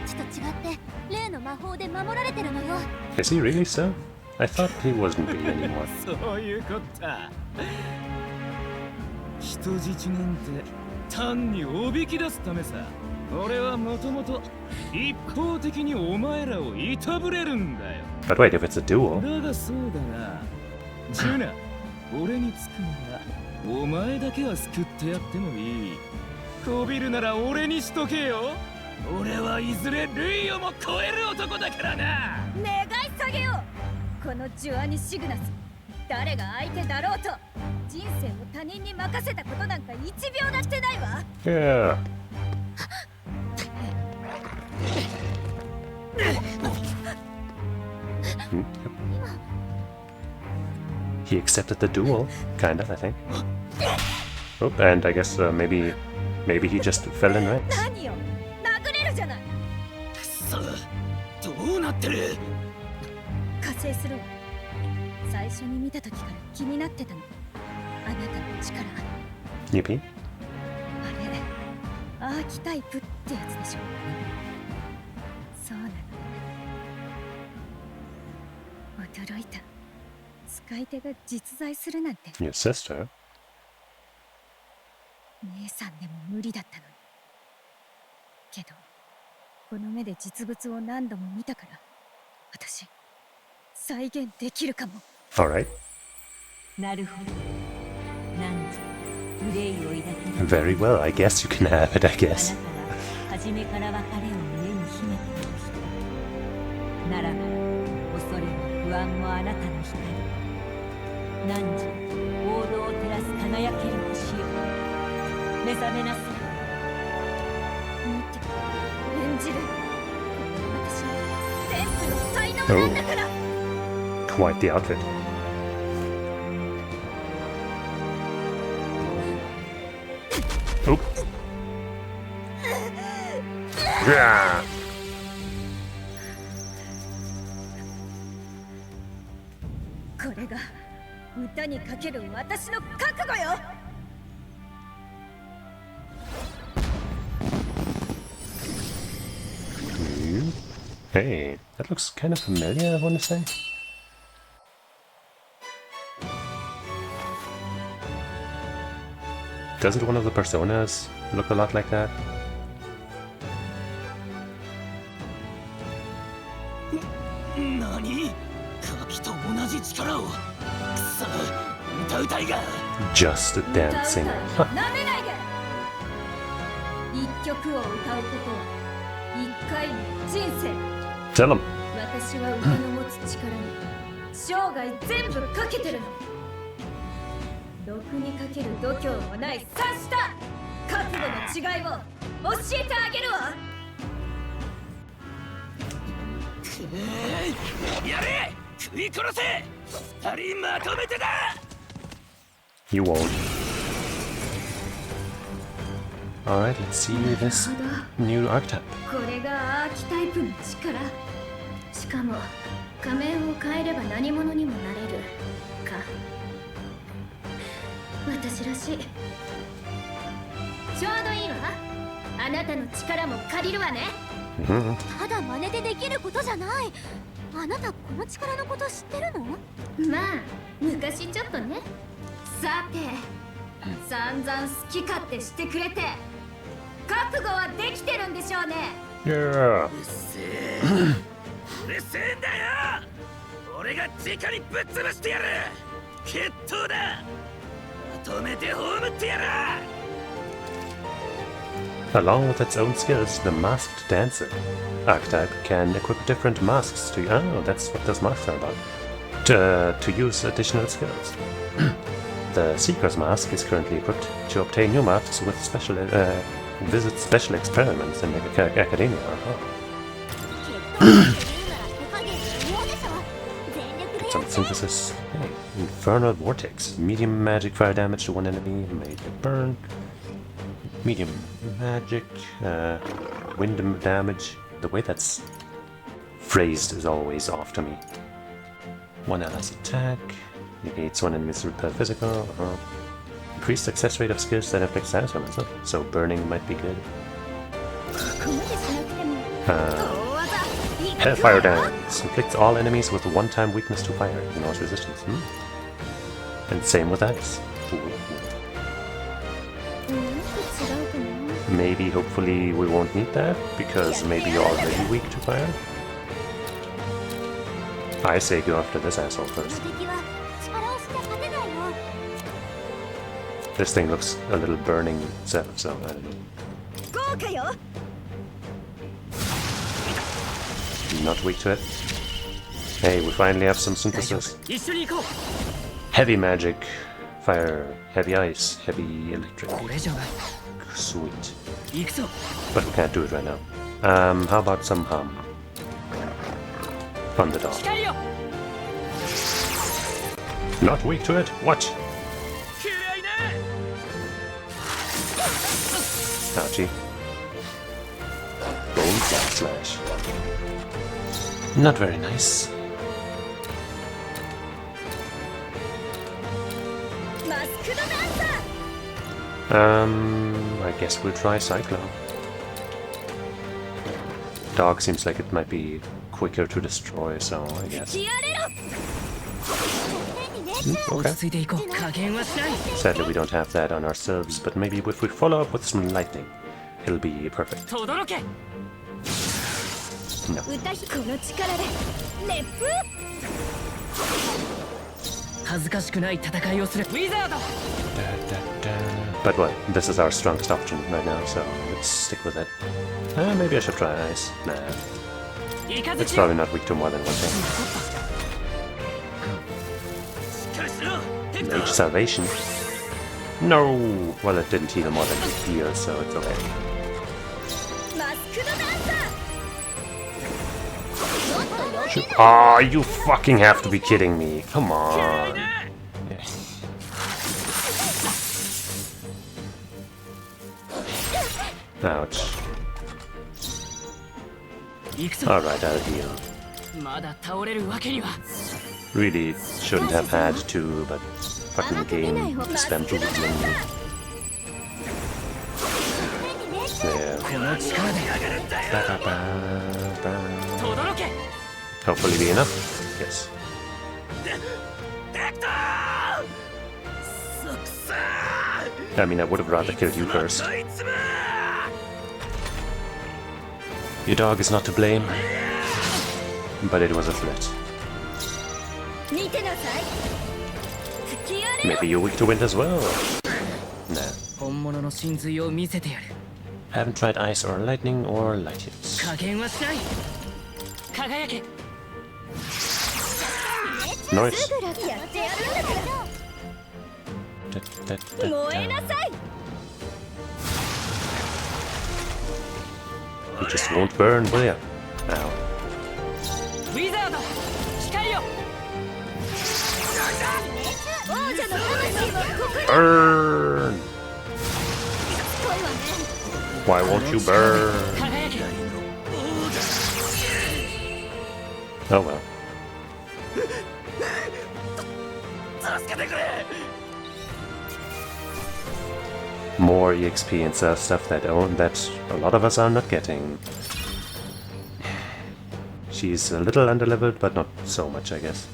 っちと違って例の魔法で守られてるのよ。 Is he really so? I thought he wasn't really anymore. そういうこった。人質なんて単におびき出すためさ。俺はもともと一方的にお前らをいたぶれるんだよ。 But wait, if it's a duel. だがそうだな。ジュナ、俺につくならお前だけは救ってやってもいい。こびるなら俺にしとけよ。俺はいずれルイをも超える男だからな。願い下げよう。このジュアニ・シグナス、誰が相手だろうと人生を他人に任せたことなんか1秒だってないわ。 Yeah. He accepted the duel, kinda, I think. Oh, and I guess maybe he just fell in ranks. 何よ、殴れるじゃない。くそ、どうなってる。加勢するわ。最初に見た時から気になってたの。あなたの力。 Yippee. あれ、アーキタイプってやつでしょ。そうなの。驚いた。使い手が実在するなんて。 Your sister? 姉さんでも無理だったのに。けど、この目で実物を何度も見たから、私、再現できるかも。 Alright. なるほど。なんじゃ、憂いを抱き。 Very well, I guess you can have it, I guess. あなたが初めから別れを胸に秘めている人。ならば、恐れも不安もあなたの光。なんじゃ、王道を照らす輝ける星よ。目覚めなさい。見て、演じる。私の天賦の才能なんだから。Quite the outfit. Oh. Yeah. これが歌にかける私の覚悟よ。 Hey, that looks kind of familiar, I want to say. Doesn't one of the personas look a lot like that? 何？カキと同じ力を。くそ、歌うたいが。 Just dancing. なめないで。一曲を歌うことは一回の人生。 Tell him. 私は歌の持つ力に生涯全部かけてるの。毒にかける度胸もない察した覚悟の違いを教えてあげるわ。やれ、食い殺せ。二人まとめてだ。 You won't. Alright, let's see this new archetype. これがアーキタイプの力。しかも仮面を変えれば何者にもなれるか。私らしい。ちょうどいいわ。あなたの力も借りるわね。ただ真似でできることじゃない。あなたこの力のこと知ってるの？まあ昔ちょっとね。さて、散々好き勝手してくれて覚悟はできてるんでしょうね。 Yeah. うるせえんだよ。俺が直にぶっ潰してやる。決闘だ。まとめて葬ってやる。 Along with its own skills, the Masked Dancer archetype can equip different masks to... Oh, that's what those masks are about. To use additional skills. The Seeker's Mask is currently equipped to obtain new masks with special... visit special experiments in academia. Some synthesis. Hey, Infernal Vortex. Medium magic fire damage to one enemy. Made it burn. Medium magic. Wind damage. The way that's phrased is always off to me. One ally's attack. Negates one enemy's repel physical. Increased success rate of skills that affect status elements. So burning might be good. Hellfire dance. Inflicts all enemies with a one-time weakness to fire. Ignores resistance. And same with ice. Maybe, hopefully, we won't need that, because maybe you're already weak to fire. I say go after this asshole first. This thing looks a little burning itself, so I don't know. Not weak to it. Hey, we finally have some synthesis. Heavy magic, fire, heavy ice, heavy electric. Sweet. But we can't do it right now. How about some hum? On the dog. Not weak to it? What? Ouchie. Bone flat slash. Not very nice. I guess we'll try Cyclone. Dog seems like it might be quicker to destroy, so I guess. Okay. Sadly, we don't have that on ourselves, but maybe if we follow up with some lightning, it'll be perfect. No. But well, this is our strongest option right now, so let's stick with it. Maybe I should try ice. Nah. It's probably not weak to more than one thing. Mage Salvation? No! Well, it didn't heal more than it heals, so it's okay. Ah, you fucking have to be kidding me. Come on. Ouch. Alright, I'll heal. Really shouldn't have had to, but fucking game spammed to healing me. There. Hopefully be enough. Yes. I mean, I would have rather killed you first. Your dog is not to blame, but it was a threat. Maybe you're weak to wind as well. Nah. Haven't tried ice or lightning or light yet. Nice. You just won't burn, will ya? Ow. Burn! Why won't you burn? Oh well. More EXP and stuff that a lot of us are not getting. She's a little underleveled, but not so much, I guess.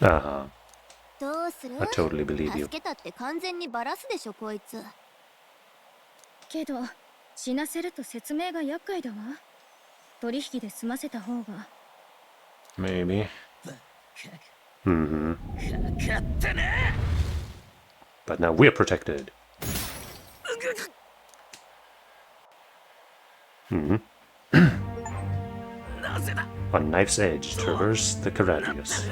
Uh-huh. I totally believe you. けど死なせると説明が厄介だわ。取引で済ませた方が。Maybe. But now we're protected. On Knife's Edge, traverse the Caradius.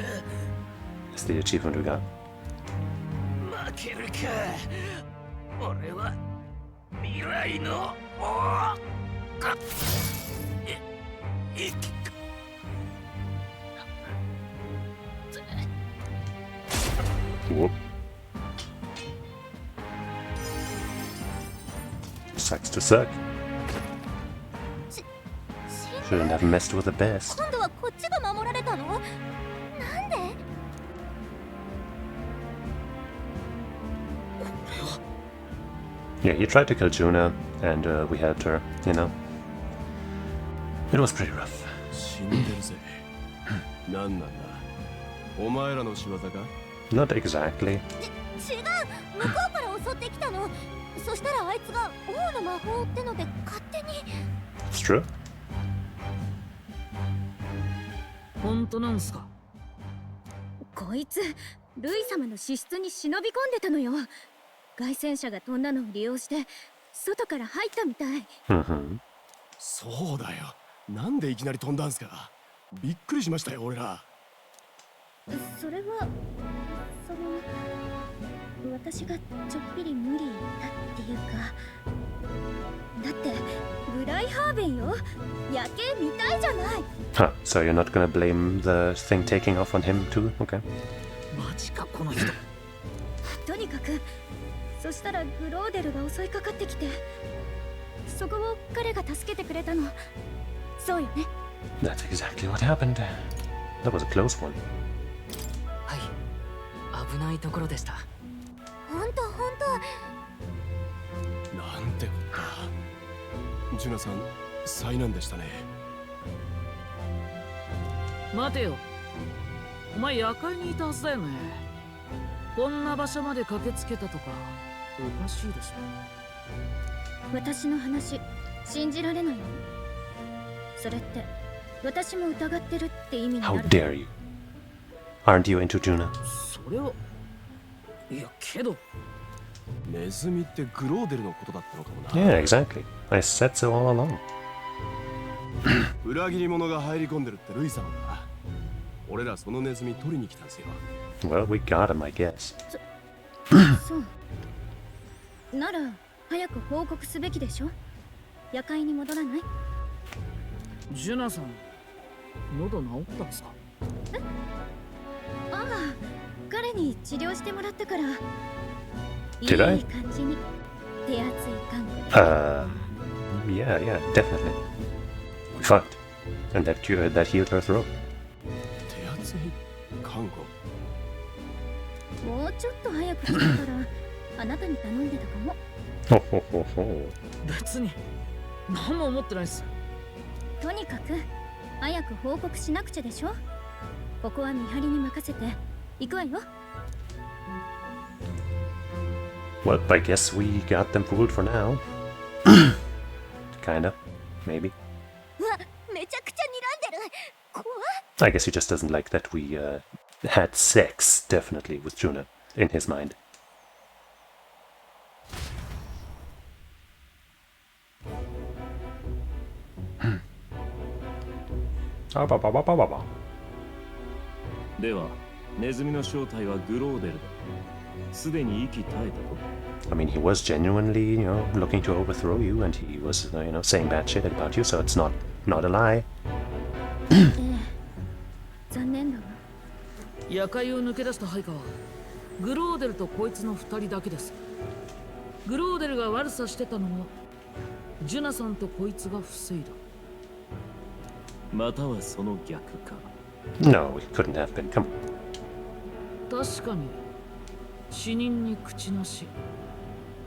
That's the achievement we got. Whoop. Sucks to suck. Shouldn't have messed with the best. Yeah, he tried to kill Juna, and we helped her, you know. It was pretty rough. 死んでるぜ。なんなんだ。お前らの仕業か？ Not exactly. 違う、向こうから襲ってきたの。そしたらあいつが王の魔法ってので勝手に。It's true. 本当なんすか？こいつルイ様の資質に忍び込んでたのよ。外戦車が飛んだのを利用して外から入ったみたい。そうだよ。なんでいきなり飛んだんすか？びっくりしましたよ、俺ら。それは私がちょっぴり無理だっていうか。だってブライハーベンよ。夜景見たいじゃない。 Huh, so you're not gonna blame the thing taking off on him too? Okay. マジかこの人。とにかくそしたらグローデルが襲いかかってきて、そこを彼が助けてくれたの。そうよね。 That's exactly what happened. That was a close one. はい、危ないところでした。ほんとなんてこった。ジュナさん、災難でしたね。待てよ。お前夜会にいたはずだよね。こんな場所まで駆けつけたとかおかしいでしょ。私の話信じられないの？それって私も疑ってるって意味になる。 How dare you? Aren't you into Juna? それは。いやけど。ネズミってグローデルのことだったのかもな。Yeah, exactly. I said so all along. 裏切り者が入り込んでるってルイさんだ。俺らそのネズミ取りに来たんですよ。Well, we got him, I guess. そうなら早く報告すべきでしょ。夜会に戻らない？ジュナさん、喉治ったんすか？ああ、彼に治療してもらったから。Did I? いい感じに手厚い看護。Yeah, definitely. We fucked. And that healed her throat. 手厚い看護。もうちょっと早く来たからあなたに頼んでたかも。ほほほほ。別に何も思ってないっす。とにかく早く報告しなくちゃでしょ。ここは見張りに任せて行くわよ。Well, I guess we got them fooled for now. Kinda. Maybe. うわ、めちゃくちゃ睨んでる。怖っ。 I guess he just doesn't like that we had sex, definitely, with Juna, in his mind. Hmm. では、ネズミの正体はグローデルだ。すでに息絶えたと。I mean, he was genuinely, looking to overthrow you, and he was, saying bad shit about you, so it's not a lie. 残念だわ。夜会を抜け出した配下はグローデルとこいつの2人だけです。グローデルが悪さしてたのはジュナさんとこいつが防いだ。またはその逆か。 No, it couldn't have been. Come on. 確かに死人に口なし。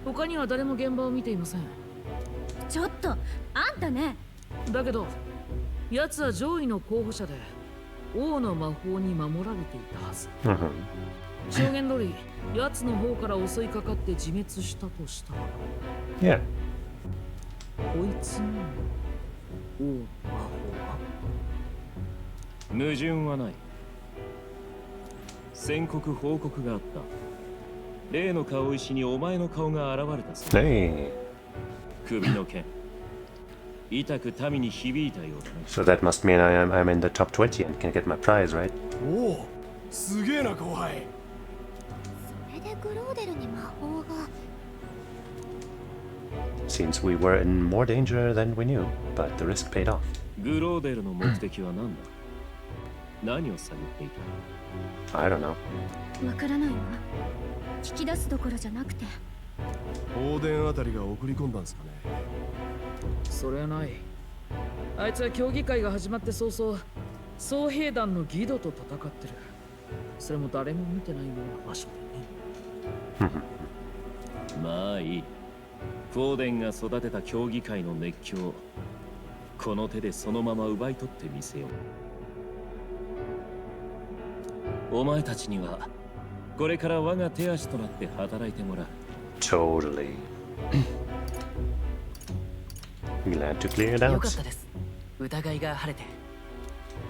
他には誰も現場を見ていません。ちょっとあんたね。だけど奴は上位の候補者で王の魔法に守られていたはず。証言通り奴の方から襲いかかって自滅したとしたら、Yeah. こいつの王の魔法が。矛盾はない。宣告報告があった。例の顔石にお前の顔が現れたそう。Hey. 首の剣。痛く民に響いたようだね。 So that must mean I'm in the top 20 and can get my prize, right? おお、すげえな後輩。それでグローデルに魔法が。 Seems we were in more danger than we knew, but the risk paid off. グローデルの目的は何だ？何を探っていた？ I don't know. わからないわ。聞き出すどころじゃなくて。オーデンあたりが送り込んだんすかね。それはない。あいつは競技会が始まって早々総兵団のギドと戦ってる。それも誰も見てないような場所でね。まあいい。フォーデンが育てた競技会の熱狂をこの手でそのまま奪い取ってみせよう。お前たちにはこれから我が手足となって働いてもらう。 Totally. Glad to clear it よ out. かったです。疑いが晴れて。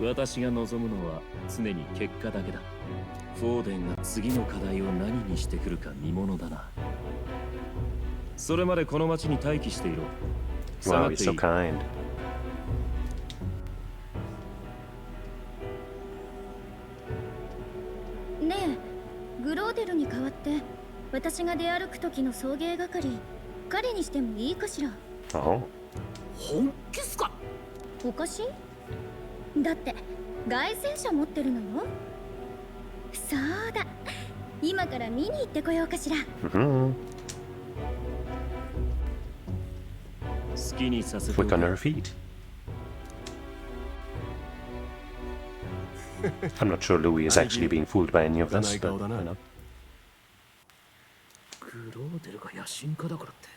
私が望むのは常に結果だけだ。フォーデンが次の課題を何にしてくるか見ものだな。それまでこの町に待機していろ。 Wow, he's so kind. ねえ、グローデルに代わって私が出歩く時の送迎係、彼にしてもいいかしら。 Oh. 本気っすか？おかしい？だって凱旋車持ってるのよ。そうだ、今から見に行ってこようかしら。Mm-hmm. 好きにさせて。 Quick on her feet. I'm not sure Louis is actually being fooled by any of this, but you know. グローデルが野心家だからって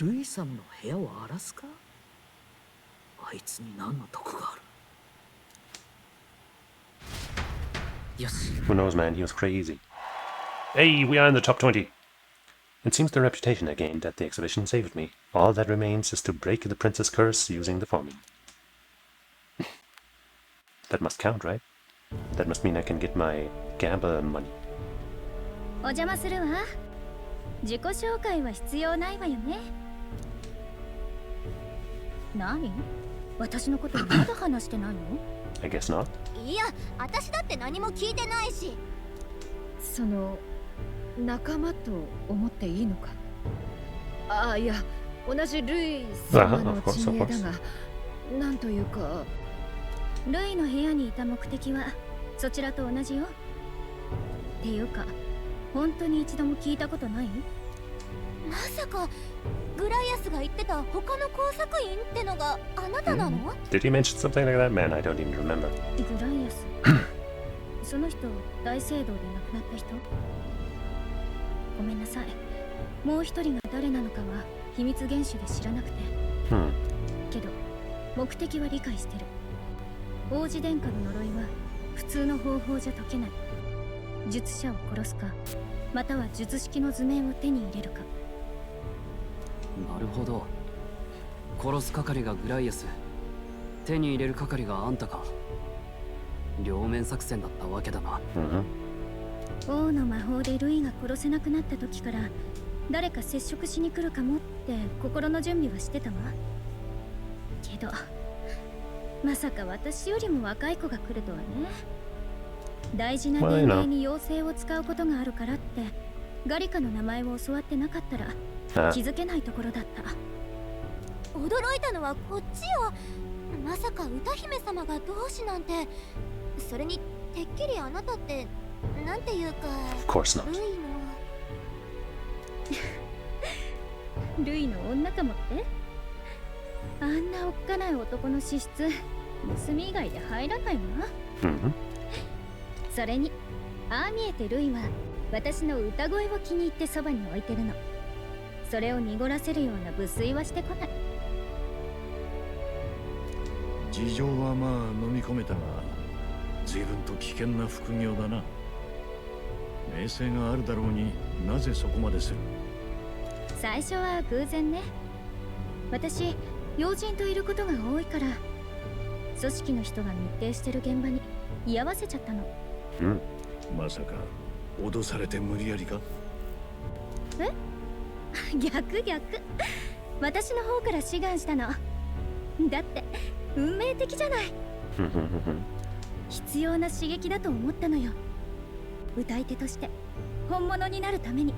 ルイ様の部屋を荒らすか？あいつに何の得がある？よし。 Who knows, man? He was crazy. Hey, we are in the top 20. It seems the reputation I gained at the exhibition saved me. All that remains is to break the princess curse using the formula. That must count, right? That must mean I can get my gamble money. お邪魔するわ。自己紹介は必要ないわよね。何？私のことまだ話してないの？ I guess not. いや、私だって何も聞いてないし。その仲間と思っていいのか？ああ、いや、同じルイ様の陣営だが、なんというか。ルイの部屋にいた目的はそちらと同じよ。っていうか、本当に一度も聞いたことない？まさかグライアスが言ってた他の工作員ってのがあなたなの？ Did he mention something like that? Man, I don't even remember. グライアスその人、大聖堂で亡くなった人？ごめんなさい。もう一人が誰なのかは秘密厳守で知らなくて。けど目的は理解してる。王子殿下の呪いは普通の方法じゃ解けない。術者を殺すか、または術式の図面を手に入れるか。なるほど。殺す係がグライアス、手に入れる係があんたか。両面作戦だったわけだな。王の魔法でルイが殺せなくなった時から誰か接触しに来るかもって心の準備はしてたわ。けどまさか私よりも若い子が来るとはね。大事な年齢に妖精を使うことがあるからってガリカの名前を教わってなかったら気づけないところだった。驚いたのはこっちよ。まさか歌姫様が同志なんて。それにてっきりあなたってなんていうか、ルイのルイの女かもって？あんなおっかない男の資質盗み以外で入らないわ。それにああ見えてルイは私の歌声を気に入ってそばに置いてるの。それを濁らせるような無粋はしてこない。事情はまあ飲み込めたが、随分と危険な副業だな。名声があるだろうになぜそこまでする？最初は偶然ね。私要人といることが多いから組織の人が密偵してる現場に居合わせちゃったの。まさか脅されて無理やりか？え？逆。私の方から志願したの。だって運命的じゃない。必要な刺激だと思ったのよ。歌い手として本物になるために。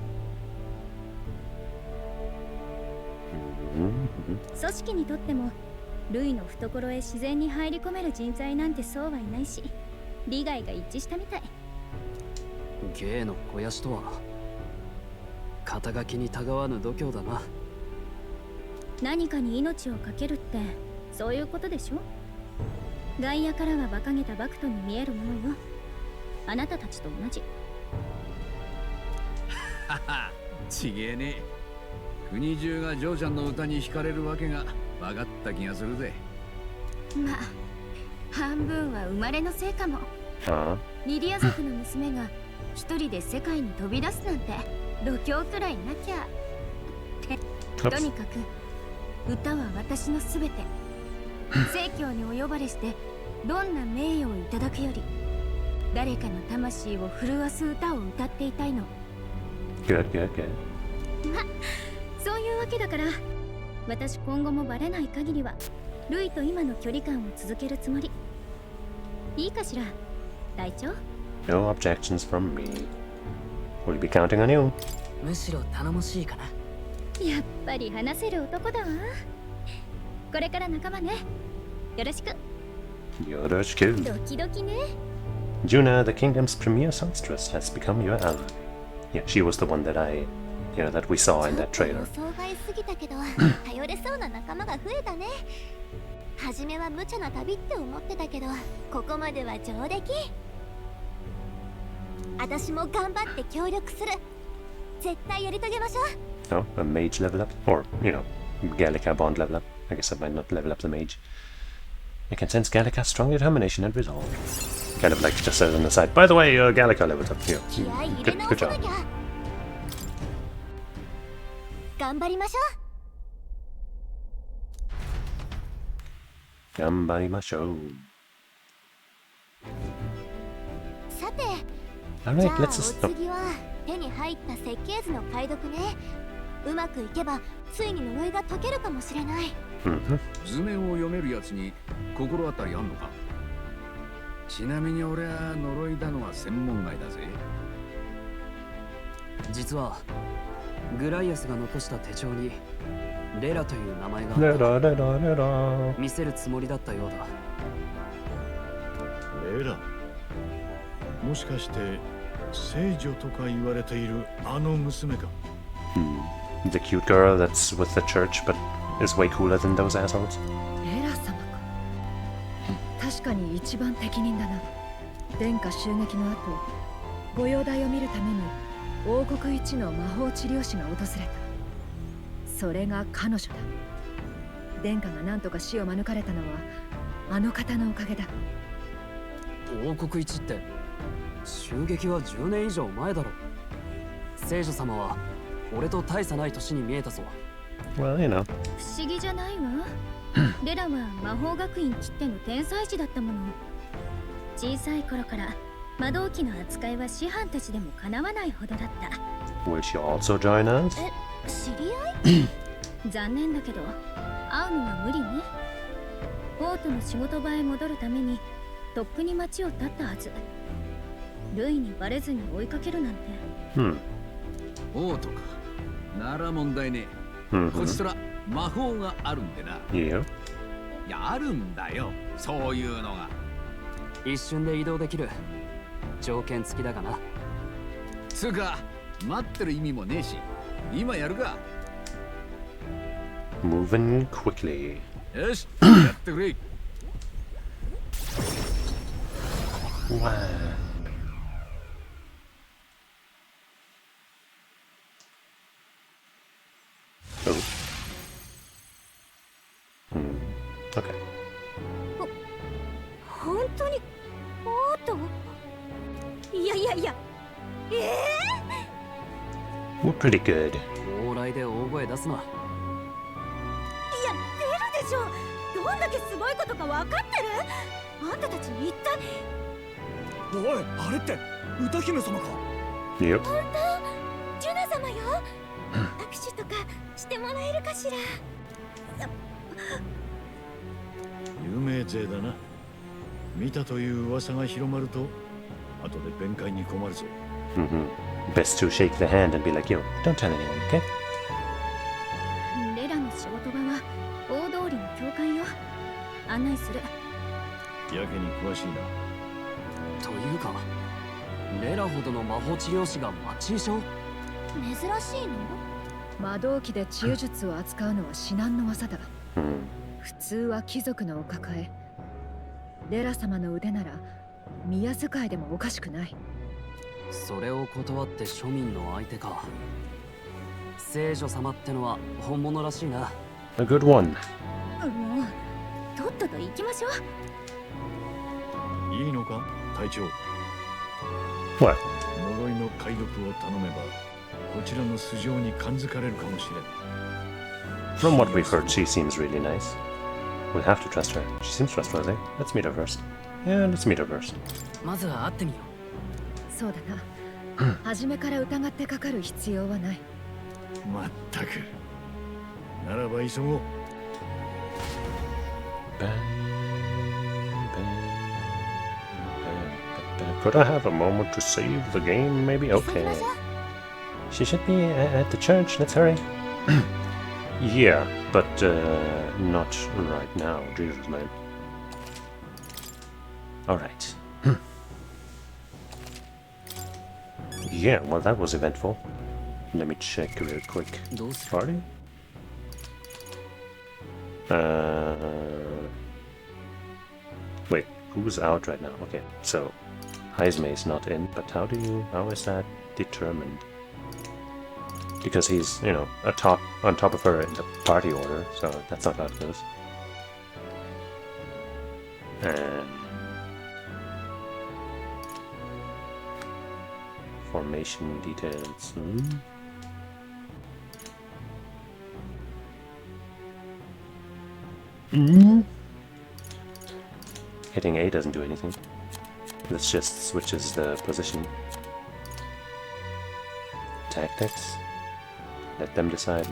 組織にとってもルイの懐へ自然に入り込める人材なんてそうはいないし、利害が一致したみたい。芸の肥やしとは肩書きにたがわぬ度胸だな。何かに命を懸けるってそういうことでしょ。外野からは馬鹿げたバクトに見えるものよ。あなたたちと同じ。はは、ちげえね。国中がジョーちゃんの歌に惹かれるわけが分かった気がするぜ。まあ半分は生まれのせいかも。Huh? リディア族の娘が一人で世界に飛び出すなんて度胸くらいなきゃ。とにかく歌は私のすべて。聖教にお呼ばれしてどんな名誉をいただくより誰かの魂を震わす歌を歌っていたいの。 Good, good, good. ま、そういうわけだから私今後もバレない限りはルイと今の距離感を続けるつもり。いいかしら隊長。 No objections from me. We'll be counting on you. むしろ頼もしいかな。やっぱり話せる男だわ。これから仲間ね。よろしく。 Yoroshiku. ドキドキね。 Juna, the kingdom's premier songstress, has become your ally. Yeah, she was the one that that we saw in that trailer. 予想外すぎたけど頼れそうな仲間が増えたね。初めは無茶な旅って思ってたけどここまでは上出来。私も頑張って協力する。絶対やり遂げましょう。 Oh, a mage level up? Or, Gallica bond level up. I guess I might not level up the mage. I can sense Gallica's strong determination and resolve. Kind of like just as an aside. By the way, Gallica leveled up here. 気合い入れ Good, 直 good さな job. きゃ。頑張りましょう。 Gambarimashou. さて、 Alright, じゃあ let's お just... 次は手に入った設計図の解読ね。うまくいけばついに呪いが解けるかもしれない。図面を読めるやつに心当たりあんのか。ちなみに俺は呪いだのは専門外だぜ。実はグライアスが残した手帳にレラという名前がレラレラレラ。見せるつもりだったようだ。レラ、もしかして聖女とか言われているあの娘か。The cute girl that's with the church but is way cooler than those assholes. レラ様か。確かに一番適任だな。殿下襲撃の後、ご容体を見るために王国一の魔法治療師が訪れた。それが彼女だ。殿下が何とか死を免れたのはあの方のおかげだ。王国一って襲撃は10年以上前だろ。聖女様は俺と大差ない年に見えたぞ。 Well, 不思議じゃないわ。レラは魔法学院きっての天才児だったもの。小さい頃から魔導機の扱いは師範たちでもかなわないほどだった。 Will she also join us? 知り合い？残念だけど会うのは無理ね。王都の仕事場へ戻るためにとっくに街を立ったはず。ルイにバレずに追いかけるなんて。王とかなら問題ね。こちとら魔法があるんでな。Yeah. いや、あるんだよ、そういうのが。一瞬で移動できる。条件付きだがな。つうか待ってる意味もねえし、今やるか。 Moving quickly. よし、やってくれ。 Wow. Oh. Okay. 本当に王都？いやいやいや。We're pretty good. 往来で大声出すな。いや、出るでしょ。どんだけすごいことか分かってる？あんたたち一体。おい、あれって歌姫様か。 Yep. 本当？ジュナ様よ。握手とかしてもらえるかしら。有名勢だな。見たという噂が広まると後で弁解に困るぞ。Best to shake the hand and be like, yo, don't tell anyone, okay? レラの仕事場は大通りの教会よ。案内する。やけに詳しいな。というか、レラほどの魔法治療師が町医者？珍しいの？魔導機で治癒術を扱うのは至難の技だ。普通は貴族のお抱え。レラ様の腕なら宮遣いでもおかしくない。それを断って庶民の相手か。聖女様ってのは本物らしいな。 A good one. もうとっとと行きましょう。いいのか隊長。 What? 呪いの解読を頼めばこちらの素性に感づかれるかもしれん。 From what we've heard, she seems really nice. We'll have to trust her. She seems trustworthy. Let's meet her first. Yeah, let's meet her first. まずは会ってみよう。そうだな。初めから疑ってかかる必要はない。まったく。ならば急ごう。 Could I have a moment to save the game, maybe? Okay. She should be at the church. Let's hurry. Yeah, but not right now. Jesus, man. Alright. Yeah, well, that was eventful. Let me check real quick. Party? Wait, who's out right now? Okay, so Heismei's not in, but how is that determined? Because he's, you know, on top of her in the party order, so that's not how it goes. Formation details. Hitting A doesn't do anything. This just switches the position. Tactics? Let them decide.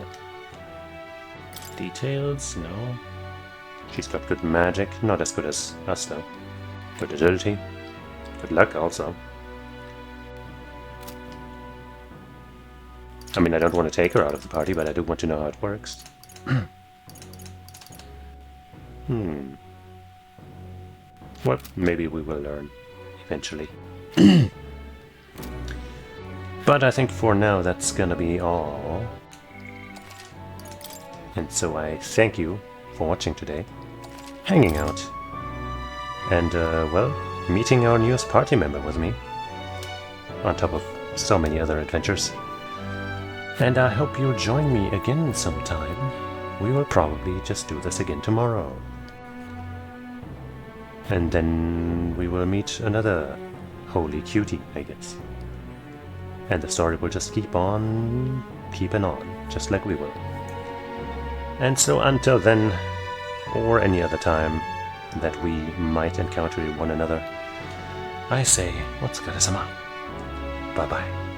Details? No. She's got good magic, not as good as us though. Good agility. Good luck also. I mean, I don't want to take her out of the party, but I do want to know how it works. Well, maybe we will learn eventually. But I think for now that's gonna be all. And so I thank you for watching today, hanging out, and well, meeting our newest party member with me, on top of so many other adventures. And I hope you'll join me again sometime. We will probably just do this again tomorrow. And then we will meet another holy cutie, I guess. And the story will just keep on keeping on, just like we will. And so until then, or any other time that we might encounter one another, I say, お疲れ様. Bye bye.